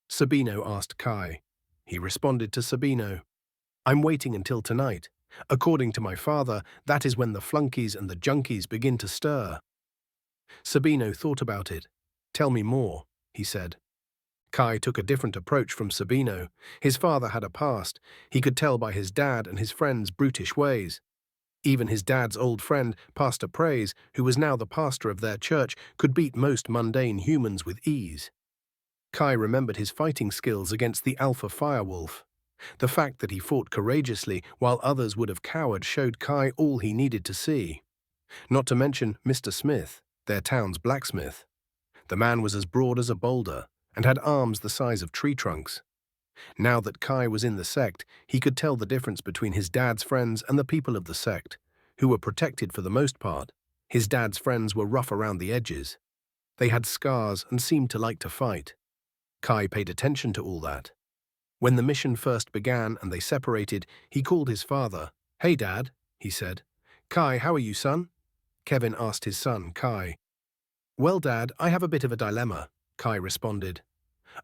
Sabino asked Kai. He responded to Sabino. I'm waiting until tonight. According to my father, that is when the flunkies and the junkies begin to stir. Sabino thought about it. Tell me more, he said. Kai took a different approach from Sabino. His father had a past. He could tell by his dad and his friends' brutish ways. Even his dad's old friend, Pastor Praise, who was now the pastor of their church, could beat most mundane humans with ease. Kai remembered his fighting skills against the alpha firewolf. The fact that he fought courageously while others would have cowered showed Kai all he needed to see. Not to mention Mr. Smith, their town's blacksmith. The man was as broad as a boulder and had arms the size of tree trunks. Now that Kai was in the sect, he could tell the difference between his dad's friends and the people of the sect, who were protected for the most part. His dad's friends were rough around the edges. They had scars and seemed to like to fight. Kai paid attention to all that. When the mission first began and they separated, he called his father. "Hey, Dad," he said. "Kai, how are you, son?" Kevin asked his son, Kai. "Well, Dad, I have a bit of a dilemma," Kai responded.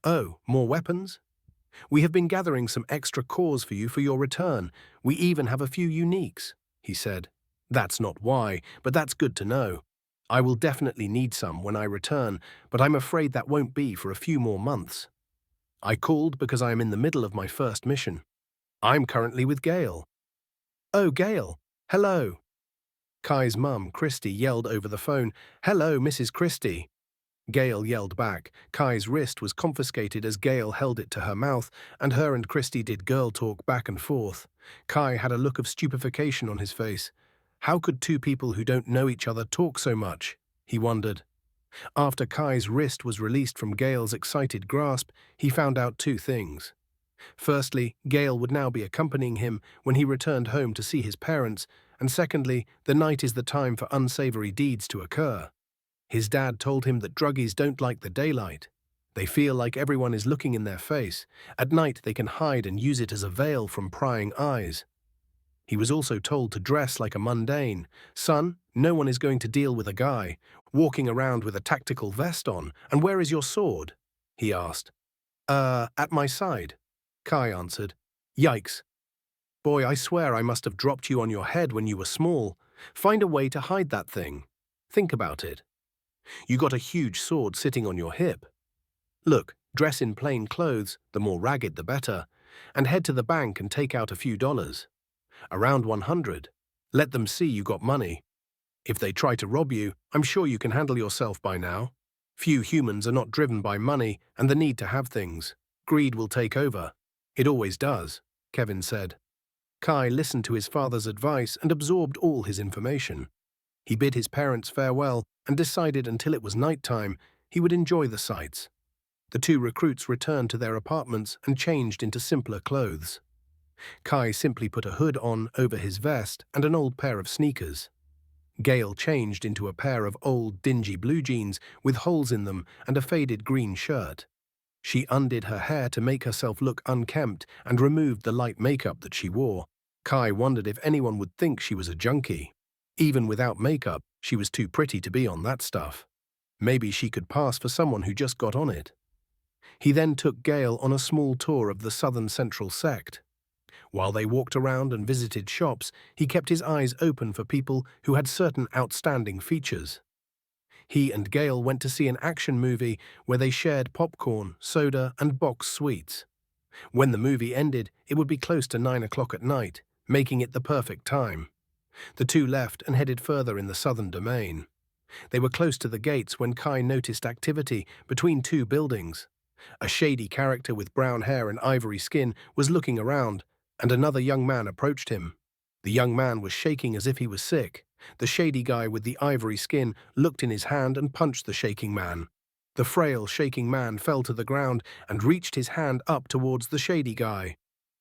"Oh, more weapons? We have been gathering some extra cores for you for your return. We even have a few uniques," he said. "That's not why, but that's good to know. I will definitely need some when I return, but I'm afraid that won't be for a few more months. I called because I am in the middle of my first mission. I'm currently with Gail." "Oh, Gail. Hello." Kai's mum, Christy, yelled over the phone, "Hello, Mrs. Christie." Gail yelled back. Kai's wrist was confiscated as Gail held it to her mouth, and her and Christy did girl talk back and forth. Kai had a look of stupefaction on his face. How could two people who don't know each other talk so much? He wondered. After Kai's wrist was released from Gail's excited grasp, he found out two things. Firstly, Gail would now be accompanying him when he returned home to see his parents, and secondly, the night is the time for unsavory deeds to occur. His dad told him that druggies don't like the daylight. They feel like everyone is looking in their face. At night they can hide and use it as a veil from prying eyes. He was also told to dress like a mundane. "Son, no one is going to deal with a guy walking around with a tactical vest on. And where is your sword?" he asked. At my side," Kai answered. "Yikes. Boy, I swear I must have dropped you on your head when you were small. Find a way to hide that thing. Think about it. You got a huge sword sitting on your hip. Look, dress in plain clothes, the more ragged the better, and head to the bank and take out a few dollars. Around 100. Let them see you got money. If they try to rob you, I'm sure you can handle yourself by now. Few humans are not driven by money and the need to have things. Greed will take over. It always does," Kevin said. Kai listened to his father's advice and absorbed all his information. He bid his parents farewell and decided until it was night time he would enjoy the sights. The two recruits returned to their apartments and changed into simpler clothes. Kai simply put a hood on over his vest and an old pair of sneakers. Gail changed into a pair of old, dingy blue jeans with holes in them and a faded green shirt. She undid her hair to make herself look unkempt and removed the light makeup that she wore. Kai wondered if anyone would think she was a junkie. Even without makeup, she was too pretty to be on that stuff. Maybe she could pass for someone who just got on it. He then took Gail on a small tour of the Southern Central sect. While they walked around and visited shops, he kept his eyes open for people who had certain outstanding features. He and Gail went to see an action movie where they shared popcorn, soda, and boxed sweets. When the movie ended, it would be close to 9 o'clock at night, making it the perfect time. The two left and headed further in the southern domain. They were close to the gates when Kai noticed activity between two buildings. A shady character with brown hair and ivory skin was looking around, and another young man approached him. The young man was shaking as if he was sick. The shady guy with the ivory skin looked in his hand and punched the shaking man. The frail, shaking man fell to the ground and reached his hand up towards the shady guy.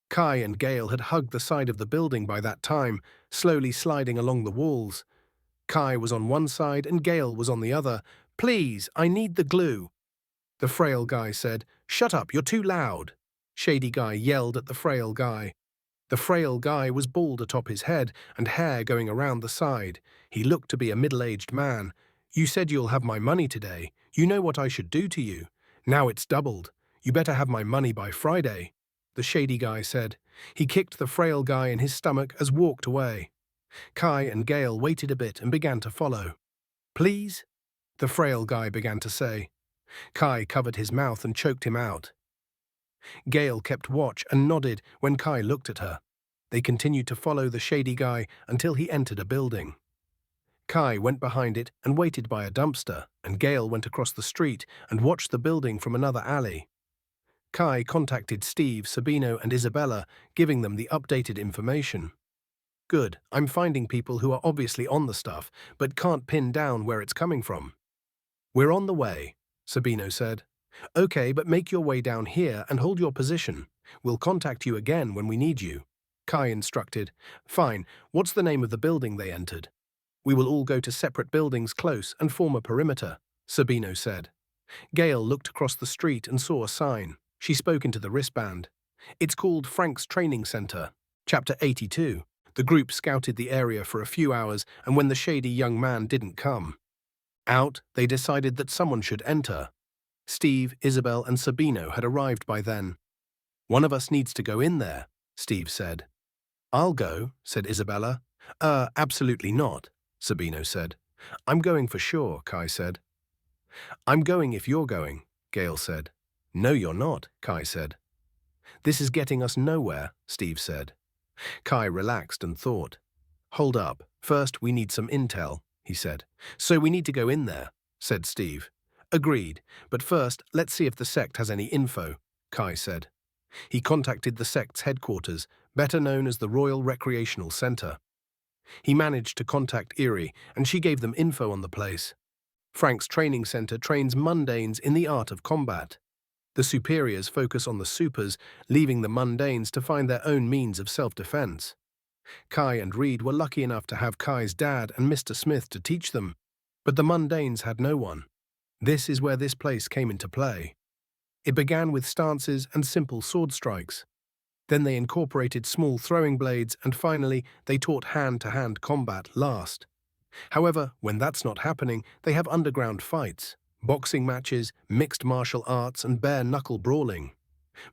Kai and Gail had hugged the side of the building by that time, slowly sliding along the walls. Kai was on one side and Gail was on the other. "Please, I need the glue." The frail guy said, "Shut up, you're too loud." Shady guy yelled at the frail guy. The frail guy was bald atop his head and hair going around the side. He looked to be a middle-aged man. "You said you'll have my money today. You know what I should do to you. Now it's doubled. You better have my money by Friday," the shady guy said. He kicked the frail guy in his stomach as walked away. Kai and Gail waited a bit and began to follow. "Please?" the frail guy began to say. Kai covered his mouth and choked him out. Gail kept watch and nodded when Kai looked at her. They continued to follow the shady guy until he entered a building. Kai went behind it and waited by a dumpster, and Gale went across the street and watched the building from another alley. Kai contacted Steve, Sabino, and Isabella, giving them the updated information. Good, I'm finding people who are obviously on the stuff, but can't pin down where it's coming from. We're on the way, Sabino said. Okay, but make your way down here and hold your position. We'll contact you again when we need you. Kai instructed. Fine, what's the name of the building they entered? We will all go to separate buildings close and form a perimeter, Sabino said. Gale looked across the street and saw a sign. She spoke into the wristband. It's called Frank's Training Center. Chapter 82. The group scouted the area for a few hours, and when the shady young man didn't come out, they decided that someone should enter. Steve, Isabel, and Sabino had arrived by then. One of us needs to go in there, Steve said. I'll go, said Isabella. Absolutely not, Sabino said. I'm going for sure, Kai said. I'm going if you're going, Gale said. No, you're not, Kai said. This is getting us nowhere, Steve said. Kai relaxed and thought. Hold up, first we need some intel, he said. So we need to go in there, said Steve. Agreed, but first let's see if the sect has any info, Kai said. He contacted the sect's headquarters, better known as the Royal Recreational Center. He managed to contact Erie, and she gave them info on the place. Frank's training center trains mundanes in the art of combat. The superiors focus on the supers, leaving the mundanes to find their own means of self-defense. Kai and Reed were lucky enough to have Kai's dad and Mr. Smith to teach them, but the mundanes had no one. This is where this place came into play. It began with stances and simple sword strikes. Then they incorporated small throwing blades, and finally they taught hand-to-hand combat last. However, when that's not happening, they have underground fights, boxing matches, mixed martial arts, and bare-knuckle brawling.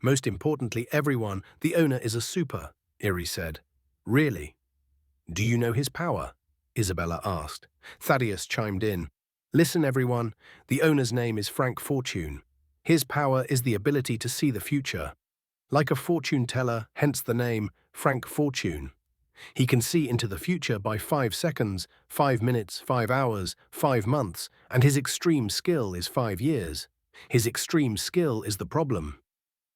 Most importantly, everyone, the owner is a super, Erie said. Really? Do you know his power? Isabella asked. Thaddeus chimed in. Listen, everyone, the owner's name is Frank Fortune. His power is the ability to see the future. Like a fortune teller, hence the name, Frank Fortune. He can see into the future by 5 seconds, 5 minutes, 5 hours, 5 months, and his extreme skill is 5 years. His extreme skill is the problem.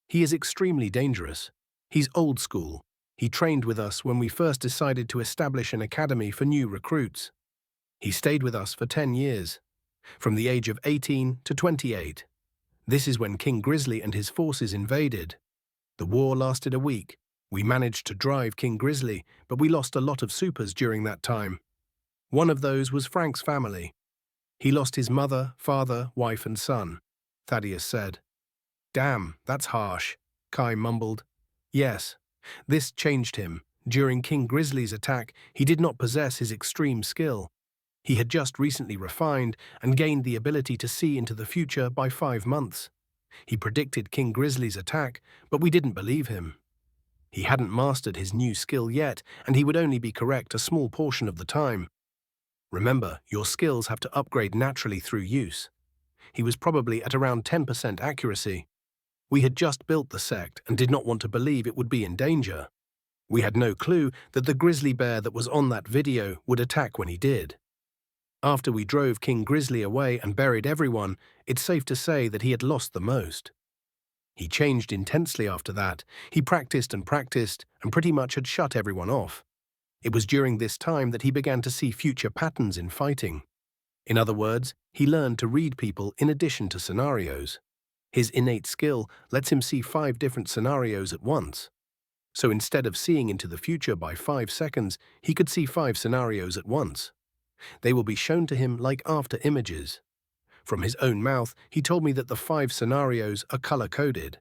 He is extremely dangerous. He's old school. He trained with us when we first decided to establish an academy for new recruits. He stayed with us for 10 years, from the age of 18 to 28. This is when King Grizzly and his forces invaded. The war lasted a week. We managed to drive King Grizzly, but we lost a lot of supers during that time. One of those was Frank's family. He lost his mother, father, wife, and son, Thaddeus said. Damn, that's harsh, Kai mumbled. Yes, this changed him. During King Grizzly's attack, he did not possess his extreme skill. He had just recently refined and gained the ability to see into the future by 5 months. He predicted King Grizzly's attack, but we didn't believe him. He hadn't mastered his new skill yet, and he would only be correct a small portion of the time. Remember, your skills have to upgrade naturally through use. He was probably at around 10% accuracy. We had just built the sect and did not want to believe it would be in danger. We had no clue that the grizzly bear that was on that video would attack when he did. After we drove King Grizzly away and buried everyone, it's safe to say that he had lost the most. He changed intensely after that. He practiced and pretty much had shut everyone off. It was during this time that he began to see future patterns in fighting. In other words, he learned to read people in addition to scenarios. His innate skill lets him see 5 different scenarios at once. So instead of seeing into the future by 5 seconds, he could see 5 scenarios at once. They will be shown to him like after images. From his own mouth, he told me that the 5 scenarios are color-coded.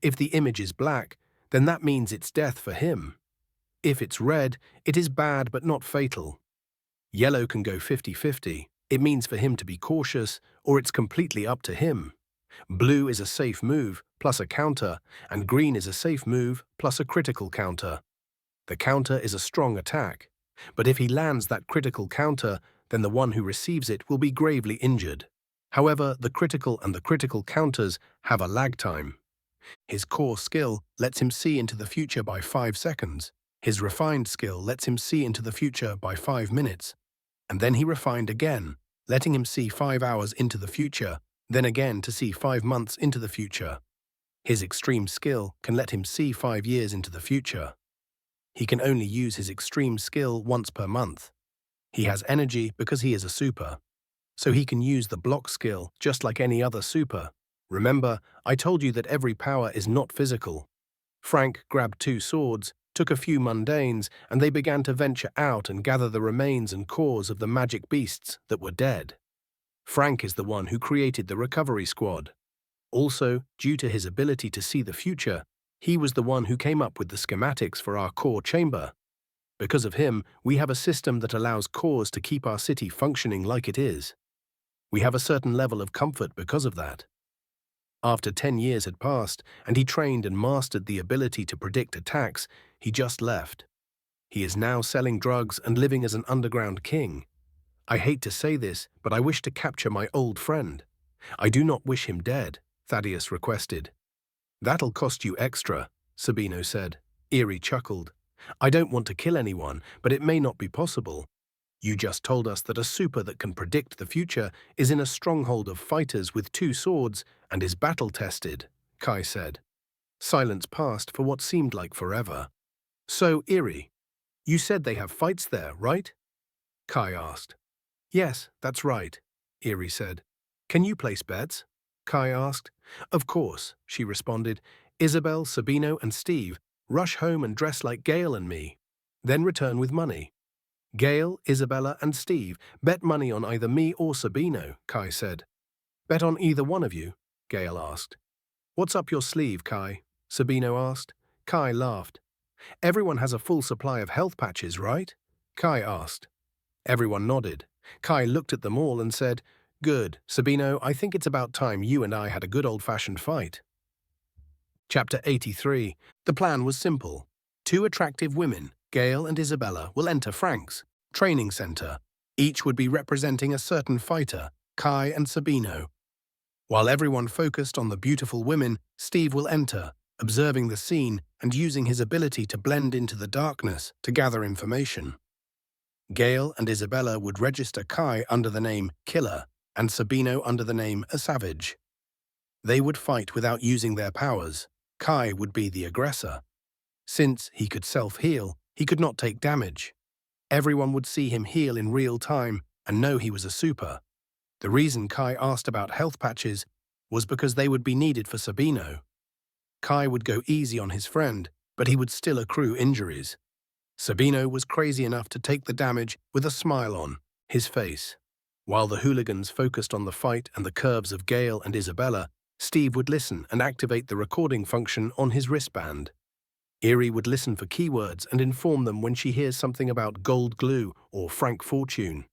If the image is black, then that means it's death for him. If it's red, it is bad but not fatal. Yellow can go 50-50. It means for him to be cautious, or it's completely up to him. Blue is a safe move, plus a counter, and green is a safe move, plus a critical counter. The counter is a strong attack, but if he lands that critical counter, then the one who receives it will be gravely injured. However, the critical and the critical counters have a lag time. His core skill lets him see into the future by 5 seconds. His refined skill lets him see into the future by 5 minutes, and then he refined again, letting him see 5 hours into the future, then again to see 5 months into the future. His extreme skill can let him see 5 years into the future. He can only use his extreme skill once per month. He has energy because he is a super, so he can use the block skill just like any other super. Remember, I told you that every power is not physical. Frank grabbed 2 swords, took a few mundanes, and they began to venture out and gather the remains and cores of the magic beasts that were dead. Frank is the one who created the recovery squad. Also, due to his ability to see the future, he was the one who came up with the schematics for our core chamber. Because of him, we have a system that allows cores to keep our city functioning like it is. We have a certain level of comfort because of that. After 10 years had passed, and he trained and mastered the ability to predict attacks, he just left. He is now selling drugs and living as an underground king. I hate to say this, but I wish to capture my old friend. I do not wish him dead, Thaddeus requested. That'll cost you extra, Sabino said. Eerie chuckled. I don't want to kill anyone, but it may not be possible. You just told us that a super that can predict the future is in a stronghold of fighters with 2 swords and is battle-tested, Kai said. Silence passed for what seemed like forever. So, Eerie, you said they have fights there, right? Kai asked. Yes, that's right, Eerie said. Can you place bets? Kai asked. Of course, she responded. Isabel, Sabino, and Steve, rush home and dress like Gale and me. Then return with money. Gale, Isabella, and Steve bet money on either me or Sabino, Kai said. Bet on either one of you? Gale asked. What's up your sleeve, Kai? Sabino asked. Kai laughed. Everyone has a full supply of health patches, right? Kai asked. Everyone nodded. Kai looked at them all and said, Good, Sabino, I think it's about time you and I had a good old-fashioned fight. Chapter 83. The plan was simple. 2 attractive women, Gale and Isabella, will enter Frank's training center. Each would be representing a certain fighter, Kai and Sabino. While everyone focused on the beautiful women, Steve will enter, observing the scene and using his ability to blend into the darkness to gather information. Gale and Isabella would register Kai under the name Killer and Sabino under the name A Savage. They would fight without using their powers. Kai would be the aggressor. Since he could self-heal, he could not take damage. Everyone would see him heal in real time and know he was a super. The reason Kai asked about health patches was because they would be needed for Sabino. Kai would go easy on his friend, but he would still accrue injuries. Sabino was crazy enough to take the damage with a smile on his face. While the hooligans focused on the fight and the curves of Gale and Isabella, Steve would listen and activate the recording function on his wristband. Eerie would listen for keywords and inform them when she hears something about gold glue or Frank Fortune.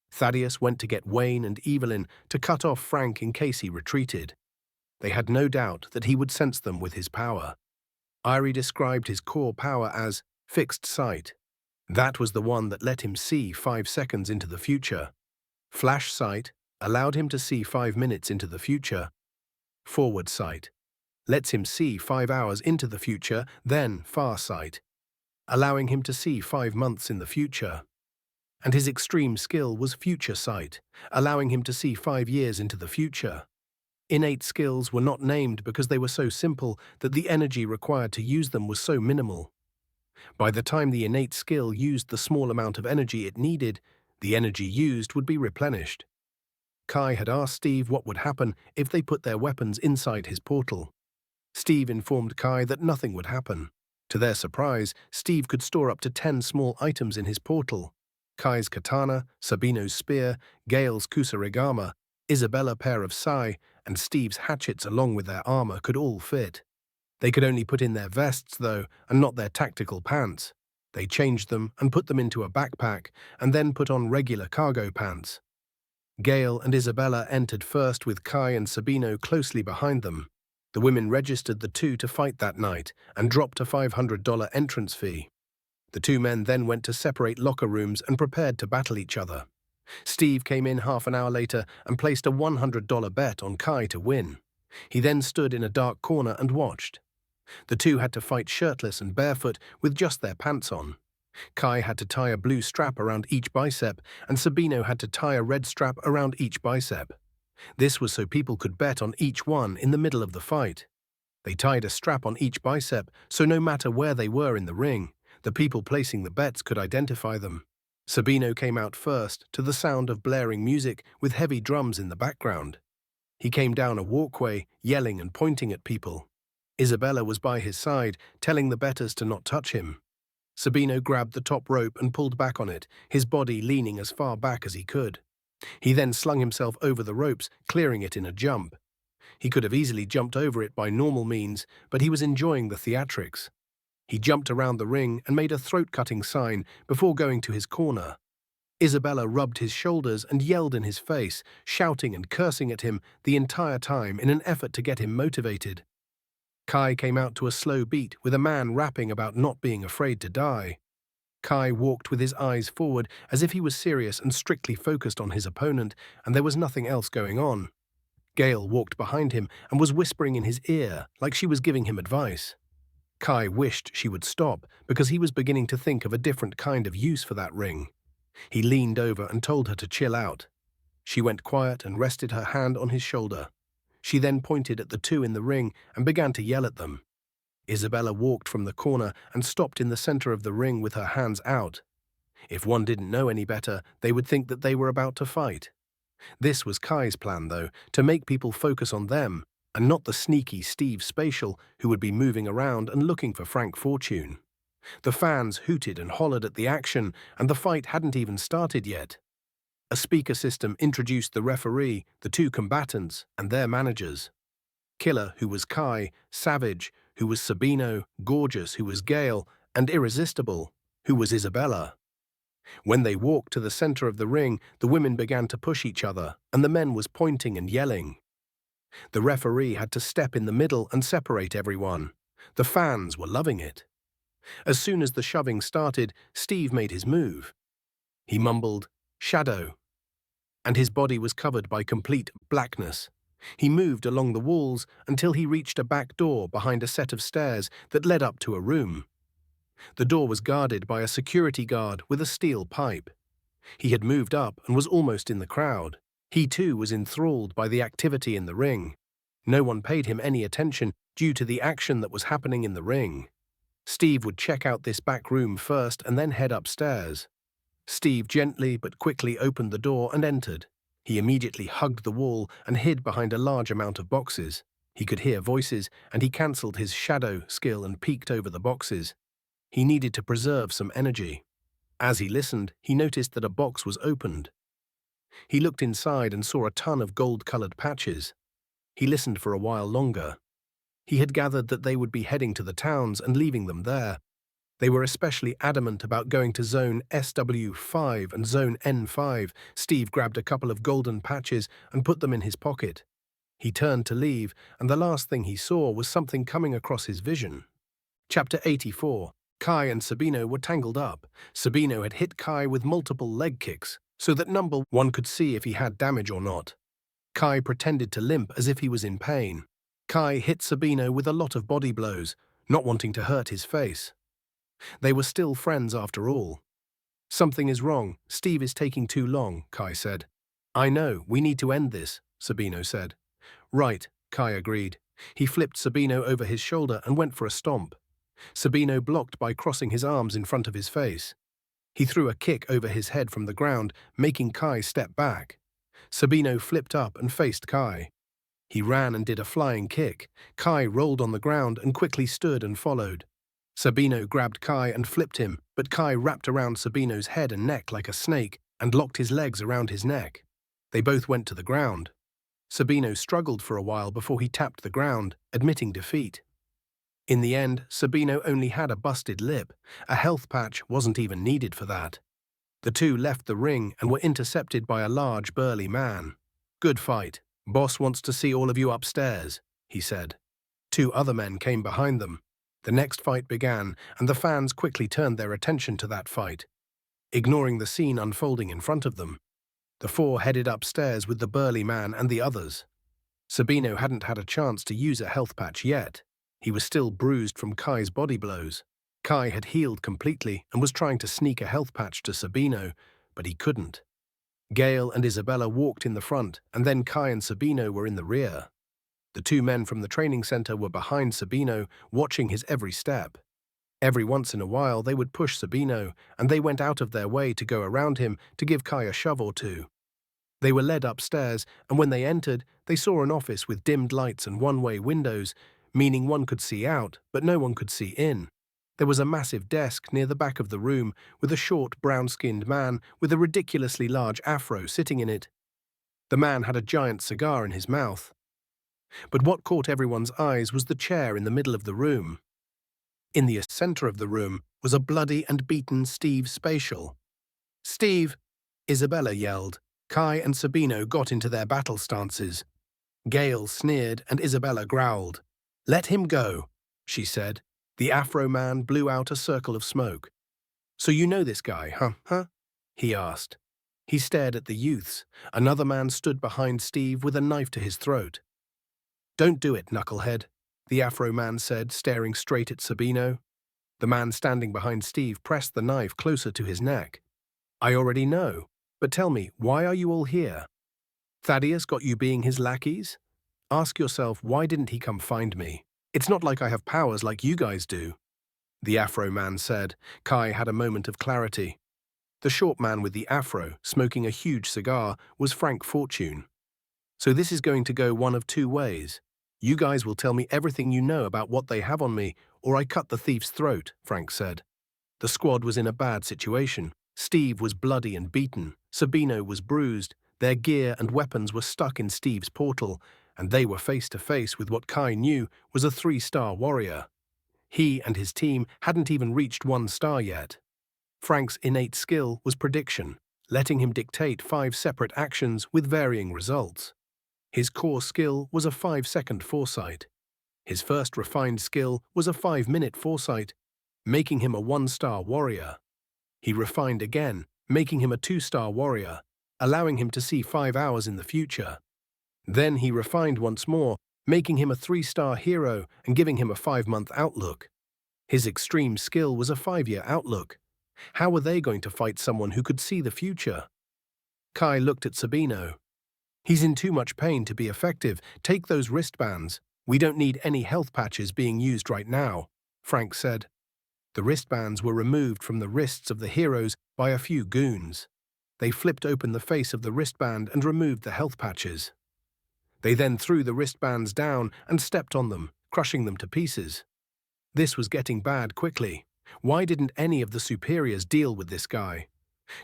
Thaddeus went to get Wayne and Evelyn to cut off Frank in case he retreated. They had no doubt that he would sense them with his power. Eerie described his core power as fixed sight. That was the one that let him see 5 seconds into the future. Flash sight allowed him to see 5 minutes into the future. Forward sight lets him see 5 hours into the future, then far sight, allowing him to see 5 months in the future. And his extreme skill was future sight, allowing him to see 5 years into the future. Innate skills were not named because they were so simple that the energy required to use them was so minimal. By the time the innate skill used the small amount of energy it needed, the energy used would be replenished. Kai had asked Steve what would happen if they put their weapons inside his portal. Steve informed Kai that nothing would happen. To their surprise, Steve could store up to 10 small items in his portal. Kai's katana, Sabino's spear, Gale's kusarigama, Isabella pair of sai, and Steve's hatchets along with their armor could all fit. They could only put in their vests, though, and not their tactical pants. They changed them and put them into a backpack, and then put on regular cargo pants. Gale and Isabella entered first with Kai and Sabino closely behind them. The women registered the 2 to fight that night and dropped a $500 entrance fee. The 2 men then went to separate locker rooms and prepared to battle each other. Steve came in half an hour later and placed a $100 bet on Kai to win. He then stood in a dark corner and watched. The two had to fight shirtless and barefoot with just their pants on. Kai had to tie a blue strap around each bicep, and Sabino had to tie a red strap around each bicep. This was so people could bet on each one in the middle of the fight. They tied a strap on each bicep, so no matter where they were in the ring, the people placing the bets could identify them. Sabino came out first, to the sound of blaring music with heavy drums in the background. He came down a walkway, yelling and pointing at people. Isabella was by his side, telling the bettors to not touch him. Sabino grabbed the top rope and pulled back on it, his body leaning as far back as he could. He then slung himself over the ropes, clearing it in a jump. He could have easily jumped over it by normal means, but he was enjoying the theatrics. He jumped around the ring and made a throat-cutting sign before going to his corner. Isabella rubbed his shoulders and yelled in his face, shouting and cursing at him the entire time in an effort to get him motivated. Kai came out to a slow beat with a man rapping about not being afraid to die. Kai walked with his eyes forward as if he was serious and strictly focused on his opponent, and there was nothing else going on. Gail walked behind him and was whispering in his ear like she was giving him advice. Kai wished she would stop because he was beginning to think of a different kind of use for that ring. He leaned over and told her to chill out. She went quiet and rested her hand on his shoulder. She then pointed at the two in the ring and began to yell at them. Isabella walked from the corner and stopped in the center of the ring with her hands out. If one didn't know any better, they would think that they were about to fight. This was Kai's plan, though, to make people focus on them, and not the sneaky Steve Spatial who would be moving around and looking for Frank Fortune. The fans hooted and hollered at the action, and the fight hadn't even started yet. A speaker system introduced the referee, the two combatants, and their managers. Killer, who was Kai, Savage, who was Sabino, Gorgeous, who was Gail, and Irresistible, who was Isabella. When they walked to the center of the ring, the women began to push each other, and the men was pointing and yelling. The referee had to step in the middle and separate everyone. The fans were loving it. As soon as the shoving started, Steve made his move. He mumbled, "Shadow," and his body was covered by complete blackness. He moved along the walls until he reached a back door behind a set of stairs that led up to a room. The door was guarded by a security guard with a steel pipe. He had moved up and was almost in the crowd. He too was enthralled by the activity in the ring. No one paid him any attention due to the action that was happening in the ring. Steve would check out this back room first and then head upstairs. Steve gently but quickly opened the door and entered. He immediately hugged the wall and hid behind a large amount of boxes. He could hear voices, and he cancelled his shadow skill and peeked over the boxes. He needed to preserve some energy. As he listened, he noticed that a box was opened. He looked inside and saw a ton of gold-colored patches. He listened for a while longer. He had gathered that they would be heading to the towns and leaving them there. They were especially adamant about going to Zone SW5 and Zone N5. Steve grabbed a couple of golden patches and put them in his pocket. He turned to leave, and the last thing he saw was something coming across his vision. Chapter 84. Kai and Sabino were tangled up. Sabino had hit Kai with multiple leg kicks, so that number one could see if he had damage or not. Kai pretended to limp as if he was in pain. Kai hit Sabino with a lot of body blows, not wanting to hurt his face. They were still friends after all. "Something is wrong. Steve is taking too long," Kai said. "I know, we need to end this," Sabino said. "Right," Kai agreed. He flipped Sabino over his shoulder and went for a stomp. Sabino blocked by crossing his arms in front of his face. He threw a kick over his head from the ground, making Kai step back. Sabino flipped up and faced Kai. He ran and did a flying kick. Kai rolled on the ground and quickly stood and followed. Sabino grabbed Kai and flipped him, but Kai wrapped around Sabino's head and neck like a snake and locked his legs around his neck. They both went to the ground. Sabino struggled for a while before he tapped the ground, admitting defeat. In the end, Sabino only had a busted lip. A health patch wasn't even needed for that. The two left the ring and were intercepted by a large, burly man. "Good fight. Boss wants to see all of you upstairs," he said. Two other men came behind them. The next fight began, and the fans quickly turned their attention to that fight, ignoring the scene unfolding in front of them. The four headed upstairs with the burly man and the others. Sabino hadn't had a chance to use a health patch yet. He was still bruised from Kai's body blows. Kai had healed completely and was trying to sneak a health patch to Sabino, but he couldn't. Gale and Isabella walked in the front, and then Kai and Sabino were in the rear. The two men from the training center were behind Sabino, watching his every step. Every once in a while, they would push Sabino, and they went out of their way to go around him to give Kai a shove or two. They were led upstairs, and when they entered, they saw an office with dimmed lights and one-way windows, meaning one could see out, but no one could see in. There was a massive desk near the back of the room with a short, brown-skinned man with a ridiculously large afro sitting in it. The man had a giant cigar in his mouth. But what caught everyone's eyes was the chair in the middle of the room. In the center of the room was a bloody and beaten Steve Spatial. "Steve!" Isabella yelled. Kai and Sabino got into their battle stances. Gale sneered and Isabella growled. "Let him go," she said. The Afro man blew out a circle of smoke. "So you know this guy, huh? He asked. He stared at the youths. Another man stood behind Steve with a knife to his throat. "Don't do it, knucklehead," the Afro man said, staring straight at Sabino. The man standing behind Steve pressed the knife closer to his neck. "I already know, but tell me, why are you all here? Thaddeus got you being his lackeys? Ask yourself, why didn't he come find me? It's not like I have powers like you guys do," the Afro man said. Kai had a moment of clarity. The short man with the afro, smoking a huge cigar, was Frank Fortune. "So this is going to go one of two ways. You guys will tell me everything you know about what they have on me, or I cut the thief's throat," Frank said. The squad was in a bad situation. Steve was bloody and beaten. Sabino was bruised. Their gear and weapons were stuck in Steve's portal, and they were face to face with what Kai knew was a 3-star warrior. He and his team hadn't even reached 1 star yet. Frank's innate skill was prediction, letting him dictate 5 separate actions with varying results. His core skill was a 5-second foresight. His first refined skill was a 5-minute foresight, making him a 1-star warrior. He refined again, making him a 2-star warrior, allowing him to see 5 hours in the future. Then he refined once more, making him a 3-star hero and giving him a 5-month outlook. His extreme skill was a 5-year outlook. How were they going to fight someone who could see the future? Kai looked at Sabino. "He's in too much pain to be effective. Take those wristbands. We don't need any health patches being used right now," Frank said. The wristbands were removed from the wrists of the heroes by a few goons. They flipped open the face of the wristband and removed the health patches. They then threw the wristbands down and stepped on them, crushing them to pieces. This was getting bad quickly. Why didn't any of the superiors deal with this guy?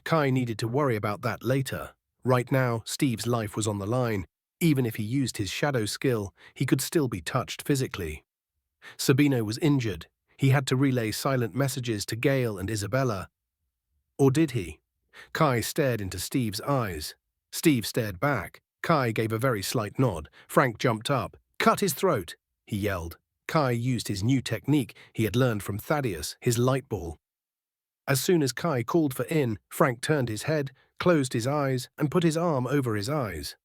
Kai needed to worry about that later. Right now, Steve's life was on the line. Even if he used his shadow skill, he could still be touched physically. Sabino was injured. He had to relay silent messages to Gale and Isabella. Or did he? Kai stared into Steve's eyes. Steve stared back. Kai gave a very slight nod. Frank jumped up. "Cut his throat!" he yelled. Kai used his new technique he had learned from Thaddeus, his light ball. As soon as Kai called for in, Frank turned his head, closed his eyes, and put his arm over his eyes.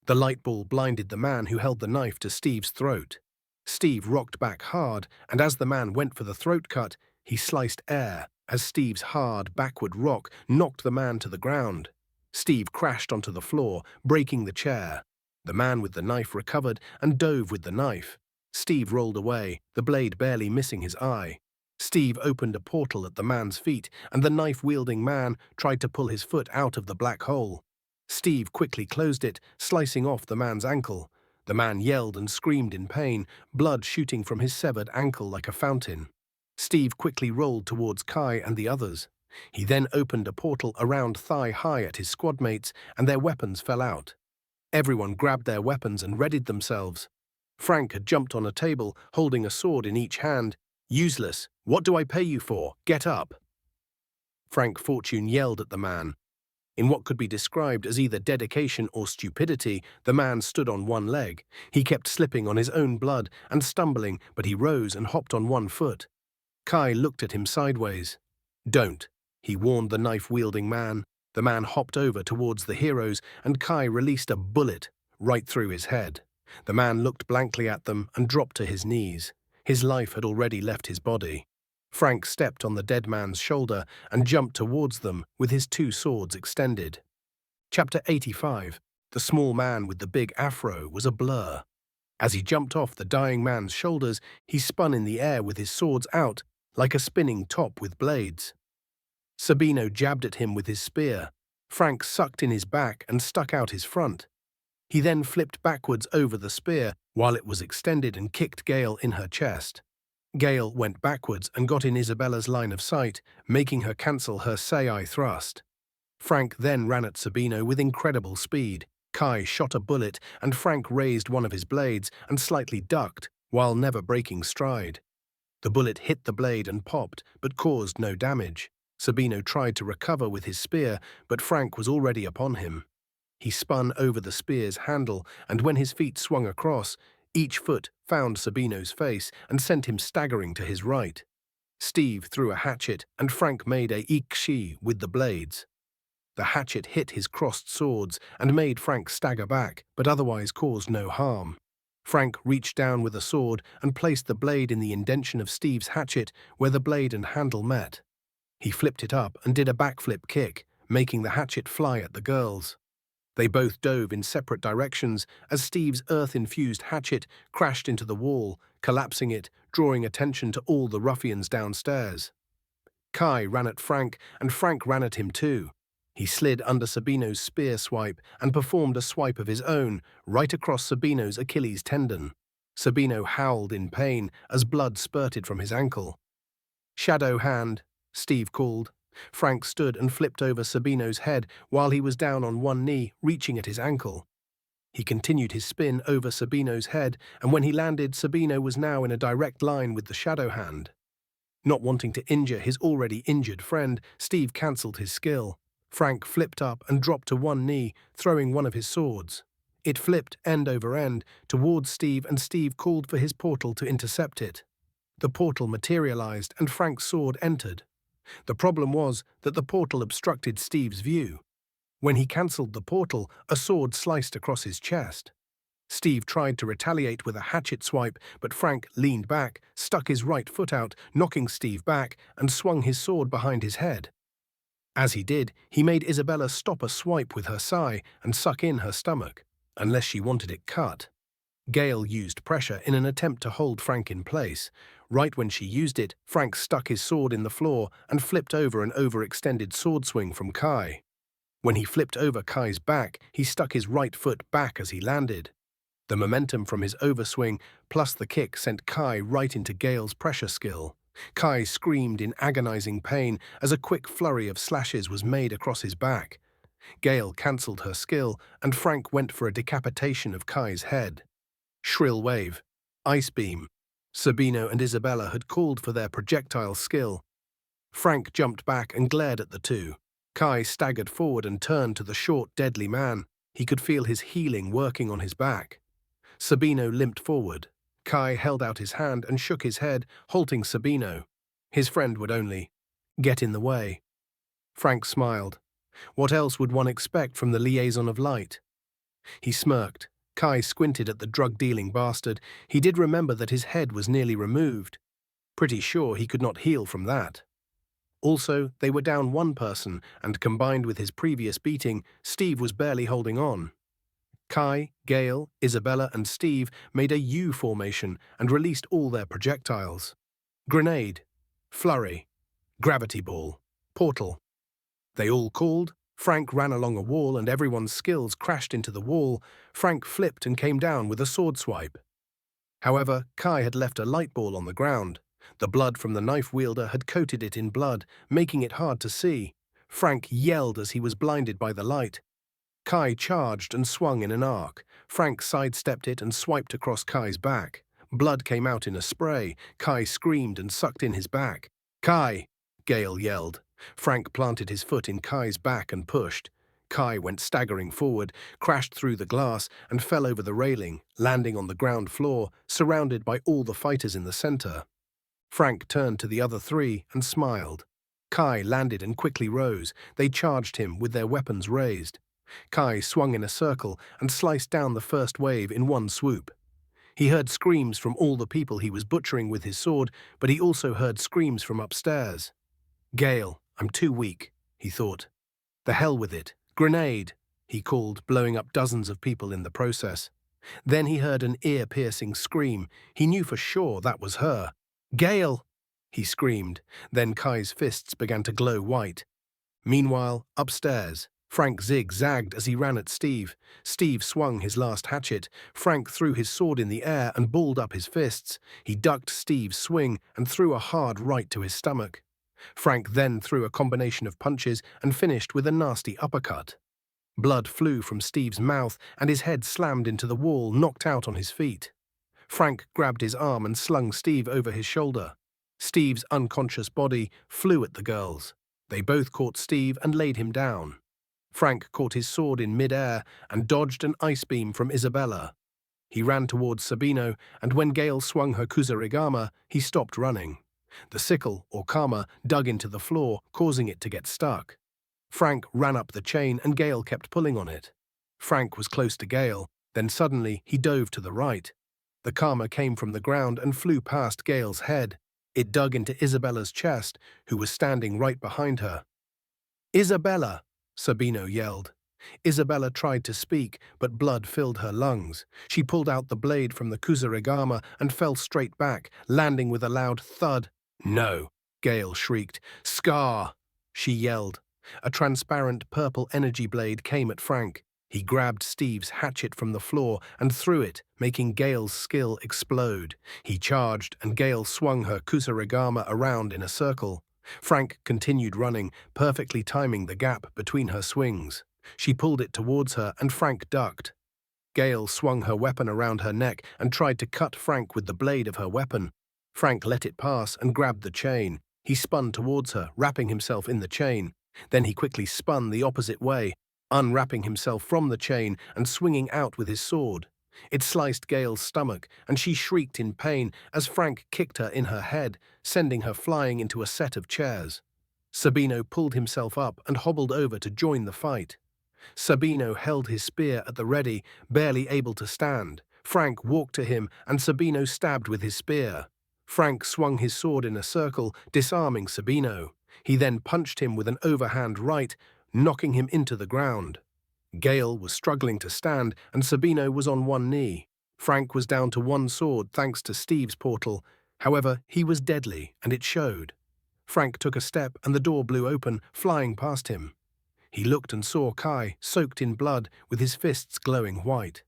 The light ball blinded the man who held the knife to Steve's throat. Steve rocked back hard, and as the man went for the throat cut, he sliced air as Steve's hard, backward rock knocked the man to the ground. Steve crashed onto the floor, breaking the chair. The man with the knife recovered and dove with the knife. Steve rolled away, the blade barely missing his eye. Steve opened a portal at the man's feet, and the knife-wielding man tried to pull his foot out of the black hole. Steve quickly closed it, slicing off the man's ankle. The man yelled and screamed in pain, blood shooting from his severed ankle like a fountain. Steve quickly rolled towards Kai and the others. He then opened a portal around thigh-high at his squadmates, and their weapons fell out. Everyone grabbed their weapons and readied themselves. Frank had jumped on a table, holding a sword in each hand. "Useless! What do I pay you for? Get up!" Frank Fortune yelled at the man. In what could be described as either dedication or stupidity, the man stood on one leg. He kept slipping on his own blood and stumbling, but he rose and hopped on one foot. Kai looked at him sideways. "Don't," he warned the knife-wielding man. The man hopped over towards the heroes, and Kai released a bullet right through his head. The man looked blankly at them and dropped to his knees. His life had already left his body. Frank stepped on the dead man's shoulder and jumped towards them with his two swords extended. Chapter 85. The small man with the big afro was a blur. As he jumped off the dying man's shoulders, he spun in the air with his swords out, like a spinning top with blades. Sabino jabbed at him with his spear. Frank sucked in his back and stuck out his front. He then flipped backwards over the spear while it was extended and kicked Gale in her chest. Gale went backwards and got in Isabella's line of sight, making her cancel her Sai thrust. Frank then ran at Sabino with incredible speed. Kai shot a bullet and Frank raised one of his blades and slightly ducked, while never breaking stride. The bullet hit the blade and popped, but caused no damage. Sabino tried to recover with his spear, but Frank was already upon him. He spun over the spear's handle, and when his feet swung across, each foot found Sabino's face and sent him staggering to his right. Steve threw a hatchet, and Frank made a ikshi with the blades. The hatchet hit his crossed swords and made Frank stagger back, but otherwise caused no harm. Frank reached down with a sword and placed the blade in the indention of Steve's hatchet where the blade and handle met. He flipped it up and did a backflip kick, making the hatchet fly at the girls. They both dove in separate directions as Steve's earth-infused hatchet crashed into the wall, collapsing it, drawing attention to all the ruffians downstairs. Kai ran at Frank, and Frank ran at him too. He slid under Sabino's spear swipe and performed a swipe of his own, right across Sabino's Achilles tendon. Sabino howled in pain as blood spurted from his ankle. "Shadow hand," Steve called. Frank stood and flipped over Sabino's head while he was down on one knee, reaching at his ankle. He continued his spin over Sabino's head, and when he landed, Sabino was now in a direct line with the shadow hand. Not wanting to injure his already injured friend, Steve cancelled his skill. Frank flipped up and dropped to one knee, throwing one of his swords. It flipped end over end towards Steve, and Steve called for his portal to intercept it. The portal materialized and Frank's sword entered. The problem was that the portal obstructed Steve's view. When he cancelled the portal, a sword sliced across his chest. Steve tried to retaliate with a hatchet swipe, but Frank leaned back, stuck his right foot out, knocking Steve back, and swung his sword behind his head. As he did, he made Isabella stop a swipe with her sai and suck in her stomach, unless she wanted it cut. Gale used pressure in an attempt to hold Frank in place. Right when she used it, Frank stuck his sword in the floor and flipped over an overextended sword swing from Kai. When he flipped over Kai's back, he stuck his right foot back as he landed. The momentum from his overswing plus the kick sent Kai right into Gale's pressure skill. Kai screamed in agonizing pain as a quick flurry of slashes was made across his back. Gale cancelled her skill, and Frank went for a decapitation of Kai's head. Shrill wave. Ice beam. Sabino and Isabella had called for their projectile skill. Frank jumped back and glared at the two. Kai staggered forward and turned to the short, deadly man. He could feel his healing working on his back. Sabino limped forward. Kai held out his hand and shook his head, halting Sabino. His friend would only get in the way. Frank smiled. What else would one expect from the liaison of light? He smirked. Kai squinted at the drug-dealing bastard. He did remember that his head was nearly removed. Pretty sure he could not heal from that. Also, they were down one person, and combined with his previous beating, Steve was barely holding on. Kai, Gale, Isabella, and Steve made a U formation and released all their projectiles. Grenade, flurry, gravity ball, portal. They all called. Frank ran along a wall and everyone's skills crashed into the wall. Frank flipped and came down with a sword swipe. However, Kai had left a light ball on the ground. The blood from the knife wielder had coated it in blood, making it hard to see. Frank yelled as he was blinded by the light. Kai charged and swung in an arc. Frank sidestepped it and swiped across Kai's back. Blood came out in a spray. Kai screamed and sucked in his back. "Kai!" Gale yelled. Frank planted his foot in Kai's back and pushed. Kai went staggering forward, crashed through the glass, and fell over the railing, landing on the ground floor, surrounded by all the fighters in the center. Frank turned to the other three and smiled. Kai landed and quickly rose. They charged him with their weapons raised. Kai swung in a circle and sliced down the first wave in one swoop. He heard screams from all the people he was butchering with his sword, but he also heard screams from upstairs. "Gale, I'm too weak," he thought. "The hell with it. Grenade," he called, blowing up dozens of people in the process. Then he heard an ear-piercing scream. He knew for sure that was her. "Gale!" he screamed. Then Kai's fists began to glow white. Meanwhile, upstairs, Frank zigzagged as he ran at Steve. Steve swung his last hatchet. Frank threw his sword in the air and balled up his fists. He ducked Steve's swing and threw a hard right to his stomach. Frank then threw a combination of punches and finished with a nasty uppercut. Blood flew from Steve's mouth and his head slammed into the wall, knocked out on his feet. Frank grabbed his arm and slung Steve over his shoulder. Steve's unconscious body flew at the girls. They both caught Steve and laid him down. Frank caught his sword in mid-air and dodged an ice beam from Isabella. He ran towards Sabino, and when Gale swung her kusarigama, he stopped running. The sickle, or kama, dug into the floor, causing it to get stuck. Frank ran up the chain and Gale kept pulling on it. Frank was close to Gale, then suddenly he dove to the right. The kama came from the ground and flew past Gale's head. It dug into Isabella's chest, who was standing right behind her. "Isabella!" Sabino yelled. Isabella tried to speak, but blood filled her lungs. She pulled out the blade from the kusarigama and fell straight back, landing with a loud thud. "No!" Gale shrieked. "Scar!" she yelled. A transparent purple energy blade came at Frank. He grabbed Steve's hatchet from the floor and threw it, making Gale's skill explode. He charged, and Gale swung her kusarigama around in a circle. Frank continued running, perfectly timing the gap between her swings. She pulled it towards her, and Frank ducked. Gale swung her weapon around her neck and tried to cut Frank with the blade of her weapon. Frank let it pass and grabbed the chain. He spun towards her, wrapping himself in the chain. Then he quickly spun the opposite way, unwrapping himself from the chain and swinging out with his sword. It sliced Gale's stomach, and she shrieked in pain as Frank kicked her in her head, sending her flying into a set of chairs. Sabino pulled himself up and hobbled over to join the fight. Sabino held his spear at the ready, barely able to stand. Frank walked to him, and Sabino stabbed with his spear. Frank swung his sword in a circle, disarming Sabino. He then punched him with an overhand right, knocking him into the ground. Gale was struggling to stand, and Sabino was on one knee. Frank was down to one sword thanks to Steve's portal. However, he was deadly, and it showed. Frank took a step, and the door blew open, flying past him. He looked and saw Kai, soaked in blood, with his fists glowing white.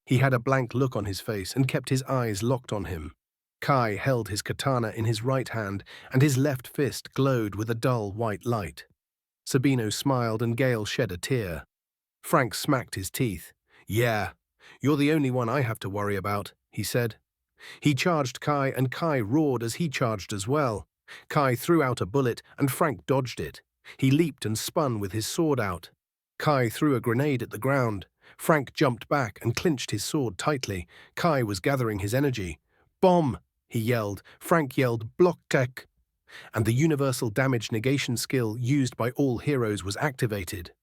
He had a blank look on his face and kept his eyes locked on him. Kai held his katana in his right hand, and his left fist glowed with a dull white light. Sabino smiled, and Gale shed a tear. Frank smacked his teeth. "Yeah, you're the only one I have to worry about," he said. He charged Kai, and Kai roared as he charged as well. Kai threw out a bullet, and Frank dodged it. He leaped and spun with his sword out. Kai threw a grenade at the ground. Frank jumped back and clinched his sword tightly. Kai was gathering his energy. "Bomb!" he yelled. Frank yelled, "Block tech!" And the universal damage negation skill used by all heroes was activated.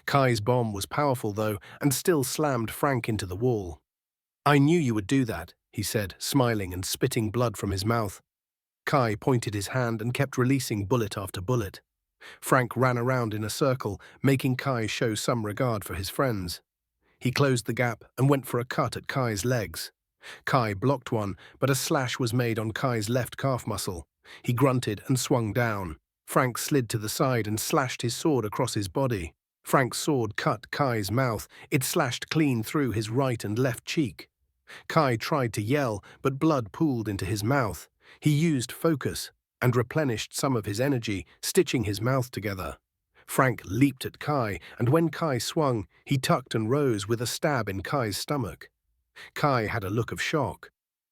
Kai's bomb was powerful, though, and still slammed Frank into the wall. "I knew you would do that," he said, smiling and spitting blood from his mouth. Kai pointed his hand and kept releasing bullet after bullet. Frank ran around in a circle, making Kai show some regard for his friends. He closed the gap and went for a cut at Kai's legs. Kai blocked one, but a slash was made on Kai's left calf muscle. He grunted and swung down. Frank slid to the side and slashed his sword across his body. Frank's sword cut Kai's mouth. It slashed clean through his right and left cheek. Kai tried to yell, but blood pooled into his mouth. He used focus and replenished some of his energy, stitching his mouth together. Frank leaped at Kai, and when Kai swung, he tucked and rose with a stab in Kai's stomach. Kai had a look of shock.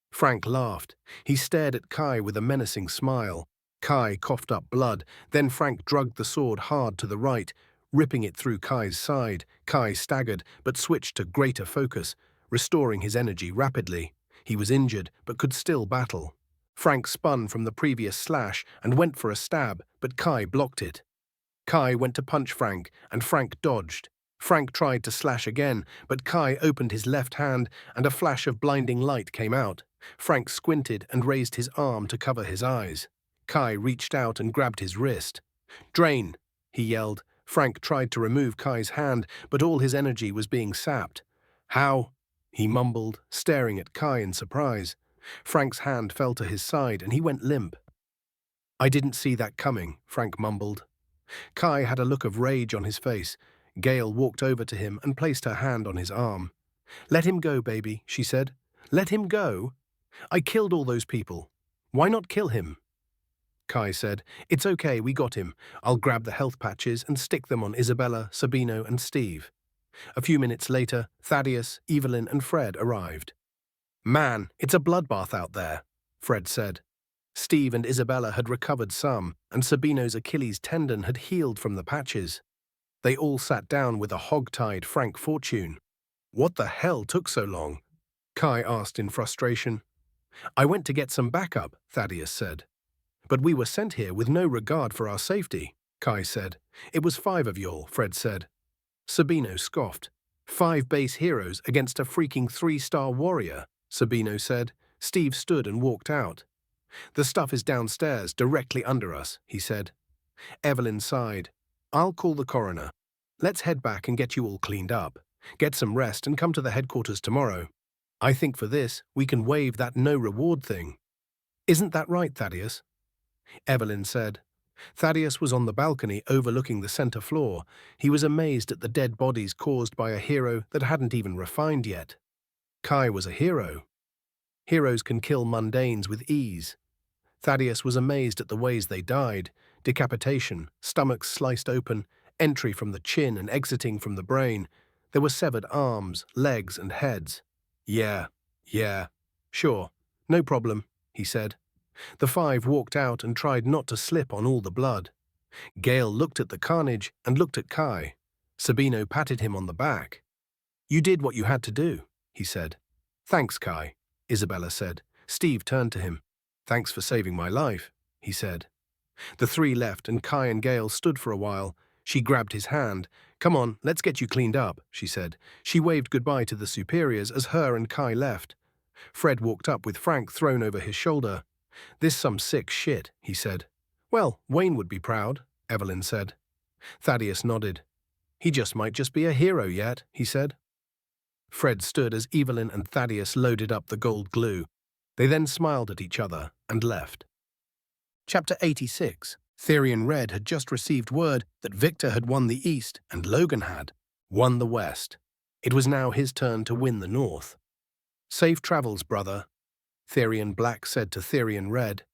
Frank laughed. He stared at Kai with a menacing smile. Kai coughed up blood. Then Frank drugged the sword hard to the right, ripping it through Kai's side. Kai staggered, but switched to greater focus, restoring his energy rapidly. He was injured, but could still battle. Frank spun from the previous slash and went for a stab, but Kai blocked it. Kai went to punch Frank, and Frank dodged. Frank tried to slash again, but Kai opened his left hand and a flash of blinding light came out. Frank squinted and raised his arm to cover his eyes. Kai reached out and grabbed his wrist. "Drain!" he yelled. Frank tried to remove Kai's hand, but all his energy was being sapped. "How?" he mumbled, staring at Kai in surprise. Frank's hand fell to his side and he went limp. "I didn't see that coming," Frank mumbled. Kai had a look of rage on his face. Gail walked over to him and placed her hand on his arm. "Let him go, baby," she said. "Let him go? I killed all those people. Why not kill him?" Kai said, "It's okay, we got him. I'll grab the health patches and stick them on Isabella, Sabino, and Steve." A few minutes later, Thaddeus, Evelyn, and Fred arrived. "Man, it's a bloodbath out there," Fred said. Steve and Isabella had recovered some, and Sabino's Achilles tendon had healed from the patches. They all sat down with a hog-tied Frank Fortune. "What the hell took so long?" Kai asked in frustration. "I went to get some backup," Thaddeus said. "But we were sent here with no regard for our safety," Kai said. "It was 5 of y'all," Fred said. Sabino scoffed. "5 base heroes against a freaking 3-star warrior," Sabino said. Steve stood and walked out. "The stuff is downstairs, directly under us," he said. Evelyn sighed. "I'll call the coroner. Let's head back and get you all cleaned up. Get some rest and come to the headquarters tomorrow. I think for this, we can waive that no reward thing. Isn't that right, Thaddeus?" Evelyn said. Thaddeus was on the balcony overlooking the center floor. He was amazed at the dead bodies caused by a hero that hadn't even refined yet. Kai was a hero. Heroes can kill mundanes with ease. Thaddeus was amazed at the ways they died: decapitation, stomachs sliced open, entry from the chin and exiting from the brain. There were severed arms, legs, and heads. Yeah, sure, no problem," he said. The 5 walked out and tried not to slip on all the blood. Gail looked at the carnage and looked at Kai. Sabino patted him on the back. "You did what you had to do," he said. "Thanks, Kai," Isabella said. Steve turned to him. "Thanks for saving my life," he said. The 3 left and Kai and Gail stood for a while. She grabbed his hand. "Come on, let's get you cleaned up," she said. She waved goodbye to the superiors as her and Kai left. Fred walked up with Frank thrown over his shoulder. "This some sick shit," he said. "Well, Wayne would be proud," Evelyn said. Thaddeus nodded. "He might just be a hero yet," he said. Fred stood as Evelyn and Thaddeus loaded up the gold glue. They then smiled at each other and left. Chapter 86. Therian Red had just received word that Victor had won the East and Logan had won the West. It was now his turn to win the North. "Safe travels, brother," Therian Black said to Therian Red.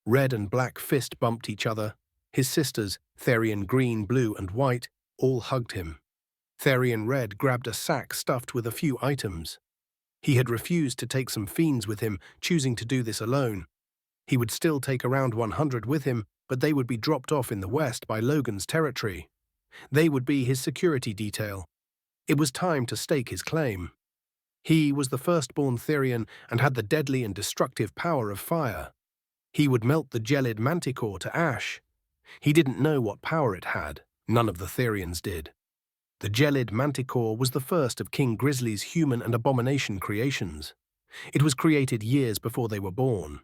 Red and Black fist bumped each other. His sisters, Therian Green, Blue, and White, all hugged him. Therian Red grabbed a sack stuffed with a few items. He had refused to take some fiends with him, choosing to do this alone. He would still take around 100 with him, but they would be dropped off in the west by Logan's territory. They would be his security detail. It was time to stake his claim. He was the firstborn Therian and had the deadly and destructive power of fire. He would melt the gelid manticore to ash. He didn't know what power it had. None of the Therians did. The gelid manticore was the first of King Grizzly's human and abomination creations. It was created years before they were born.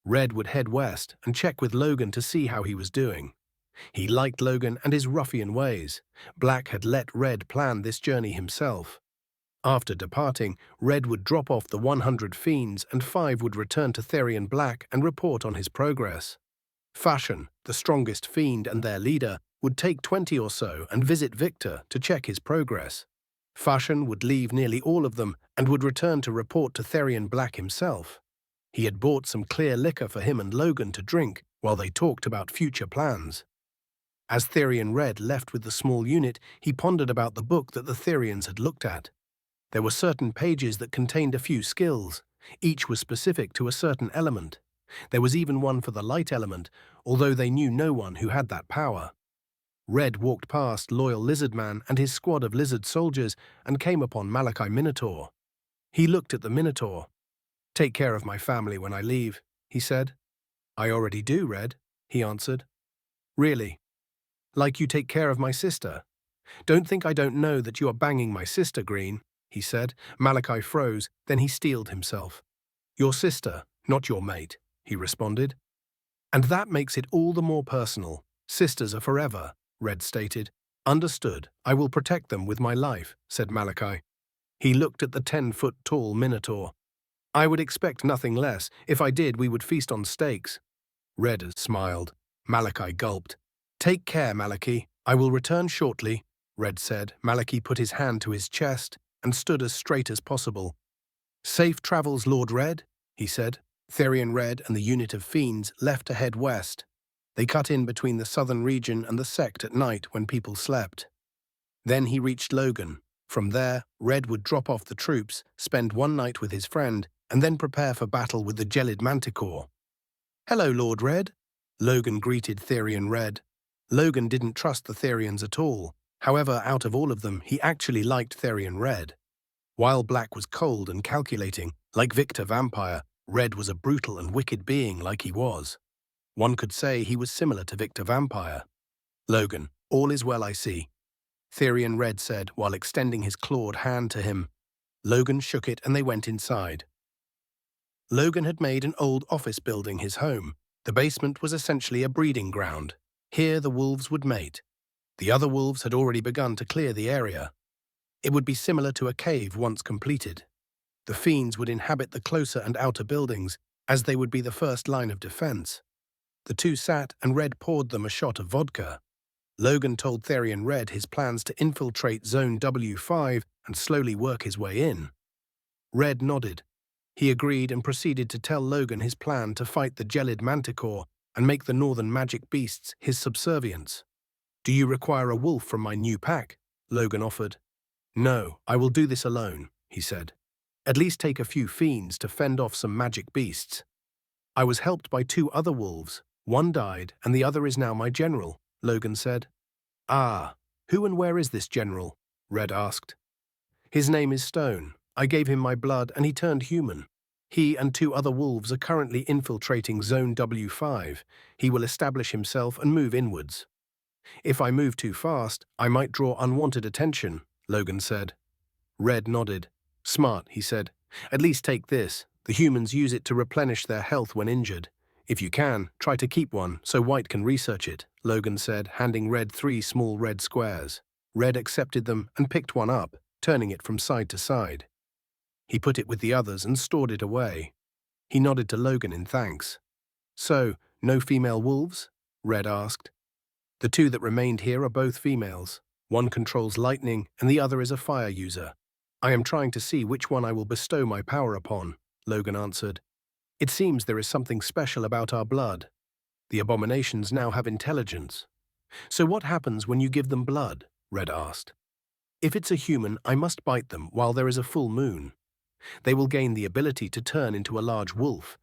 Red would head west and check with Logan to see how he was doing. He liked Logan and his ruffian ways. Black had let Red plan this journey himself. After departing, Red would drop off the 100 fiends and 5 would return to Therian Black and report on his progress. Fashion, the strongest fiend and their leader, would take 20 or so and visit Victor to check his progress. Fashion would leave nearly all of them and would return to report to Therian Black himself. He had bought some clear liquor for him and Logan to drink while they talked about future plans. As Therian Red left with the small unit, he pondered about the book that the Therians had looked at. There were certain pages that contained a few skills. Each was specific to a certain element. There was even one for the light element, although they knew no one who had that power. Red walked past Loyal Lizardman and his squad of lizard soldiers and came upon Malachi Minotaur. He looked at the Minotaur. "Take care of my family when I leave," he said. "I already do, Red," he answered. "Really? Like you take care of my sister?" "Don't think I don't know that you are banging my sister, Green," he said. Malachi froze, then he steeled himself. "Your sister, not your mate," he responded. "And that makes it all the more personal. Sisters are forever," Red stated. "Understood. I will protect them with my life," said Malachi. He looked at the 10-foot-tall Minotaur. "I would expect nothing less. If I did, we would feast on steaks." Red smiled. Malachi gulped. "Take care, Malachi. I will return shortly," Red said. Malachi put his hand to his chest and stood as straight as possible. "Safe travels, Lord Red," he said. Therian Red and the unit of fiends left to head west. They cut in between the southern region and the sect at night when people slept. Then he reached Logan. From there, Red would drop off the troops, spend one night with his friend, and then prepare for battle with the gelid manticore. "Hello, Lord Red," Logan greeted Therian Red. Logan didn't trust the Therians at all. However, out of all of them, he actually liked Therian Red. While Black was cold and calculating, like Victor Vampire, Red was a brutal and wicked being like he was. One could say he was similar to Victor Vampire. "Logan, all is well, I see," Therian Red said while extending his clawed hand to him. Logan shook it and they went inside. Logan had made an old office building his home. The basement was essentially a breeding ground. Here the wolves would mate. The other wolves had already begun to clear the area. It would be similar to a cave once completed. The fiends would inhabit the closer and outer buildings, as they would be the first line of defense. The two sat and Red poured them a shot of vodka. Logan told Therian Red his plans to infiltrate Zone W5 and slowly work his way in. Red nodded. He agreed and proceeded to tell Logan his plan to fight the gelid manticore and make the northern magic beasts his subservients. "Do you require a wolf from my new pack?" Logan offered. "No, I will do this alone," he said. "At least take a few fiends to fend off some magic beasts. I was helped by 2 other wolves. One died, and the other is now my general," Logan said. "Ah, who and where is this general?" Red asked. "His name is Stone. I gave him my blood, and he turned human. He and 2 other wolves are currently infiltrating Zone W5. He will establish himself and move inwards. If I move too fast, I might draw unwanted attention," Logan said. Red nodded. "Smart," he said. "At least take this. The humans use it to replenish their health when injured. If you can, try to keep one so White can research it," Logan said, handing Red 3 small red squares. Red accepted them and picked one up, turning it from side to side. He put it with the others and stored it away. He nodded to Logan in thanks. "So, no female wolves?" Red asked. "The 2 that remained here are both females. One controls lightning and the other is a fire user. I am trying to see which one I will bestow my power upon," Logan answered. "It seems there is something special about our blood. The abominations now have intelligence." "So what happens when you give them blood?" Red asked. "If it's a human, I must bite them while there is a full moon. They will gain the ability to turn into a large wolf.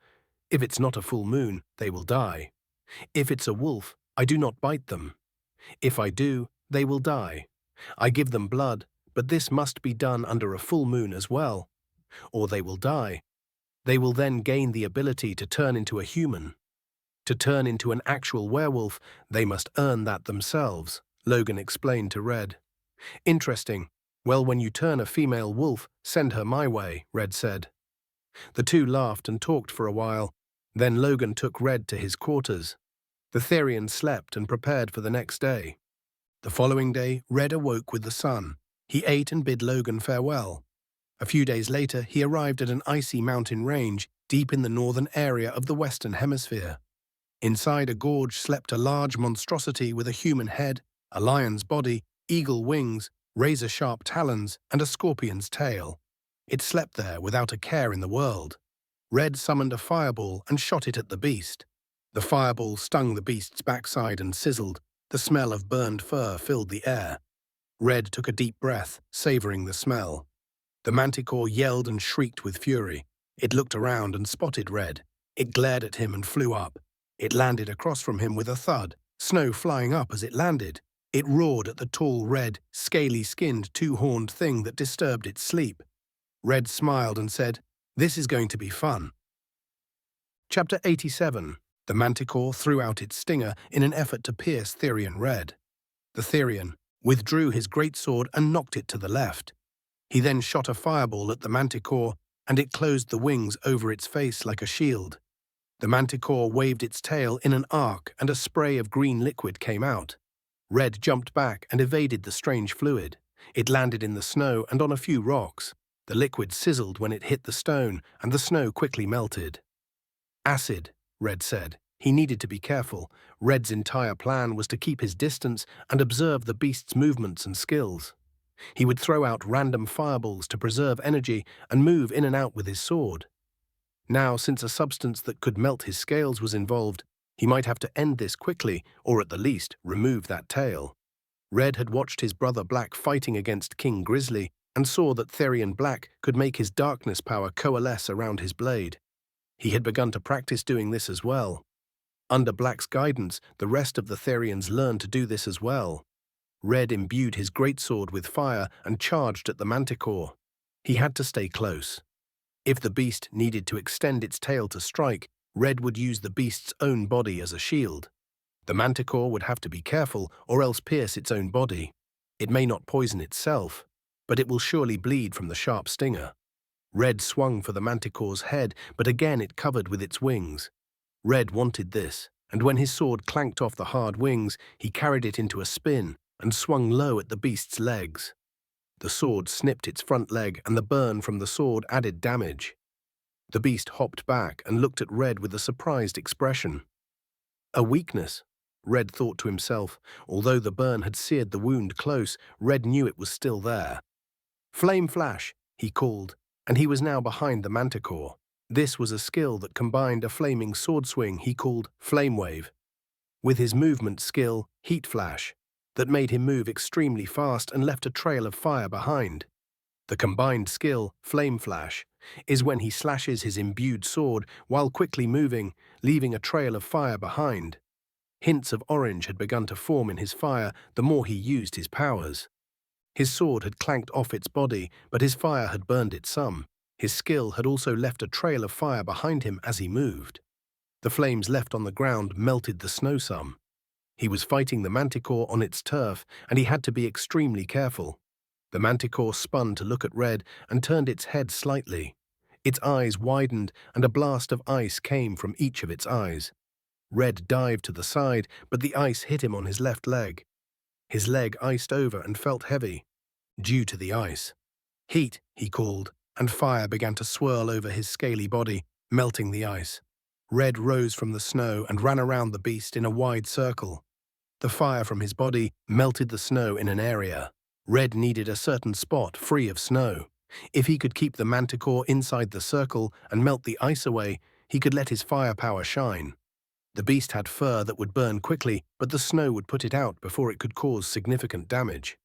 If it's not a full moon, they will die. If it's a wolf, I do not bite them. If I do, they will die. I give them blood, but this must be done under a full moon as well, or they will die. They will then gain the ability to turn into a human. To turn into an actual werewolf, they must earn that themselves," Logan explained to Red. "Interesting. Well, when you turn a female wolf, send her my way," Red said. The 2 laughed and talked for a while. Then Logan took Red to his quarters. The Therians slept and prepared for the next day. The following day, Red awoke with the sun. He ate and bid Logan farewell. A few days later, he arrived at an icy mountain range deep in the northern area of the Western Hemisphere. Inside a gorge slept a large monstrosity with a human head, a lion's body, eagle wings, razor-sharp talons, and a scorpion's tail. It slept there without a care in the world. Red summoned a fireball and shot it at the beast. The fireball stung the beast's backside and sizzled. The smell of burned fur filled the air. Red took a deep breath, savoring the smell. The manticore yelled and shrieked with fury. It looked around and spotted Red. It glared at him and flew up. It landed across from him with a thud, snow flying up as it landed. It roared at the tall, red, scaly-skinned, 2-horned thing that disturbed its sleep. Red smiled and said, "This is going to be fun." Chapter 87. The manticore threw out its stinger in an effort to pierce Therian Red. The Therian, withdrew his greatsword and knocked it to the left. He then shot a fireball at the manticore, and it closed the wings over its face like a shield. The manticore waved its tail in an arc, and a spray of green liquid came out. Red jumped back and evaded the strange fluid. It landed in the snow and on a few rocks. The liquid sizzled when it hit the stone, and the snow quickly melted. Acid, Red said. He needed to be careful. Red's entire plan was to keep his distance and observe the beast's movements and skills. He would throw out random fireballs to preserve energy and move in and out with his sword. Now, since a substance that could melt his scales was involved, he might have to end this quickly, or at the least, remove that tail. Red had watched his brother Black fighting against King Grizzly and saw that Therian Black could make his darkness power coalesce around his blade. He had begun to practice doing this as well. Under Black's guidance, the rest of the Therians learned to do this as well. Red imbued his greatsword with fire and charged at the manticore. He had to stay close. If the beast needed to extend its tail to strike, Red would use the beast's own body as a shield. The manticore would have to be careful or else pierce its own body. It may not poison itself, but it will surely bleed from the sharp stinger. Red swung for the manticore's head, but again it covered with its wings. Red wanted this, and when his sword clanked off the hard wings, he carried it into a spin and swung low at the beast's legs. The sword snipped its front leg, and the burn from the sword added damage. The beast hopped back and looked at Red with a surprised expression. A weakness, Red thought to himself. Although the burn had seared the wound close, Red knew it was still there. "Flame flash," he called, and he was now behind the manticore. This was a skill that combined a flaming sword swing he called Flame Wave, with his movement skill, Heat Flash, that made him move extremely fast and left a trail of fire behind. The combined skill, Flame Flash, is when he slashes his imbued sword while quickly moving, leaving a trail of fire behind. Hints of orange had begun to form in his fire the more he used his powers. His sword had clanked off its body, but his fire had burned it some. His skill had also left a trail of fire behind him as he moved. The flames left on the ground melted the snow some. He was fighting the manticore on its turf, and he had to be extremely careful. The manticore spun to look at Red and turned its head slightly. Its eyes widened, and a blast of ice came from each of its eyes. Red dived to the side, but the ice hit him on his left leg. His leg iced over and felt heavy, due to the ice. "Heat," he called, and fire began to swirl over his scaly body, melting the ice. Red rose from the snow and ran around the beast in a wide circle. The fire from his body melted the snow in an area. Red needed a certain spot free of snow. If he could keep the manticore inside the circle and melt the ice away, he could let his firepower shine. The beast had fur that would burn quickly, but the snow would put it out before it could cause significant damage.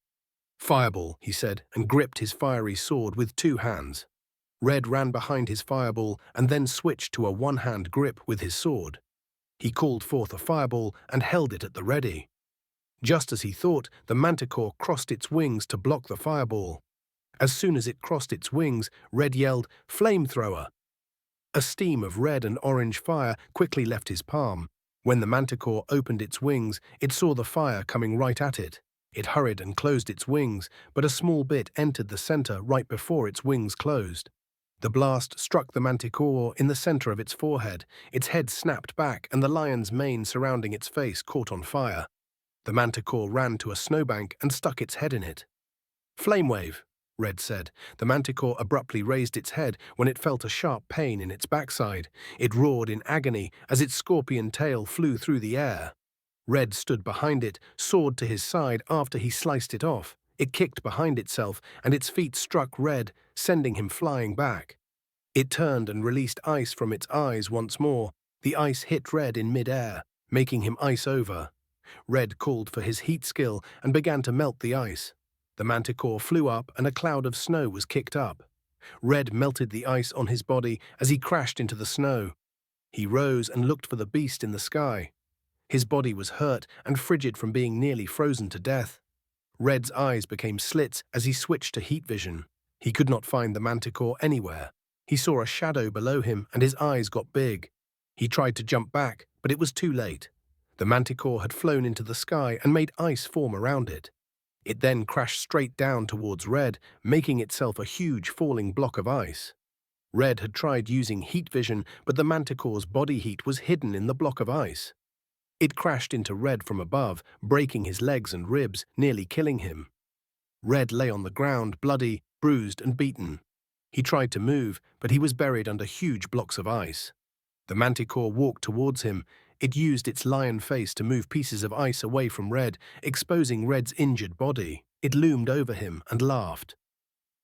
"Fireball," he said, and gripped his fiery sword with 2 hands. Red ran behind his fireball and then switched to a one-hand grip with his sword. He called forth a fireball and held it at the ready. Just as he thought, the manticore crossed its wings to block the fireball. As soon as it crossed its wings, Red yelled, "Flamethrower!" A steam of red and orange fire quickly left his palm. When the manticore opened its wings, it saw the fire coming right at it. It hurried and closed its wings, but a small bit entered the center right before its wings closed. The blast struck the manticore in the center of its forehead. Its head snapped back, and the lion's mane surrounding its face caught on fire. The manticore ran to a snowbank and stuck its head in it. "Flame Wave," Red said. The manticore abruptly raised its head when it felt a sharp pain in its backside. It roared in agony as its scorpion tail flew through the air. Red stood behind it, sword to his side after he sliced it off. It kicked behind itself, and its feet struck Red, sending him flying back. It turned and released ice from its eyes once more. The ice hit Red in mid-air, making him ice over. Red called for his heat skill and began to melt the ice. The manticore flew up and a cloud of snow was kicked up. Red melted the ice on his body as he crashed into the snow. He rose and looked for the beast in the sky. His body was hurt and frigid from being nearly frozen to death. Red's eyes became slits as he switched to heat vision. He could not find the manticore anywhere. He saw a shadow below him and his eyes got big. He tried to jump back, but it was too late. The manticore had flown into the sky and made ice form around it. It then crashed straight down towards Red, making itself a huge falling block of ice. Red had tried using heat vision, but the manticore's body heat was hidden in the block of ice. It crashed into Red from above, breaking his legs and ribs, nearly killing him. Red lay on the ground, bloody, bruised and beaten. He tried to move, but he was buried under huge blocks of ice. The manticore walked towards him. It used its lion face to move pieces of ice away from Red, exposing Red's injured body. It loomed over him and laughed.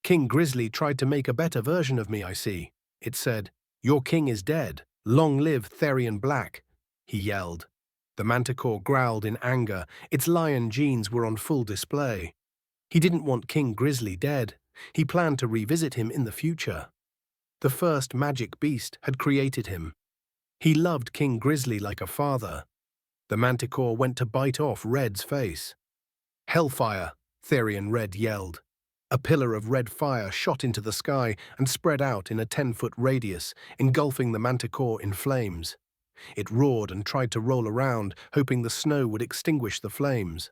"King Grizzly tried to make a better version of me, I see," it said. "Your king is dead. Long live Therian Black," he yelled. The manticore growled in anger. Its lion genes were on full display. He didn't want King Grizzly dead. He planned to revisit him in the future. The first magic beast had created him. He loved King Grizzly like a father. The manticore went to bite off Red's face. "Hellfire!" Therian Red yelled. A pillar of red fire shot into the sky and spread out in a 10-foot radius, engulfing the manticore in flames. It roared and tried to roll around, hoping the snow would extinguish the flames.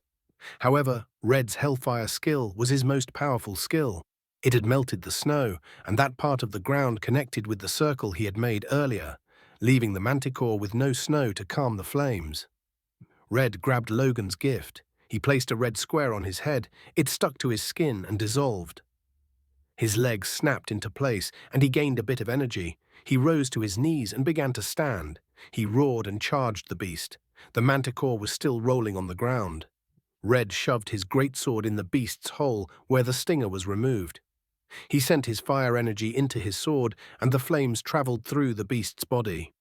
However, Red's hellfire skill was his most powerful skill. It had melted the snow, and that part of the ground connected with the circle he had made earlier, leaving the manticore with no snow to calm the flames. Red grabbed Logan's gift. He placed a red square on his head. It stuck to his skin and dissolved. His legs snapped into place, and he gained a bit of energy. He rose to his knees and began to stand. He roared and charged the beast. The manticore was still rolling on the ground. Red shoved his greatsword in the beast's hole where the stinger was removed. He sent his fire energy into his sword, and the flames traveled through the beast's body.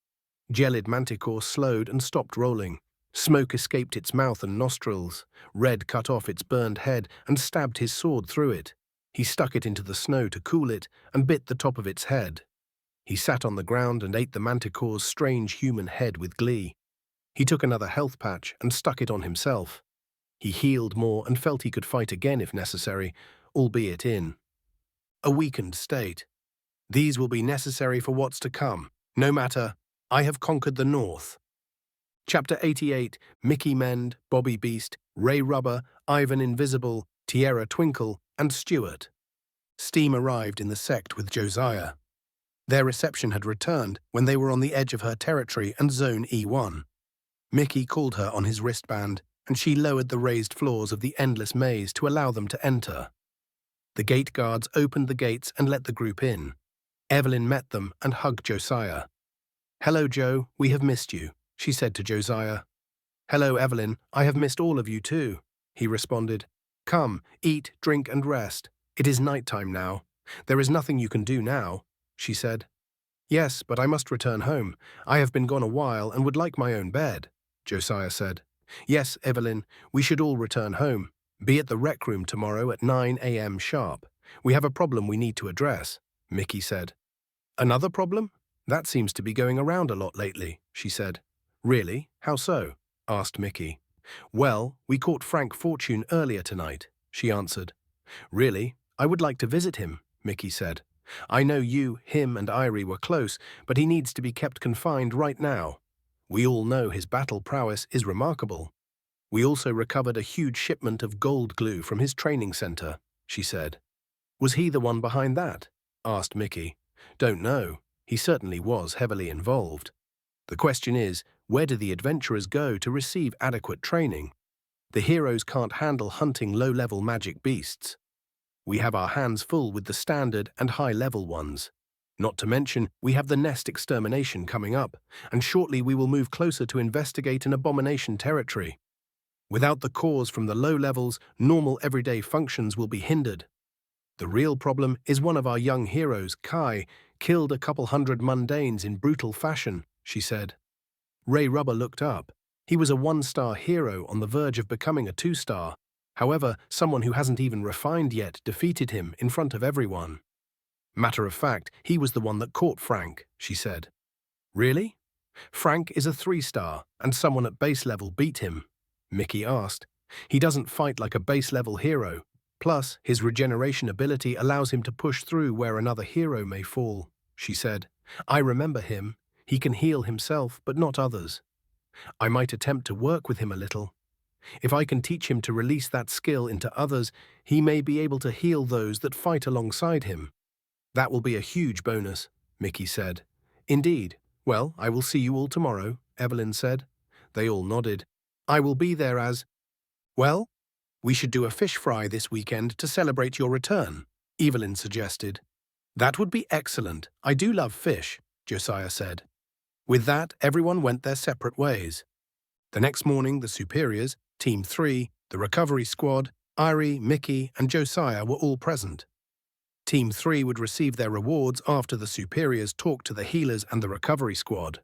Gelid Manticore slowed and stopped rolling. Smoke escaped its mouth and nostrils. Red cut off its burned head and stabbed his sword through it. He stuck it into the snow to cool it and bit the top of its head. He sat on the ground and ate the manticore's strange human head with glee. He took another health patch and stuck it on himself. He healed more and felt he could fight again if necessary, albeit in a weakened state. "These will be necessary for what's to come. No matter, I have conquered the North." Chapter 88, Mickey Mend, Bobby Beast, Ray Rubber, Ivan Invisible, Tierra Twinkle, and Stuart. Steam arrived in the sect with Josiah. Their reception had returned when they were on the edge of her territory and Zone E1. Mickey called her on his wristband, and she lowered the raised floors of the endless maze to allow them to enter. The gate guards opened the gates and let the group in. Evelyn met them and hugged Josiah. "Hello, Joe, we have missed you," she said to Josiah. "Hello, Evelyn, I have missed all of you too," he responded. "Come, eat, drink, and rest. It is night time now. There is nothing you can do now," she said. "Yes, but I must return home. I have been gone a while and would like my own bed," Josiah said. "Yes, Evelyn, we should all return home. Be at the rec room tomorrow at 9 a.m. sharp. We have a problem we need to address," Mickey said. "Another problem? That seems to be going around a lot lately," she said. "Really? How so?" asked Mickey. "Well, we caught Frank Fortune earlier tonight," she answered. "Really? I would like to visit him," Mickey said. "I know you, him, and Irie were close, but he needs to be kept confined right now. We all know his battle prowess is remarkable. We also recovered a huge shipment of gold glue from his training center," she said. "Was he the one behind that?" asked Mickey. "Don't know. He certainly was heavily involved. The question is, where do the adventurers go to receive adequate training? The heroes can't handle hunting low-level magic beasts. We have our hands full with the standard and high-level ones. Not to mention, we have the nest extermination coming up, and shortly we will move closer to investigate an abomination territory. Without the cause from the low levels, normal everyday functions will be hindered. The real problem is one of our young heroes, Kai, killed a couple hundred mundanes in brutal fashion," she said. Ray Rubber looked up. He was a 1-star hero on the verge of becoming a 2-star. However, someone who hasn't even refined yet defeated him in front of everyone. "Matter of fact, he was the one that caught Frank," she said. "Really? Frank is a 3-star, and someone at base level beat him?" Mickey asked. "He doesn't fight like a base-level hero. Plus, his regeneration ability allows him to push through where another hero may fall," she said. "I remember him. He can heal himself, but not others. I might attempt to work with him a little." If I can teach him to release that skill into others, he may be able to heal those that fight alongside him. That will be a huge bonus, Mickey said. Indeed. Well, I will see you all tomorrow, Evelyn said. They all nodded. I will be there as… Well, we should do a fish fry this weekend to celebrate your return, Evelyn suggested. That would be excellent. I do love fish, Josiah said. With that, everyone went their separate ways. The next morning, the superiors, Team 3, the recovery squad, Irie, Mickey, and Josiah were all present. Team 3 would receive their rewards after the superiors talked to the healers and the recovery squad.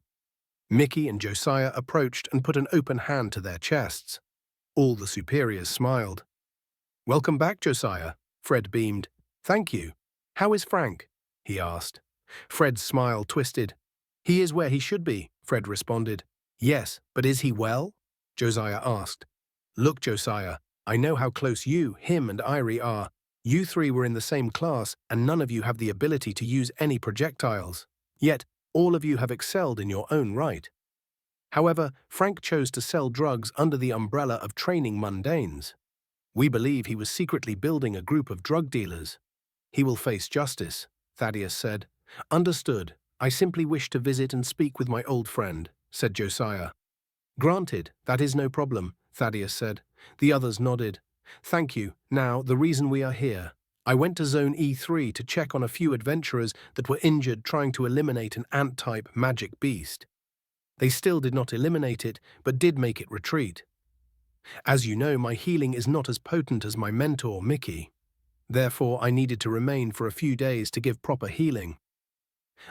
Mickey and Josiah approached and put an open hand to their chests. All the superiors smiled. Welcome back, Josiah, Fred beamed. Thank you. How is Frank? He asked. Fred's smile twisted. He is where he should be, Fred responded. Yes, but is he well? Josiah asked. Look, Josiah, I know how close you, him, and Irie are. You three were in the same class, and none of you have the ability to use any projectiles. Yet, all of you have excelled in your own right. However, Frank chose to sell drugs under the umbrella of training mundanes. We believe he was secretly building a group of drug dealers. He will face justice, Thaddeus said. Understood. I simply wish to visit and speak with my old friend, said Josiah. Granted, that is no problem, Thaddeus said. The others nodded. Thank you. Now, the reason we are here. I went to Zone E3 to check on a few adventurers that were injured trying to eliminate an ant-type magic beast. They still did not eliminate it, but did make it retreat. As you know, my healing is not as potent as my mentor, Mickey. Therefore, I needed to remain for a few days to give proper healing.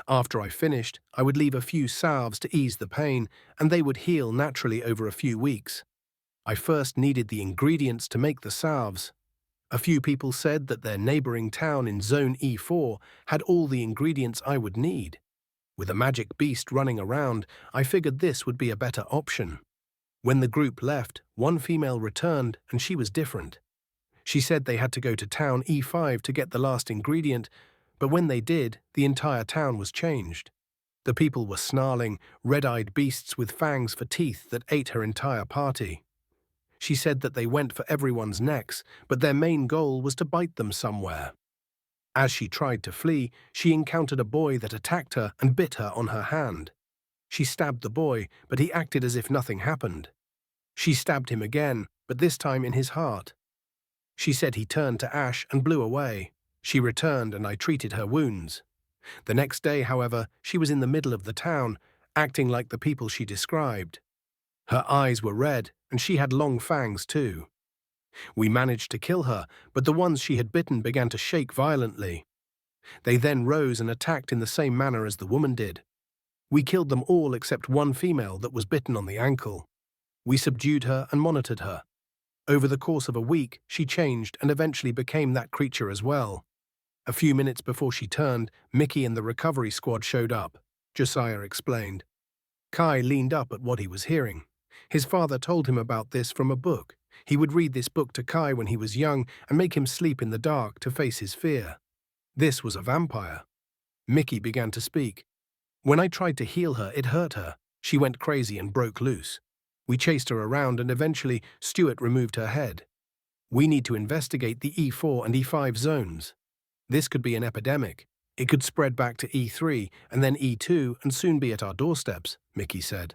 After I finished, I would leave a few salves to ease the pain, and they would heal naturally over a few weeks. I first needed the ingredients to make the salves. A few people said that their neighboring town in Zone E4 had all the ingredients I would need. With a magic beast running around, I figured this would be a better option. When the group left, one female returned, and she was different. She said they had to go to town E5 to get the last ingredient, but when they did, the entire town was changed. The people were snarling, red-eyed beasts with fangs for teeth that ate her entire party. She said that they went for everyone's necks, but their main goal was to bite them somewhere. As she tried to flee, she encountered a boy that attacked her and bit her on her hand. She stabbed the boy, but he acted as if nothing happened. She stabbed him again, but this time in his heart. She said he turned to ash and blew away. She returned and I treated her wounds. The next day, however, she was in the middle of the town, acting like the people she described. Her eyes were red, and she had long fangs too. We managed to kill her, but the ones she had bitten began to shake violently. They then rose and attacked in the same manner as the woman did. We killed them all except one female that was bitten on the ankle. We subdued her and monitored her. Over the course of a week, she changed and eventually became that creature as well. A few minutes before she turned, Mickey and the recovery squad showed up, Josiah explained. Kai leaned up at what he was hearing. His father told him about this from a book. He would read this book to Kai when he was young and make him sleep in the dark to face his fear. This was a vampire. Mickey began to speak. When I tried to heal her, it hurt her. She went crazy and broke loose. We chased her around and eventually Stuart removed her head. We need to investigate the E4 and E5 zones. This could be an epidemic. It could spread back to E3 and then E2 and soon be at our doorsteps, Mickey said.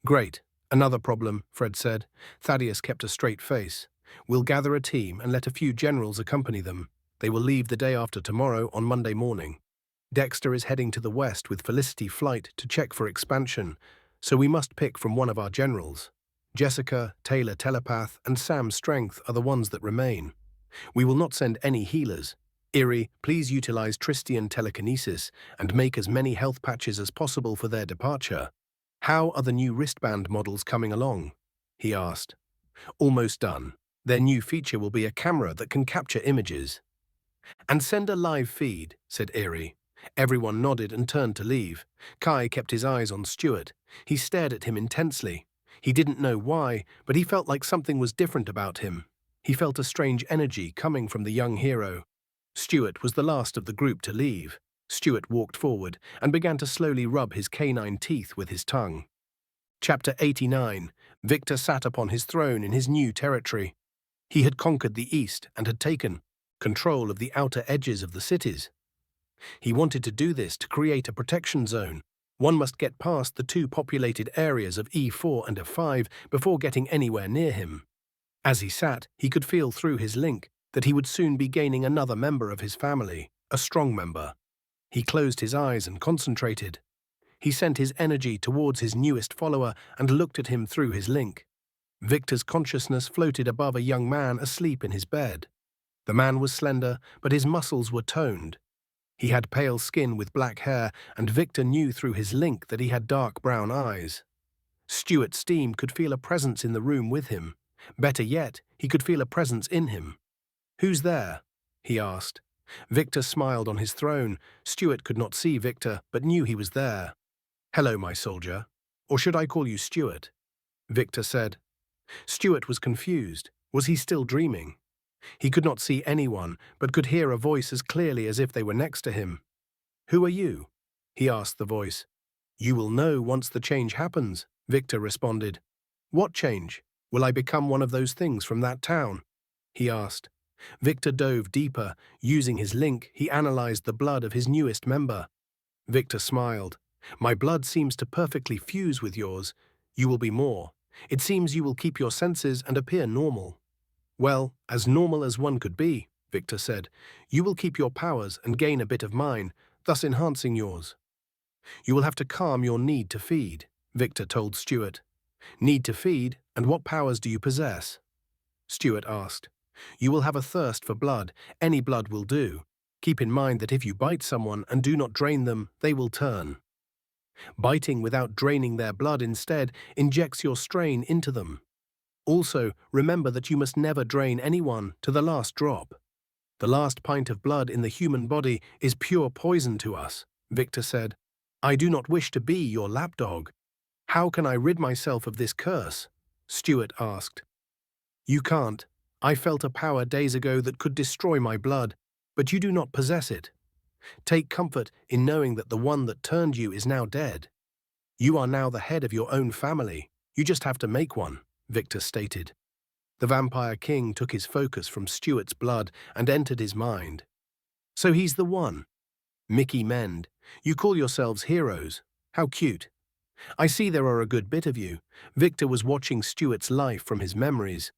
Great. Another problem, Fred said. Thaddeus kept a straight face. We'll gather a team and let a few generals accompany them. They will leave the day after tomorrow on Monday morning. Dexter is heading to the west with Felicity Flight to check for expansion, so we must pick from one of our generals. Jessica, Taylor Telepath, and Sam Strength are the ones that remain. We will not send any healers. Erie, please utilize Tristian telekinesis and make as many health patches as possible for their departure. How are the new wristband models coming along? He asked. Almost done. Their new feature will be a camera that can capture images. And send a live feed, said Erie. Everyone nodded and turned to leave. Kai kept his eyes on Stuart. He stared at him intensely. He didn't know why, but he felt like something was different about him. He felt a strange energy coming from the young hero. Stuart was the last of the group to leave. Stuart walked forward and began to slowly rub his canine teeth with his tongue. Chapter 89. Victor sat upon his throne in his new territory. He had conquered the east and had taken control of the outer edges of the cities. He wanted to do this to create a protection zone. One must get past the two populated areas of E4 and F5 before getting anywhere near him. As he sat, he could feel through his link that he would soon be gaining another member of his family, a strong member. He closed his eyes and concentrated. He sent his energy towards his newest follower and looked at him through his link. Victor's consciousness floated above a young man asleep in his bed. The man was slender, but his muscles were toned. He had pale skin with black hair, and Victor knew through his link that he had dark brown eyes. Stuart Steam could feel a presence in the room with him. Better yet, he could feel a presence in him. "Who's there?" he asked. Victor smiled on his throne. Stuart could not see Victor, but knew he was there. "Hello, my soldier. Or should I call you Stuart?" Victor said. Stuart was confused. Was he still dreaming? He could not see anyone, but could hear a voice as clearly as if they were next to him. "Who are you?" he asked the voice. "You will know once the change happens," Victor responded. "What change? Will I become one of those things from that town?" he asked. Victor dove deeper. Using his link, he analyzed the blood of his newest member. Victor smiled. "My blood seems to perfectly fuse with yours. You will be more. It seems you will keep your senses and appear normal." "Well, as normal as one could be," Victor said. "You will keep your powers and gain a bit of mine, thus enhancing yours." "You will have to calm your need to feed," Victor told Stuart. "Need to feed, and what powers do you possess?" Stuart asked. "You will have a thirst for blood. Any blood will do. Keep in mind that if you bite someone and do not drain them, they will turn. Biting without draining their blood instead injects your strain into them. Also, remember that you must never drain anyone to the last drop. The last pint of blood in the human body is pure poison to us," Victor said. "I do not wish to be your lapdog." "How can I rid myself of this curse?" Stuart asked. "You can't. I felt a power days ago that could destroy my blood, but you do not possess it. Take comfort in knowing that the one that turned you is now dead. You are now the head of your own family. You just have to make one," Victor stated. The Vampire King took his focus from Stuart's blood and entered his mind. "So he's the one. Mickey Mend. You call yourselves heroes. How cute. I see there are a good bit of you." Victor was watching Stuart's life from his memories.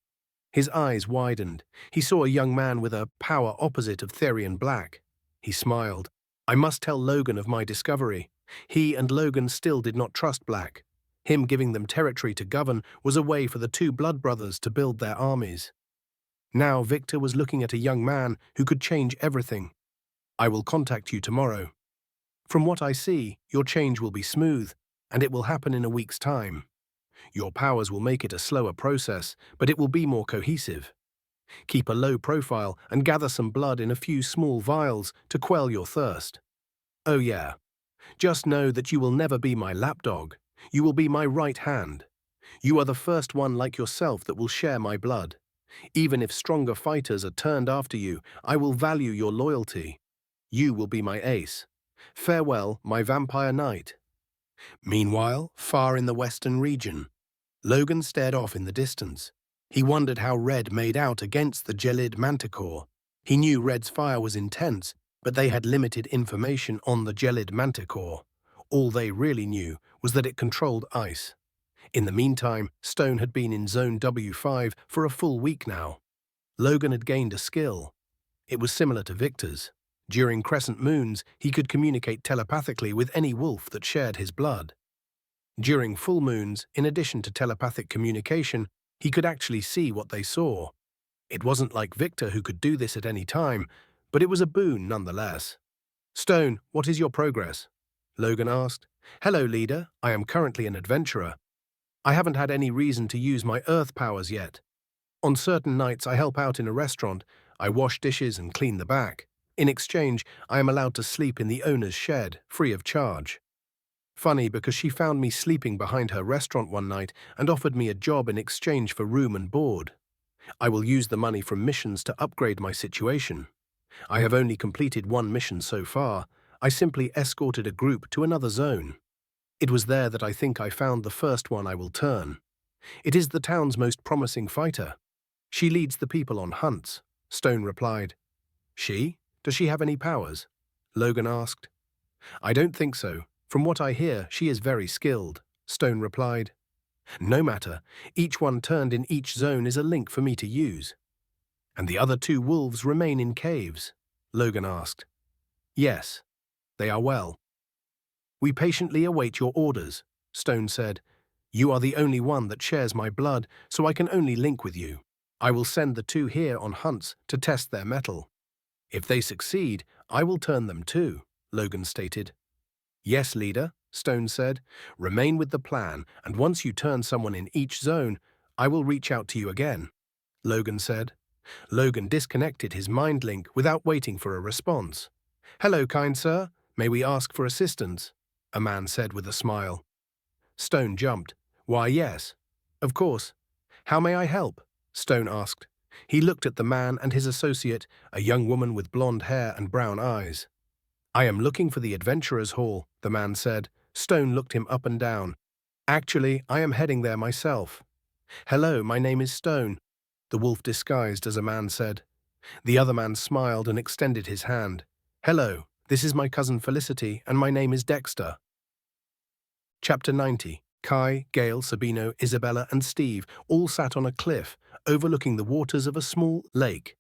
His eyes widened. He saw a young man with a power opposite of Therian Black. He smiled. "I must tell Logan of my discovery." He and Logan still did not trust Black. Him giving them territory to govern was a way for the two blood brothers to build their armies. Now Victor was looking at a young man who could change everything. "I will contact you tomorrow. From what I see, your change will be smooth, and it will happen in a week's time. Your powers will make it a slower process, but it will be more cohesive. Keep a low profile and gather some blood in a few small vials to quell your thirst. Oh yeah. Just know that you will never be my lapdog. You will be my right hand. You are the first one like yourself that will share my blood. Even if stronger fighters are turned after you, I will value your loyalty. You will be my ace. Farewell, my vampire knight." Meanwhile, far in the western region, Logan stared off in the distance. He wondered how Red made out against the Gelid Manticore. He knew Red's fire was intense, but they had limited information on the Gelid Manticore. All they really knew was that it controlled ice. In the meantime, Stone had been in Zone W5 for a full week now. Logan had gained a skill. It was similar to Victor's. During crescent moons, he could communicate telepathically with any wolf that shared his blood. During full moons, in addition to telepathic communication, he could actually see what they saw. It wasn't like Victor who could do this at any time, but it was a boon nonetheless. "Stone, what is your progress?" Logan asked. "Hello, leader. I am currently an adventurer. I haven't had any reason to use my earth powers yet. On certain nights I help out in a restaurant. I wash dishes and clean the back. In exchange, I am allowed to sleep in the owner's shed, free of charge. Funny because she found me sleeping behind her restaurant one night and offered me a job in exchange for room and board. I will use the money from missions to upgrade my situation. I have only completed one mission so far. I simply escorted a group to another zone." It was there that I think I found the first one I will turn. It is the town's most promising fighter. She leads the people on hunts, Stone replied. She? Does she have any powers? Logan asked. I don't think so. From what I hear, she is very skilled, Stone replied. No matter, each one turned in each zone is a link for me to use. And the other 2 wolves remain in caves? Logan asked. Yes, they are well. We patiently await your orders, Stone said. You are the only one that shares my blood, so I can only link with you. I will send the 2 here on hunts to test their mettle. If they succeed, I will turn them too, Logan stated. Yes, leader, Stone said. Remain with the plan, and once you turn someone in each zone, I will reach out to you again, Logan said. Logan disconnected his mind link without waiting for a response. Hello, kind sir. May we ask for assistance? A man said with a smile. Stone jumped. Why, yes. Of course. How may I help? Stone asked. He looked at the man and his associate, a young woman with blonde hair and brown eyes. I am looking for the Adventurers' Hall, the man said. Stone looked him up and down. Actually, I am heading there myself. Hello, my name is Stone, the wolf disguised as a man said. The other man smiled and extended his hand. Hello, this is my cousin Felicity, and my name is Dexter. Chapter 90. Kai, Gale, Sabino, Isabella, and Steve all sat on a cliff, overlooking the waters of a small lake.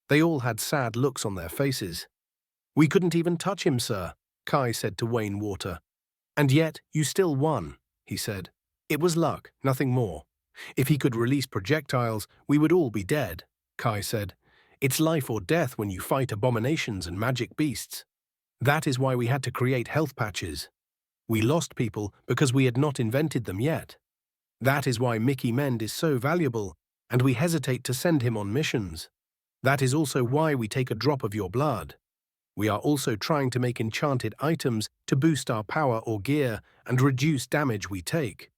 They all had sad looks on their faces. We couldn't even touch him, sir, Kai said to Wayne Water. And yet, you still won, he said. It was luck, nothing more. If he could release projectiles, we would all be dead, Kai said. It's life or death when you fight abominations and magic beasts. That is why we had to create health patches. We lost people because we had not invented them yet. That is why Mickey Mend is so valuable, and we hesitate to send him on missions. That is also why we take a drop of your blood. We are also trying to make enchanted items to boost our power or gear and reduce damage we take.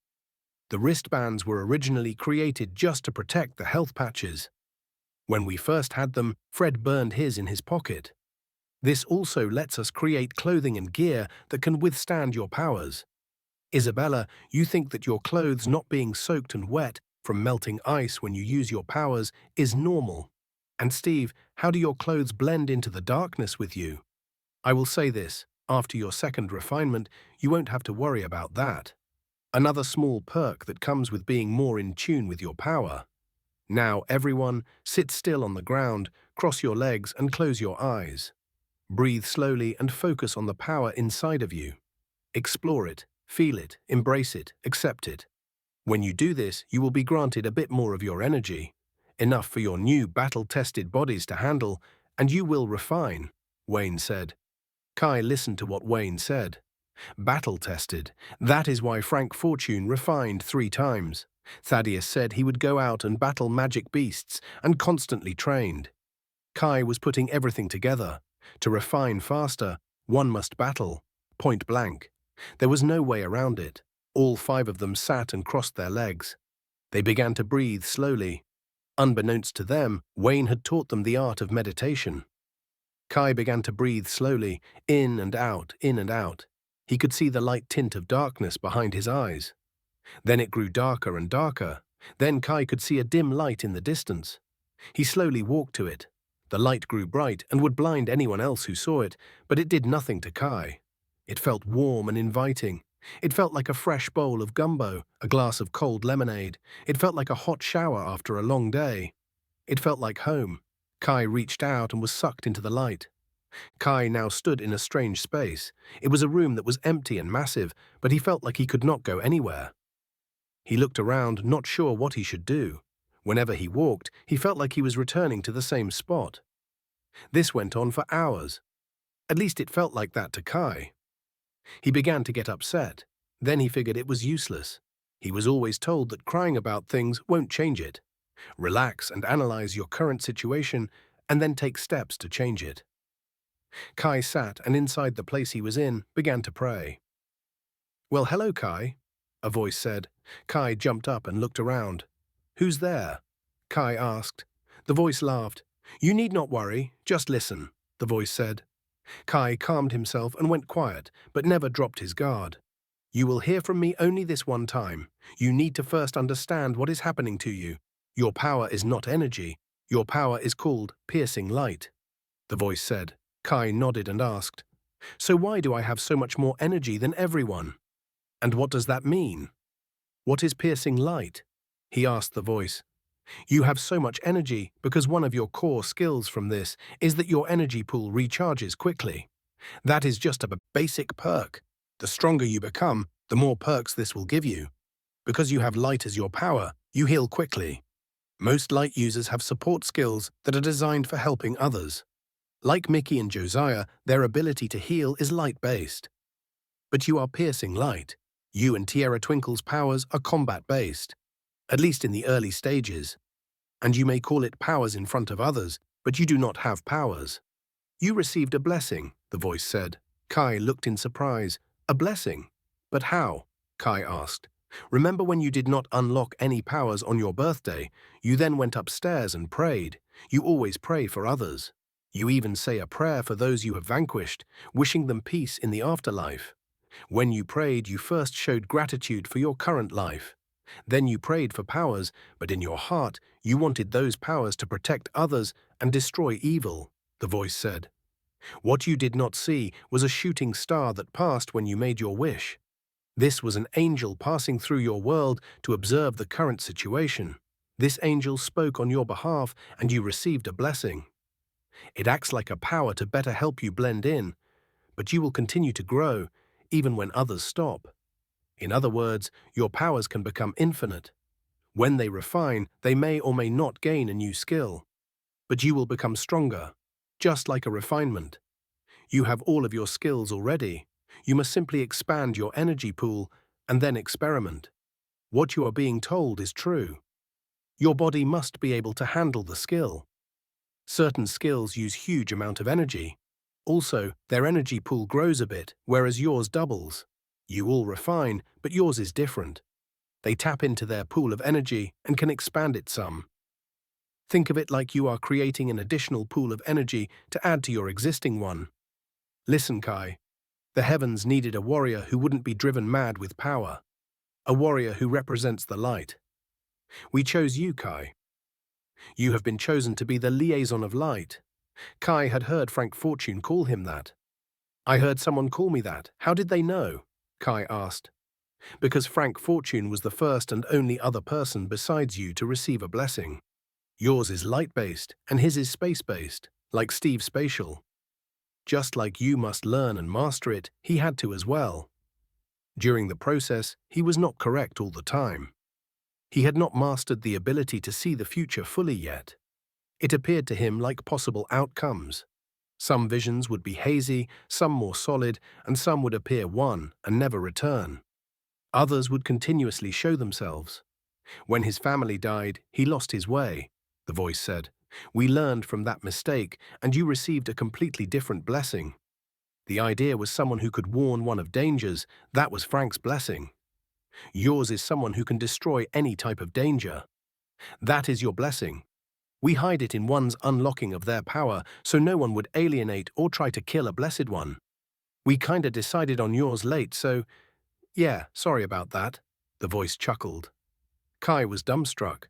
The wristbands were originally created just to protect the health patches. When we first had them, Fred burned his in his pocket. This also lets us create clothing and gear that can withstand your powers. Isabella, you think that your clothes not being soaked and wet from melting ice when you use your powers is normal. And Steve, how do your clothes blend into the darkness with you? I will say this, after your second refinement, you won't have to worry about that. Another small perk that comes with being more in tune with your power. Now, everyone, sit still on the ground, cross your legs and close your eyes. Breathe slowly and focus on the power inside of you. Explore it, feel it, embrace it, accept it. When you do this, you will be granted a bit more of your energy, enough for your new battle-tested bodies to handle, and you will refine, Wayne said. Kai listened to what Wayne said. Battle-tested, that is why Frank Fortune refined 3 times. Thaddeus said he would go out and battle magic beasts and constantly trained. Kai was putting everything together. To refine faster, one must battle, point blank. There was no way around it. All 5 of them sat and crossed their legs. They began to breathe slowly. Unbeknownst to them, Wayne had taught them the art of meditation. Kai began to breathe slowly, in and out, in and out. He could see the light tint of darkness behind his eyes. Then it grew darker and darker. Then Kai could see a dim light in the distance. He slowly walked to it. The light grew bright and would blind anyone else who saw it, but it did nothing to Kai. It felt warm and inviting. It felt like a fresh bowl of gumbo, a glass of cold lemonade. It felt like a hot shower after a long day. It felt like home. Kai reached out and was sucked into the light. Kai now stood in a strange space. It was a room that was empty and massive, but he felt like he could not go anywhere. He looked around, not sure what he should do. Whenever he walked, he felt like he was returning to the same spot. This went on for hours. At least it felt like that to Kai. He began to get upset. Then he figured it was useless. He was always told that crying about things won't change it. Relax and analyze your current situation, and then take steps to change it. Kai sat and inside the place he was in began to pray. Well, hello, Kai, a voice said. Kai jumped up and looked around. Who's there? Kai asked. The voice laughed. You need not worry, just listen, the voice said. Kai calmed himself and went quiet, but never dropped his guard. You will hear from me only this one time. You need to first understand what is happening to you. Your power is not energy. Your power is called piercing light. The voice said. Kai nodded and asked, So why do I have so much more energy than everyone? And what does that mean? What is piercing light? He asked the voice. You have so much energy because one of your core skills from this is that your energy pool recharges quickly. That is just a basic perk. The stronger you become, the more perks this will give you. Because you have light as your power, you heal quickly. Most light users have support skills that are designed for helping others. Like Mickey and Josiah, their ability to heal is light-based. But you are piercing light. You and Tierra Twinkle's powers are combat-based, at least in the early stages. And you may call it powers in front of others, but you do not have powers. You received a blessing, the voice said. Kai looked in surprise. A blessing? But how? Kai asked. Remember when you did not unlock any powers on your birthday? You then went upstairs and prayed. You always pray for others. You even say a prayer for those you have vanquished, wishing them peace in the afterlife. When you prayed, you first showed gratitude for your current life. Then you prayed for powers, but in your heart, you wanted those powers to protect others and destroy evil, the voice said. What you did not see was a shooting star that passed when you made your wish. This was an angel passing through your world to observe the current situation. This angel spoke on your behalf and you received a blessing. It acts like a power to better help you blend in, but you will continue to grow, even when others stop. In other words, your powers can become infinite. When they refine, they may or may not gain a new skill. But you will become stronger, just like a refinement. You have all of your skills already. You must simply expand your energy pool and then experiment. What you are being told is true. Your body must be able to handle the skill. Certain skills use huge amount of energy. Also, their energy pool grows a bit, whereas yours doubles. You all refine, but yours is different. They tap into their pool of energy and can expand it some. Think of it like you are creating an additional pool of energy to add to your existing one. Listen, Kai. The heavens needed a warrior who wouldn't be driven mad with power. A warrior who represents the light. We chose you, Kai. You have been chosen to be the liaison of light. Kai had heard Frank Fortune call him that. I heard someone call me that. How did they know? Kai asked. Because Frank Fortune was the first and only other person besides you to receive a blessing. Yours is light-based, and his is space-based, like Steve's spatial. Just like you must learn and master it, he had to as well. During the process, he was not correct all the time. He had not mastered the ability to see the future fully yet. It appeared to him like possible outcomes. Some visions would be hazy, some more solid, and some would appear one and never return. Others would continuously show themselves. When his family died, he lost his way, the voice said. We learned from that mistake, and you received a completely different blessing. The idea was someone who could warn one of dangers. That was Frank's blessing. Yours is someone who can destroy any type of danger. That is your blessing. We hide it in one's unlocking of their power so no one would alienate or try to kill a blessed one. We kinda decided on yours late, so yeah, sorry about that, the voice chuckled. Kai was dumbstruck.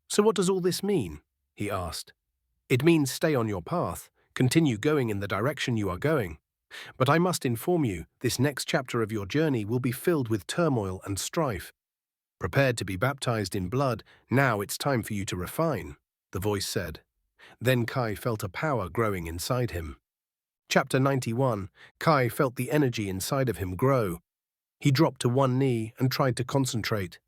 So what does all this mean? He asked. It means stay on your path, continue going in the direction you are going. But I must inform you, this next chapter of your journey will be filled with turmoil and strife. Prepared to be baptized in blood, now it's time for you to refine, the voice said. Then Kai felt a power growing inside him. Chapter 91, Kai felt the energy inside of him grow. He dropped to one knee and tried to concentrate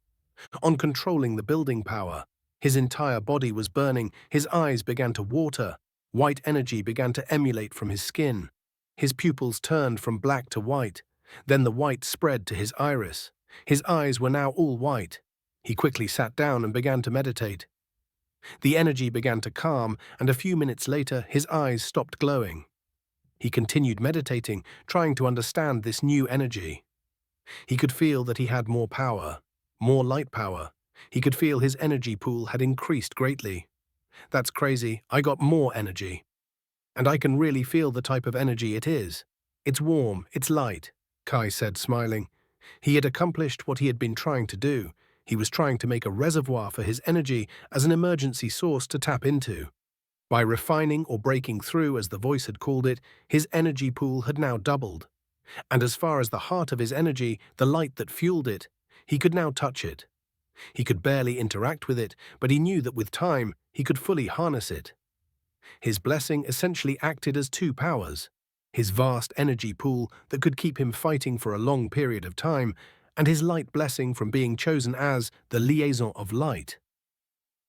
on controlling the building power. His entire body was burning, his eyes began to water, white energy began to emulate from his skin. His pupils turned from black to white, then the white spread to his iris. His eyes were now all white. He quickly sat down and began to meditate. The energy began to calm, and a few minutes later his eyes stopped glowing. He continued meditating, trying to understand this new energy. He could feel that he had more power, more light power. He could feel his energy pool had increased greatly. That's crazy, I got more energy. And I can really feel the type of energy it is. It's warm, it's light, Kai said, smiling. He had accomplished what he had been trying to do. He was trying to make a reservoir for his energy as an emergency source to tap into. By refining or breaking through, as the voice had called it, his energy pool had now doubled. And as far as the heart of his energy, the light that fueled it, he could now touch it. He could barely interact with it, but he knew that with time, he could fully harness it. His blessing essentially acted as two powers: his vast energy pool that could keep him fighting for a long period of time, and his light blessing from being chosen as the liaison of light.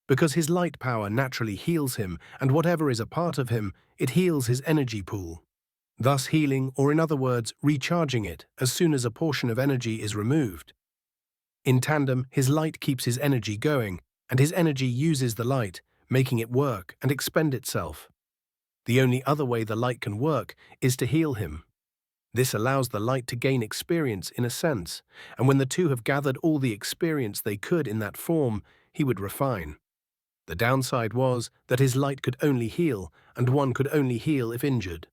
Because his light power naturally heals him, and whatever is a part of him, it heals his energy pool, thus healing, or in other words, recharging it as soon as a portion of energy is removed. In tandem, his light keeps his energy going, and his energy uses the light, making it work and expend itself. The only other way the light can work is to heal him. This allows the light to gain experience in a sense, and when the two have gathered all the experience they could in that form, he would refine. The downside was that his light could only heal, and one could only heal if injured.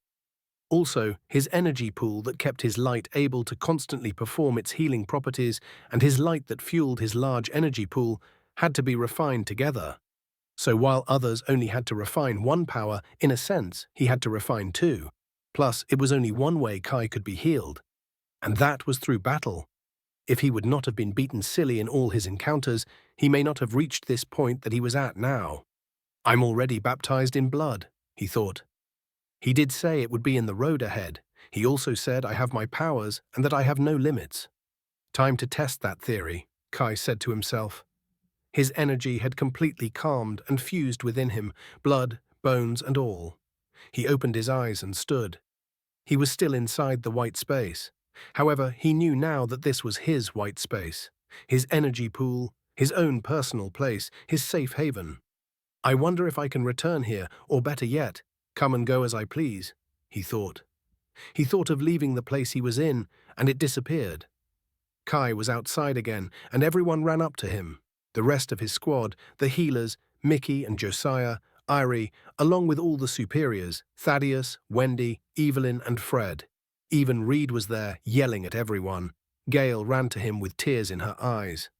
Also, his energy pool that kept his light able to constantly perform its healing properties and his light that fueled his large energy pool had to be refined together. So while others only had to refine one power, in a sense, he had to refine two. Plus, it was only one way Kai could be healed, and that was through battle. If he would not have been beaten silly in all his encounters, he may not have reached this point that he was at now. "I'm already baptized in blood," he thought. He did say it would be in the road ahead. He also said, "I have my powers and that I have no limits." Time to test that theory, Kai said to himself. His energy had completely calmed and fused within him, blood, bones, and all. He opened his eyes and stood. He was still inside the white space. However, he knew now that this was his white space, his energy pool, his own personal place, his safe haven. "I wonder if I can return here, or better yet, come and go as I please," he thought. He thought of leaving the place he was in, and it disappeared. Kai was outside again, and everyone ran up to him. The rest of his squad, the healers, Mickey and Josiah, Irie, along with all the superiors, Thaddeus, Wendy, Evelyn, and Fred. Even Reed was there, yelling at everyone. Gail ran to him with tears in her eyes.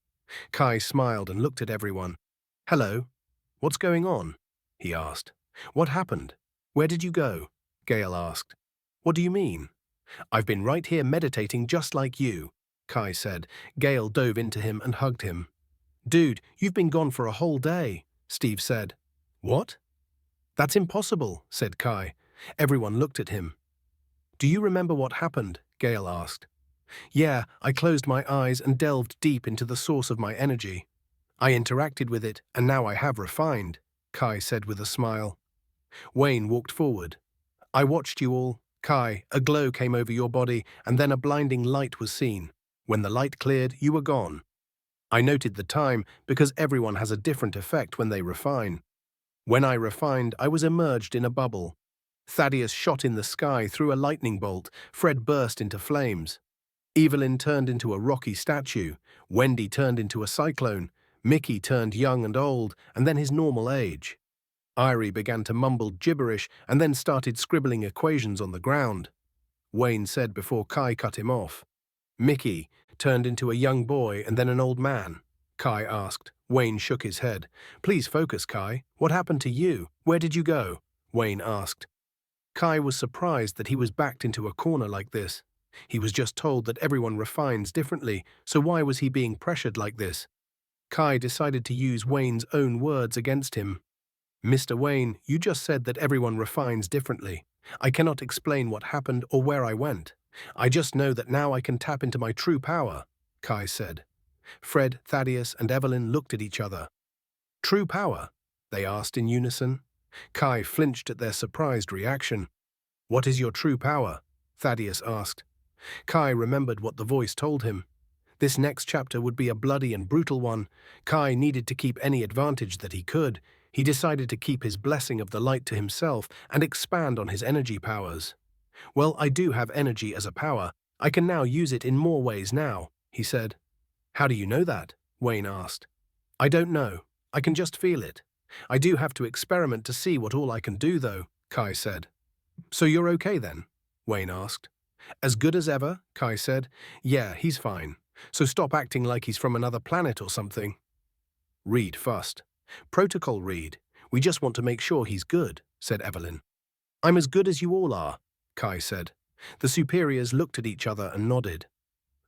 Kai smiled and looked at everyone. "Hello. What's going on?" he asked. "What happened? Where did you go?" Gail asked. "What do you mean?" "I've been right here meditating just like you," Kai said. Gail dove into him and hugged him. "Dude, you've been gone for a whole day," Steve said. "What?" "That's impossible," said Kai. Everyone looked at him. "Do you remember what happened?" Gail asked. "Yeah, I closed my eyes and delved deep into the source of my energy. I interacted with it, and now I have refined," Kai said with a smile. Wayne walked forward. "I watched you all, Kai. A glow came over your body, and then a blinding light was seen. When the light cleared, you were gone. I noted the time because everyone has a different effect when they refine. When I refined, I was immersed in a bubble. Thaddeus shot in the sky through a lightning bolt. Fred burst into flames. Evelyn turned into a rocky statue. Wendy turned into a cyclone. Mickey turned young and old, and then his normal age. Irie began to mumble gibberish and then started scribbling equations on the ground," Wayne said before Kai cut him off. "Mickey turned into a young boy and then an old man," Kai asked. Wayne shook his head. "Please focus, Kai. What happened to you? Where did you go?" Wayne asked. Kai was surprised that he was backed into a corner like this. He was just told that everyone refines differently, so why was he being pressured like this? Kai decided to use Wayne's own words against him. "Mr. Wayne, you just said that everyone refines differently. I cannot explain what happened or where I went. I just know that now I can tap into my true power," Kai said. Fred, Thaddeus, and Evelyn looked at each other. "True power?" they asked in unison. Kai flinched at their surprised reaction. "What is your true power?" Thaddeus asked. Kai remembered what the voice told him. This next chapter would be a bloody and brutal one. Kai needed to keep any advantage that he could. He decided to keep his blessing of the light to himself and expand on his energy powers. "Well, I do have energy as a power. I can now use it in more ways now," he said. "How do you know that?" Wayne asked. "I don't know. I can just feel it. I do have to experiment to see what all I can do, though," Kai said. "So you're okay then?" Wayne asked. As good as ever, Kai said. Yeah, he's fine. So stop acting like he's from another planet or something. Reed fussed. Protocol, Reed. We just want to make sure he's good, said Evelyn. I'm as good as you all are, Kai said. The superiors looked at each other and nodded.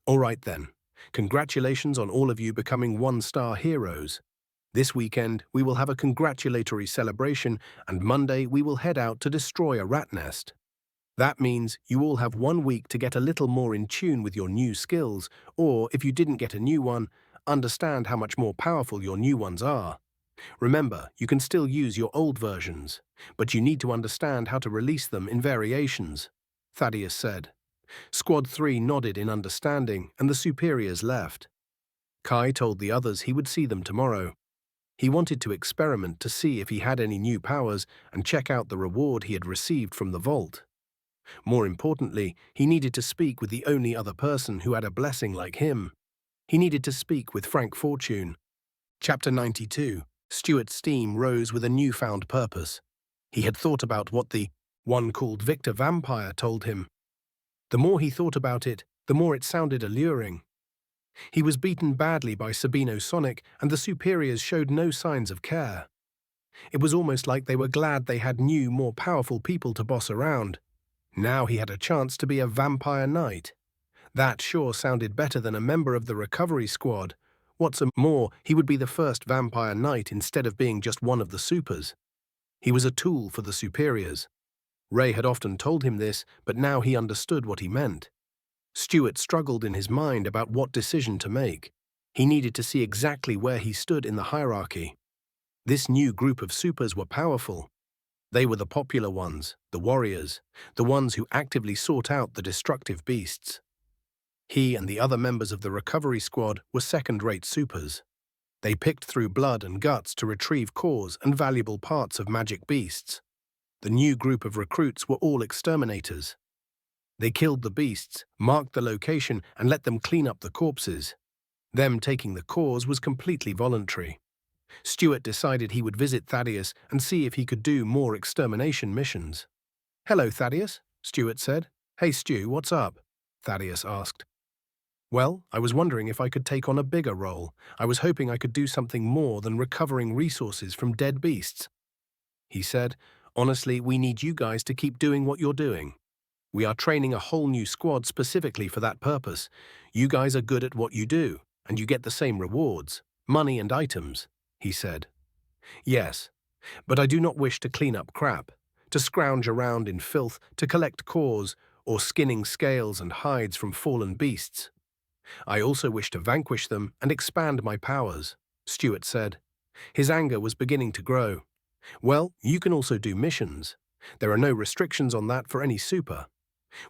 All right then. Congratulations on all of you becoming one-star heroes. This weekend, we will have a congratulatory celebration, and Monday we will head out to destroy a rat nest. That means you all have 1 week to get a little more in tune with your new skills, or if you didn't get a new one, understand how much more powerful your new ones are. Remember, you can still use your old versions, but you need to understand how to release them in variations, Thaddeus said. Squad 3 nodded in understanding, and the superiors left. Kai told the others he would see them tomorrow. He wanted to experiment to see if he had any new powers and check out the reward he had received from the vault. More importantly, he needed to speak with the only other person who had a blessing like him. He needed to speak with Frank Fortune. Chapter 92. Stuart's steam rose with a newfound purpose. He had thought about what the one called Victor Vampire told him. The more he thought about it, the more it sounded alluring. He was beaten badly by Sabino Sonic, and the superiors showed no signs of care. It was almost like they were glad they had new, more powerful people to boss around. Now he had a chance to be a vampire knight. That sure sounded better than a member of the recovery squad. What's more, he would be the first vampire knight instead of being just one of the supers. He was a tool for the superiors. Ray had often told him this, but now he understood what he meant. Stuart struggled in his mind about what decision to make. He needed to see exactly where he stood in the hierarchy. This new group of supers were powerful. They were the popular ones, the warriors, the ones who actively sought out the destructive beasts. He and the other members of the recovery squad were second-rate supers. They picked through blood and guts to retrieve cores and valuable parts of magic beasts. The new group of recruits were all exterminators. They killed the beasts, marked the location, and let them clean up the corpses. Them taking the cores was completely voluntary. Stuart decided he would visit Thaddeus and see if he could do more extermination missions. Hello, Thaddeus, Stuart said. Hey, Stu, what's up? Thaddeus asked. Well, I was wondering if I could take on a bigger role. I was hoping I could do something more than recovering resources from dead beasts. He said, honestly, we need you guys to keep doing what you're doing. We are training a whole new squad specifically for that purpose. You guys are good at what you do, and you get the same rewards, money and items, he said. Yes, but I do not wish to clean up crap, to scrounge around in filth, to collect cores, or skinning scales and hides from fallen beasts. I also wish to vanquish them and expand my powers, Stuart said. His anger was beginning to grow. Well, you can also do missions. There are no restrictions on that for any super.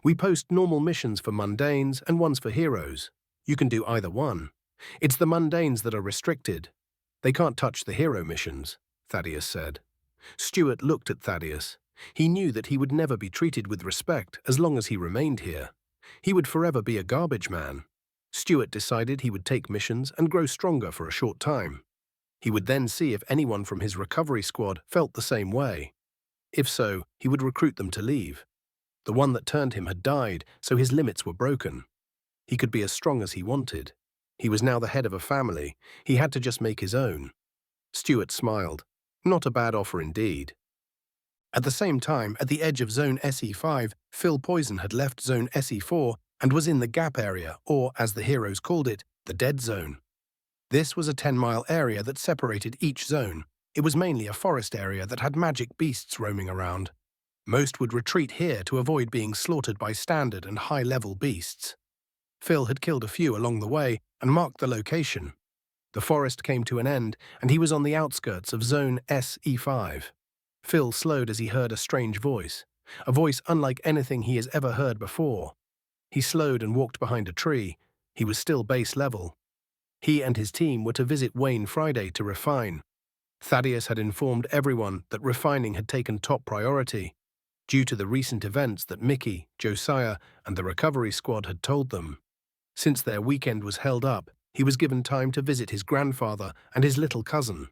We post normal missions for mundanes and ones for heroes. You can do either one. It's the mundanes that are restricted. They can't touch the hero missions, Thaddeus said. Stuart looked at Thaddeus. He knew that he would never be treated with respect as long as he remained here. He would forever be a garbage man. Stuart decided he would take missions and grow stronger for a short time. He would then see if anyone from his recovery squad felt the same way. If so, he would recruit them to leave. The one that turned him had died, so his limits were broken. He could be as strong as he wanted. He was now the head of a family. He had to just make his own. Stuart smiled. Not a bad offer indeed. At the same time, at the edge of Zone SE5, Phil Poison had left Zone SE4 and was in the Gap area, or, as the heroes called it, the Dead Zone. This was a 10-mile area that separated each zone. It was mainly a forest area that had magic beasts roaming around. Most would retreat here to avoid being slaughtered by standard and high-level beasts. Phil had killed a few along the way and marked the location. The forest came to an end, and he was on the outskirts of Zone SE5. Phil slowed as he heard a strange voice, a voice unlike anything he has ever heard before. He slowed and walked behind a tree. He was still base level. He and his team were to visit Wayne Friday to refine. Thaddeus had informed everyone that refining had taken top priority, due to the recent events that Mickey, Josiah, and the recovery squad had told them. Since their weekend was held up, he was given time to visit his grandfather and his little cousin.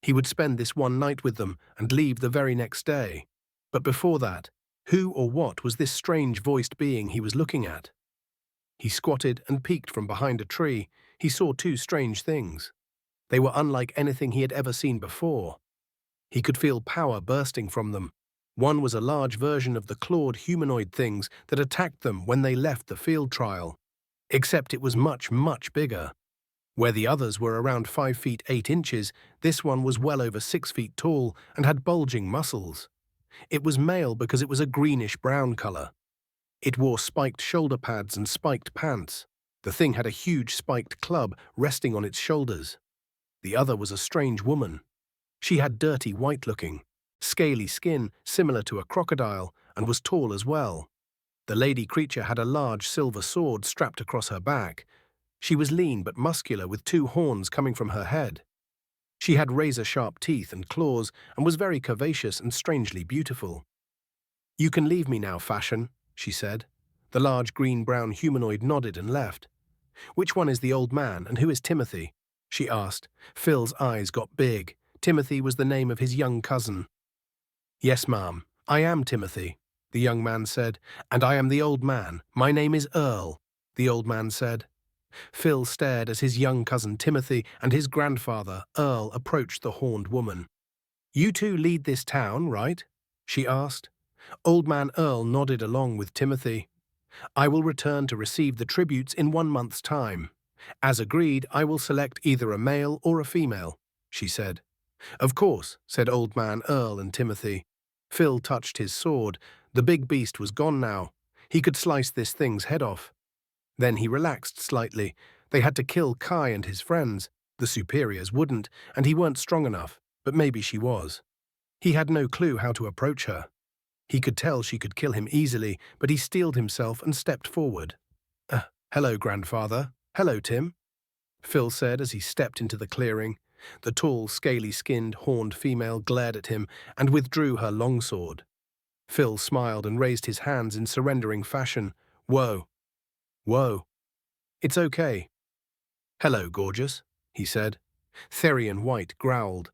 He would spend this one night with them and leave the very next day. But before that, Who or what was this strange-voiced being he was looking at? He squatted and peeked from behind a tree. He saw two strange things. They were unlike anything he had ever seen before. He could feel power bursting from them. One was a large version of the clawed humanoid things that attacked them when they left the field trial, except it was much, much bigger. Where the others were around 5 feet 8 inches, this one was well over 6 feet tall and had bulging muscles. It was male because it was a greenish-brown color. It wore spiked shoulder pads and spiked pants. The thing had a huge spiked club resting on its shoulders. The other was a strange woman. She had dirty white-looking, scaly skin similar to a crocodile and was tall as well. The lady creature had a large silver sword strapped across her back. She was lean but muscular with 2 horns coming from her head. She had razor-sharp teeth and claws and was very curvaceous and strangely beautiful. "You can leave me now, Fashion," she said. The large green-brown humanoid nodded and left. "Which one is the old man and who is Timothy?" she asked. Phil's eyes got big. Timothy was the name of his young cousin. "Yes, ma'am, I am Timothy," the young man said. "And I am the old man. My name is Earl," the old man said. Phil stared as his young cousin Timothy and his grandfather, Earl, approached the horned woman. "You two lead this town, right?" she asked. Old man Earl nodded along with Timothy. "I will return to receive the tributes in 1 month's time. As agreed, I will select either a male or a female," she said. "Of course," said Old Man Earl and Timothy. Phil touched his sword. The big beast was gone now. He could slice this thing's head off. Then he relaxed slightly. They had to kill Kai and his friends. The superiors wouldn't, and he weren't strong enough, but maybe she was. He had no clue how to approach her. He could tell she could kill him easily, but he steeled himself and stepped forward. Hello, grandfather. Hello, Tim," Phil said as he stepped into the clearing. The tall, scaly-skinned, horned female glared at him and withdrew her longsword. Phil smiled and raised his hands in surrendering fashion. "Whoa. Whoa. It's okay." "Hello, gorgeous," he said. Therian White growled.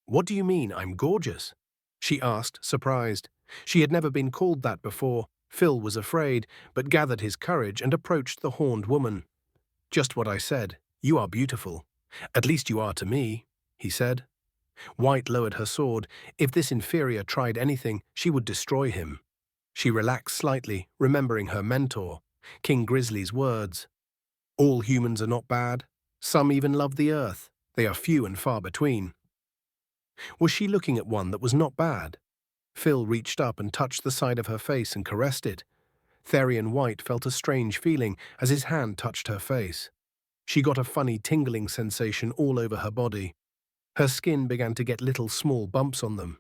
"What do you mean, I'm gorgeous?" she asked, surprised. She had never been called that before. Phil was afraid, but gathered his courage and approached the horned woman. "Just what I said. You are beautiful. At least you are to me," he said. White lowered her sword. If this inferior tried anything, she would destroy him. She relaxed slightly, remembering her mentor, King Grizzly's words. "All humans are not bad. Some even love the earth. They are few and far between." Was she looking at one that was not bad? Phil reached up and touched the side of her face and caressed it. Therian White felt a strange feeling as his hand touched her face. She got a funny tingling sensation all over her body. Her skin began to get little small bumps on them.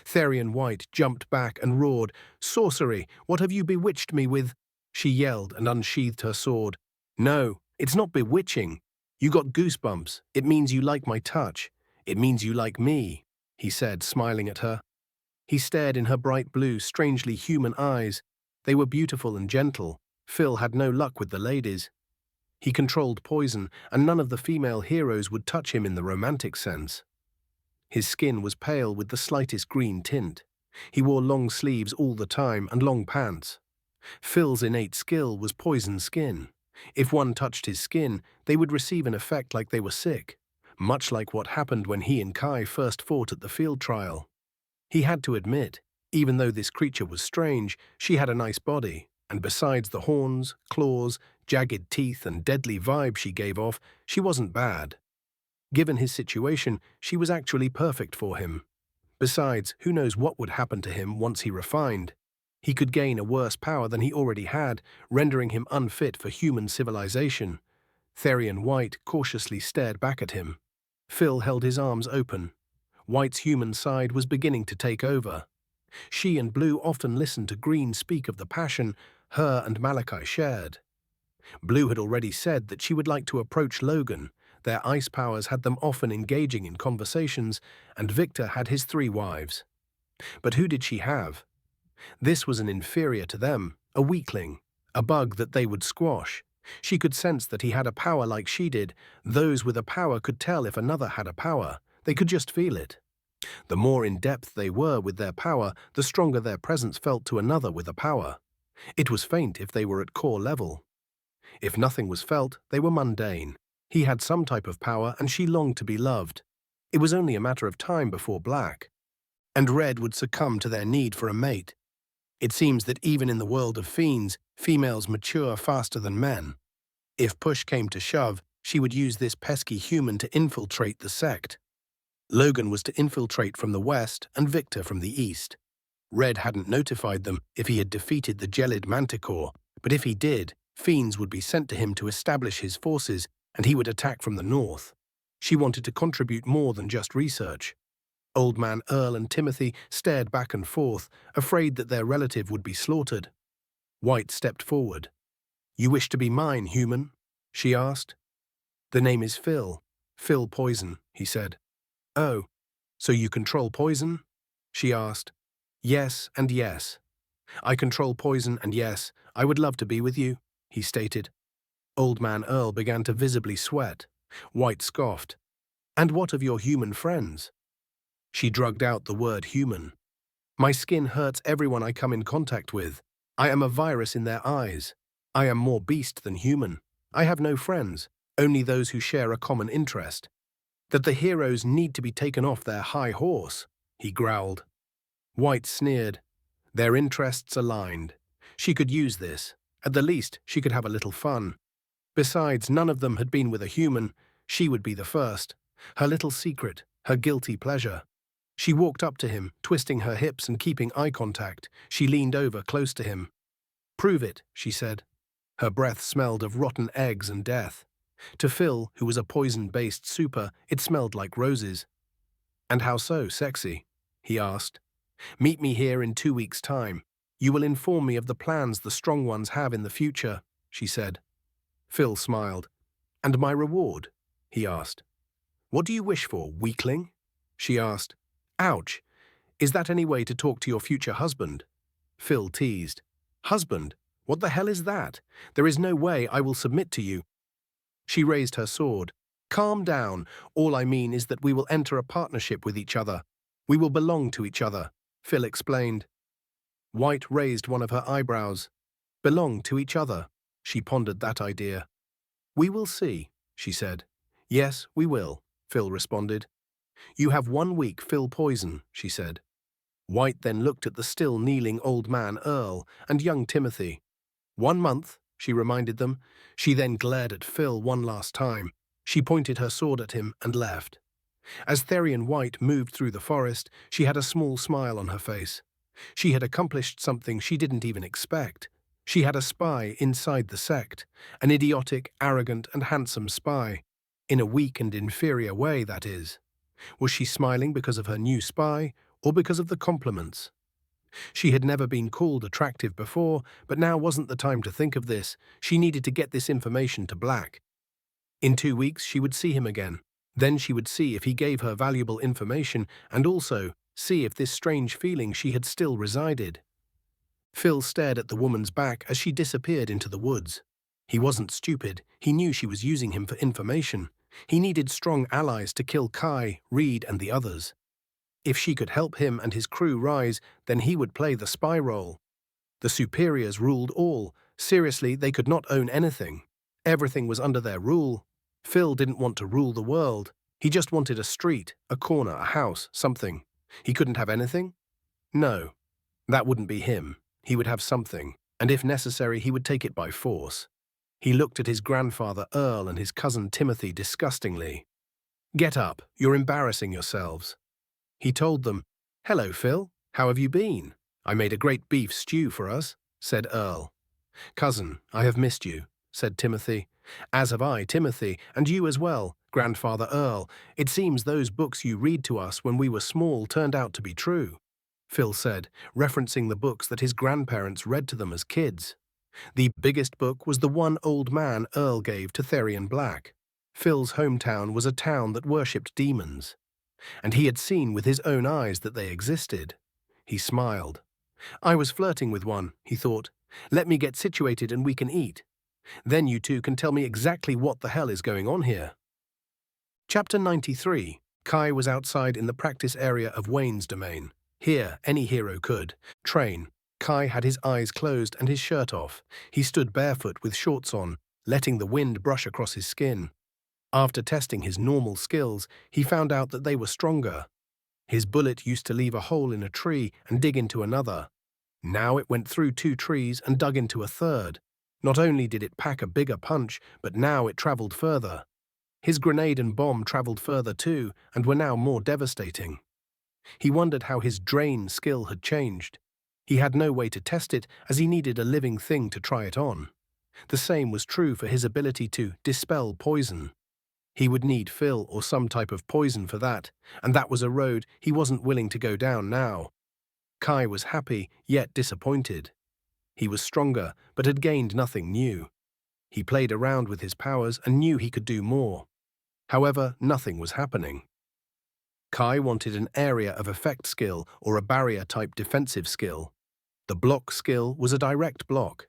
Therian White jumped back and roared, "Sorcery! What have you bewitched me with?" She yelled and unsheathed her sword. "No, it's not bewitching. You got goosebumps. It means you like my touch. It means you like me," he said, smiling at her. He stared in her bright blue, strangely human eyes. They were beautiful and gentle. Phil had no luck with the ladies. He controlled poison, and none of the female heroes would touch him in the romantic sense. His skin was pale with the slightest green tint. He wore long sleeves all the time and long pants. Phil's innate skill was poison skin. If one touched his skin, they would receive an effect like they were sick, much like what happened when he and Kai first fought at the field trial. He had to admit, even though this creature was strange, she had a nice body, and besides the horns, claws, jagged teeth and deadly vibe she gave off, she wasn't bad. Given his situation, she was actually perfect for him. Besides, who knows what would happen to him once he refined? He could gain a worse power than he already had, rendering him unfit for human civilization. Therian White cautiously stared back at him. Phil held his arms open. White's human side was beginning to take over. She and Blue often listened to Green speak of the passion her and Malachi shared. Blue had already said that she would like to approach Logan. Their ice powers had them often engaging in conversations, and Victor had his 3 wives. But who did she have? This was an inferior to them, a weakling, a bug that they would squash. She could sense that he had a power like she did. Those with a power could tell if another had a power. They could just feel it. The more in depth they were with their power, the stronger their presence felt to another with a power. It was faint if they were at core level. If nothing was felt, they were mundane. He had some type of power, and she longed to be loved. It was only a matter of time before Black and Red would succumb to their need for a mate. It seems that even in the world of fiends, females mature faster than men. If push came to shove, she would use this pesky human to infiltrate the sect. Logan was to infiltrate from the west and Victor from the east. Red hadn't notified them if he had defeated the gelid manticore, but if he did, fiends would be sent to him to establish his forces, and he would attack from the north. She wanted to contribute more than just research. Old Man Earl and Timothy stared back and forth, afraid that their relative would be slaughtered. White stepped forward. "You wish to be mine, human?" she asked. "The name is Phil. Phil Poison," he said. "Oh, so you control poison?" she asked. "Yes and yes. I control poison and yes, I would love to be with you," he stated. Old Man Earl began to visibly sweat. White scoffed. "And what of your human friends?" She drugged out the word human. "My skin hurts everyone I come in contact with. I am a virus in their eyes. I am more beast than human. I have no friends, only those who share a common interest. That the heroes need to be taken off their high horse," he growled. White sneered. Their interests aligned. She could use this. At the least, she could have a little fun. Besides, none of them had been with a human. She would be the first. Her little secret, her guilty pleasure. She walked up to him, twisting her hips and keeping eye contact. She leaned over close to him. "Prove it," she said. Her breath smelled of rotten eggs and death. To Phil, who was a poison-based super, it smelled like roses. "And how so, sexy?" he asked. "Meet me here in 2 weeks' time. You will inform me of the plans the strong ones have in the future," she said. Phil smiled. "And my reward?" he asked. "What do you wish for, weakling?" she asked. "Ouch. Is that any way to talk to your future husband?" Phil teased. "Husband? What the hell is that? There is no way I will submit to you." She raised her sword. "Calm down. All I mean is that we will enter a partnership with each other. We will belong to each other," Phil explained. White raised one of her eyebrows. "Belong to each other?" She pondered that idea. "We will see," she said. "Yes, we will," Phil responded. "You have 1 week, Phil Poison," she said. White then looked at the still kneeling Old Man Earl and young Timothy. 1 month, she reminded them. She then glared at Phil one last time. She pointed her sword at him and left. As Therian White moved through the forest, she had a small smile on her face. She had accomplished something she didn't even expect. She had a spy inside the sect, an idiotic, arrogant, and handsome spy. In a weak and inferior way, that is. Was she smiling because of her new spy, or because of the compliments? She had never been called attractive before, but now wasn't the time to think of this. She needed to get this information to Black. In 2 weeks, she would see him again. Then she would see if he gave her valuable information, and also see if this strange feeling she had still resided. Phil stared at the woman's back as she disappeared into the woods. He wasn't stupid. He knew she was using him for information. He needed strong allies to kill Kai, Reed, and the others. If she could help him and his crew rise, then he would play the spy role. The superiors ruled all. Seriously, they could not own anything. Everything was under their rule. Phil didn't want to rule the world. He just wanted a street, a corner, a house, something. He couldn't have anything? No, that wouldn't be him. He would have something, and if necessary, he would take it by force. He looked at his grandfather Earl and his cousin Timothy disgustingly. "Get up, you're embarrassing yourselves." He told them, "Hello, Phil, how have you been? I made a great beef stew for us," said Earl. "Cousin, I have missed you," said Timothy. "As have I, Timothy, and you as well, Grandfather Earl. It seems those books you read to us when we were small turned out to be true," Phil said, referencing the books that his grandparents read to them as kids. The biggest book was the one Old Man Earl gave to Therian Black. Phil's hometown was a town that worshipped demons, and he had seen with his own eyes that they existed. He smiled. "I was flirting with one," he thought. "Let me get situated and we can eat. Then you two can tell me exactly what the hell is going on here." Chapter 93. Kai was outside in the practice area of Wayne's domain. Here, any hero could train. Kai had his eyes closed and his shirt off. He stood barefoot with shorts on, letting the wind brush across his skin. After testing his normal skills, he found out that they were stronger. His bullet used to leave a hole in a tree and dig into another. Now it went through 2 trees and dug into a third. Not only did it pack a bigger punch, but now it traveled further. His grenade and bomb traveled further too, and were now more devastating. He wondered how his drain skill had changed. He had no way to test it, as he needed a living thing to try it on. The same was true for his ability to dispel poison. He would need Phil or some type of poison for that, and that was a road he wasn't willing to go down now. Kai was happy, yet disappointed. He was stronger, but had gained nothing new. He played around with his powers and knew he could do more. However, nothing was happening. Kai wanted an area of effect skill or a barrier-type defensive skill. The block skill was a direct block.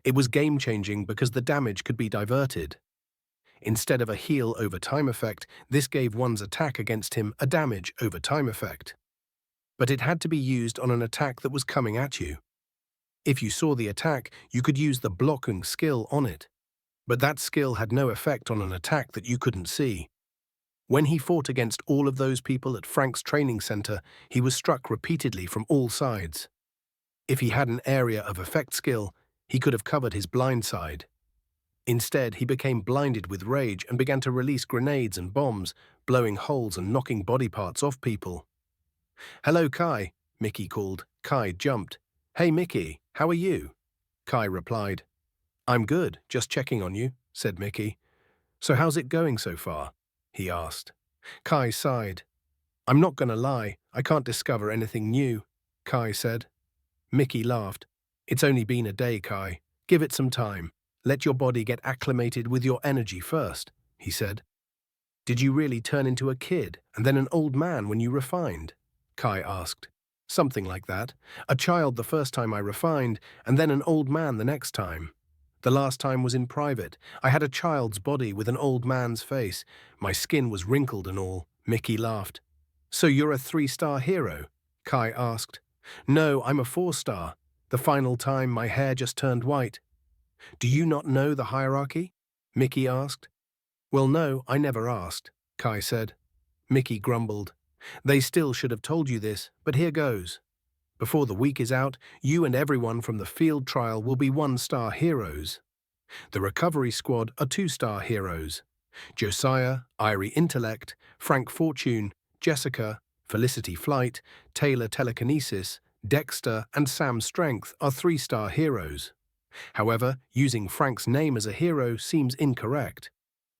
It was game-changing because the damage could be diverted. Instead of a heal over time effect, this gave one's attack against him a damage over time effect. But it had to be used on an attack that was coming at you. If you saw the attack, you could use the blocking skill on it. But that skill had no effect on an attack that you couldn't see. When he fought against all of those people at Frank's training center, he was struck repeatedly from all sides. If he had an area of effect skill, he could have covered his blind side. Instead, he became blinded with rage and began to release grenades and bombs, blowing holes and knocking body parts off people. "Hello, Kai," Mickey called. Kai jumped. "Hey, Mickey, how are you?" Kai replied. "I'm good, just checking on you," said Mickey. "So how's it going so far?" he asked. Kai sighed. "I'm not gonna lie, I can't discover anything new," Kai said. Mickey laughed. "It's only been a day, Kai. Give it some time. Let your body get acclimated with your energy first," he said. "Did you really turn into a kid and then an old man when you refined?" Kai asked. "Something like that. A child the first time I refined, and then an old man the next time. The last time was in private. I had a child's body with an old man's face. My skin was wrinkled and all." Mickey laughed. "So you're a 3-star hero?" Kai asked. "No, I'm a 4-star. The final time my hair just turned white." "Do you not know the hierarchy?" Mickey asked. "Well, no, I never asked," Kai said. Mickey grumbled. "They still should have told you this, but here goes. Before the week is out, you and everyone from the field trial will be 1-star heroes. The recovery squad are 2-star heroes. Josiah, Irie Intellect, Frank Fortune, Jessica, Felicity Flight, Taylor Telekinesis, Dexter, and Sam Strength are 3-star heroes. However, using Frank's name as a hero seems incorrect.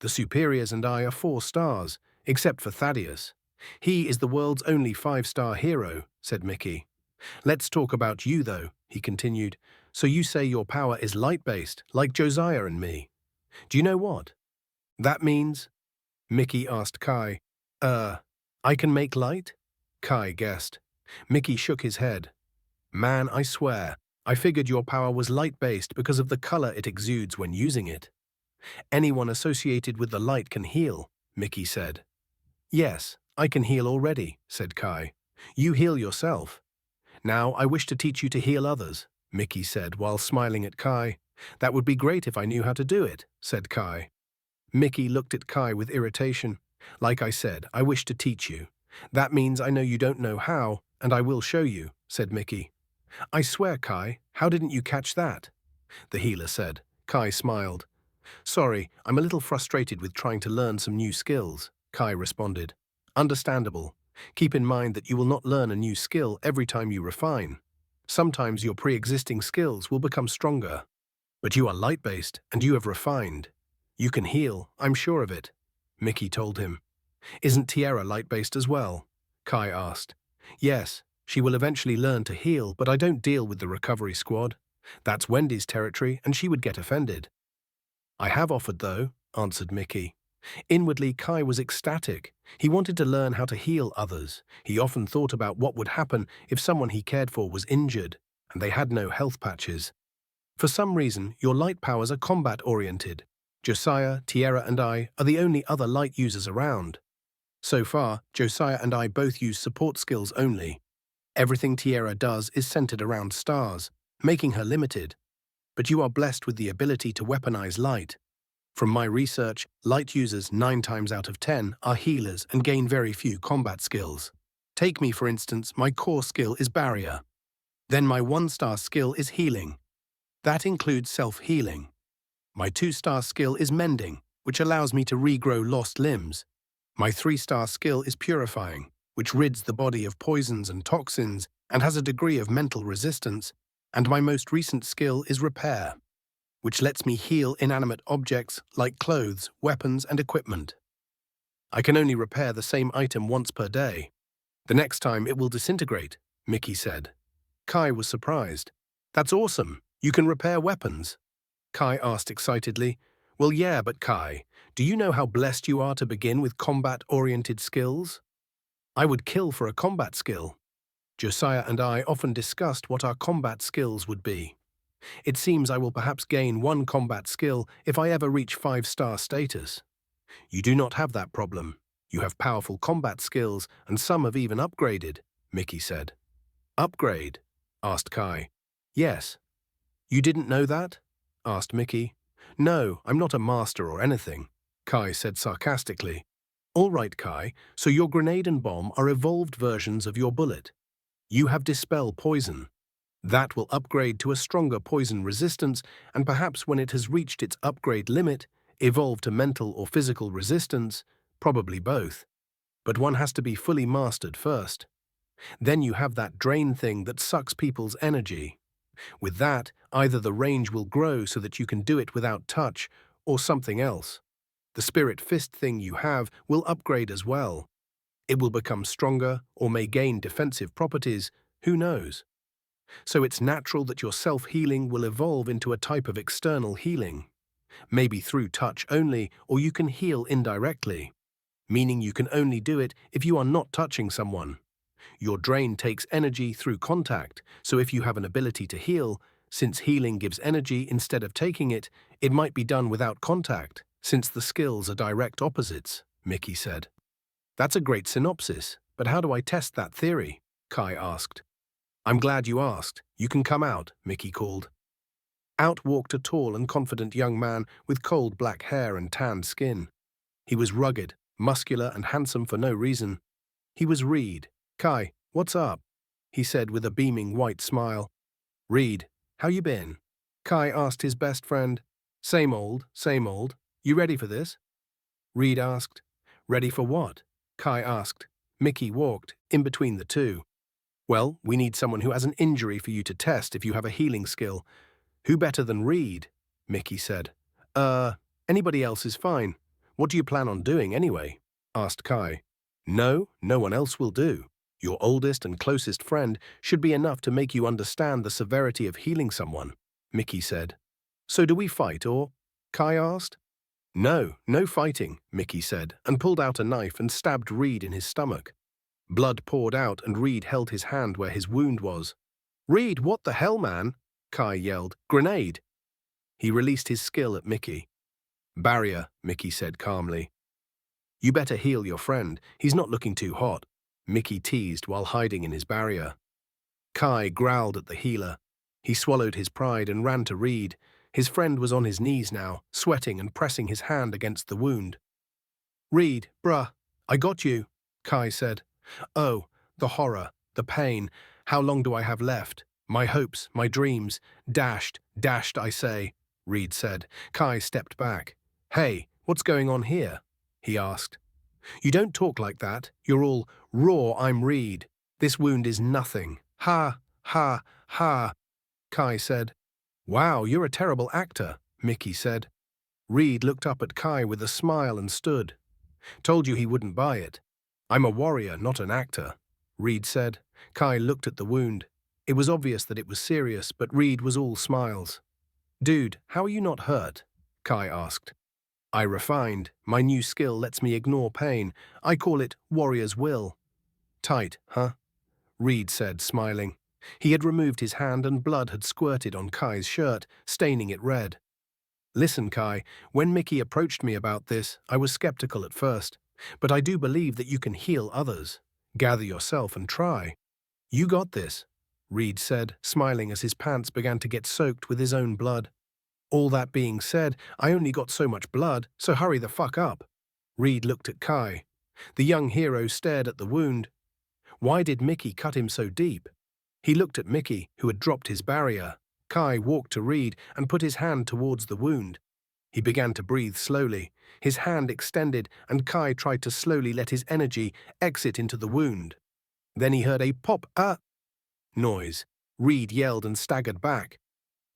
The superiors and I are 4 stars, except for Thaddeus. He is the world's only 5-star hero," said Mickey. "Let's talk about you, though," he continued. "So you say your power is light-based, like Josiah and me. Do you know what that means?" Mickey asked Kai. I can make light?" Kai guessed. Mickey shook his head. "Man, I swear, I figured your power was light-based because of the color it exudes when using it." "Anyone associated with the light can heal," Mickey said. "Yes, I can heal already," said Kai. "You heal yourself." "Now I wish to teach you to heal others," Mickey said while smiling at Kai. "That would be great if I knew how to do it," said Kai. Mickey looked at Kai with irritation. "Like I said, I wish to teach you. That means I know you don't know how, and I will show you," said Mickey. "I swear, Kai, how didn't you catch that?" the healer said. Kai smiled. "Sorry, I'm a little frustrated with trying to learn some new skills," Kai responded. "Understandable. Keep in mind that you will not learn a new skill every time you refine. Sometimes your pre-existing skills will become stronger. But you are light-based, and you have refined. You can heal, I'm sure of it," Mickey told him. "Isn't Tierra light-based as well?" Kai asked. "Yes, she will eventually learn to heal, but I don't deal with the recovery squad. That's Wendy's territory, and she would get offended." "I have offered, though," answered Mickey. Inwardly, Kai was ecstatic. He wanted to learn how to heal others. He often thought about what would happen if someone he cared for was injured, and they had no health patches. "For some reason, your light powers are combat-oriented. Josiah, Tierra, and I are the only other light users around. So far, Josiah and I both use support skills only. Everything Tierra does is centered around stars, making her limited. But you are blessed with the ability to weaponize light. From my research, light users 9 times out of 10 are healers and gain very few combat skills. Take me, for instance, my core skill is barrier. Then my 1-star skill is healing. That includes self-healing. My 2-star skill is mending, which allows me to regrow lost limbs. My 3-star skill is purifying, which rids the body of poisons and toxins and has a degree of mental resistance. And my most recent skill is repair, which lets me heal inanimate objects like clothes, weapons, and equipment. I can only repair the same item once per day. The next time it will disintegrate, Mickey said. Kai was surprised. That's awesome. You can repair weapons. Kai asked excitedly. Well, yeah, but Kai, do you know how blessed you are to begin with combat-oriented skills? I would kill for a combat skill. Josiah and I often discussed what our combat skills would be. It seems I will perhaps gain 1 combat skill if I ever reach 5-star status. You do not have that problem. You have powerful combat skills, and some have even upgraded, Mickey said. Upgrade? Asked Kai. Yes. You didn't know that? Asked Mickey. No, I'm not a master or anything, Kai said sarcastically. All right, Kai, so your grenade and bomb are evolved versions of your bullet. You have dispel poison. That will upgrade to a stronger poison resistance, and perhaps when it has reached its upgrade limit, evolve to mental or physical resistance, probably both. But one has to be fully mastered first. Then you have that drain thing that sucks people's energy. With that, either the range will grow so that you can do it without touch, or something else. The spirit fist thing you have will upgrade as well. It will become stronger or may gain defensive properties, who knows? So it's natural that your self-healing will evolve into a type of external healing. Maybe through touch only, or you can heal indirectly, meaning you can only do it if you are not touching someone. Your drain takes energy through contact, so if you have an ability to heal, since healing gives energy instead of taking it, it might be done without contact, since the skills are direct opposites, Mickey said. That's a great synopsis, but how do I test that theory? Kai asked. I'm glad you asked. You can come out, Mickey called. Out walked a tall and confident young man with cold black hair and tanned skin. He was rugged, muscular, and handsome for no reason. He was Reed. Kai, what's up? He said with a beaming white smile. Reed, how you been? Kai asked his best friend. Same old, same old. You ready for this? Reed asked. Ready for what? Kai asked. Mickey walked, in between the two. Well, we need someone who has an injury for you to test if you have a healing skill. Who better than Reed? Mickey said. Anybody else is fine. What do you plan on doing anyway? Asked Kai. No one else will do. Your oldest and closest friend should be enough to make you understand the severity of healing someone, Mickey said. So do we fight or? Kai asked. No fighting, Mickey said, and pulled out a knife and stabbed Reed in his stomach. Blood poured out and Reed held his hand where his wound was. Reed, what the hell, man? Kai yelled. Grenade! He released his skill at Mickey. Barrier, Mickey said calmly. You better heal your friend. He's not looking too hot, Mickey teased while hiding in his barrier. Kai growled at the healer. He swallowed his pride and ran to Reed. His friend was on his knees now, sweating and pressing his hand against the wound. Reed, bruh, I got you, Kai said. Oh, the horror, the pain. How long do I have left? My hopes, my dreams. Dashed, I say, Reed said. Kai stepped back. Hey, what's going on here? He asked. You don't talk like that. You're all raw, I'm Reed. This wound is nothing. Ha, ha, ha, Kai said. Wow, you're a terrible actor, Mickey said. Reed looked up at Kai with a smile and stood. Told you he wouldn't buy it. I'm a warrior, not an actor, Reed said. Kai looked at the wound. It was obvious that it was serious, but Reed was all smiles. Dude, how are you not hurt? Kai asked. I refined. My new skill lets me ignore pain. I call it warrior's will. Tight, huh? Reed said, smiling. He had removed his hand and blood had squirted on Kai's shirt, staining it red. Listen, Kai, when Mickey approached me about this, I was skeptical at first. But I do believe that you can heal others. Gather yourself and try. You got this, Reed said, smiling as his pants began to get soaked with his own blood. All that being said, I only got so much blood, so hurry the fuck up. Reed looked at Kai. The young hero stared at the wound. Why did Mickey cut him so deep? He looked at Mickey, who had dropped his barrier. Kai walked to Reed and put his hand towards the wound. He began to breathe slowly. His hand extended, and Kai tried to slowly let his energy exit into the wound. Then he heard a pop noise. Reed yelled and staggered back.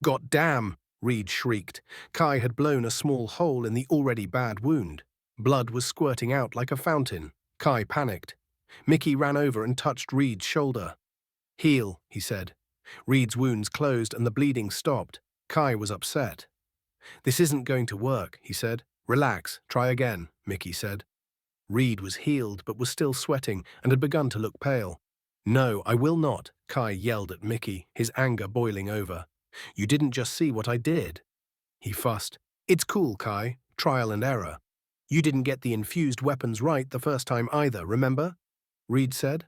"God damn!" Reed shrieked. Kai had blown a small hole in the already bad wound. Blood was squirting out like a fountain. Kai panicked. Mickey ran over and touched Reed's shoulder. "Heal," he said. Reed's wounds closed and the bleeding stopped. Kai was upset. "This isn't going to work," he said. "Relax, try again," Mickey said. Reed was healed but was still sweating and had begun to look pale. "No, I will not," Kai yelled at Mickey, his anger boiling over. "You didn't just see what I did." He fussed. "It's cool, Kai. Trial and error. You didn't get the infused weapons right the first time either, remember?" Reed said.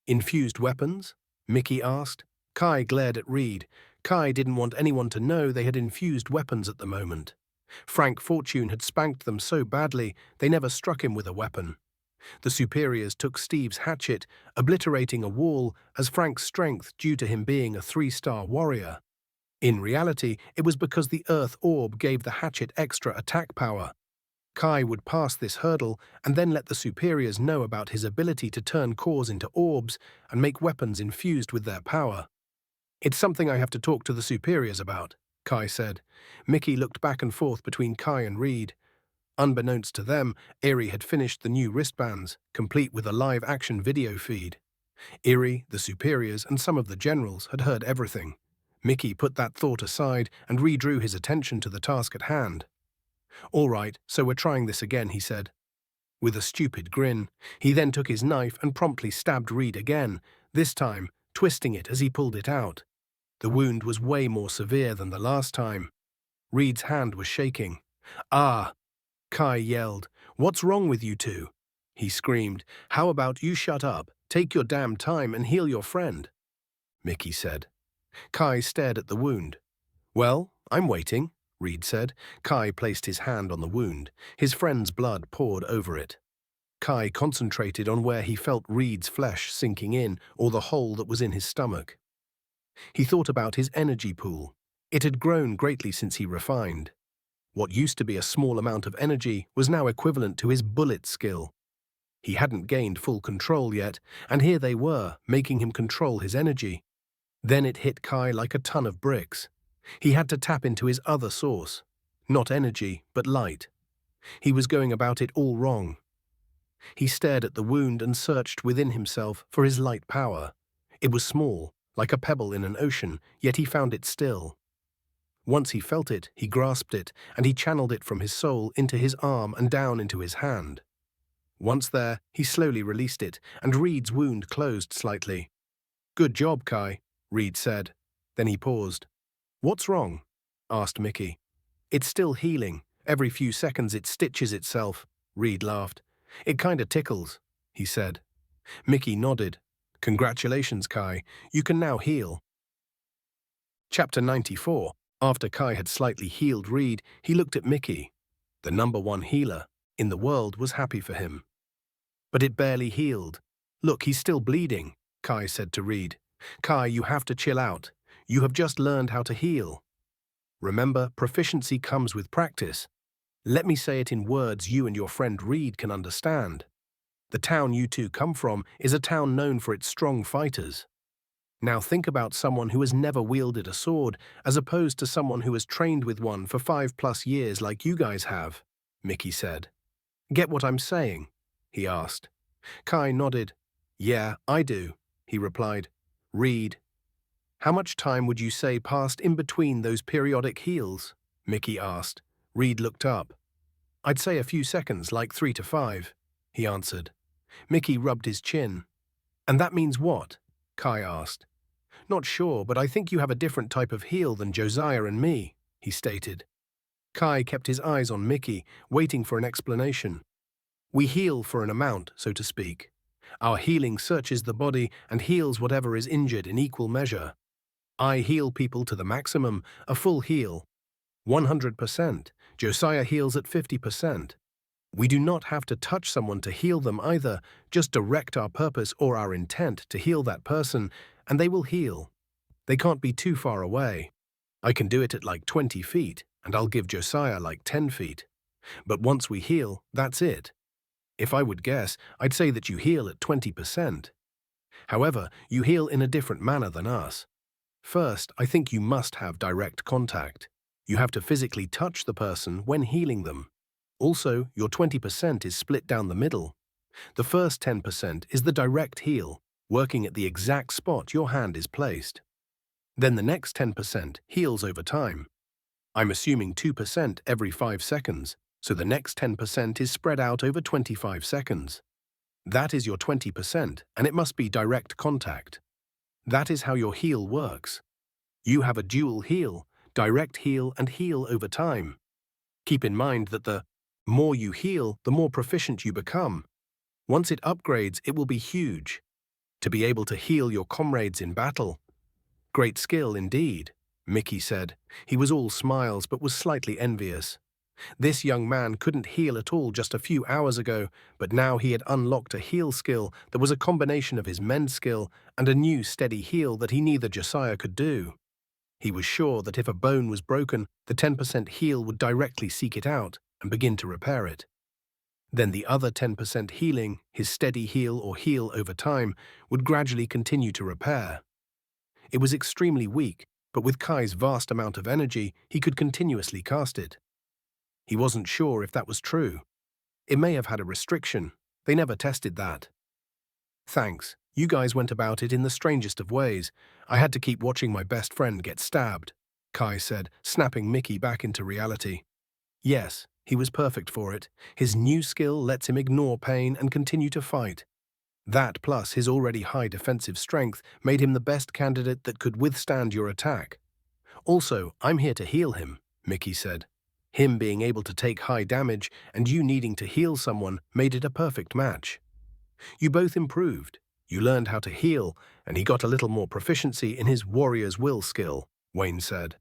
"Infused weapons?" Mickey asked. Kai glared at Reed. Kai didn't want anyone to know they had infused weapons at the moment. Frank Fortune had spanked them so badly they never struck him with a weapon. The superiors took Steve's hatchet, obliterating a wall as Frank's strength due to him being a 3-star warrior. In reality, it was because the Earth Orb gave the hatchet extra attack power. Kai would pass this hurdle and then let the superiors know about his ability to turn cores into orbs and make weapons infused with their power. "It's something I have to talk to the superiors about," Kai said. Mickey looked back and forth between Kai and Reed. Unbeknownst to them, Erie had finished the new wristbands, complete with a live-action video feed. Erie, the superiors, and some of the generals had heard everything. Mickey put that thought aside and redrew his attention to the task at hand. "All right, so we're trying this again," he said. With a stupid grin, he then took his knife and promptly stabbed Reed again, this time twisting it as he pulled it out. The wound was way more severe than the last time. Reed's hand was shaking. "Ah!" Kai yelled. "What's wrong with you two?" He screamed. "How about you shut up, take your damn time and heal your friend?" Mickey said. Kai stared at the wound. "Well, I'm waiting," Reed said. Kai placed his hand on the wound. His friend's blood poured over it. Kai concentrated on where he felt Reed's flesh sinking in, or the hole that was in his stomach. He thought about his energy pool. It had grown greatly since he refined. What used to be a small amount of energy was now equivalent to his bullet skill. He hadn't gained full control yet, and here they were, making him control his energy. Then it hit Kai like a ton of bricks. He had to tap into his other source. Not energy, but light. He was going about it all wrong. He stared at the wound and searched within himself for his light power. It was small, like a pebble in an ocean, yet he found it still. Once he felt it, he grasped it, and he channeled it from his soul into his arm and down into his hand. Once there, he slowly released it, and Reed's wound closed slightly. "Good job, Kai," Reed said. Then he paused. "What's wrong?" asked Mickey. "It's still healing. Every few seconds it stitches itself," Reed laughed. "It kinda tickles," he said. Mickey nodded. "Congratulations, Kai. You can now heal." Chapter 94. After Kai had slightly healed Reed, he looked at Mickey. The #1 healer in the world was happy for him. But it barely healed. "Look, he's still bleeding," Kai said to Reed. "Kai, you have to chill out. You have just learned how to heal. Remember, proficiency comes with practice. Let me say it in words you and your friend Reed can understand. The town you two come from is a town known for its strong fighters. Now think about someone who has never wielded a sword as opposed to someone who has trained with one for 5+ years like you guys have," Mickey said. "Get what I'm saying?" he asked. Kai nodded. "Yeah, I do," he replied. "Reed, how much time would you say passed in between those periodic heals?" Mickey asked. Reed looked up. "I'd say a few seconds, like 3 to 5, he answered. Mickey rubbed his chin. "And that means what?" Kai asked. "Not sure, but I think you have a different type of heal than Josiah and me," he stated. Kai kept his eyes on Mickey, waiting for an explanation. We heal for an amount, so to speak. Our healing searches the body and heals whatever is injured in equal measure. I heal people to the maximum, a full heal. 100%. Josiah heals at 50%. We do not have to touch someone to heal them either, just direct our purpose or our intent to heal that person, and they will heal. They can't be too far away. I can do it at like 20 feet, and I'll give Josiah like 10 feet. But once we heal, that's it. If I would guess, I'd say that you heal at 20%. However, you heal in a different manner than us. First, I think you must have direct contact. You have to physically touch the person when healing them. Also, your 20% is split down the middle. The first 10% is the direct heal, working at the exact spot your hand is placed. Then the next 10% heals over time. I'm assuming 2% every 5 seconds, so the next 10% is spread out over 25 seconds. That is your 20%, and it must be direct contact. That is how your heal works. You have a dual heal, direct heal and heal over time. Keep in mind that the more you heal, the more proficient you become. Once it upgrades, it will be huge. To be able to heal your comrades in battle. Great skill indeed, Mickey said. He was all smiles but was slightly envious. This young man couldn't heal at all just a few hours ago, but now he had unlocked a heal skill that was a combination of his mend skill and a new steady heal that neither Josiah could do. He was sure that if a bone was broken, the 10% heal would directly seek it out and begin to repair it. Then the other 10% healing, his steady heal or heal over time, would gradually continue to repair. It was extremely weak, but with Kai's vast amount of energy, he could continuously cast it. He wasn't sure if that was true. It may have had a restriction. They never tested that. Thanks. You guys went about it in the strangest of ways. I had to keep watching my best friend get stabbed, Kai said, snapping Mickey back into reality. Yes, he was perfect for it. His new skill lets him ignore pain and continue to fight. That plus his already high defensive strength made him the best candidate that could withstand your attack. Also, I'm here to heal him, Mickey said. Him being able to take high damage and you needing to heal someone made it a perfect match. You both improved. You learned how to heal, and he got a little more proficiency in his warrior's will skill, Wayne said.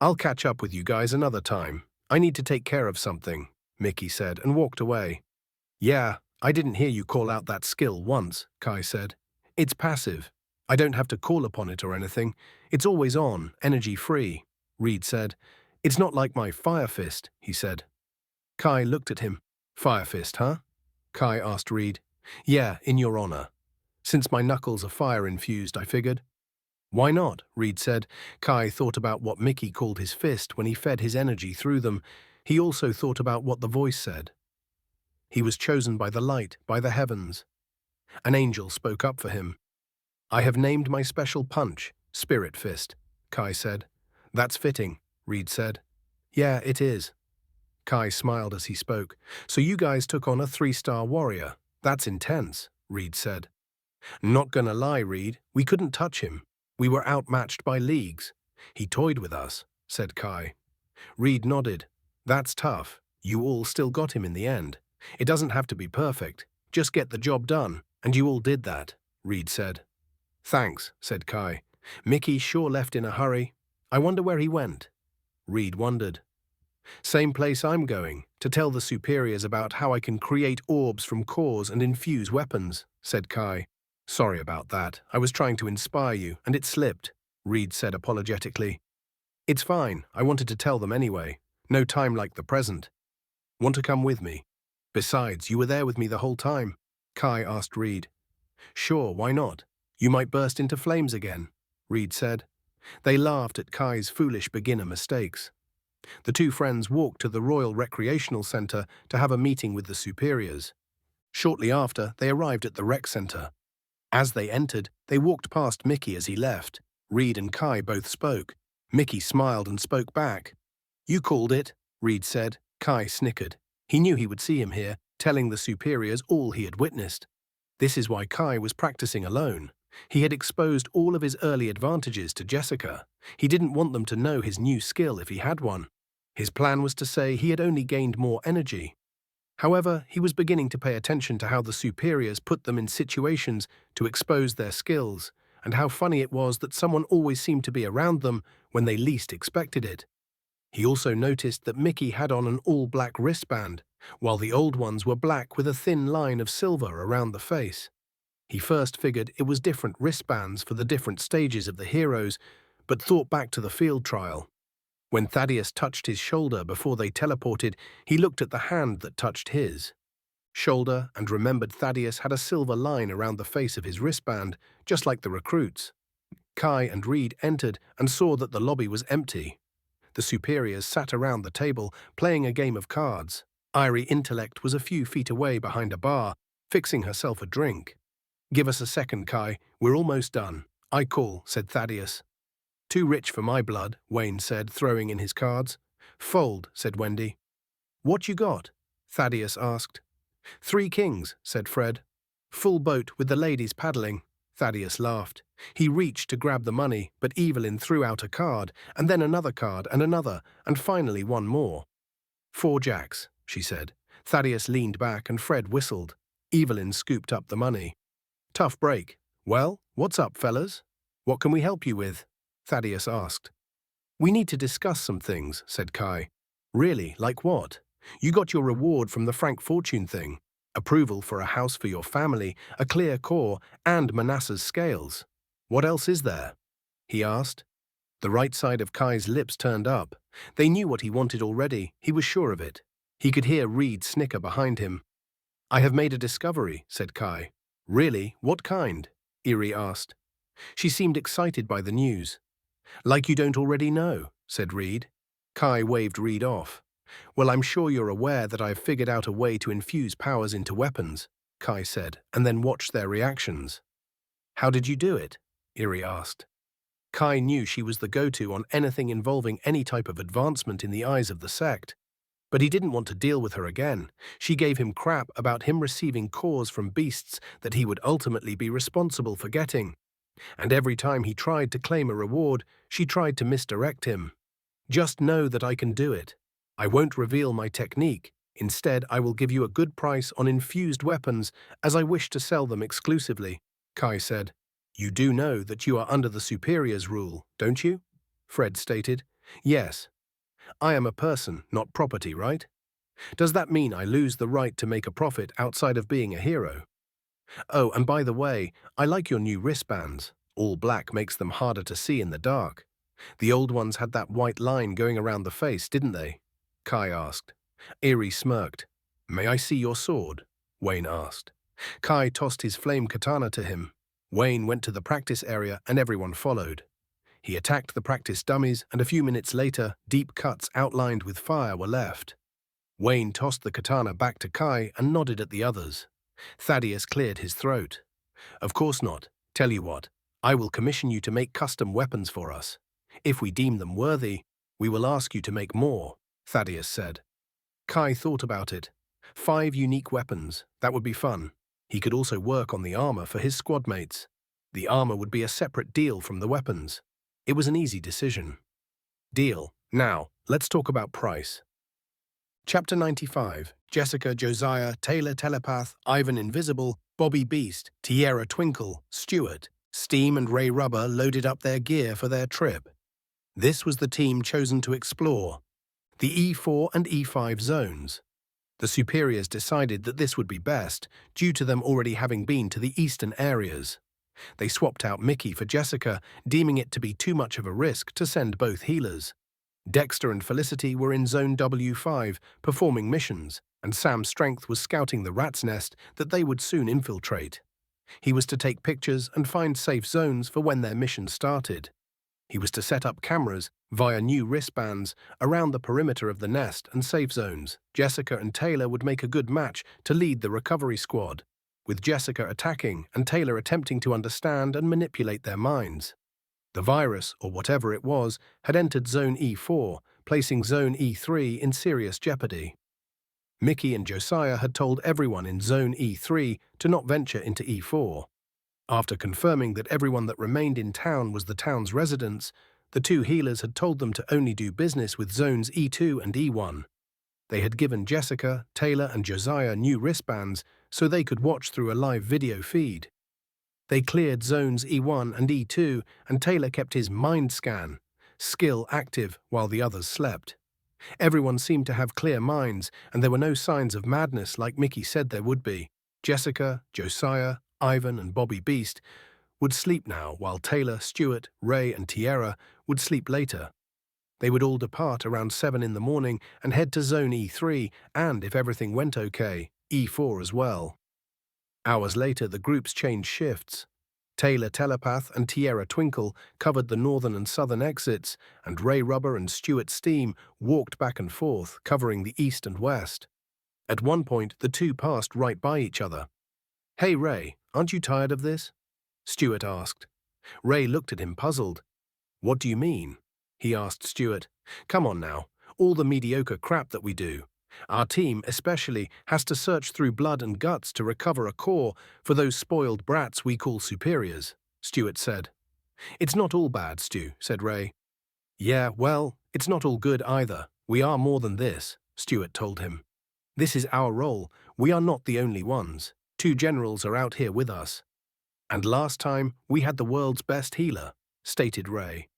I'll catch up with you guys another time. I need to take care of something, Mickey said and walked away. Yeah, I didn't hear you call out that skill once, Kai said. It's passive. I don't have to call upon it or anything. It's always on, energy-free, Reed said. It's not like my fire fist, he said. Kai looked at him. Fire fist, huh? Kai asked Reed. Yeah, in your honor. Since my knuckles are fire-infused, I figured. Why not? Reed said. Kai thought about what Mickey called his fist when he fed his energy through them. He also thought about what the voice said. He was chosen by the light, by the heavens. An angel spoke up for him. I have named my special punch, Spirit Fist, Kai said. That's fitting, Reed said. Yeah, it is. Kai smiled as he spoke. So you guys took on a 3-star warrior. That's intense, Reed said. Not gonna lie, Reed, we couldn't touch him. We were outmatched by leagues. He toyed with us, said Kai. Reed nodded. That's tough. You all still got him in the end. It doesn't have to be perfect. Just get the job done, and you all did that, Reed said. Thanks, said Kai. Mickey sure left in a hurry. I wonder where he went. Reed wondered. Same place I'm going, to tell the superiors about how I can create orbs from cores and infuse weapons, said Kai. Sorry about that. I was trying to inspire you, and it slipped, Reed said apologetically. It's fine. I wanted to tell them anyway. No time like the present. Want to come with me? Besides, you were there with me the whole time, Kai asked Reed. Sure, why not? You might burst into flames again, Reed said. They laughed at Kai's foolish beginner mistakes. The two friends walked to the Royal Recreational Center to have a meeting with the superiors. Shortly after, they arrived at the rec center. As they entered, they walked past Mickey as he left. Reed and Kai both spoke. Mickey smiled and spoke back. You called it, Reed said. Kai snickered. He knew he would see him here, telling the superiors all he had witnessed. This is why Kai was practicing alone. He had exposed all of his early advantages to Jessica. He didn't want them to know his new skill if he had one. His plan was to say he had only gained more energy. However, he was beginning to pay attention to how the superiors put them in situations to expose their skills, and how funny it was that someone always seemed to be around them when they least expected it. He also noticed that Mickey had on an all-black wristband, while the old ones were black with a thin line of silver around the face. He first figured it was different wristbands for the different stages of the heroes, but thought back to the field trial. When Thaddeus touched his shoulder before they teleported, he looked at the hand that touched his shoulder and remembered Thaddeus had a silver line around the face of his wristband, just like the recruits. Kai and Reed entered and saw that the lobby was empty. The superiors sat around the table, playing a game of cards. Irie Intellect was a few feet away behind a bar, fixing herself a drink. "Give us a second, Kai. We're almost done." "I call," said Thaddeus. "Too rich for my blood," Wayne said, throwing in his cards. "Fold," said Wendy. "What you got?" Thaddeus asked. "3 kings," said Fred. "Full boat with the ladies paddling." Thaddeus laughed. He reached to grab the money, but Evelyn threw out a card, and then another card, and another, and finally one more. "4 jacks," she said. Thaddeus leaned back and Fred whistled. Evelyn scooped up the money. "Tough break. Well, what's up, fellas? What can we help you with?" Thaddeus asked. "We need to discuss some things," said Kai. "Really? Like what?" "You got your reward from the Frank Fortune thing. Approval for a house for your family, a clear core, and Manasseh's scales. What else is there?" he asked. The right side of Kai's lips turned up. They knew what he wanted already, he was sure of it. He could hear Reed snicker behind him. "I have made a discovery," said Kai. "Really? What kind?" Erie asked. She seemed excited by the news. "Like you don't already know," said Reed. Kai waved Reed off. "Well, I'm sure you're aware that I've figured out a way to infuse powers into weapons," Kai said, and then watched their reactions. "How did you do it?" Erie asked. Kai knew she was the go-to on anything involving any type of advancement in the eyes of the sect. But he didn't want to deal with her again. She gave him crap about him receiving cores from beasts that he would ultimately be responsible for getting. And every time he tried to claim a reward, she tried to misdirect him. "Just know that I can do it. I won't reveal my technique. Instead, I will give you a good price on infused weapons, as I wish to sell them exclusively," Kai said. "You do know that you are under the superior's rule, don't you?" Fred stated. "Yes. I am a person, not property, right? Does that mean I lose the right to make a profit outside of being a hero? Oh, and by the way, I like your new wristbands. All black makes them harder to see in the dark. The old ones had that white line going around the face, didn't they?" Kai asked. Erie smirked. "May I see your sword?" Wayne asked. Kai tossed his flame katana to him. Wayne went to the practice area and everyone followed. He attacked the practice dummies, and a few minutes later, deep cuts outlined with fire were left. Wayne tossed the katana back to Kai and nodded at the others. Thaddeus cleared his throat. "Of course not. Tell you what, I will commission you to make custom weapons for us. If we deem them worthy, we will ask you to make more," Thaddeus said. Kai thought about it. 5 unique weapons, that would be fun. He could also work on the armor for his squad mates. The armor would be a separate deal from the weapons. It was an easy decision. Deal. Now, let's talk about price. Chapter 95. Jessica, Josiah, Taylor Telepath, Ivan Invisible, Bobby Beast, Tierra Twinkle, Stuart, Steam and Ray Rubber loaded up their gear for their trip. This was the team chosen to explore the E4 and E5 zones. The superiors decided that this would be best, due to them already having been to the eastern areas. They swapped out Mickey for Jessica, deeming it to be too much of a risk to send both healers. Dexter and Felicity were in Zone W5, performing missions, and Sam Strength was scouting the rat's nest that they would soon infiltrate. He was to take pictures and find safe zones for when their mission started. He was to set up cameras, via new wristbands, around the perimeter of the nest and safe zones. Jessica and Taylor would make a good match to lead the recovery squad, with Jessica attacking and Taylor attempting to understand and manipulate their minds. The virus, or whatever it was, had entered Zone E4, placing Zone E3 in serious jeopardy. Mickey and Josiah had told everyone in Zone E3 to not venture into E4. After confirming that everyone that remained in town was the town's residents, the 2 healers had told them to only do business with Zones E2 and E1. They had given Jessica, Taylor, and Josiah new wristbands so they could watch through a live video feed. They cleared zones E1 and E2, and Taylor kept his mind scan, skill active while the others slept. Everyone seemed to have clear minds, and there were no signs of madness like Mickey said there would be. Jessica, Josiah, Ivan, and Bobby Beast would sleep now, while Taylor, Stuart, Ray, and Tierra would sleep later. They would all depart around 7 in the morning and head to Zone E3, and, if everything went okay, E4 as well. Hours later, the groups changed shifts. Taylor Telepath and Tierra Twinkle covered the northern and southern exits, and Ray Rubber and Stuart Steam walked back and forth, covering the east and west. At one point, the two passed right by each other. "Hey, Ray, aren't you tired of this?" Stuart asked. Ray looked at him puzzled. "What do you mean?" he asked Stuart. "Come on now, all the mediocre crap that we do. Our team, especially, has to search through blood and guts to recover a core for those spoiled brats we call superiors," Stuart said. "It's not all bad, Stu," said Ray. "Yeah, well, it's not all good either. We are more than this," Stuart told him. "This is our role. We are not the only ones. 2 generals are out here with us. And last time, we had the world's best healer," stated Ray.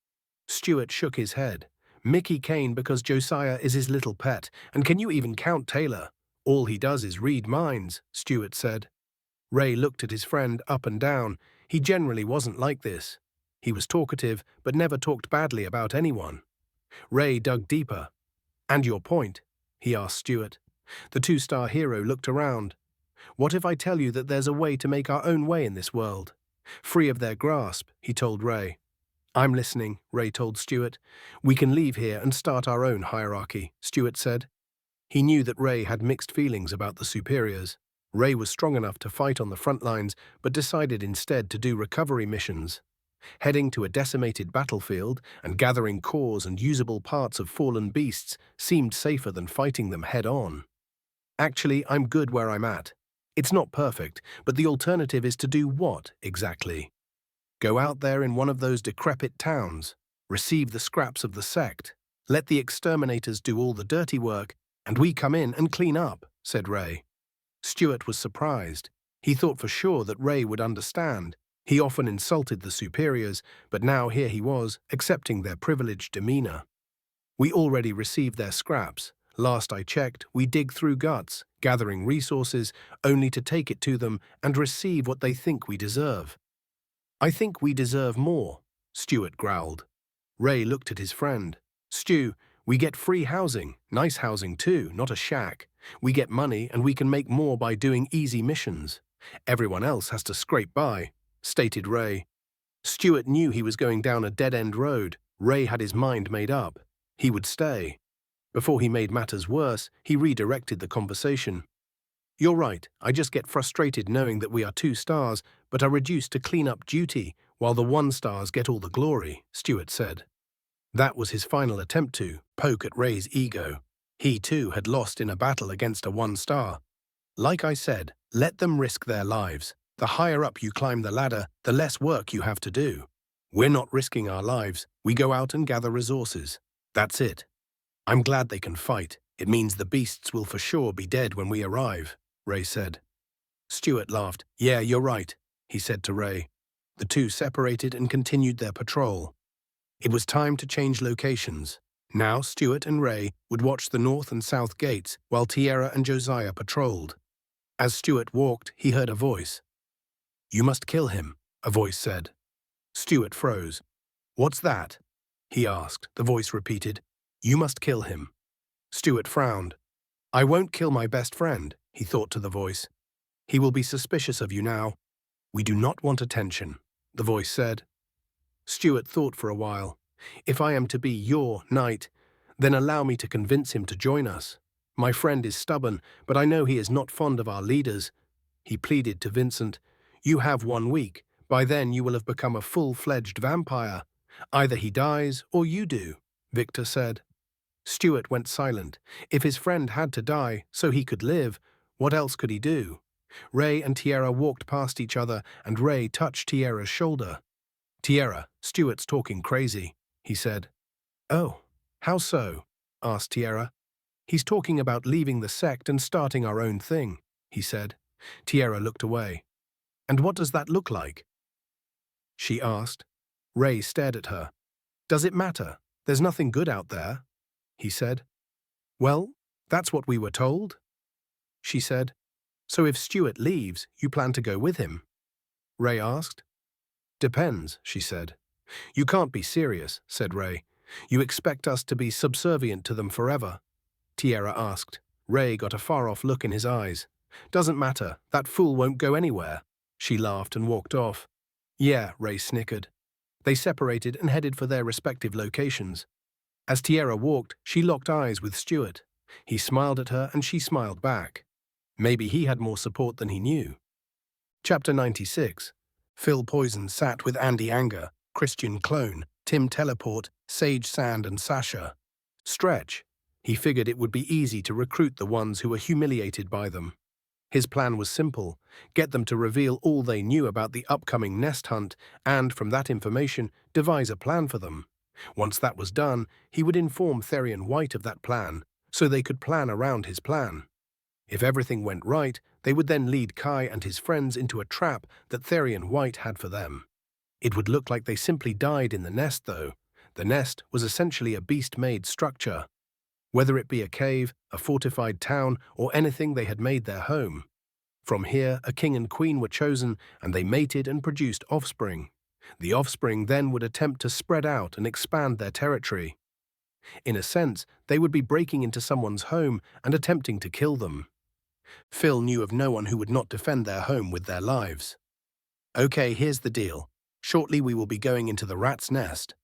Stuart shook his head. "Mickey Kane because Josiah is his little pet, and can you even count Taylor? All he does is read minds," Stuart said. Ray looked at his friend up and down. He generally wasn't like this. He was talkative, but never talked badly about anyone. Ray dug deeper. "And your point?" he asked Stuart. The 2-star hero looked around. "What if I tell you that there's a way to make our own way in this world? Free of their grasp," he told Ray. "I'm listening," Ray told Stuart. "We can leave here and start our own hierarchy," Stuart said. He knew that Ray had mixed feelings about the superiors. Ray was strong enough to fight on the front lines, but decided instead to do recovery missions. Heading to a decimated battlefield and gathering cores and usable parts of fallen beasts seemed safer than fighting them head-on. "Actually, I'm good where I'm at. It's not perfect, but the alternative is to do what, exactly? Go out there in one of those decrepit towns, receive the scraps of the sect, let the exterminators do all the dirty work, and we come in and clean up," said Ray. Stuart was surprised. He thought for sure that Ray would understand. He often insulted the superiors, but now here he was, accepting their privileged demeanor. "We already received their scraps. Last I checked, we dig through guts, gathering resources, only to take it to them and receive what they think we deserve." "I think we deserve more," Stuart growled. Ray looked at his friend. "Stu, we get free housing, nice housing too, not a shack. We get money and we can make more by doing easy missions. Everyone else has to scrape by," stated Ray. Stuart knew he was going down a dead-end road. Ray had his mind made up. He would stay. Before he made matters worse, he redirected the conversation. "You're right, I just get frustrated knowing that we are 2 stars, but are reduced to clean-up duty, while the 1 stars get all the glory," Stuart said. That was his final attempt to poke at Ray's ego. He too had lost in a battle against a 1 star. "Like I said, let them risk their lives. The higher up you climb the ladder, the less work you have to do. We're not risking our lives. We go out and gather resources. That's it. I'm glad they can fight. It means the beasts will for sure be dead when we arrive," Ray said. Stuart laughed. "Yeah, you're right," he said to Ray. The two separated and continued their patrol. It was time to change locations. Now Stuart and Ray would watch the north and south gates while Tierra and Josiah patrolled. As Stuart walked, he heard a voice. "You must kill him," a voice said. Stuart froze. "What's that?" he asked. The voice repeated, "You must kill him." Stuart frowned. "I won't kill my best friend," he thought to the voice. "He will be suspicious of you now." "We do not want attention," the voice said. Stuart thought for a while. "If I am to be your knight, then allow me to convince him to join us. My friend is stubborn, but I know he is not fond of our leaders." He pleaded to Vincent. "You have 1 week. By then you will have become a full-fledged vampire. Either he dies or you do," Victor said. Stuart went silent. If his friend had to die so he could live, what else could he do? Ray and Tierra walked past each other, and Ray touched Tierra's shoulder. "Tierra, Stuart's talking crazy," he said. "Oh, how so?" asked Tierra. He's talking about leaving the sect and starting our own thing, he said. Tierra looked away. And what does that look like? She asked. Ray stared at her. Does it matter? There's nothing good out there, he said. Well, that's what we were told, she said. So if Stuart leaves, you plan to go with him? Ray asked. Depends, she said. You can't be serious, said Ray. You expect us to be subservient to them forever? Tierra asked. Ray got a far-off look in his eyes. Doesn't matter, that fool won't go anywhere. She laughed and walked off. Yeah, Ray snickered. They separated and headed for their respective locations. As Tierra walked, she locked eyes with Stuart. He smiled at her and she smiled back. Maybe he had more support than he knew. Chapter 96. Phil Poison sat with Andy Anger, Christian Clone, Tim Teleport, Sage Sand and Sasha. Stretch. He figured it would be easy to recruit the ones who were humiliated by them. His plan was simple: get them to reveal all they knew about the upcoming nest hunt and, from that information, devise a plan for them. Once that was done, he would inform Therian White of that plan, so they could plan around his plan. If everything went right, they would then lead Kai and his friends into a trap that Therian White had for them. It would look like they simply died in the nest, though. The nest was essentially a beast-made structure. Whether it be a cave, a fortified town, or anything they had made their home. From here, a king and queen were chosen, and they mated and produced offspring. The offspring then would attempt to spread out and expand their territory. In a sense, they would be breaking into someone's home and attempting to kill them. Phil knew of no one who would not defend their home with their lives. Okay, here's the deal. Shortly we will be going into the rat's nest.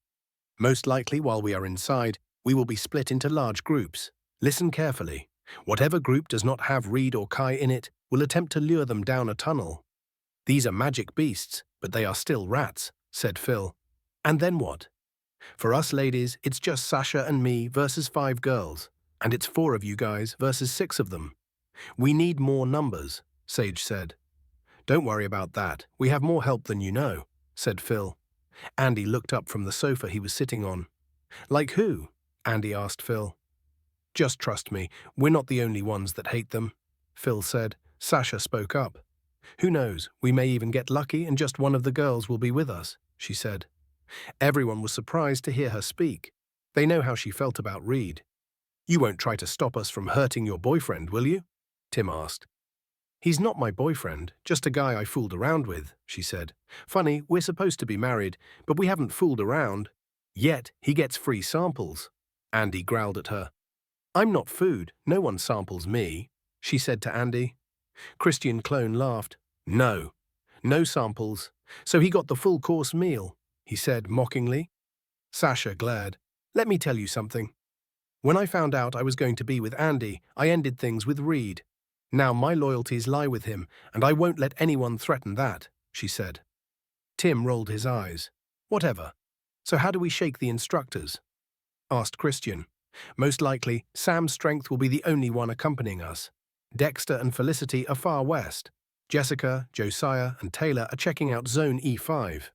Most likely, while we are inside, we will be split into large groups. Listen carefully. Whatever group does not have Reed or Kai in it will attempt to lure them down a tunnel. These are magic beasts, but they are still rats, said Phil. And then what? For us ladies, it's just Sasha and me versus 5 girls, and it's 4 of you guys versus 6 of them. We need more numbers, Sage said. Don't worry about that. We have more help than you know, said Phil. Andy looked up from the sofa he was sitting on. Like who? Andy asked Phil. Just trust me, we're not the only ones that hate them, Phil said. Sasha spoke up. Who knows, we may even get lucky and just one of the girls will be with us, she said. Everyone was surprised to hear her speak. They know how she felt about Reed. You won't try to stop us from hurting your boyfriend, will you? Tim asked. He's not my boyfriend, just a guy I fooled around with, she said. Funny, we're supposed to be married, but we haven't fooled around. Yet he gets free samples. Andy growled at her. I'm not food, no one samples me, she said to Andy. Christian Clone laughed. No samples. So he got the full course meal, he said mockingly. Sasha glared. Let me tell you something. When I found out I was going to be with Andy, I ended things with Reed. Now my loyalties lie with him, and I won't let anyone threaten that, she said. Tim rolled his eyes. Whatever. So how do we shake the instructors? Asked Christian. Most likely, Sam's strength will be the only one accompanying us. Dexter and Felicity are far west. Jessica, Josiah, and Taylor are checking out Zone E5.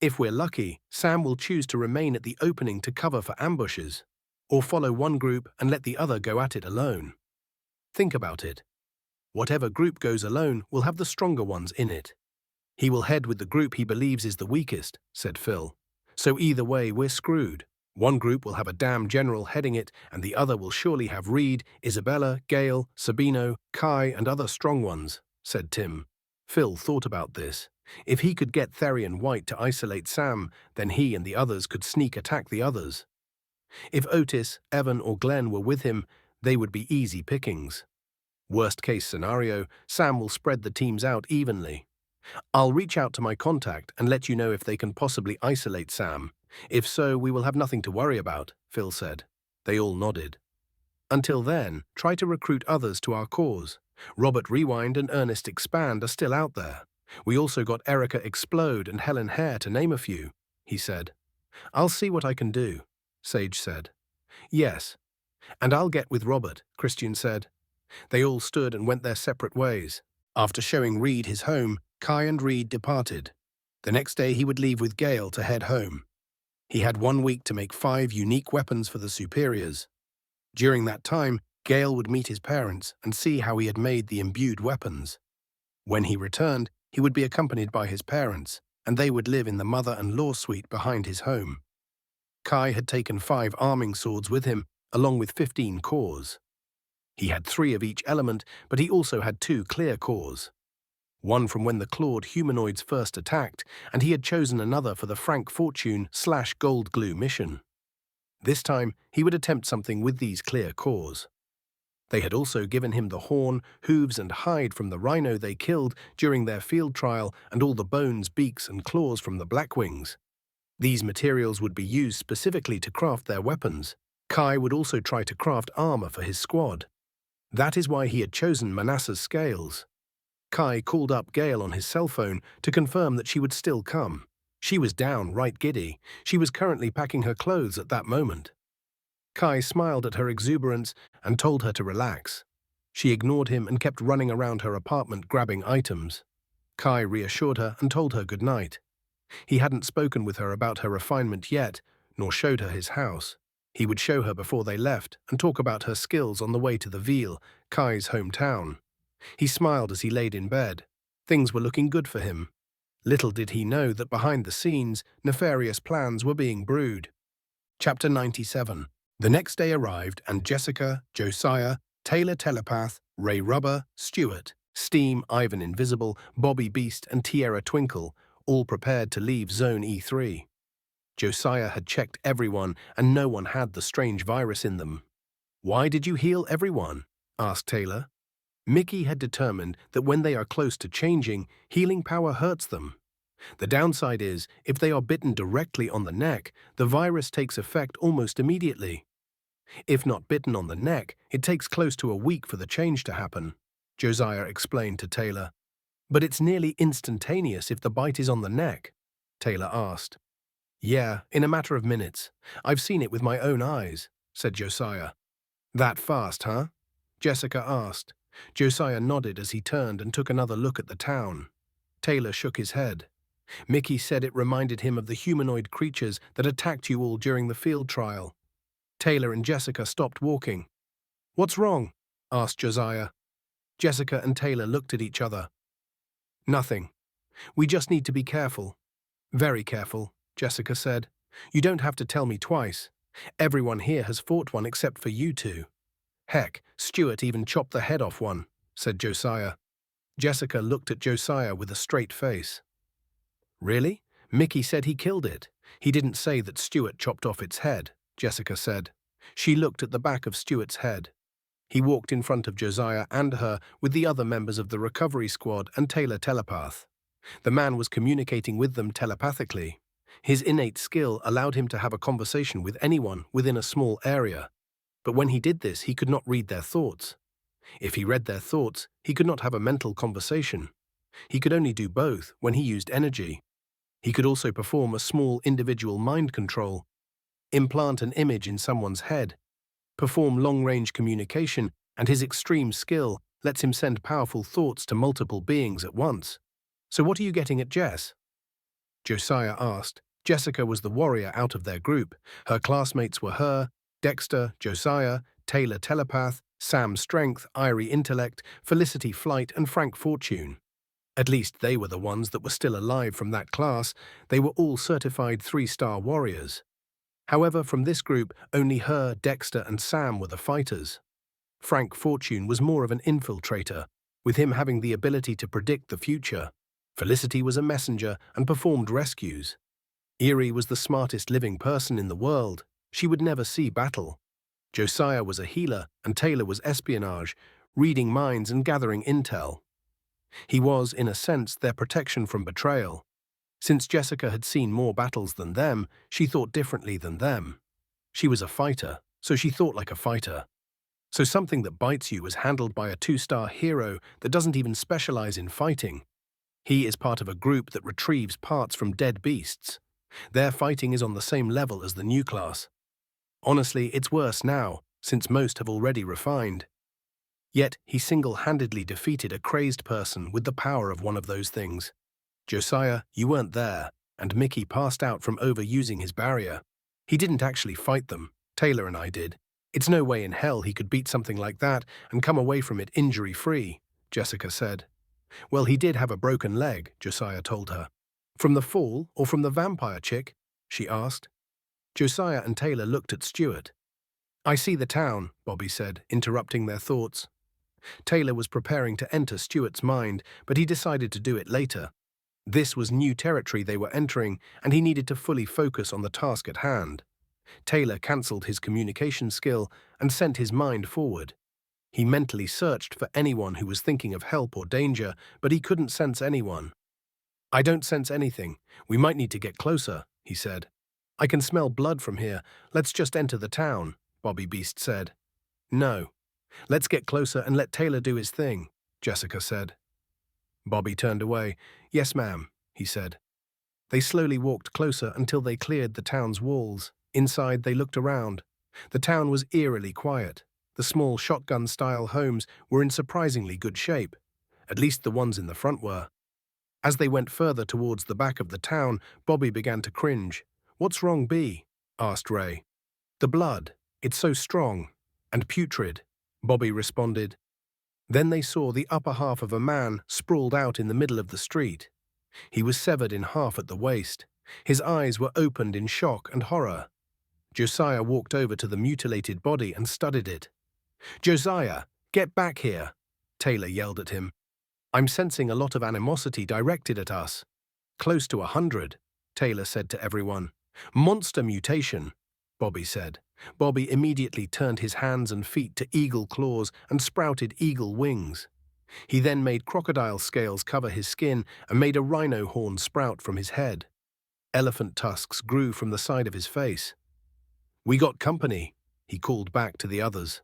If we're lucky, Sam will choose to remain at the opening to cover for ambushes, or follow one group and let the other go at it alone. Think about it. Whatever group goes alone will have the stronger ones in it. He will head with the group he believes is the weakest, said Phil. So either way, we're screwed. One group will have a damn general heading it, and the other will surely have Reed, Isabella, Gale, Sabino, Kai, and other strong ones, said Tim. Phil thought about this. If he could get Therian White to isolate Sam, then he and the others could sneak attack the others. If Otis, Evan, or Glenn were with him, they would be easy pickings. Worst case scenario, Sam will spread the teams out evenly. I'll reach out to my contact and let you know if they can possibly isolate Sam. If so, we will have nothing to worry about, Phil said. They all nodded. Until then, try to recruit others to our cause. Robert Rewind and Ernest Expand are still out there. We also got Erica Explode and Helen Hare to name a few, he said. I'll see what I can do, Sage said. Yes, and I'll get with Robert, Christian said. They all stood and went their separate ways. After showing Reed his home, Kai and Reed departed. The next day he would leave with Gale to head home. He had 1 week to make 5 unique weapons for the superiors. During that time, Gale would meet his parents and see how he had made the imbued weapons. When he returned, he would be accompanied by his parents, and they would live in the mother-in-law suite behind his home. Kai had taken 5 arming swords with him, along with 15 cores. He had 3 of each element, but he also had 2 clear cores. One from when the clawed humanoids first attacked, and he had chosen another for the Frank Fortune/Gold Glue mission. This time, he would attempt something with these clear cores. They had also given him the horn, hooves and hide from the rhino they killed during their field trial and all the bones, beaks and claws from the Blackwings. These materials would be used specifically to craft their weapons. Kai would also try to craft armor for his squad. That is why he had chosen Manasseh's scales. Kai called up Gale on his cell phone to confirm that she would still come. She was downright giddy. She was currently packing her clothes at that moment. Kai smiled at her exuberance and told her to relax. She ignored him and kept running around her apartment grabbing items. Kai reassured her and told her good night. He hadn't spoken with her about her refinement yet, nor showed her his house. He would show her before they left and talk about her skills on the way to the Ville, Kai's hometown. He smiled as he laid in bed. Things were looking good for him. Little did he know that behind the scenes, nefarious plans were being brewed. Chapter 97. The next day arrived, and Jessica, Josiah, Taylor Telepath, Ray Rubber, Stuart, Steam, Ivan Invisible, Bobby Beast, and Tierra Twinkle all prepared to leave Zone E3. Josiah had checked everyone, and no one had the strange virus in them. "Why did you heal everyone?" asked Taylor. Mickey had determined that when they are close to changing, healing power hurts them. The downside is, if they are bitten directly on the neck, the virus takes effect almost immediately. If not bitten on the neck, it takes close to a week for the change to happen, Josiah explained to Taylor. "But it's nearly instantaneous if the bite is on the neck?" Taylor asked. "Yeah, in a matter of minutes. I've seen it with my own eyes," said Josiah. "That fast, huh?" Jessica asked. Josiah nodded as he turned and took another look at the town. Taylor shook his head. Mickey said it reminded him of the humanoid creatures that attacked you all during the field trial. Taylor and Jessica stopped walking. "What's wrong?" asked Josiah. Jessica and Taylor looked at each other. "Nothing. We just need to be careful." "Very careful," Jessica said. "You don't have to tell me twice. Everyone here has fought one except for you two." "Heck, Stuart even chopped the head off one," said Josiah. Jessica looked at Josiah with a straight face. "Really? Mickey said he killed it. He didn't say that Stuart chopped off its head," Jessica said. She looked at the back of Stuart's head. He walked in front of Josiah and her with the other members of the recovery squad and Taylor Telepath. The man was communicating with them telepathically. His innate skill allowed him to have a conversation with anyone within a small area. But when he did this, he could not read their thoughts. If he read their thoughts, he could not have a mental conversation. He could only do both when he used energy. He could also perform a small individual mind control, implant an image in someone's head, perform long-range communication, and his extreme skill lets him send powerful thoughts to multiple beings at once. "So what are you getting at Jess?" Josiah asked. Jessica was the warrior out of their group. Her classmates were her, Dexter, Josiah, Taylor Telepath, Sam Strength, Irie Intellect, Felicity Flight, and Frank Fortune. At least they were the ones that were still alive from that class. They were all certified 3-star warriors. However, from this group, only her, Dexter, and Sam were the fighters. Frank Fortune was more of an infiltrator, with him having the ability to predict the future. Felicity was a messenger and performed rescues. Irie was the smartest living person in the world. She would never see battle. Josiah was a healer, and Taylor was espionage, reading minds and gathering intel. He was, in a sense, their protection from betrayal. Since Jessica had seen more battles than them, she thought differently than them. She was a fighter, so she thought like a fighter. So something that bites you was handled by a 2-star hero that doesn't even specialize in fighting. He is part of a group that retrieves parts from dead beasts. Their fighting is on the same level as the new class. Honestly, it's worse now, since most have already refined. Yet he single-handedly defeated a crazed person with the power of one of those things. Josiah, you weren't there, and Mickey passed out from overusing his barrier. He didn't actually fight them. Taylor and I did. It's no way in hell he could beat something like that and come away from it injury-free, Jessica said. Well, he did have a broken leg, Josiah told her. From the fall or from the vampire chick? She asked. Josiah and Taylor looked at Stuart. I see the town, Bobby said, interrupting their thoughts. Taylor was preparing to enter Stuart's mind, but he decided to do it later. This was new territory they were entering, and he needed to fully focus on the task at hand. Taylor cancelled his communication skill and sent his mind forward. He mentally searched for anyone who was thinking of help or danger, but he couldn't sense anyone. I don't sense anything. We might need to get closer, he said. I can smell blood from here. Let's just enter the town, Bobby Beast said. No. Let's get closer and let Taylor do his thing, Jessica said. Bobby turned away. Yes, ma'am, he said. They slowly walked closer until they cleared the town's walls. Inside, they looked around. The town was eerily quiet. The small shotgun-style homes were in surprisingly good shape. At least the ones in the front were. As they went further towards the back of the town, Bobby began to cringe. What's wrong, B? Asked Ray. The blood. It's so strong. And putrid, Bobby responded. Then they saw the upper half of a man sprawled out in the middle of the street. He was severed in half at the waist. His eyes were opened in shock and horror. Josiah walked over to the mutilated body and studied it. Josiah, get back here, Taylor yelled at him. I'm sensing a lot of animosity directed at us. Close to 100, Taylor said to everyone. Monster mutation, Bobby said. Bobby immediately turned his hands and feet to eagle claws and sprouted eagle wings. He then made crocodile scales cover his skin and made a rhino horn sprout from his head. Elephant tusks grew from the side of his face. We got company, he called back to the others.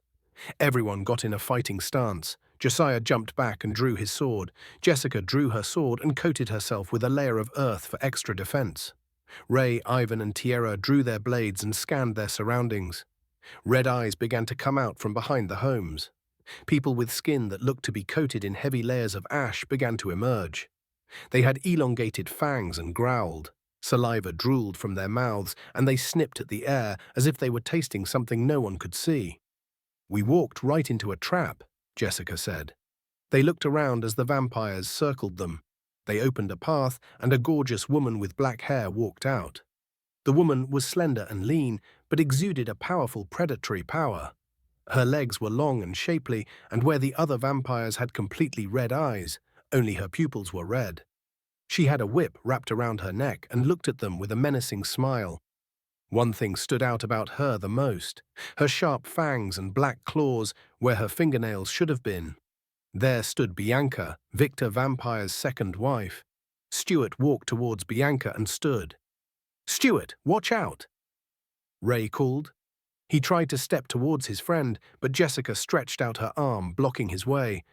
Everyone got in a fighting stance. Josiah jumped back and drew his sword. Jessica drew her sword and coated herself with a layer of earth for extra defense. Ray, Ivan, and Tierra drew their blades and scanned their surroundings. Red eyes began to come out from behind the homes. People with skin that looked to be coated in heavy layers of ash began to emerge. They had elongated fangs and growled. Saliva drooled from their mouths, and they snipped at the air as if they were tasting something no one could see. We walked right into a trap, Jessica said. They looked around as the vampires circled them. They opened a path, and a gorgeous woman with black hair walked out. The woman was slender and lean, but exuded a powerful predatory power. Her legs were long and shapely, and where the other vampires had completely red eyes, only her pupils were red. She had a whip wrapped around her neck and looked at them with a menacing smile. One thing stood out about her the most: her sharp fangs and black claws where her fingernails should have been. There stood Bianca, Victor Vampire's second wife. Stuart walked towards Bianca and stood. Stuart, watch out! Ray called. He tried to step towards his friend, but Jessica stretched out her arm, blocking his way.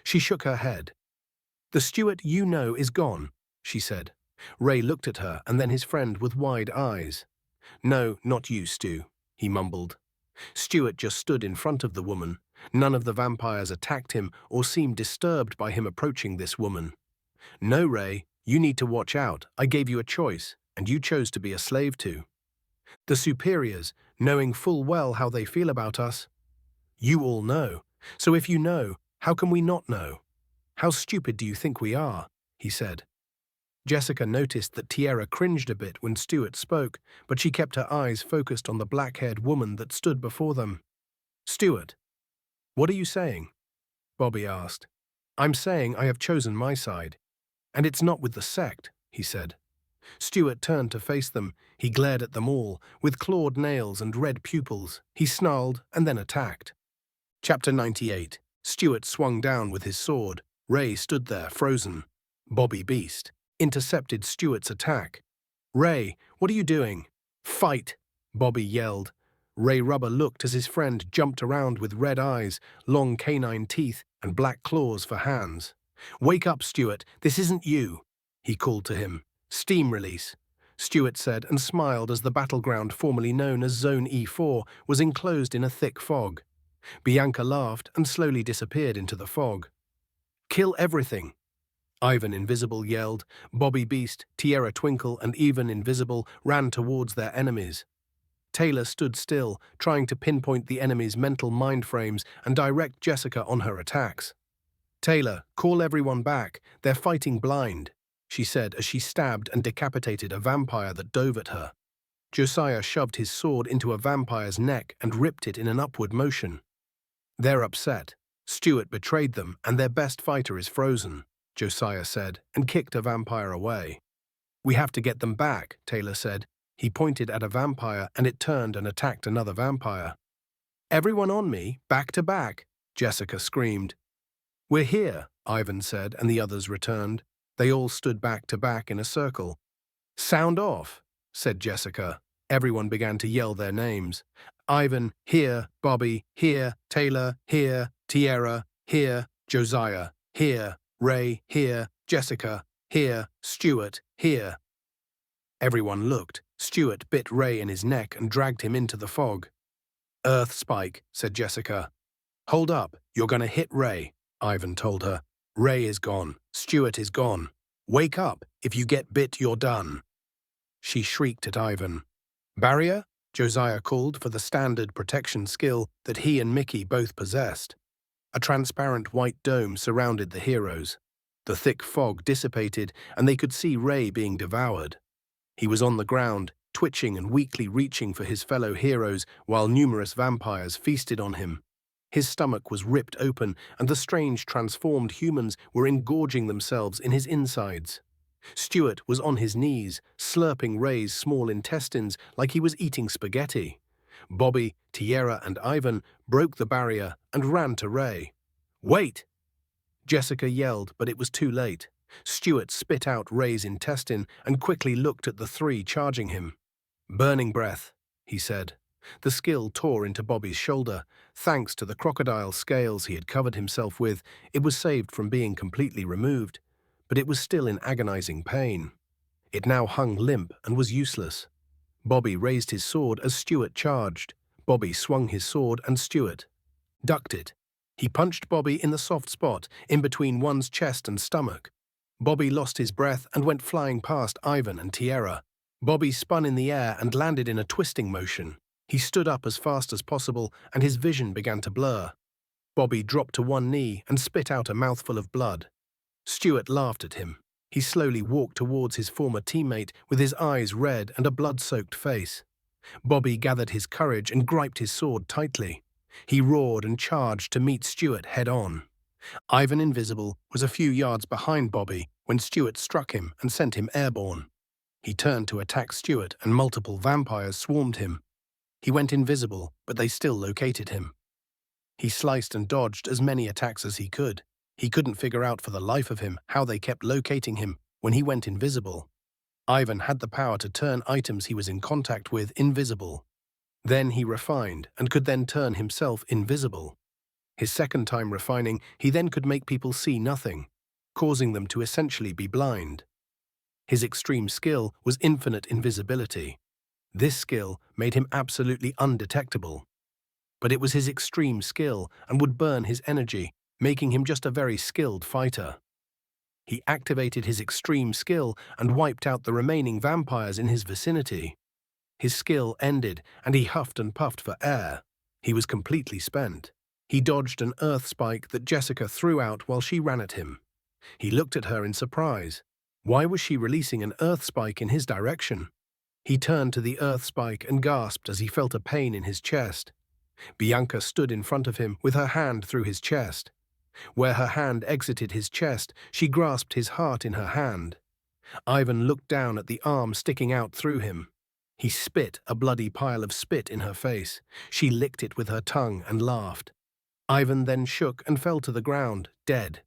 She shook her head. The Stuart you know is gone, she said. Ray looked at her and then his friend with wide eyes. No, not you, Stu, he mumbled. Stuart just stood in front of the woman. None of the vampires attacked him or seemed disturbed by him approaching this woman. No, Ray, you need to watch out. I gave you a choice, and you chose to be a slave to. The superiors, knowing full well how they feel about us. You all know. So if you know, how can we not know? How stupid do you think we are? He said. Jessica noticed that Tierra cringed a bit when Stuart spoke, but she kept her eyes focused on the black-haired woman that stood before them. Stuart, what are you saying? Bobby asked. I'm saying I have chosen my side. And it's not with the sect, he said. Stuart turned to face them. He glared at them all, with clawed nails and red pupils. He snarled and then attacked. Chapter 98. Stuart swung down with his sword. Ray stood there, frozen. Bobby Beast intercepted Stuart's attack. Ray, what are you doing? Fight! Bobby yelled. Ray Rubber looked as his friend jumped around with red eyes, long canine teeth, and black claws for hands. Wake up, Stuart. This isn't you, he called to him. Steam release, Stuart said and smiled as the battleground formerly known as Zone E4 was enclosed in a thick fog. Bianca laughed and slowly disappeared into the fog. Kill everything, Ivan Invisible yelled. Bobby Beast, Tierra Twinkle, and even Invisible ran towards their enemies. Taylor stood still, trying to pinpoint the enemy's mental mind frames and direct Jessica on her attacks. "Taylor, call everyone back. They're fighting blind," she said as she stabbed and decapitated a vampire that dove at her. Josiah shoved his sword into a vampire's neck and ripped it in an upward motion. "They're upset. Stuart betrayed them, and their best fighter is frozen," Josiah said, and kicked a vampire away. "We have to get them back," Taylor said. He pointed at a vampire, and it turned and attacked another vampire. "Everyone on me, back to back," Jessica screamed. "We're here," Ivan said, and the others returned. They all stood back to back in a circle. "Sound off," said Jessica. Everyone began to yell their names. Ivan, here. Bobby, here. Taylor, here. Tierra, here. Josiah, here. Ray, here. Jessica, here. Stuart, here. Everyone looked. Stuart bit Ray in his neck and dragged him into the fog. "Earth spike," said Jessica. "Hold up, you're gonna hit Ray," Ivan told her. "Ray is gone. Stuart is gone. Wake up. If you get bit, you're done." She shrieked at Ivan. "Barrier?" Josiah called for the standard protection skill that he and Mickey both possessed. A transparent white dome surrounded the heroes. The thick fog dissipated, and they could see Ray being devoured. He was on the ground, twitching and weakly reaching for his fellow heroes while numerous vampires feasted on him. His stomach was ripped open, and the strange transformed humans were engorging themselves in his insides. Stuart was on his knees, slurping Ray's small intestines like he was eating spaghetti. Bobby, Tierra, and Ivan broke the barrier and ran to Ray. "Wait!" Jessica yelled, but it was too late. Stuart spit out Ray's intestine and quickly looked at the three charging him. "Burning breath," he said. The skill tore into Bobby's shoulder. Thanks to the crocodile scales he had covered himself with, it was saved from being completely removed. But it was still in agonizing pain. It now hung limp and was useless. Bobby raised his sword as Stuart charged. Bobby swung his sword and Stuart ducked it. He punched Bobby in the soft spot, in between one's chest and stomach. Bobby lost his breath and went flying past Ivan and Tierra. Bobby spun in the air and landed in a twisting motion. He stood up as fast as possible, and his vision began to blur. Bobby dropped to one knee and spit out a mouthful of blood. Stuart laughed at him. He slowly walked towards his former teammate with his eyes red and a blood-soaked face. Bobby gathered his courage and gripped his sword tightly. He roared and charged to meet Stuart head-on. Ivan Invisible was a few yards behind Bobby when Stuart struck him and sent him airborne. He turned to attack Stuart, and multiple vampires swarmed him. He went invisible, but they still located him. He sliced and dodged as many attacks as he could. He couldn't figure out for the life of him how they kept locating him when he went invisible. Ivan had the power to turn items he was in contact with invisible. Then he refined and could then turn himself invisible. His second time refining, he then could make people see nothing, causing them to essentially be blind. His extreme skill was infinite invisibility. This skill made him absolutely undetectable. But it was his extreme skill and would burn his energy, making him just a very skilled fighter. He activated his extreme skill and wiped out the remaining vampires in his vicinity. His skill ended, and he huffed and puffed for air. He was completely spent. He dodged an earth spike that Jessica threw out while she ran at him. He looked at her in surprise. Why was she releasing an earth spike in his direction? He turned to the earth spike and gasped as he felt a pain in his chest. Bianca stood in front of him with her hand through his chest. Where her hand exited his chest, she grasped his heart in her hand. Ivan looked down at the arm sticking out through him. He spit a bloody pile of spit in her face. She licked it with her tongue and laughed. Ivan then shook and fell to the ground, dead.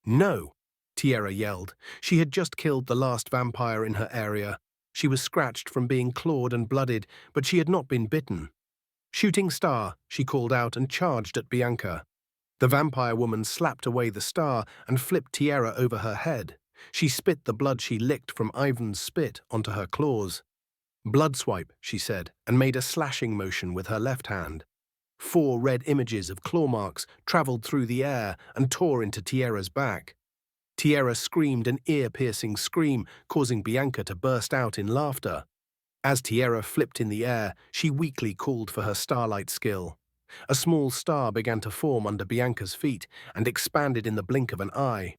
"No!" Tierra yelled. She had just killed the last vampire in her area. She was scratched from being clawed and blooded, but she had not been bitten. "Shooting star," she called out and charged at Bianca. The vampire woman slapped away the star and flipped Tierra over her head. She spit the blood she licked from Ivan's spit onto her claws. "Blood swipe," she said, and made a slashing motion with her left hand. 4 red images of claw marks traveled through the air and tore into Tierra's back. Tierra screamed an ear-piercing scream, causing Bianca to burst out in laughter. As Tierra flipped in the air, she weakly called for her starlight skill. A small star began to form under Bianca's feet and expanded in the blink of an eye.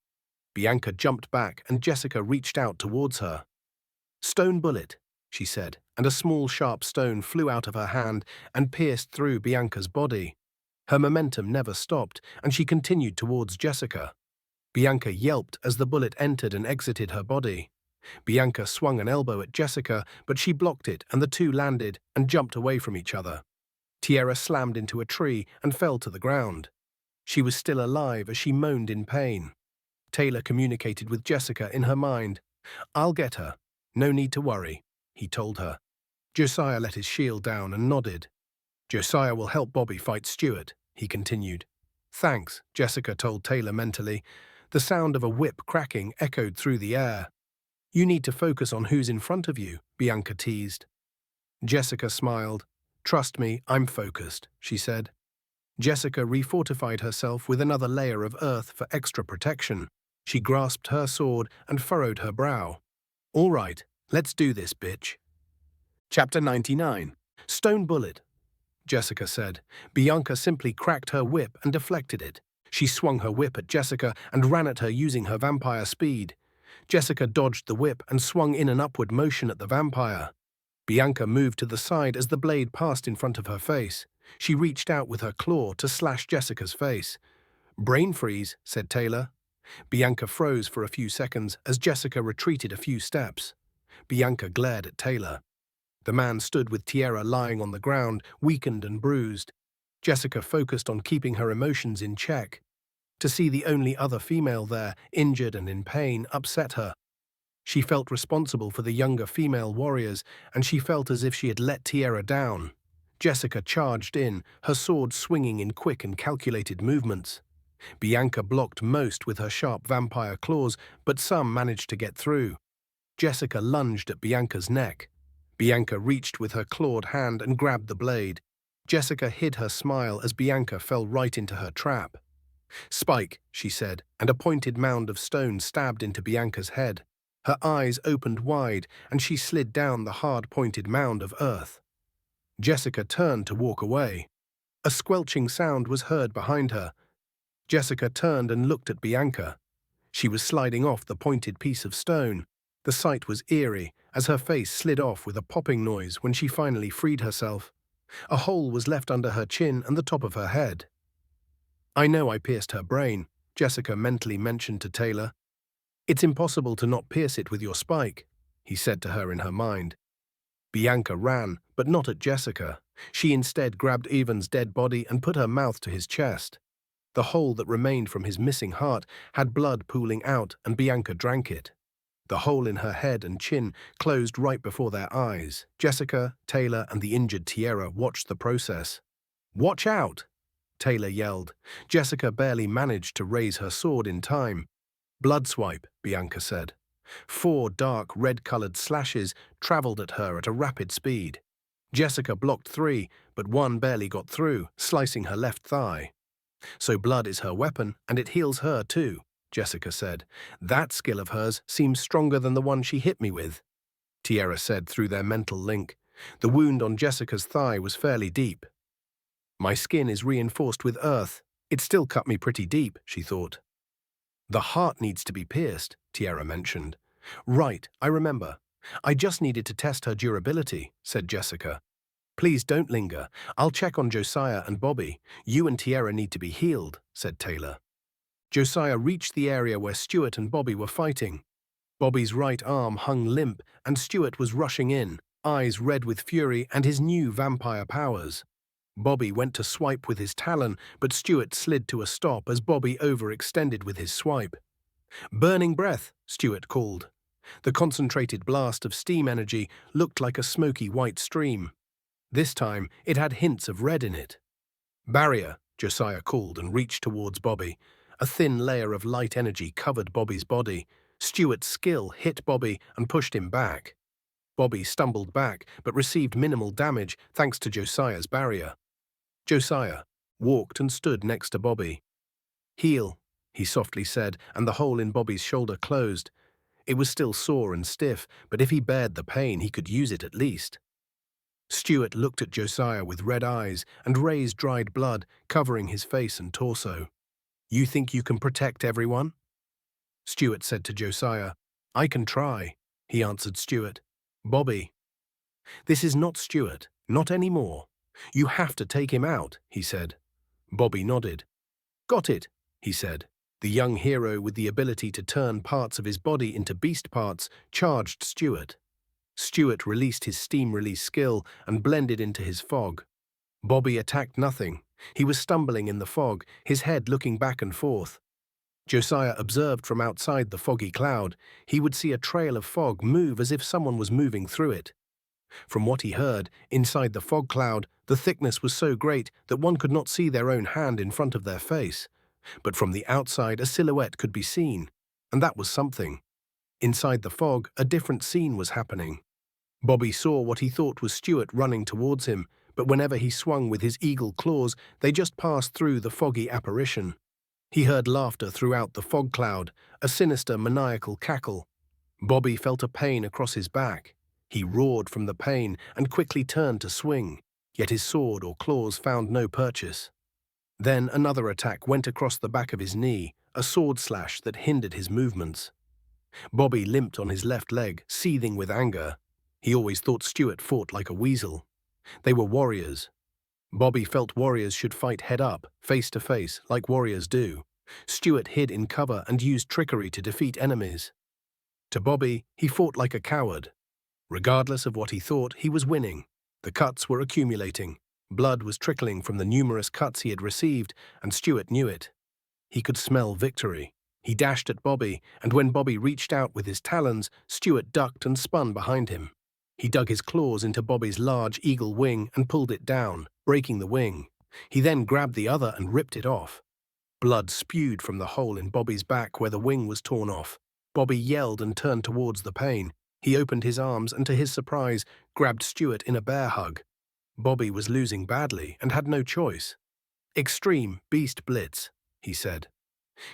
Bianca jumped back and Jessica reached out towards her. "Stone bullet," she said, and a small sharp stone flew out of her hand and pierced through Bianca's body. Her momentum never stopped, and she continued towards Jessica. Bianca yelped as the bullet entered and exited her body. Bianca swung an elbow at Jessica, but she blocked it and the two landed and jumped away from each other. Tierra slammed into a tree and fell to the ground. She was still alive as she moaned in pain. Taylor communicated with Jessica in her mind. "I'll get her. No need to worry," he told her. Josiah let his shield down and nodded. "Josiah will help Bobby fight Stuart," he continued. "Thanks," Jessica told Taylor mentally. The sound of a whip cracking echoed through the air. "You need to focus on who's in front of you," Bianca teased. Jessica smiled. "Trust me, I'm focused," she said. Jessica refortified herself with another layer of earth for extra protection. She grasped her sword and furrowed her brow. "All right, let's do this, bitch." Chapter 99. Stone bullet, Jessica said. Bianca simply cracked her whip and deflected it. She swung her whip at Jessica and ran at her using her vampire speed. Jessica dodged the whip and swung in an upward motion at the vampire. Bianca moved to the side as the blade passed in front of her face. She reached out with her claw to slash Jessica's face. "Brain freeze," said Taylor. Bianca froze for a few seconds as Jessica retreated a few steps. Bianca glared at Taylor. The man stood with Tierra lying on the ground, weakened and bruised. Jessica focused on keeping her emotions in check. To see the only other female there, injured and in pain, upset her. She felt responsible for the younger female warriors, and she felt as if she had let Tierra down. Jessica charged in, her sword swinging in quick and calculated movements. Bianca blocked most with her sharp vampire claws, but some managed to get through. Jessica lunged at Bianca's neck. Bianca reached with her clawed hand and grabbed the blade. Jessica hid her smile as Bianca fell right into her trap. "Spike," she said, and a pointed mound of stone stabbed into Bianca's head. Her eyes opened wide, and she slid down the hard-pointed mound of earth. Jessica turned to walk away. A squelching sound was heard behind her. Jessica turned and looked at Bianca. She was sliding off the pointed piece of stone. The sight was eerie, as her face slid off with a popping noise when she finally freed herself. A hole was left under her chin and the top of her head. "I know I pierced her brain," Jessica mentally mentioned to Taylor. "It's impossible to not pierce it with your spike," he said to her in her mind. Bianca ran, but not at Jessica. She instead grabbed Ivan's dead body and put her mouth to his chest. The hole that remained from his missing heart had blood pooling out, and Bianca drank it. The hole in her head and chin closed right before their eyes. Jessica, Taylor, and the injured Tierra watched the process. "Watch out!" Taylor yelled. Jessica barely managed to raise her sword in time. "Blood swipe," Bianca said. 4 dark, red-colored slashes traveled at her at a rapid speed. Jessica blocked 3, but 1 barely got through, slicing her left thigh. "So blood is her weapon, and it heals her too," Jessica said. "That skill of hers seems stronger than the one she hit me with," Tierra said through their mental link. The wound on Jessica's thigh was fairly deep. "My skin is reinforced with earth. It still cut me pretty deep," she thought. "The heart needs to be pierced," Tierra mentioned. "Right, I remember. I just needed to test her durability," said Jessica. "Please don't linger. I'll check on Josiah and Bobby. You and Tierra need to be healed," said Taylor. Josiah reached the area where Stuart and Bobby were fighting. Bobby's right arm hung limp, and Stuart was rushing in, eyes red with fury and his new vampire powers. Bobby went to swipe with his talon, but Stuart slid to a stop as Bobby overextended with his swipe. "Burning breath," Stuart called. The concentrated blast of steam energy looked like a smoky white stream. This time, it had hints of red in it. "Barrier," Josiah called and reached towards Bobby. A thin layer of light energy covered Bobby's body. Stuart's skill hit Bobby and pushed him back. Bobby stumbled back, but received minimal damage thanks to Josiah's barrier. Josiah walked and stood next to Bobby. "Heal," he softly said, and the hole in Bobby's shoulder closed. It was still sore and stiff, but if he bared the pain, he could use it at least. Stuart looked at Josiah with red eyes and raised dried blood covering his face and torso. "You think you can protect everyone?" Stuart said to Josiah. "I can try," he answered Stuart. "Bobby." "This is not Stuart, not anymore. You have to take him out," he said. Bobby nodded. "Got it," he said. The young hero with the ability to turn parts of his body into beast parts charged Stuart. Stuart released his steam release skill and blended into his fog. Bobby attacked nothing. He was stumbling in the fog, his head looking back and forth. Josiah observed from outside the foggy cloud. He would see a trail of fog move as if someone was moving through it. From what he heard, inside the fog cloud, the thickness was so great that one could not see their own hand in front of their face. But from the outside, a silhouette could be seen, and that was something. Inside the fog, a different scene was happening. Bobby saw what he thought was Stuart running towards him, but whenever he swung with his eagle claws, they just passed through the foggy apparition. He heard laughter throughout the fog cloud, a sinister, maniacal cackle. Bobby felt a pain across his back. He roared from the pain and quickly turned to swing, yet his sword or claws found no purchase. Then another attack went across the back of his knee, a sword slash that hindered his movements. Bobby limped on his left leg, seething with anger. He always thought Stuart fought like a weasel. They were warriors. Bobby felt warriors should fight head up, face to face, like warriors do. Stuart hid in cover and used trickery to defeat enemies. To Bobby, he fought like a coward. Regardless of what he thought, he was winning. The cuts were accumulating. Blood was trickling from the numerous cuts he had received, and Stuart knew it. He could smell victory. He dashed at Bobby, and when Bobby reached out with his talons, Stuart ducked and spun behind him. He dug his claws into Bobby's large eagle wing and pulled it down, breaking the wing. He then grabbed the other and ripped it off. Blood spewed from the hole in Bobby's back where the wing was torn off. Bobby yelled and turned towards the pain. He opened his arms and, to his surprise, grabbed Stuart in a bear hug. Bobby was losing badly and had no choice. "Extreme beast blitz," he said.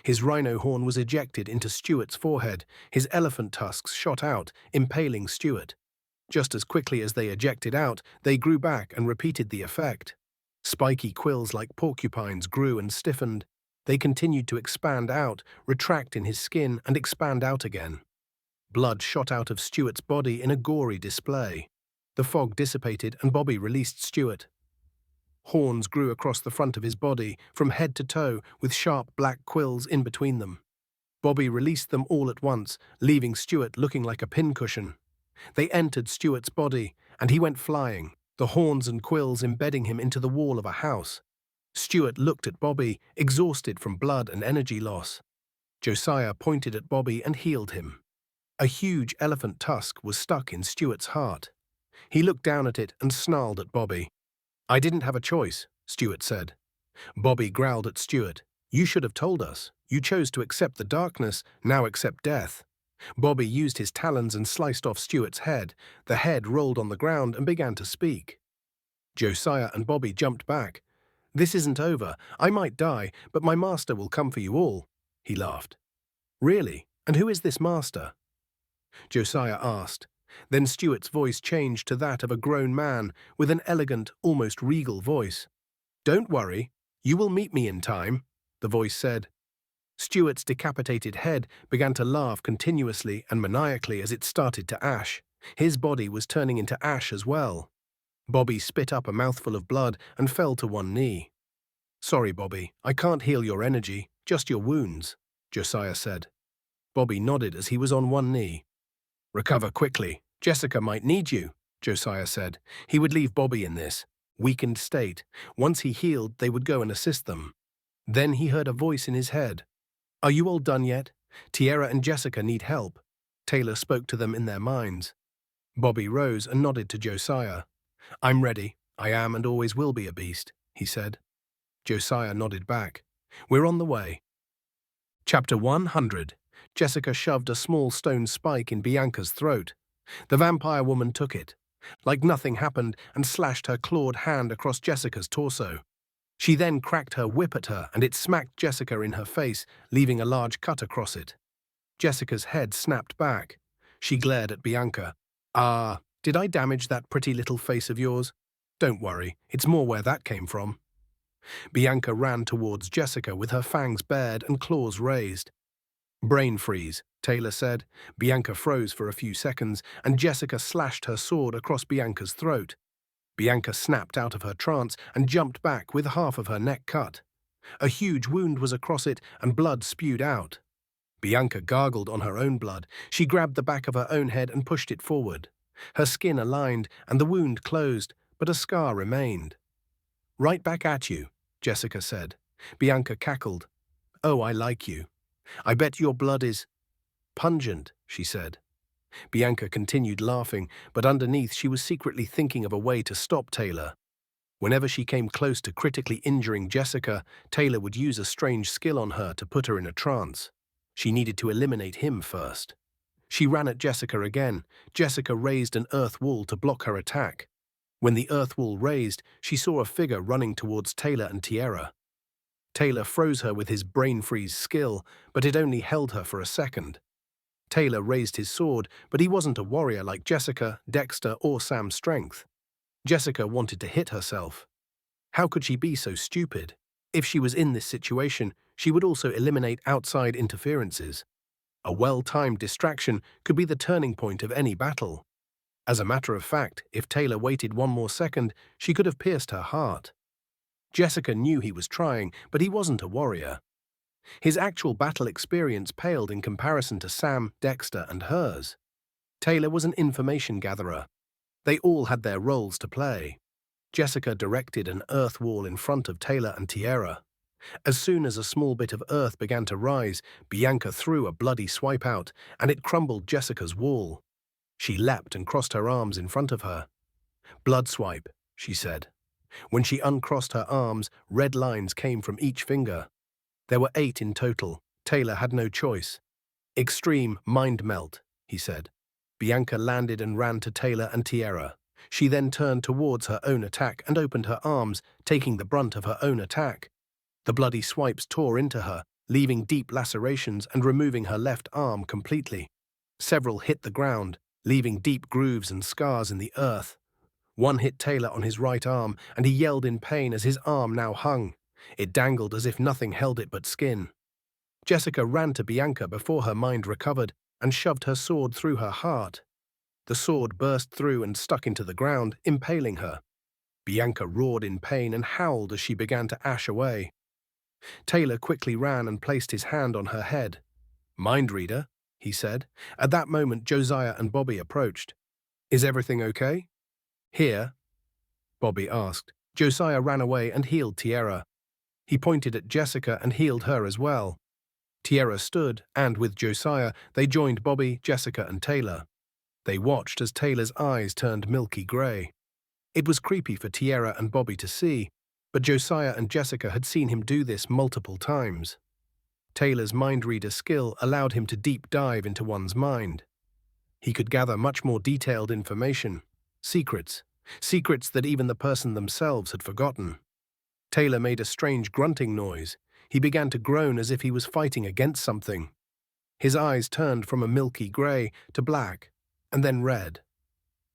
His rhino horn was ejected into Stuart's forehead. His elephant tusks shot out, impaling Stuart. Just as quickly as they ejected out, they grew back and repeated the effect. Spiky quills like porcupines grew and stiffened. They continued to expand out, retract in his skin, and expand out again. Blood shot out of Stuart's body in a gory display. The fog dissipated and Bobby released Stuart. Horns grew across the front of his body, from head to toe, with sharp black quills in between them. Bobby released them all at once, leaving Stuart looking like a pincushion. They entered Stuart's body, and he went flying, the horns and quills embedding him into the wall of a house. Stuart looked at Bobby, exhausted from blood and energy loss. Josiah pointed at Bobby and healed him. A huge elephant tusk was stuck in Stuart's heart. He looked down at it and snarled at Bobby. "I didn't have a choice," Stuart said. Bobby growled at Stuart. "You should have told us. You chose to accept the darkness, now accept death." Bobby used his talons and sliced off Stuart's head. The head rolled on the ground and began to speak. Josiah and Bobby jumped back. "This isn't over. I might die, but my master will come for you all," he laughed. "Really? And who is this master?" Josiah asked. Then Stuart's voice changed to that of a grown man with an elegant, almost regal voice. "Don't worry. You will meet me in time," the voice said. Stuart's decapitated head began to laugh continuously and maniacally as it started to ash. His body was turning into ash as well. Bobby spit up a mouthful of blood and fell to one knee. "Sorry, Bobby, I can't heal your energy, just your wounds," Josiah said. Bobby nodded as he was on one knee. "Recover quickly. Jessica might need you," Josiah said. He would leave Bobby in this weakened state. Once he healed, they would go and assist them. Then he heard a voice in his head. "Are you all done yet? Tierra and Jessica need help." Taylor spoke to them in their minds. Bobby rose and nodded to Josiah. "I'm ready. I am and always will be a beast," he said. Josiah nodded back. "We're on the way." Chapter 100. Jessica shoved a small stone spike in Bianca's throat. The vampire woman took it. Like nothing happened and slashed her clawed hand across Jessica's torso. She then cracked her whip at her and it smacked Jessica in her face, leaving a large cut across it. Jessica's head snapped back. She glared at Bianca. "Ah, did I damage that pretty little face of yours? Don't worry, it's more where that came from." Bianca ran towards Jessica with her fangs bared and claws raised. "Brain freeze," Taylor said. Bianca froze for a few seconds, and Jessica slashed her sword across Bianca's throat. Bianca snapped out of her trance and jumped back with half of her neck cut. A huge wound was across it, and blood spewed out. Bianca gargled on her own blood. She grabbed the back of her own head and pushed it forward. Her skin aligned, and the wound closed, but a scar remained. "Right back at you," Jessica said. Bianca cackled. "Oh, I like you. I bet your blood is pungent," she said. Bianca continued laughing, but underneath she was secretly thinking of a way to stop Taylor. Whenever she came close to critically injuring Jessica, Taylor would use a strange skill on her to put her in a trance. She needed to eliminate him first. She ran at Jessica again. Jessica raised an earth wall to block her attack. When the earth wall raised, she saw a figure running towards Taylor and Tierra. Taylor froze her with his brain freeze skill, but it only held her for a second. Taylor raised his sword, but he wasn't a warrior like Jessica, Dexter, or Sam's strength. Jessica wanted to hit herself. How could she be so stupid? If she was in this situation, she would also eliminate outside interferences. A well-timed distraction could be the turning point of any battle. As a matter of fact, if Taylor waited one more second, she could have pierced her heart. Jessica knew he was trying, but he wasn't a warrior. His actual battle experience paled in comparison to Sam, Dexter, and hers. Taylor was an information gatherer. They all had their roles to play. Jessica directed an earth wall in front of Taylor and Tierra. As soon as a small bit of earth began to rise, Bianca threw a bloody swipe out, and it crumbled Jessica's wall. She leapt and crossed her arms in front of her. "Blood swipe," she said. When she uncrossed her arms, red lines came from each finger. There were 8 in total. Taylor had no choice. "Extreme mind melt," he said. Bianca landed and ran to Taylor and Tierra. She then turned towards her own attack and opened her arms, taking the brunt of her own attack. The bloody swipes tore into her, leaving deep lacerations and removing her left arm completely. Several hit the ground, leaving deep grooves and scars in the earth. One hit Taylor on his right arm, and he yelled in pain as his arm now hung. It dangled as if nothing held it but skin. Jessica ran to Bianca before her mind recovered and shoved her sword through her heart. The sword burst through and stuck into the ground, impaling her. Bianca roared in pain and howled as she began to ash away. Taylor quickly ran and placed his hand on her head. "Mind reader," he said. At that moment, Josiah and Bobby approached. "Is everything okay?" "Here?" Bobby asked. Josiah ran away and healed Tierra. He pointed at Jessica and healed her as well. Tierra stood, and with Josiah, they joined Bobby, Jessica, and Taylor. They watched as Taylor's eyes turned milky grey. It was creepy for Tierra and Bobby to see, but Josiah and Jessica had seen him do this multiple times. Taylor's mind reader skill allowed him to deep dive into one's mind. He could gather much more detailed information, secrets that even the person themselves had forgotten. Taylor made a strange grunting noise. He began to groan as if he was fighting against something. His eyes turned from a milky grey to black, and then red.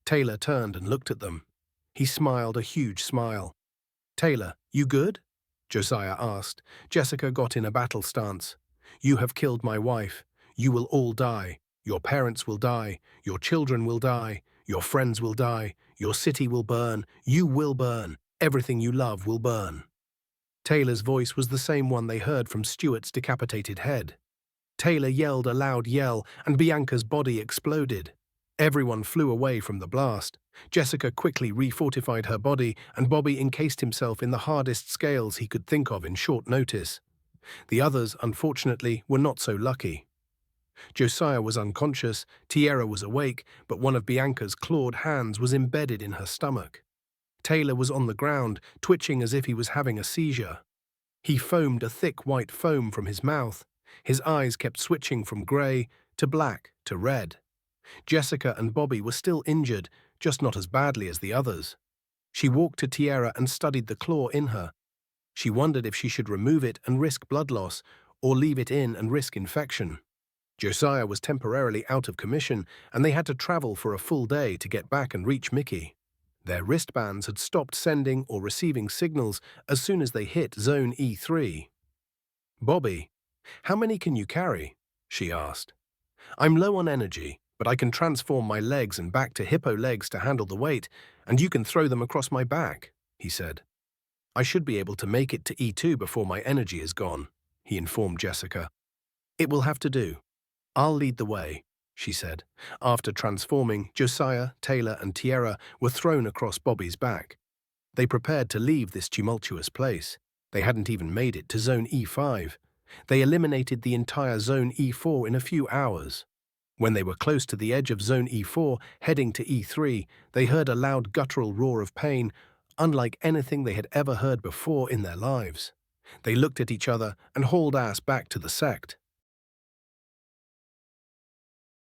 Taylor turned and looked at them. He smiled a huge smile. "Taylor, you good?" Josiah asked. Jessica got in a battle stance. "You have killed my wife. You will all die. Your parents will die. Your children will die. Your friends will die. Your city will burn. You will burn. Everything you love will burn." Taylor's voice was the same one they heard from Stuart's decapitated head. Taylor yelled a loud yell, and Bianca's body exploded. Everyone flew away from the blast. Jessica quickly refortified her body, and Bobby encased himself in the hardest scales he could think of in short notice. The others, unfortunately, were not so lucky. Josiah was unconscious, Tierra was awake, but one of Bianca's clawed hands was embedded in her stomach. Taylor was on the ground, twitching as if he was having a seizure. He foamed a thick white foam from his mouth. His eyes kept switching from grey to black to red. Jessica and Bobby were still injured, just not as badly as the others. She walked to Tierra and studied the claw in her. She wondered if she should remove it and risk blood loss, or leave it in and risk infection. Josiah was temporarily out of commission, and they had to travel for a full day to get back and reach Mickey. Their wristbands had stopped sending or receiving signals as soon as they hit Zone E3. "Bobby, how many can you carry?" she asked. "I'm low on energy, but I can transform my legs and back to hippo legs to handle the weight, and you can throw them across my back," he said. "I should be able to make it to E2 before my energy is gone," he informed Jessica. "It will have to do. I'll lead the way," she said. After transforming, Josiah, Taylor, and Tierra were thrown across Bobby's back. They prepared to leave this tumultuous place. They hadn't even made it to Zone E5. They eliminated the entire Zone E4 in a few hours. When they were close to the edge of Zone E4, heading to E3, they heard a loud guttural roar of pain, unlike anything they had ever heard before in their lives. They looked at each other and hauled ass back to the sect.